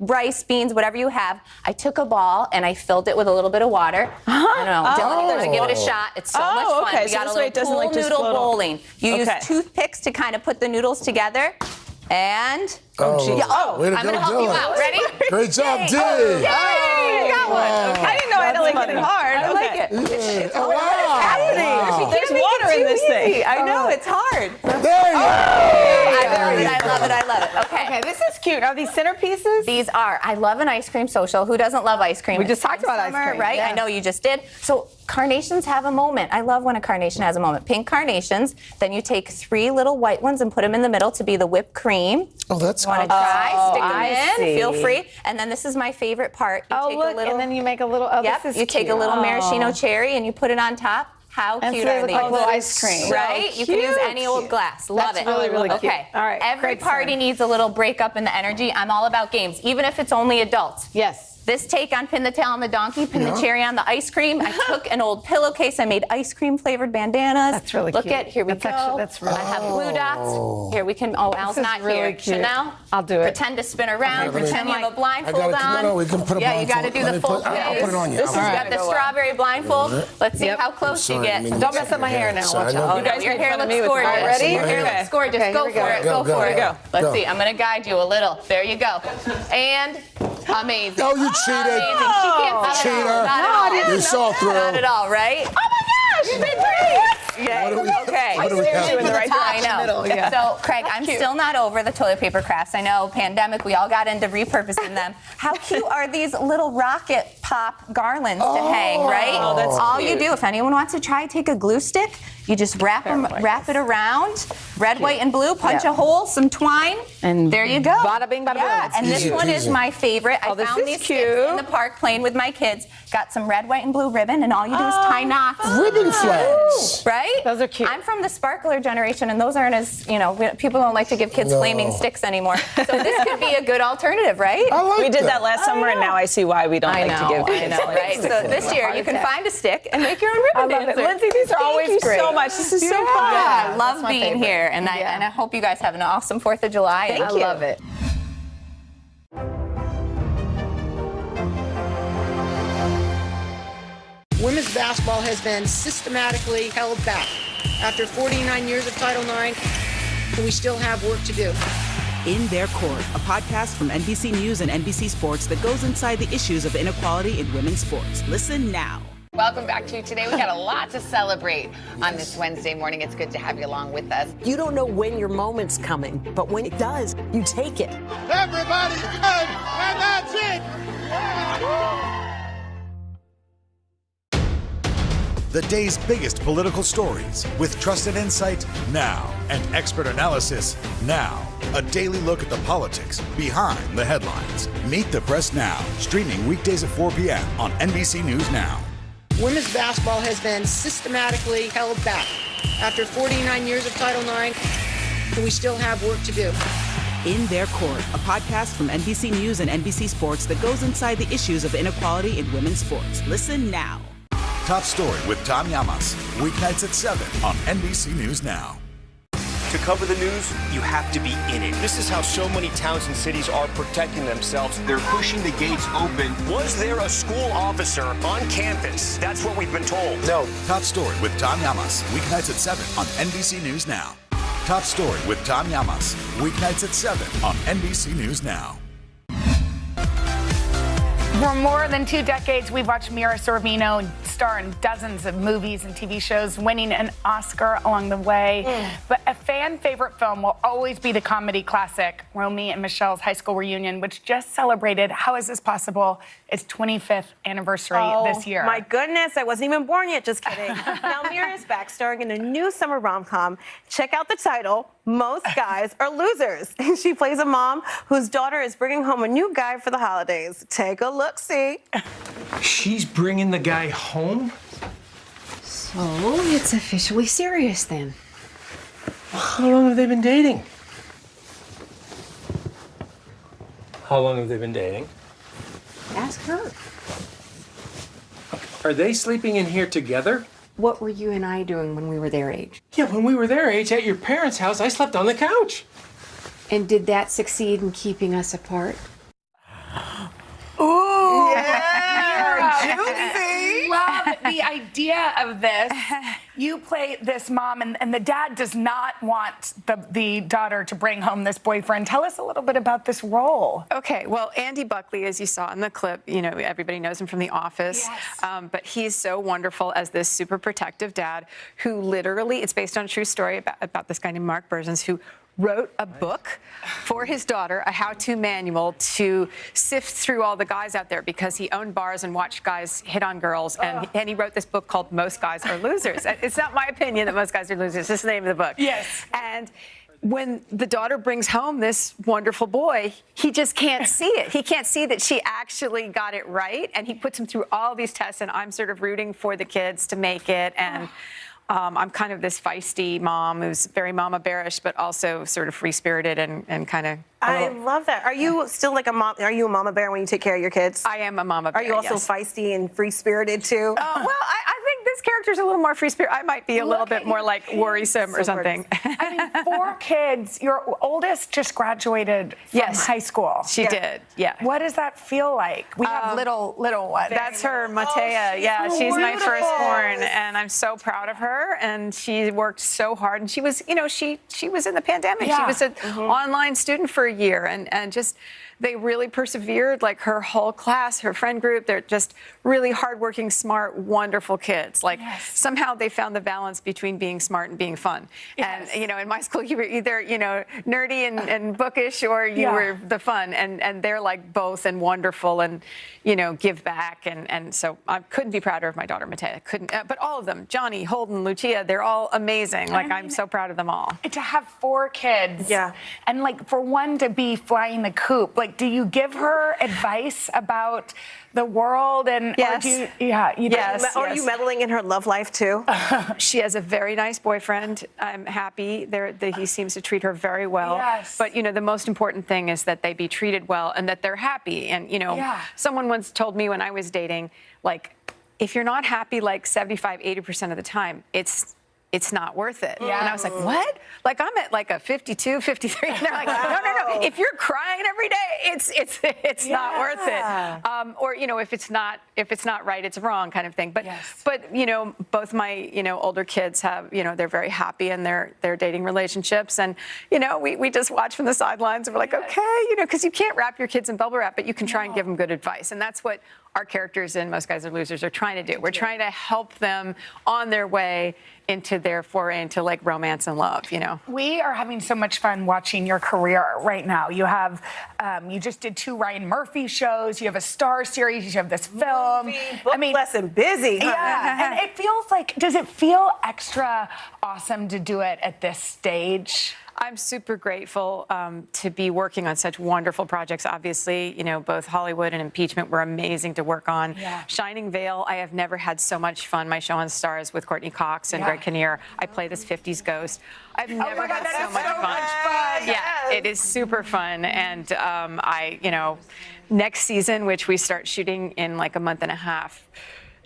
Speaker 15: rice, beans, whatever you have. I took a ball and I filled it with a little bit of water. I don't know, Dylan, you gotta give it a shot. It's so much fun.
Speaker 2: Okay.
Speaker 15: We
Speaker 2: So
Speaker 15: got
Speaker 2: this
Speaker 15: a
Speaker 2: way
Speaker 15: little
Speaker 2: it doesn't
Speaker 15: pool
Speaker 2: like just
Speaker 15: noodle
Speaker 2: float off.
Speaker 15: bowling. You use
Speaker 2: Okay.
Speaker 15: toothpicks to kind of put the noodles together. And
Speaker 18: way to
Speaker 15: I'm
Speaker 18: go,
Speaker 15: gonna help you
Speaker 18: Dylan.
Speaker 15: out. Ready?
Speaker 18: Great job,
Speaker 15: Yay.
Speaker 18: D.
Speaker 15: Yay!
Speaker 2: You got one. Okay. I didn't know I had to like it hard.
Speaker 15: I like it.
Speaker 18: Oh, wow.
Speaker 15: Happening.
Speaker 2: There's water in this thing.
Speaker 15: I know, it's hard.
Speaker 18: There you
Speaker 15: I love it. Okay,
Speaker 2: this is cute. Are these centerpieces?
Speaker 15: These are. I love an ice cream social. Who doesn't love ice cream?
Speaker 2: We just talked about ice
Speaker 15: Summer,
Speaker 2: cream.
Speaker 15: right?
Speaker 2: Yeah.
Speaker 15: I know you just did. So carnations have a moment. I love when a carnation has a moment. Pink carnations. Then you take 3 little white ones and put them in the middle to be the whipped cream.
Speaker 18: Oh, that's
Speaker 15: You want to try? Stick them
Speaker 2: I
Speaker 15: in.
Speaker 2: see.
Speaker 15: Feel free. And then this is my favorite part. You take a little,
Speaker 2: and then you make a little. Oh,
Speaker 15: yep.
Speaker 2: this is
Speaker 15: You take a
Speaker 2: cute.
Speaker 15: little maraschino cherry and you put it on top. How
Speaker 2: And
Speaker 15: cute
Speaker 2: so they
Speaker 15: are
Speaker 2: look
Speaker 15: these?
Speaker 2: like little ice cream.
Speaker 15: Right?
Speaker 2: So
Speaker 15: You can use
Speaker 2: cute.
Speaker 15: any old glass. Love
Speaker 2: That's
Speaker 15: it.
Speaker 2: really, really cute.
Speaker 15: Okay.
Speaker 2: All right.
Speaker 15: Every
Speaker 2: Craig's
Speaker 15: party
Speaker 2: turn.
Speaker 15: needs a little breakup in the energy. I'm all about games, even if it's only adults.
Speaker 2: Yes.
Speaker 15: This take on Pin the Tail on the Donkey, Pin the Cherry on the Ice Cream. I took an old pillowcase. I made ice cream flavored bandanas.
Speaker 2: That's really
Speaker 15: Look
Speaker 2: cute.
Speaker 15: at, here we
Speaker 2: That's
Speaker 15: go.
Speaker 2: actually- that's really
Speaker 15: I have blue dots. Here we can, Al's
Speaker 2: is
Speaker 15: not
Speaker 2: really
Speaker 15: here.
Speaker 2: cute.
Speaker 15: Chanel,
Speaker 2: I'll do it.
Speaker 15: Pretend to spin around,
Speaker 18: Okay,
Speaker 15: pretend you have a blindfold
Speaker 18: I gotta-
Speaker 15: on.
Speaker 18: no, we can put a
Speaker 15: Yeah, you got to
Speaker 18: blindfold.
Speaker 15: do
Speaker 18: Let
Speaker 15: the
Speaker 18: me
Speaker 15: full
Speaker 18: put- I'll
Speaker 15: face.
Speaker 18: put it on you.
Speaker 15: This
Speaker 18: All
Speaker 15: has
Speaker 18: right.
Speaker 15: got the strawberry blindfold. Let's see how close you
Speaker 18: Sorry,
Speaker 15: get.
Speaker 18: I mean,
Speaker 2: Don't mess up my hair now.
Speaker 18: Sorry,
Speaker 2: Watch
Speaker 18: I know.
Speaker 2: out.
Speaker 15: Oh, no, your hair
Speaker 2: making fun of
Speaker 15: looks
Speaker 2: me with
Speaker 15: gorgeous.
Speaker 2: my- Ready?
Speaker 15: Your hair
Speaker 2: Okay.
Speaker 15: looks gorgeous.
Speaker 2: Okay,
Speaker 15: Go
Speaker 2: here we
Speaker 15: for it.
Speaker 18: Go,
Speaker 15: Go for it.
Speaker 18: go.
Speaker 15: Let's
Speaker 18: Go.
Speaker 15: see. I'm going to guide you a little. There you go. And amazing.
Speaker 18: Oh, you cheated.
Speaker 15: Amazing. She can't not at
Speaker 18: Cheater.
Speaker 15: all. Not at all.
Speaker 18: You saw through.
Speaker 15: Not at all, right? Oh my gosh! You did great. Yeah.
Speaker 18: What do we-
Speaker 15: Okay.
Speaker 18: what do we have?
Speaker 2: in the right
Speaker 15: I
Speaker 2: direction.
Speaker 15: know.
Speaker 2: Middle, yeah.
Speaker 15: So, Craig, I'm still not over the toilet paper crafts. I know, pandemic, we all got into repurposing them. How cute are these little rocket pop garlands to hang, right?
Speaker 2: Oh, that's
Speaker 15: all
Speaker 2: cute.
Speaker 15: you do, if anyone wants to try, take a glue stick. You just wrap it around, red, white, and blue. Punch a hole, some twine, and there you go.
Speaker 2: Bada bing, bada boom.
Speaker 15: Yeah, and this
Speaker 18: Easy
Speaker 15: one is
Speaker 18: peasy.
Speaker 15: my favorite. I
Speaker 2: this
Speaker 15: found
Speaker 2: is
Speaker 15: these
Speaker 2: cute.
Speaker 15: sticks in the park playing with my kids. Got some red, white, and blue ribbon, and all you do is tie knots.
Speaker 18: Ribbon flags.
Speaker 15: Right?
Speaker 2: Those are cute.
Speaker 15: I'm from the sparkler generation, and those aren't as, people don't like to give kids flaming sticks anymore. So this could be a good alternative, right?
Speaker 18: I like
Speaker 2: We did that last summer, and now I see why we don't like to give
Speaker 13: know. Right? So this year you can find a stick and make your own ribbon
Speaker 7: I love it.
Speaker 13: dancer.
Speaker 7: Lindsay, these are always
Speaker 2: Thank you
Speaker 7: great.
Speaker 2: so much. This is so fun.
Speaker 15: I
Speaker 13: that's
Speaker 15: love
Speaker 13: my
Speaker 15: being
Speaker 13: favorite.
Speaker 15: here, and I hope you guys have an awesome 4th of July.
Speaker 13: I love it.
Speaker 17: Women's basketball has been systematically held back. After 49 years of Title IX, we still have work to do.
Speaker 19: In Their Court, a podcast from NBC News and NBC Sports that goes inside the issues of inequality in women's sports. Listen now.
Speaker 13: Welcome back to Today. We got a lot to celebrate on this Wednesday morning. It's good to have you along with us.
Speaker 20: You don't know when your moment's coming, but when it does, you take it.
Speaker 21: Everybody's good, and that's it.
Speaker 9: The day's biggest political stories with trusted insight now and expert analysis now. A daily look at the politics behind the headlines. Meet the Press Now, streaming weekdays at 4 p.m. on NBC News Now.
Speaker 17: Women's basketball has been systematically held back. After 49 years of Title IX, we still have work to do.
Speaker 19: In Their Court, a podcast from NBC News and NBC Sports that goes inside the issues of inequality in women's sports. Listen now.
Speaker 9: Top Story with Tom Llamas, weeknights at 7 on NBC News Now.
Speaker 5: To cover the news, you have to be in it. This is how so many towns and cities are protecting themselves. They're pushing the gates open. Was there a school officer on campus? That's what we've been told.
Speaker 9: No. Top Story with Tom Llamas, weeknights at 7 on NBC News Now. Top Story with Tom Llamas, weeknights at 7 on NBC News Now.
Speaker 25: For more than 2 decades, we've watched Mira Sorvino star in dozens of movies and TV shows, winning an Oscar along the way. But a fan favorite film will always be the comedy classic, Romy and Michelle's High School Reunion, which just celebrated, how is this possible, its 25th anniversary this year.
Speaker 26: My goodness, I wasn't even born yet, just kidding. Now Mira is back starring in a new summer rom-com. Check out the title, Most Guys Are Losers. She plays a mom whose daughter is bringing home a new guy for the holidays. Take a look-see.
Speaker 27: She's bringing the guy home?
Speaker 28: So it's officially serious then.
Speaker 27: How long have they been dating? How long have they been dating?
Speaker 28: Ask her.
Speaker 27: Are they sleeping in here together?
Speaker 28: What were you and I doing when we were their age?
Speaker 27: Yeah, when we were their age at your parents' house, I slept on the couch.
Speaker 28: And did that succeed in keeping us apart?
Speaker 25: Ooh,
Speaker 26: yeah, juicy.
Speaker 25: Love the idea of this. You play this mom, and the dad does not want the daughter to bring home this boyfriend. Tell us a little bit about this role.
Speaker 29: Okay, well, Andy Buckley, as you saw in the clip, you know, everybody knows him from The Office.
Speaker 25: Yes.
Speaker 29: But he's so wonderful as this super protective dad who literally, it's based on a true story about this guy named Mark Berzins, who wrote a book for his daughter, a how-to manual to sift through all the guys out there because he owned bars and watched guys hit on girls. And he wrote this book called Most Guys Are Losers. It's not my opinion that most guys are losers. It's the name of the book.
Speaker 25: Yes.
Speaker 29: And when the daughter brings home this wonderful boy, he just can't see it. He can't see that she actually got it right. And he puts him through all these tests, and I'm sort of rooting for the kids to make it. And I'm kind of this feisty mom who's very mama bearish, but also sort of free-spirited and kind of.
Speaker 26: I love that. Are you still like a mom? Are you a mama bear when you take care of your kids?
Speaker 29: I am a mama bear.
Speaker 26: Are you also feisty and free-spirited too?
Speaker 29: Well, I think this character's a little more free-spirited. I might be a little bit more like worrisome or something.
Speaker 25: I mean, 4 kids. Your oldest just graduated from high school.
Speaker 29: She did, yeah.
Speaker 25: What does that feel like? We have little ones.
Speaker 29: That's her, Matea. She's my firstborn, and I'm so proud of her. And she worked so hard, and she was, you know, she was in the pandemic.
Speaker 25: Yeah.
Speaker 29: She was an online student for a year, and just they really persevered. Like her whole class, her friend group, they're just really hardworking, smart, wonderful kids. Like somehow they found the balance between being smart and being fun. And you know, in my school, you were either, you know, nerdy and bookish, or you were the fun. And they're like both and wonderful, and you know, give back. And so I couldn't be prouder of my daughter Matea. Couldn't, but all of them, Johnny, Holden, Lucia, they're all amazing. Like I'm so proud of them all.
Speaker 25: To have 4 kids, and like for one to be flying the coop, like, do you give her advice about the world? And
Speaker 26: Yes.
Speaker 29: Yes.
Speaker 26: Are you meddling in her love life too?
Speaker 29: She has a very nice boyfriend. I'm happy that he seems to treat her very well.
Speaker 25: Yes.
Speaker 29: But, the most important thing is that they be treated well and that they're happy. And, someone once told me when I was dating, like, if you're not happy like 75, 80% of the time, it's not worth it.
Speaker 25: Yeah.
Speaker 29: And I was like, what? Like, I'm at like a 52, 53. And they're like, no. If you're crying every day, it's not worth it. Or, if it's not right, it's wrong kind of thing. But, both my, older kids have, they're very happy in their dating relationships. And, we just watch from the sidelines and we're like, okay, because you can't wrap your kids in bubble wrap, but you can try and give them good advice. And that's what our characters in Most Guys Are Losers are trying to do. We're trying to help them on their way into their foray into like romance and love,
Speaker 25: We are having so much fun watching your career right now. You have, you just did 2 Ryan Murphy shows. You have a Star series. You have this film.
Speaker 26: Bookless and busy. Huh?
Speaker 25: Yeah, and it feels like, does it feel extra awesome to do it at this stage?
Speaker 29: I'm super grateful to be working on such wonderful projects. Obviously, both Hollywood and Impeachment were amazing to work on.
Speaker 25: Yeah.
Speaker 29: Shining Vale, I have never had so much fun. My show on Stars with Courtney Cox and Greg Kinnear. I play this 50s ghost. I've never had so much fun. Yeah, it is super fun. And next season, which we start shooting in like a month and a half,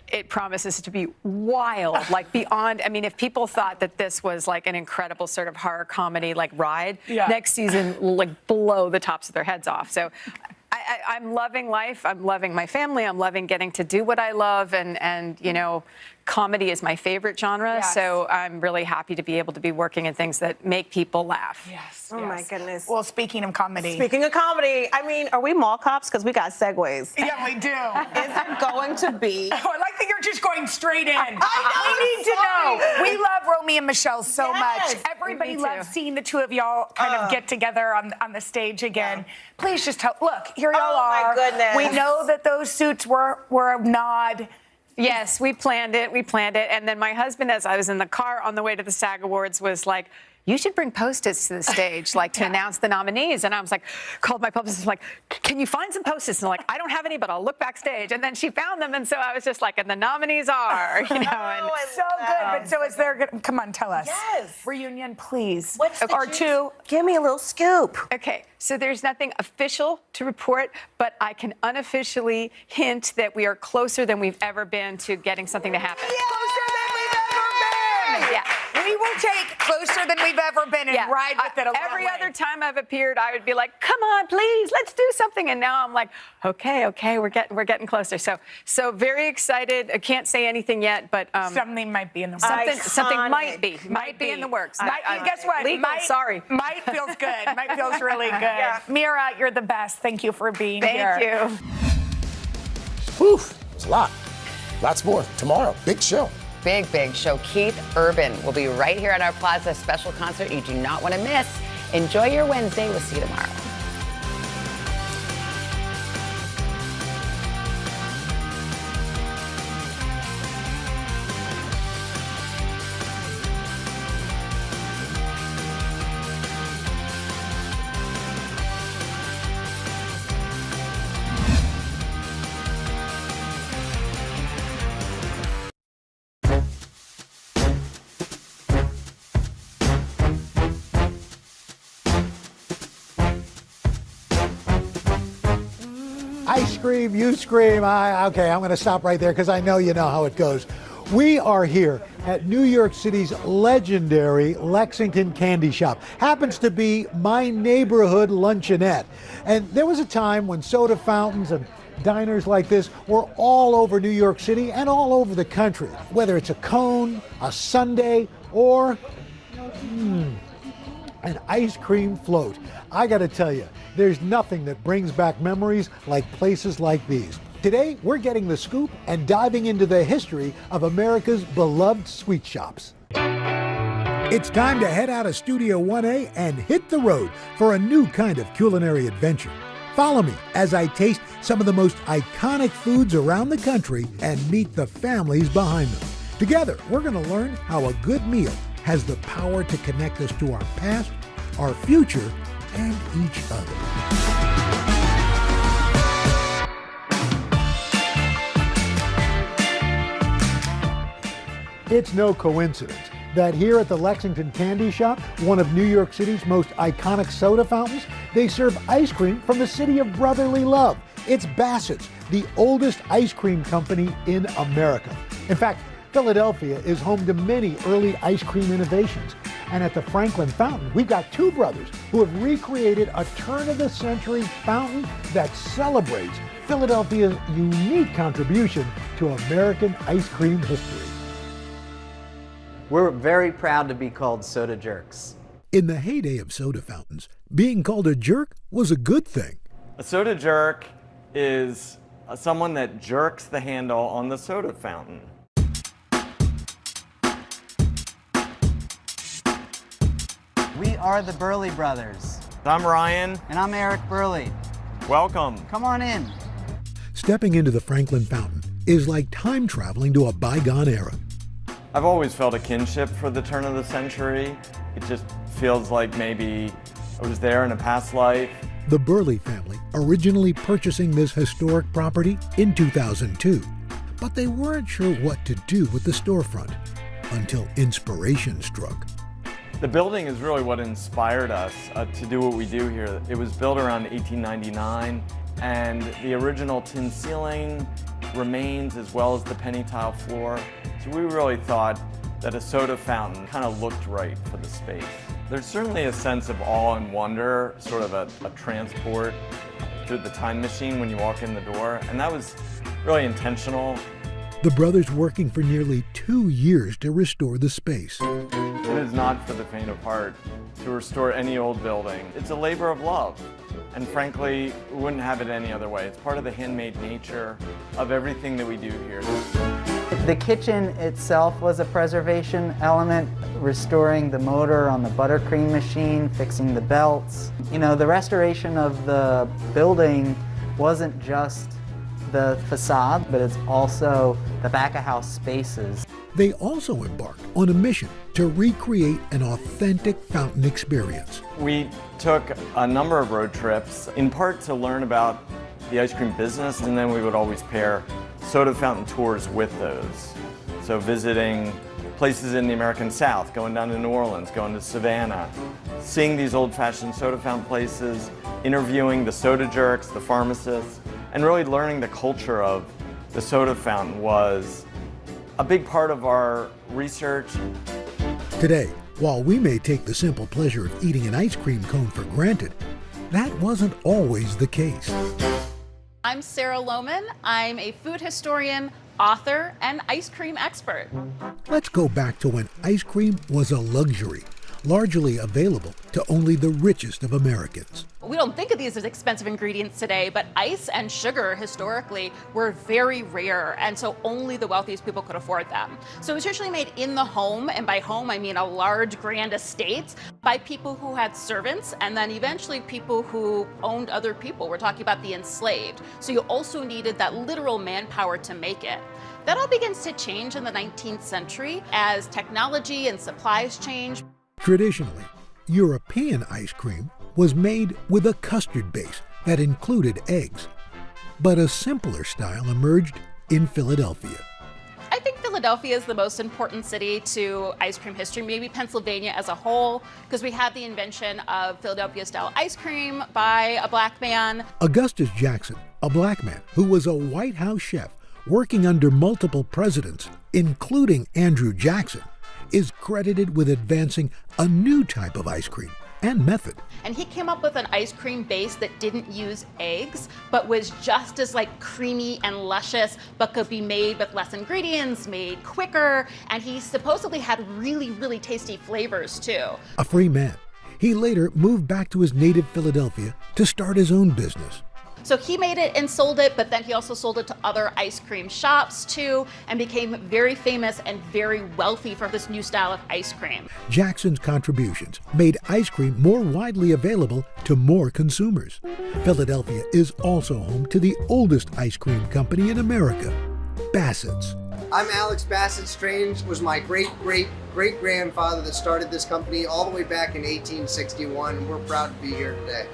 Speaker 29: it promises to be wild, like beyond. I mean, if people thought that this was like an incredible sort of horror comedy like ride, next season will like blow the tops of their heads off. So I'm loving life. I'm loving my family. I'm loving getting to do what I love. And comedy is my favorite genre.
Speaker 26: Yes.
Speaker 29: So I'm really happy to be able to be working in things that make people laugh.
Speaker 25: Yes.
Speaker 26: Oh, my goodness.
Speaker 25: Well, speaking of comedy.
Speaker 26: I mean, are we mall cops? Because we got segues.
Speaker 25: Yeah, we do.
Speaker 26: Is it going to be?
Speaker 25: Oh, I like that you're just going straight in.
Speaker 26: I know,
Speaker 25: We need to know. We love Romy and Michelle so
Speaker 26: Yes.
Speaker 25: much. Everybody
Speaker 29: Me too.
Speaker 25: loves seeing the two of y'all kind of get together on the stage again. Please just look, here y'all are.
Speaker 26: Oh, my goodness.
Speaker 25: We know that those suits were a nod.
Speaker 29: Yes, we planned it. And then my husband, as I was in the car on the way to the SAG Awards, was like, you should bring Post-its to the stage, like to announce the nominees. And I was like, called my publicist, like, can you find some Post-its? And like, I don't have any, but I'll look backstage. And then she found them. And so I was just like, and the nominees are, and
Speaker 25: so good. But so is there, come on, tell us.
Speaker 26: Yes.
Speaker 25: Reunion, please.
Speaker 26: What's the
Speaker 25: or
Speaker 26: juice?
Speaker 25: 2.
Speaker 26: Give me a little scoop.
Speaker 29: Okay, so there's nothing official to report, but I can unofficially hint that we are closer than we've ever been to getting something to happen.
Speaker 25: Closer than we've ever been.
Speaker 29: Yeah.
Speaker 25: We will take closer than we've ever been and ride with it a long
Speaker 29: Every
Speaker 25: way.
Speaker 29: other time I've appeared, I would be like, "Come on, please, let's do something." And now I'm like, "Okay, we're getting closer." So very excited. I can't say anything yet, but
Speaker 25: something might be in the works.
Speaker 29: something might be in the works.
Speaker 25: Guess what?
Speaker 29: Legal, sorry.
Speaker 25: Might feels good. Might feels really good.
Speaker 26: Yeah.
Speaker 25: Mira, you're the best. Thank you for being here.
Speaker 29: Thank you.
Speaker 18: Whew, it's a lot. Lots more tomorrow. Big show.
Speaker 13: Big show. Keith Urban will be right here at our Plaza special concert you do not want to miss. Enjoy your Wednesday. We'll see you tomorrow.
Speaker 1: I scream, you scream. Okay, I'm going to stop right there because I know you know how it goes. We are here at New York City's legendary Lexington Candy Shop. Happens to be my neighborhood luncheonette. And there was a time when soda fountains and diners like this were all over New York City and all over the country. Whether it's a cone, a sundae, or an ice cream float. I gotta tell you, there's nothing that brings back memories like places like these. Today, we're getting the scoop and diving into the history of America's beloved sweet shops. It's time to head out of Studio 1A and hit the road for a new kind of culinary adventure. Follow me as I taste some of the most iconic foods around the country and meet the families behind them. Together, we're gonna learn how a good meal has the power to connect us to our past, our future, and each other. It's no coincidence that here at the Lexington Candy Shop, one of New York City's most iconic soda fountains, they serve ice cream from the city of brotherly love. It's Bassett's, the oldest ice cream company in America. In fact, Philadelphia is home to many early ice cream innovations. And at the Franklin Fountain, we've got two brothers who have recreated a turn-of-the-century fountain that celebrates Philadelphia's unique contribution to American ice cream history.
Speaker 3: We're very proud to be called soda jerks.
Speaker 1: In the heyday of soda fountains, being called a jerk was a good thing.
Speaker 4: A soda jerk is someone that jerks the handle on the soda fountain.
Speaker 6: We are the Burly Brothers.
Speaker 4: I'm Ryan.
Speaker 6: And I'm Eric Burly.
Speaker 4: Welcome.
Speaker 6: Come on in.
Speaker 1: Stepping into the Franklin Fountain is like time traveling to a bygone era.
Speaker 4: I've always felt a kinship for the turn of the century. It just feels like maybe I was there in a past life.
Speaker 1: The Burly family originally purchasing this historic property in 2002, but they weren't sure what to do with the storefront until inspiration struck.
Speaker 4: The building is really what inspired us to do what we do here. It was built around 1899, and the original tin ceiling remains, as well as the penny tile floor. So we really thought that a soda fountain kind of looked right for the space. There's certainly a sense of awe and wonder, sort of a transport through the time machine when you walk in the door, and that was really intentional.
Speaker 1: The brothers working for nearly 2 years to restore the space.
Speaker 4: It is not for the faint of heart to restore any old building. It's a labor of love, and frankly, we wouldn't have it any other way. It's part of the handmade nature of everything that we do here.
Speaker 6: The kitchen itself was a preservation element, restoring the motor on the buttercream machine, fixing the belts. You know, the restoration of the building wasn't just the facade, but it's also the back-of-house spaces.
Speaker 1: They also embarked on a mission to recreate an authentic fountain experience.
Speaker 4: We took a number of road trips, in part to learn about the ice cream business, and then we would always pair soda fountain tours with those. So visiting places in the American South, going down to New Orleans, going to Savannah, seeing these old-fashioned soda fountain places, interviewing the soda jerks, the pharmacists, and really learning the culture of the soda fountain was a big part of our research.
Speaker 1: Today, while we may take the simple pleasure of eating an ice cream cone for granted, that wasn't always the case.
Speaker 8: I'm Sarah Lohmann. I'm a food historian, author, and ice cream expert.
Speaker 1: Let's go back to when ice cream was a luxury, largely available to only the richest of Americans.
Speaker 8: We don't think of these as expensive ingredients today, but ice and sugar historically were very rare, and so only the wealthiest people could afford them. So it was usually made in the home, and by home I mean a large grand estate, by people who had servants, and then eventually people who owned other people. We're talking about the enslaved. So you also needed that literal manpower to make it. That all begins to change in the 19th century as technology and supplies change.
Speaker 1: Traditionally, European ice cream was made with a custard base that included eggs, but a simpler style emerged in Philadelphia.
Speaker 8: I think Philadelphia is the most important city to ice cream history, maybe Pennsylvania as a whole, because we had the invention of Philadelphia-style ice cream by a black man.
Speaker 1: Augustus Jackson, a black man who was a White House chef working under multiple presidents, including Andrew Jackson, is credited with advancing a new type of ice cream and method.
Speaker 8: And he came up with an ice cream base that didn't use eggs, but was just as creamy and luscious, but could be made with less ingredients, made quicker, and he supposedly had really, really tasty flavors too.
Speaker 1: A free man, he later moved back to his native Philadelphia to start his own business.
Speaker 8: So he made it and sold it, but then he also sold it to other ice cream shops too, and became very famous and very wealthy for this new style of ice cream.
Speaker 1: Jackson's contributions made ice cream more widely available to more consumers. Philadelphia is also home to the oldest ice cream company in America, Bassett's.
Speaker 11: I'm Alex Bassett. Strange was my great-great-great-grandfather that started this company all the way back in 1861, and we're proud to be here today.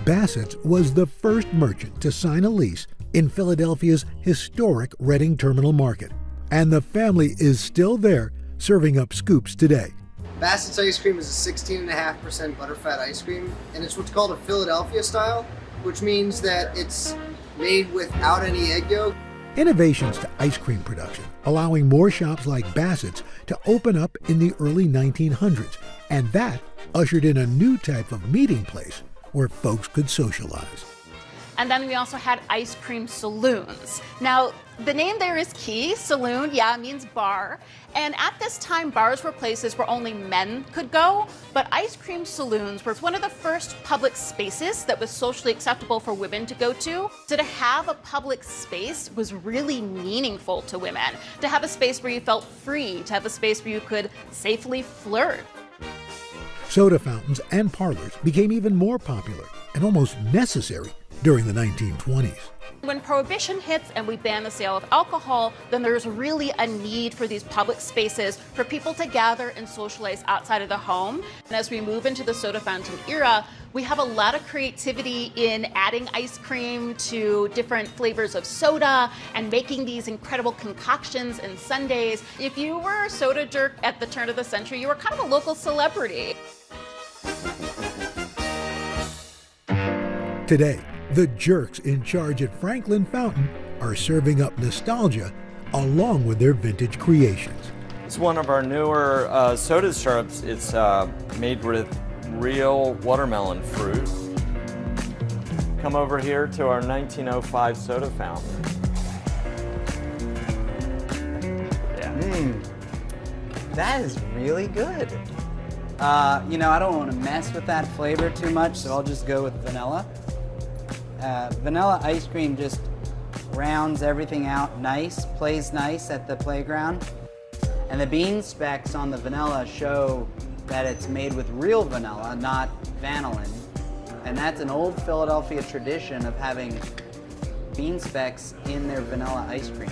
Speaker 1: Bassett's was the first merchant to sign a lease in Philadelphia's historic Reading Terminal Market, and the family is still there serving up scoops today.
Speaker 11: Bassett's ice cream is a 16.5% butterfat ice cream, and it's what's called a Philadelphia style, which means that it's made without any egg yolk.
Speaker 1: Innovations to ice cream production, allowing more shops like Bassett's to open up in the early 1900s, and that ushered in a new type of meeting place where folks could socialize.
Speaker 8: And then we also had ice cream saloons. Now, the name there is key. Saloon, yeah, means bar. And at this time, bars were places where only men could go, but ice cream saloons were one of the first public spaces that was socially acceptable for women to go to. So to have a public space was really meaningful to women. To have a space where you felt free, to have a space where you could safely flirt.
Speaker 1: Soda fountains and parlors became even more popular and almost necessary during the 1920s.
Speaker 8: When Prohibition hits and we ban the sale of alcohol, then there's really a need for these public spaces for people to gather and socialize outside of the home. And as we move into the soda fountain era, we have a lot of creativity in adding ice cream to different flavors of soda and making these incredible concoctions and sundaes. If you were a soda jerk at the turn of the century, you were kind of a local celebrity.
Speaker 1: Today, the jerks in charge at Franklin Fountain are serving up nostalgia along with their vintage creations.
Speaker 4: It's one of our newer soda syrups. It's made with real watermelon fruit. Come over here to our 1905 soda fountain.
Speaker 6: Yeah. That is really good. You know, I don't want to mess with that flavor too much, so I'll just go with vanilla. Vanilla ice cream just rounds everything out nice, plays nice at the playground. And the bean specks on the vanilla show that it's made with real vanilla, not vanillin. And that's an old Philadelphia tradition of having bean specks in their vanilla ice cream.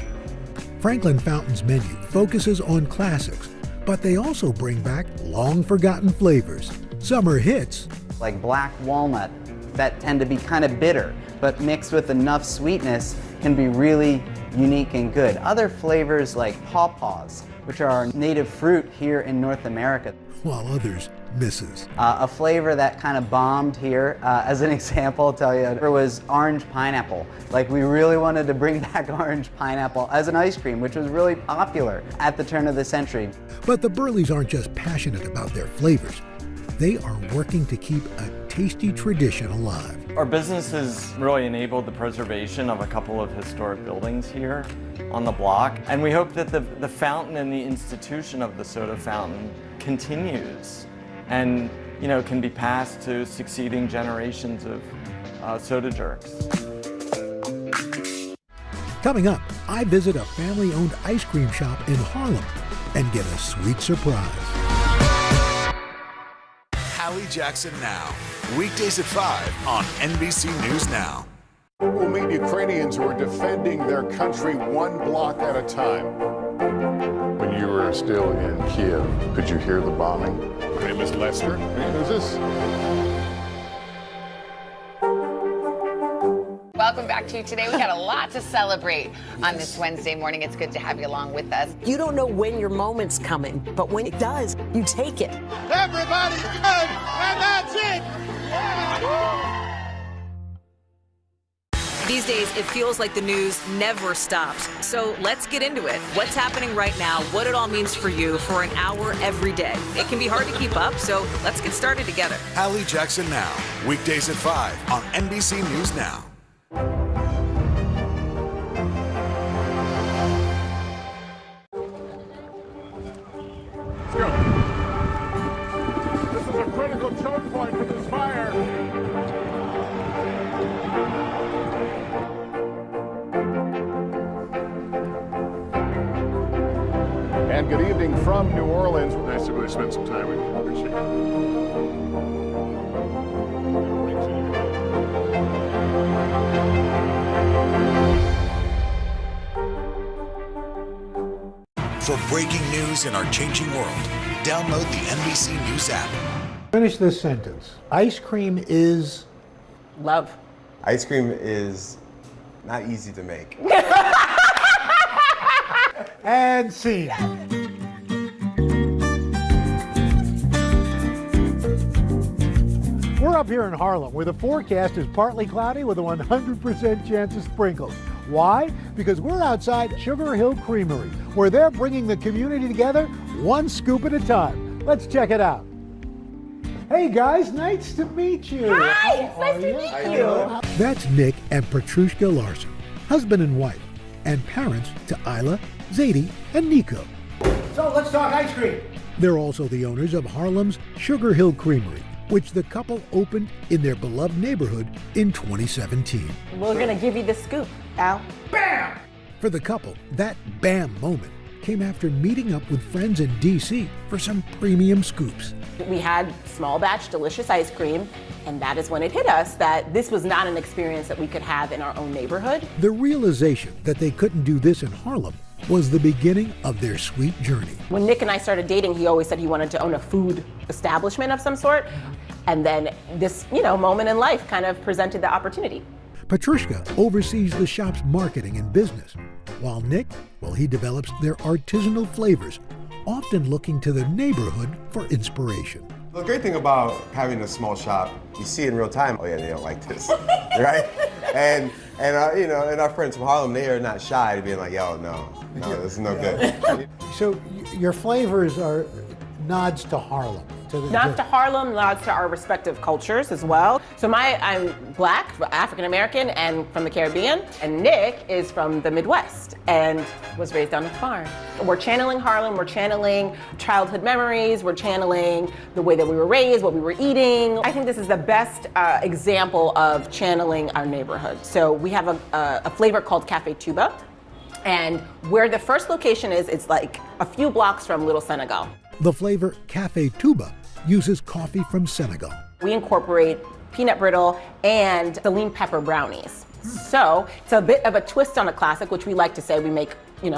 Speaker 1: Franklin Fountain's menu focuses on classics, but they also bring back long-forgotten flavors. Summer hits,
Speaker 6: like black walnut, that tend to be kind of bitter, but mixed with enough sweetness can be really unique and good. Other flavors like pawpaws, which are our native fruit here in North America.
Speaker 1: while others misses.
Speaker 6: A flavor that kind of bombed here, as an example, I'll tell you, it was orange pineapple. Like, we really wanted to bring back orange pineapple as an ice cream, which was really popular at the turn of the century.
Speaker 1: But the Burleys aren't just passionate about their flavors. They are working to keep a tasty tradition alive.
Speaker 4: Our business has really enabled the preservation of a couple of historic buildings here on the block. And we hope that the fountain and the institution of the soda fountain continues and, you know, can be passed to succeeding generations of soda jerks.
Speaker 1: Coming up, I visit a family-owned ice cream shop in Harlem and get a sweet surprise.
Speaker 9: Hallie Jackson Now, weekdays at 5 on NBC News Now.
Speaker 2: We'll meet Ukrainians who are defending their country one block at a time. When you were still in Kiev, could you hear the bombing? My name is Lester. Who's this?
Speaker 13: Welcome back to Today. We got a lot to celebrate on this Wednesday morning. It's good to have you along with us.
Speaker 20: You don't know when your moment's coming, but when it does, you take it.
Speaker 21: Everybody's good, and that's it.
Speaker 7: These days, it feels like the news never stops. So let's get into it. What's happening right now, what it all means for you for an hour every day. It can be hard to keep up, so let's get started together.
Speaker 9: Hallie Jackson Now, weekdays at 5 on NBC News Now.
Speaker 2: This is a critical choke point for this fire. And good evening from New Orleans. Nice to really spend some time with you. Appreciate
Speaker 9: it. For breaking news in our changing world, download the NBC News app.
Speaker 1: Finish this sentence. Ice cream is...
Speaker 10: Love. Ice cream is not easy to make.
Speaker 1: And scene. We're up here in Harlem, where the forecast is partly cloudy with a 100% chance of sprinkles. Why? Because we're outside Sugar Hill Creamery, where they're bringing the community together one scoop at a time. Let's check it out. Hey guys, nice to meet you.
Speaker 10: Hi, it's nice to meet you.
Speaker 1: That's Nick and Petrushka Larson, husband and wife, and parents to Isla, Zadie, and Nico. So let's talk ice cream. They're also the owners of Harlem's Sugar Hill Creamery, which the couple opened in their beloved neighborhood in 2017.
Speaker 26: We're going to give you the scoop, Al.
Speaker 1: Bam! For the couple, that bam moment came after meeting up with friends in D.C. for some premium scoops.
Speaker 26: We had small batch delicious ice cream, and that is when it hit us that this was not an experience that we could have in our own neighborhood.
Speaker 1: The realization that they couldn't do this in Harlem was the beginning of their sweet journey.
Speaker 26: When Nick and I started dating, he always said he wanted to own a food establishment of some sort. And then this, moment in life kind of presented the opportunity.
Speaker 1: Petrushka oversees the shop's marketing and business, while Nick, he develops their artisanal flavors, often looking to the neighborhood for inspiration.
Speaker 12: The great thing about having a small shop, you see in real time, oh yeah, they don't like this, right? And our friends from Harlem, they are not shy to being like, yo, no, this is no good.
Speaker 1: So your flavors are nods to Harlem.
Speaker 26: Nods to Harlem, nods to our respective cultures as well. So I'm Black, African American, and from the Caribbean. And Nick is from the Midwest and was raised on a farm. We're channeling Harlem, we're channeling childhood memories, we're channeling the way that we were raised, what we were eating. I think this is the best example of channeling our neighborhood. So we have a flavor called Cafe Tuba. And where the first location is, it's like a few blocks from Little Senegal.
Speaker 1: The flavor Cafe Tuba uses coffee from Senegal.
Speaker 26: We incorporate peanut brittle and Celine pepper brownies. So it's a bit of a twist on a classic, which we like to say we make,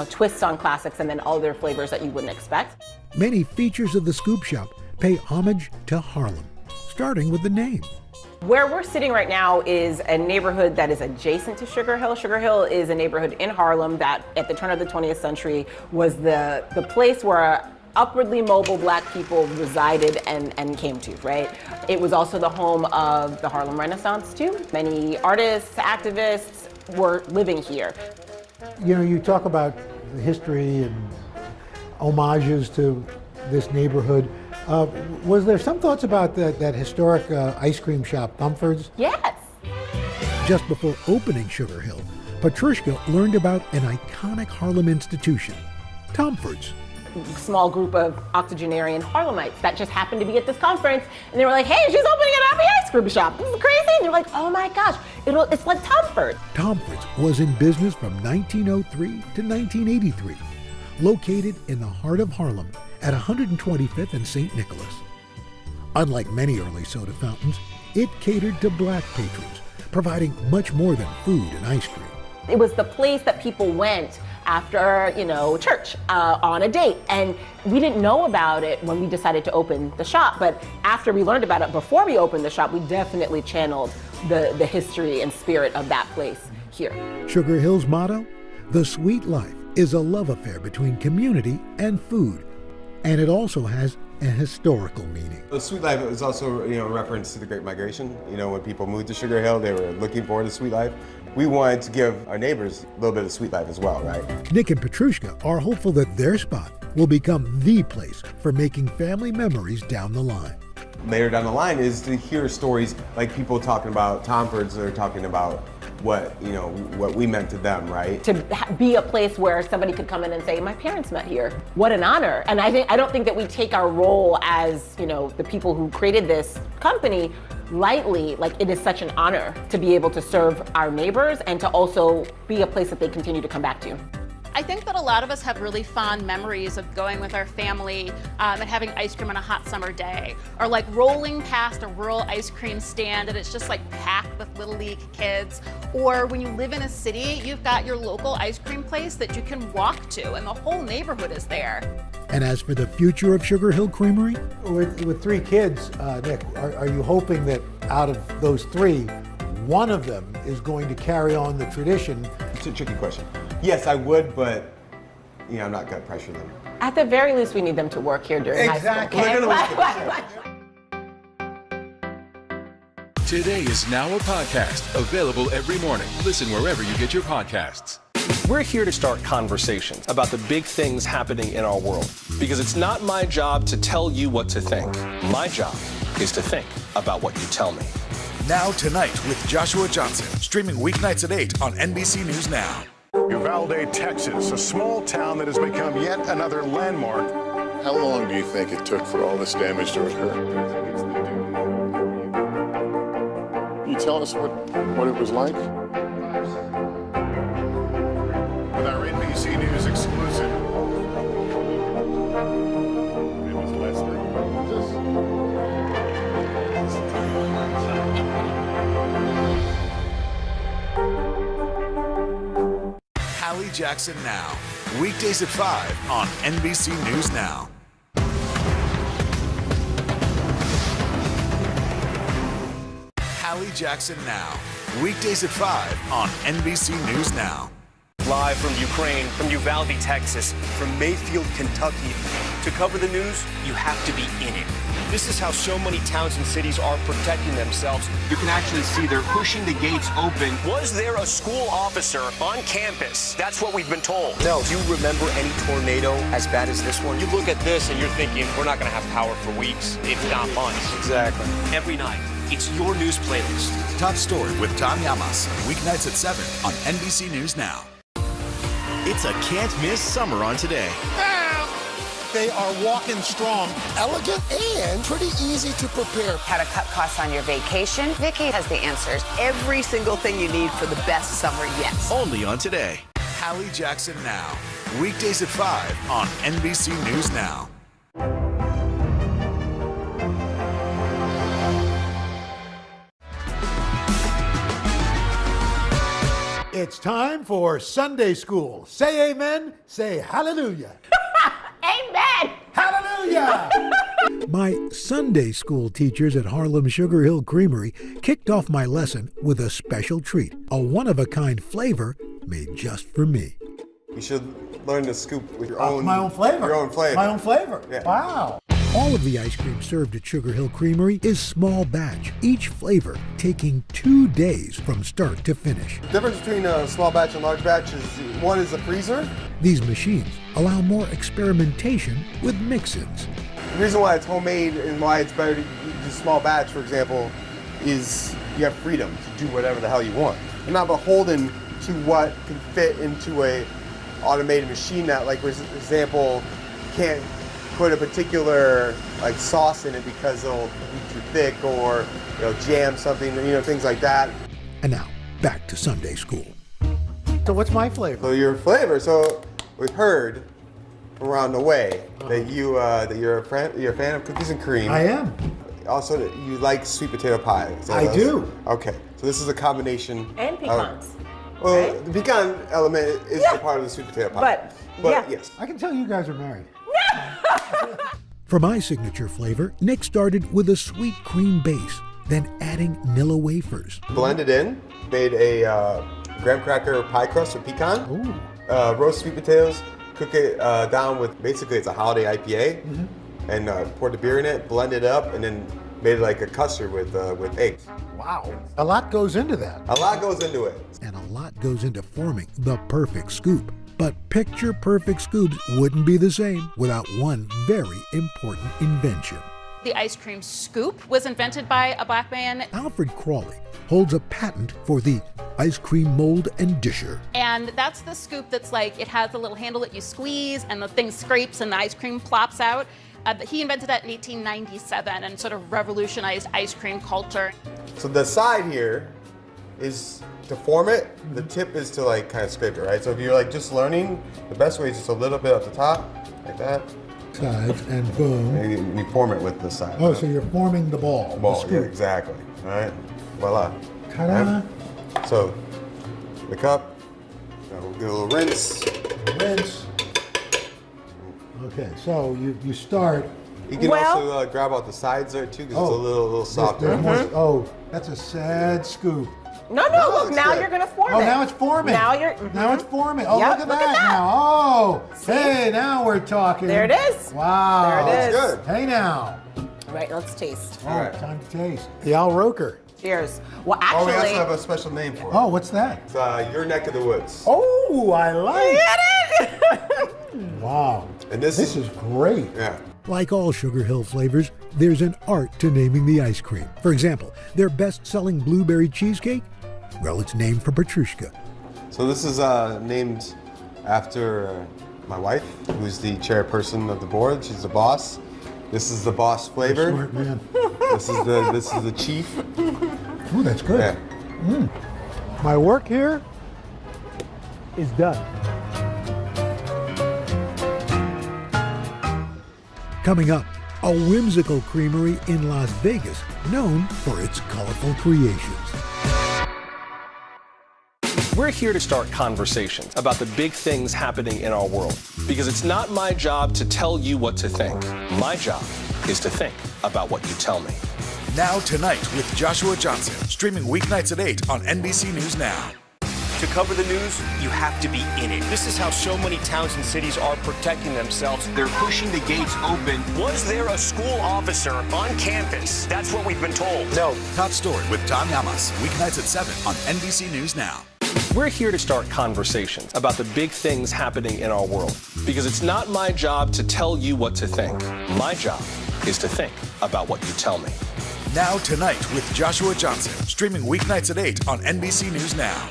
Speaker 26: twists on classics and then all their flavors that you wouldn't expect.
Speaker 1: Many features of the Scoop Shop pay homage to Harlem, starting with the name.
Speaker 26: Where we're sitting right now is a neighborhood that is adjacent to Sugar Hill. Sugar Hill is a neighborhood in Harlem that at the turn of the 20th century was the place where upwardly mobile Black people resided and came to, right? It was also the home of the Harlem Renaissance too. Many artists, activists were living here.
Speaker 1: You talk about the history and homages to this neighborhood. Was there some thoughts about that historic ice cream shop, Mumford's?
Speaker 26: Yes.
Speaker 1: Just before opening Sugar Hill, Petrushka learned about an iconic Harlem institution, Mumford's.
Speaker 26: Small group of octogenarian Harlemites that just happened to be at this conference, and they were like, hey, she's opening an happy ice cream shop. This is crazy. And they're like, oh my gosh, it's like Mumford.
Speaker 1: Mumford's was in business from 1903 to 1983, located in the heart of Harlem at 125th and St. Nicholas. Unlike many early soda fountains, it catered to Black patrons, providing much more than food and ice cream.
Speaker 26: It was the place that people went after, church on a date. And we didn't know about it when we decided to open the shop, but after we learned about it before we opened the shop, we definitely channeled the history and spirit of that place here.
Speaker 1: Sugar Hill's motto, the sweet life is a love affair between community and food. And it also has a historical meaning.
Speaker 12: The sweet life is also, a reference to the Great Migration. When people moved to Sugar Hill, they were looking for the sweet life. We wanted to give our neighbors a little bit of sweet life as well, right?
Speaker 1: Nick and Petrushka are hopeful that their spot will become the place for making family memories down the line.
Speaker 12: Later down the line is to hear stories like people talking about Mumford's or talking about what we meant to them, right?
Speaker 26: To be a place where somebody could come in and say, my parents met here. What an honor. And I don't think that we take our role as, the people who created this company lightly. Like, it is such an honor to be able to serve our neighbors and to also be a place that they continue to come back to.
Speaker 8: I think that a lot of us have really fond memories of going with our family and having ice cream on a hot summer day, or like rolling past a rural ice cream stand and it's just like packed with Little League kids. Or when you live in a city, you've got your local ice cream place that you can walk to and the whole neighborhood is there.
Speaker 1: And as for the future of Sugar Hill Creamery? With 3 kids, Nick, are you hoping that out of those 3, one of them is going to carry on the tradition?
Speaker 12: It's a tricky question. Yes, I would, but I'm not gonna pressure them.
Speaker 5: At the very least, we need them to work here during high school.
Speaker 14: Today is now a podcast, available every morning. Listen wherever you get your podcasts.
Speaker 15: We're here to start conversations about the big things happening in our world, because it's not my job to tell you what to think. My job is to think about what you tell me.
Speaker 9: Now Tonight with Joshua Johnson, streaming weeknights at 8 on NBC News Now.
Speaker 2: Uvalde, Texas, a small town that has become yet another landmark. How long do you think it took for all this damage to occur? Can you tell us what it was like? With our NBC News exclusive. It was Lester.
Speaker 9: Hallie Jackson Now, weekdays at 5 on NBC News Now. Hallie Jackson Now, weekdays at 5 on NBC News Now.
Speaker 16: Live from Ukraine, from Uvalde, Texas, from Mayfield, Kentucky. To cover the news, you have to be in it. This is how so many towns and cities are protecting themselves. You can actually see they're pushing the gates open. Was there a school officer on campus? That's what we've been told. No. Do you remember any tornado as bad as this one? You look at this and you're thinking, we're not going to have power for weeks, if not months. Exactly. Every night, it's your news playlist.
Speaker 9: Top Story with Tom Yamas, weeknights at 7 on NBC News Now.
Speaker 17: It's a can't-miss summer on Today.
Speaker 18: They are walking strong, elegant, and pretty easy to prepare.
Speaker 13: How to cut costs on your vacation? Vicky has the answers.
Speaker 20: Every single thing you need for the best summer yet.
Speaker 17: Only on Today.
Speaker 9: Hallie Jackson Now, weekdays at 5 on NBC News Now.
Speaker 1: It's time for Sunday School. Say amen, say hallelujah.
Speaker 28: Amen.
Speaker 1: Hallelujah! My Sunday school teachers at Harlem Sugar Hill Creamery kicked off my lesson with a special treat, a one-of-a-kind flavor made just for me.
Speaker 12: You should learn to scoop with your own.
Speaker 1: My own flavor.
Speaker 12: Your own flavor.
Speaker 1: My own flavor.
Speaker 12: Yeah.
Speaker 1: Wow. All of the ice cream served at Sugar Hill Creamery is small batch, each flavor taking 2 days from start to finish.
Speaker 12: The difference between a small batch and large batch is one is a freezer.
Speaker 1: These machines allow more experimentation with mix-ins.
Speaker 12: The reason why it's homemade and why it's better to do small batch, for example, is you have freedom to do whatever the hell you want. You're not beholden to what can fit into a automated machine that, like, for example, can't put a particular like sauce in it because it'll be too thick, or jam something, things like that.
Speaker 1: And now back to Sunday School. So what's my flavor?
Speaker 12: So your flavor. So we've heard around the way that you're a fan of cookies and cream.
Speaker 1: I am.
Speaker 12: Also, that you like sweet potato pie.
Speaker 1: I do.
Speaker 12: Okay, so this is a combination.
Speaker 5: And pecans.
Speaker 12: Well, right? The pecan element is a part of the sweet potato pie. But
Speaker 5: yeah.
Speaker 12: Yes.
Speaker 1: I can tell you guys are married. For my signature flavor, Nick started with a sweet cream base, then adding Nilla wafers.
Speaker 12: Blended in, made a graham cracker pie crust with pecan, roast sweet potatoes, cook it down with, basically it's a holiday IPA, and poured the beer in it, blended it up, and then made it like a custard with eggs.
Speaker 1: Wow. A lot goes into that.
Speaker 12: A lot goes into it.
Speaker 1: And a lot goes into forming the perfect scoop. But picture-perfect scoops wouldn't be the same without one very important invention.
Speaker 8: The ice cream scoop was invented by a black man.
Speaker 1: Alfred Crawley holds a patent for the ice cream mold and disher.
Speaker 8: And that's the scoop that's like, it has a little handle that you squeeze and the thing scrapes and the ice cream plops out. He invented that in 1897 and sort of revolutionized ice cream culture.
Speaker 12: So the side here is to form it, the tip is to like kind of scrape it, right? So if you're like just learning, the best way is just a little bit at the top, like that.
Speaker 1: Sides and boom.
Speaker 12: And you form it with the side.
Speaker 1: Oh, so you're forming the ball.
Speaker 12: Ball, yeah, exactly. All right, voila.
Speaker 1: Ta-da.
Speaker 12: Right. So the cup, we'll do a little rinse.
Speaker 1: Rinse. Okay, so you start.
Speaker 12: You can also grab out the sides there too, because it's a little softer.
Speaker 1: Oh, that's a sad scoop.
Speaker 5: No, look, now you're going to form it.
Speaker 1: Oh, now it's forming.
Speaker 5: Now you're.
Speaker 1: Now it's forming. Oh,
Speaker 5: Yep,
Speaker 1: look at that now. Oh, hey, now we're talking.
Speaker 5: There it is.
Speaker 1: Wow.
Speaker 5: There it is.
Speaker 12: Good.
Speaker 1: Hey, now.
Speaker 5: All right, let's taste.
Speaker 1: Oh, time to taste. The Al Roker.
Speaker 5: Cheers. Well,
Speaker 12: Oh, we
Speaker 5: actually.
Speaker 12: also have a special name for it.
Speaker 1: Oh, what's that?
Speaker 12: It's your neck of the woods.
Speaker 1: Oh, I like
Speaker 5: it.
Speaker 1: Wow.
Speaker 12: And this
Speaker 1: is great.
Speaker 12: Yeah.
Speaker 1: Like all Sugar Hill flavors, there's an art to naming the ice cream. For example, their best-selling blueberry cheesecake, well, it's named for Petrushka.
Speaker 12: So this is named after my wife, who's the chairperson of the board. She's the boss. This is the boss flavor.
Speaker 1: Smart man.
Speaker 12: This is the chief.
Speaker 1: Ooh, that's good.
Speaker 12: Yeah.
Speaker 1: My work here is done. Coming up, a whimsical creamery in Las Vegas known for its colorful creations.
Speaker 15: We're here to start conversations about the big things happening in our world. Because it's not my job to tell you what to think. My job is to think about what you tell me.
Speaker 9: Now Tonight with Joshua Johnson, streaming weeknights at 8 on NBC News Now.
Speaker 16: To cover the news, you have to be in it. This is how so many towns and cities are protecting themselves. They're pushing the gates open. Was there a school officer on campus? That's what we've been told.
Speaker 9: No. Top Story with Tom Yamas, weeknights at 7 on NBC News Now.
Speaker 15: We're here to start conversations about the big things happening in our world. Because it's not my job to tell you what to think. My job is to think about what you tell me.
Speaker 9: Now Tonight with Joshua Johnson, streaming weeknights at 8 on NBC News Now.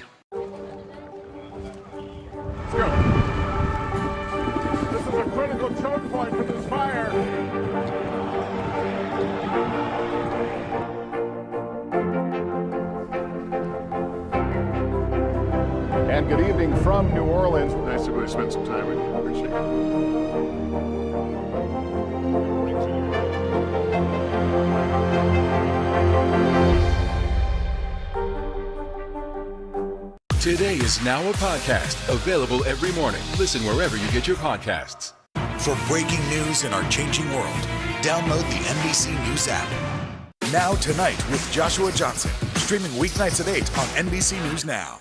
Speaker 2: This is a critical choke point for this fire. And good evening from New Orleans. Nice to go spend some time with you. Appreciate
Speaker 14: Today is now a podcast available every morning. Listen wherever you get your podcasts.
Speaker 9: For breaking news in our changing world, download the NBC News app. Now Tonight with Joshua Johnson, streaming weeknights at 8 on NBC News Now.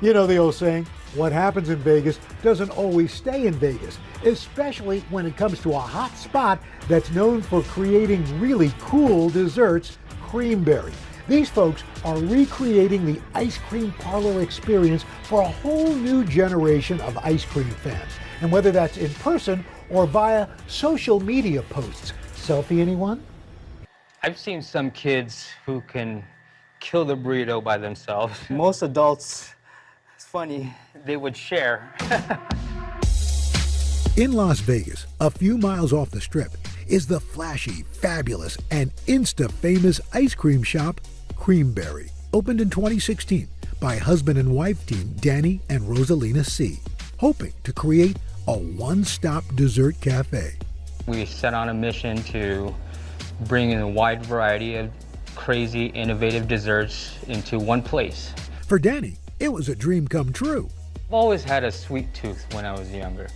Speaker 1: You know the old saying, what happens in Vegas doesn't always stay in Vegas, especially when it comes to a hot spot that's known for creating really cool desserts, Creamery. These folks are recreating the ice cream parlor experience for a whole new generation of ice cream fans. And whether that's in person or via social media posts. Selfie, anyone?
Speaker 3: I've seen some kids who can kill the burrito by themselves. Most adults, it's funny, they would share.
Speaker 1: In Las Vegas, a few miles off the Strip, is the flashy, fabulous, and insta-famous ice cream shop, Creamery. Opened in 2016 by husband and wife team Danny and Rosalina C., hoping to create a one-stop dessert cafe.
Speaker 3: We set on a mission to bring in a wide variety of crazy, innovative desserts into one place.
Speaker 1: For Danny, it was a dream come true.
Speaker 3: I've always had a sweet tooth when I was younger,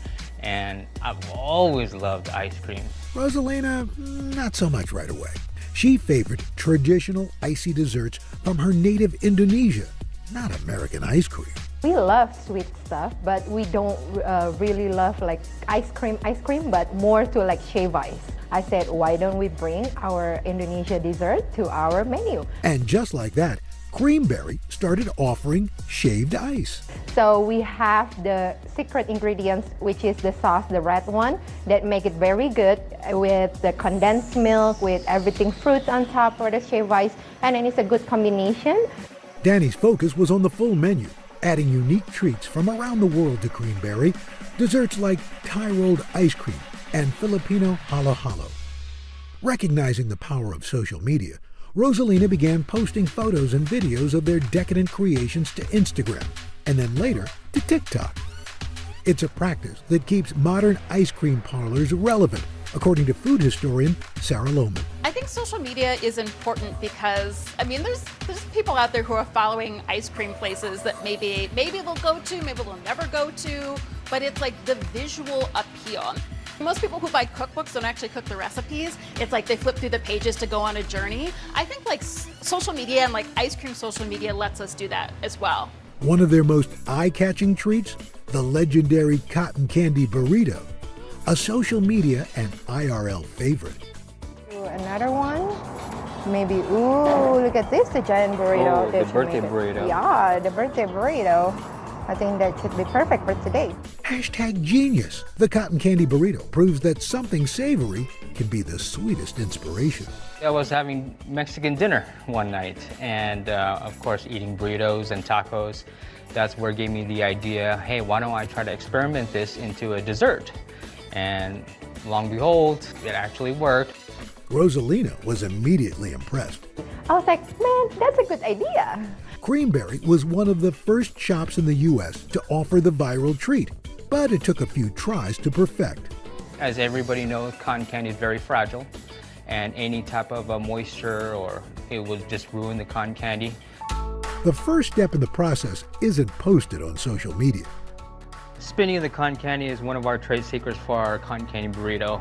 Speaker 3: and I've always loved ice cream.
Speaker 1: Rosalina, not so much right away. She favored traditional icy desserts from her native Indonesia, not American ice cream.
Speaker 11: We love sweet stuff, but we don't really love like ice cream, but more to like shaved ice. I said, why don't we bring our Indonesia dessert to our menu?
Speaker 1: And just like that, Creamery started offering shaved ice.
Speaker 11: So we have the secret ingredients, which is the sauce, the red one, that make it very good with the condensed milk, with everything fruits on top for the shaved ice, and then it's a good combination.
Speaker 1: Danny's focus was on the full menu, adding unique treats from around the world to Creamery, desserts like Thai rolled ice cream and Filipino halo-halo. Recognizing the power of social media, Rosalina began posting photos and videos of their decadent creations to Instagram, and then later to TikTok. It's a practice that keeps modern ice cream parlors relevant, according to food historian Sarah Lohmann.
Speaker 8: I think social media is important because, I mean, there's people out there who are following ice cream places that maybe they'll go to, maybe they'll never go to, but it's like the visual appeal. Most people who buy cookbooks don't actually cook the recipes. It's like they flip through the pages to go on a journey. I think like social media and like ice cream social media lets us do that as well.
Speaker 1: One of their most eye-catching treats, the legendary cotton candy burrito, a social media and IRL favorite.
Speaker 11: Another one. Maybe, ooh, look at this, the giant burrito.
Speaker 3: Oh, the birthday burrito.
Speaker 11: Yeah, the birthday burrito. I think that should be perfect for today.
Speaker 1: #genius. The cotton candy burrito proves that something savory can be the sweetest inspiration.
Speaker 3: I was having Mexican dinner one night and of course eating burritos and tacos. That's where it gave me the idea, hey, why don't I try to experiment this into a dessert? And lo and behold, it actually worked.
Speaker 1: Rosalina was immediately impressed.
Speaker 11: I was like, man, that's a good idea.
Speaker 1: Creamery was one of the first shops in the U.S. to offer the viral treat, but it took a few tries to perfect.
Speaker 3: As everybody knows, cotton candy is very fragile, and any type of moisture or it would just ruin the cotton candy.
Speaker 1: The first step in the process isn't posted on social media.
Speaker 3: Spinning the cotton candy is one of our trade secrets for our cotton candy burrito.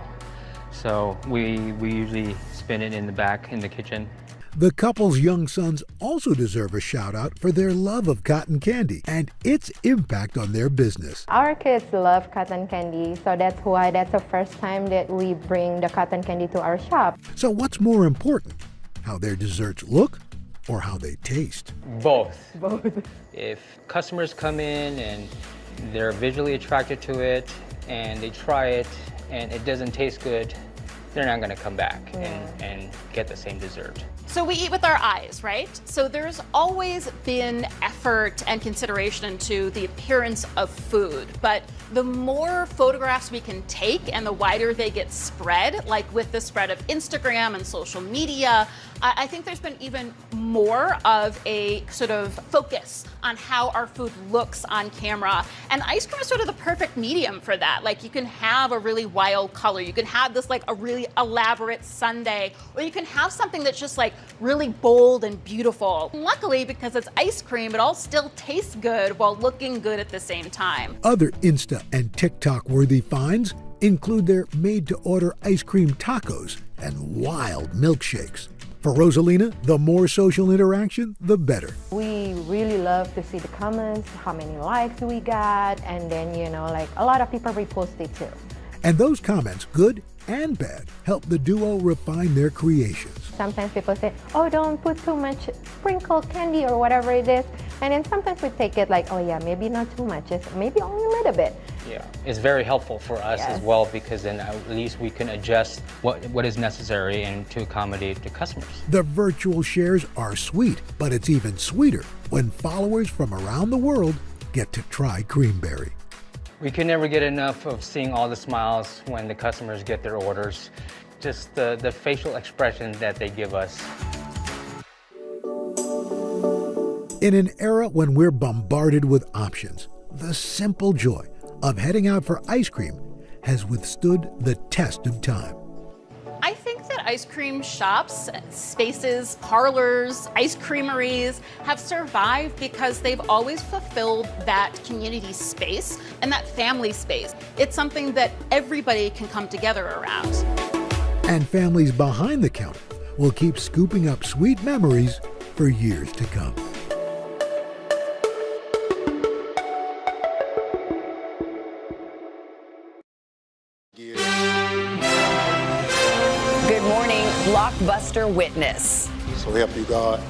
Speaker 3: So we usually spin it in the back in the kitchen.
Speaker 1: The couple's young sons also deserve a shout out for their love of cotton candy and its impact on their business.
Speaker 11: Our kids love cotton candy, so that's why that's the first time that we bring the cotton candy to our shop.
Speaker 1: So what's more important, how their desserts look or how they taste?
Speaker 3: Both.
Speaker 11: Both.
Speaker 3: If customers come in and they're visually attracted to it and they try it and it doesn't taste good, they're not gonna come back and get the same dessert.
Speaker 8: So we eat with our eyes, right? So there's always been effort and consideration into the appearance of food, but the more photographs we can take and the wider they get spread, like with the spread of Instagram and social media, I think there's been even more of a sort of focus on how our food looks on camera. And ice cream is sort of the perfect medium for that. Like you can have a really wild color, you can have this like a really elaborate sundae, or you can have something that's just like really bold and beautiful. Luckily, because it's ice cream, it all still tastes good while looking good at the same time.
Speaker 1: Other Insta and TikTok-worthy finds include their made-to-order ice cream tacos and wild milkshakes. For Rosalina, the more social interaction, the better.
Speaker 11: We really love to see the comments, how many likes we got, and then, you know, like a lot of people repost it too.
Speaker 1: And those comments, good and bad, help the duo refine their creations.
Speaker 11: Sometimes people say, oh, don't put too much sprinkled candy or whatever it is. And then sometimes we take it like, oh yeah, maybe not too much, just maybe only a little bit.
Speaker 3: Yeah, it's very helpful for us as well because then at least we can adjust what is necessary and to accommodate the customers.
Speaker 1: The virtual shares are sweet, but it's even sweeter when followers from around the world get to try Creamberry.
Speaker 3: We can never get enough of seeing all the smiles when the customers get their orders. Just the facial expressions that they give us.
Speaker 1: In an era when we're bombarded with options, the simple joy of heading out for ice cream has withstood the test of time.
Speaker 8: I think that ice cream shops, spaces, parlors, ice creameries have survived because they've always fulfilled that community space and that family space. It's something that everybody can come together around.
Speaker 1: And families behind the counter will keep scooping up sweet memories for years to come.
Speaker 13: Good morning. Blockbuster witness.
Speaker 21: So help you God.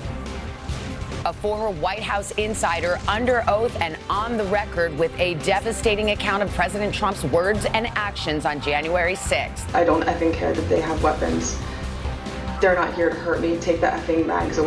Speaker 13: A former White House insider under oath and on the record with a devastating account of President Trump's words and actions on January 6th.
Speaker 4: I don't effing care that they have weapons. They're not here to hurt me. Take the effing bags away.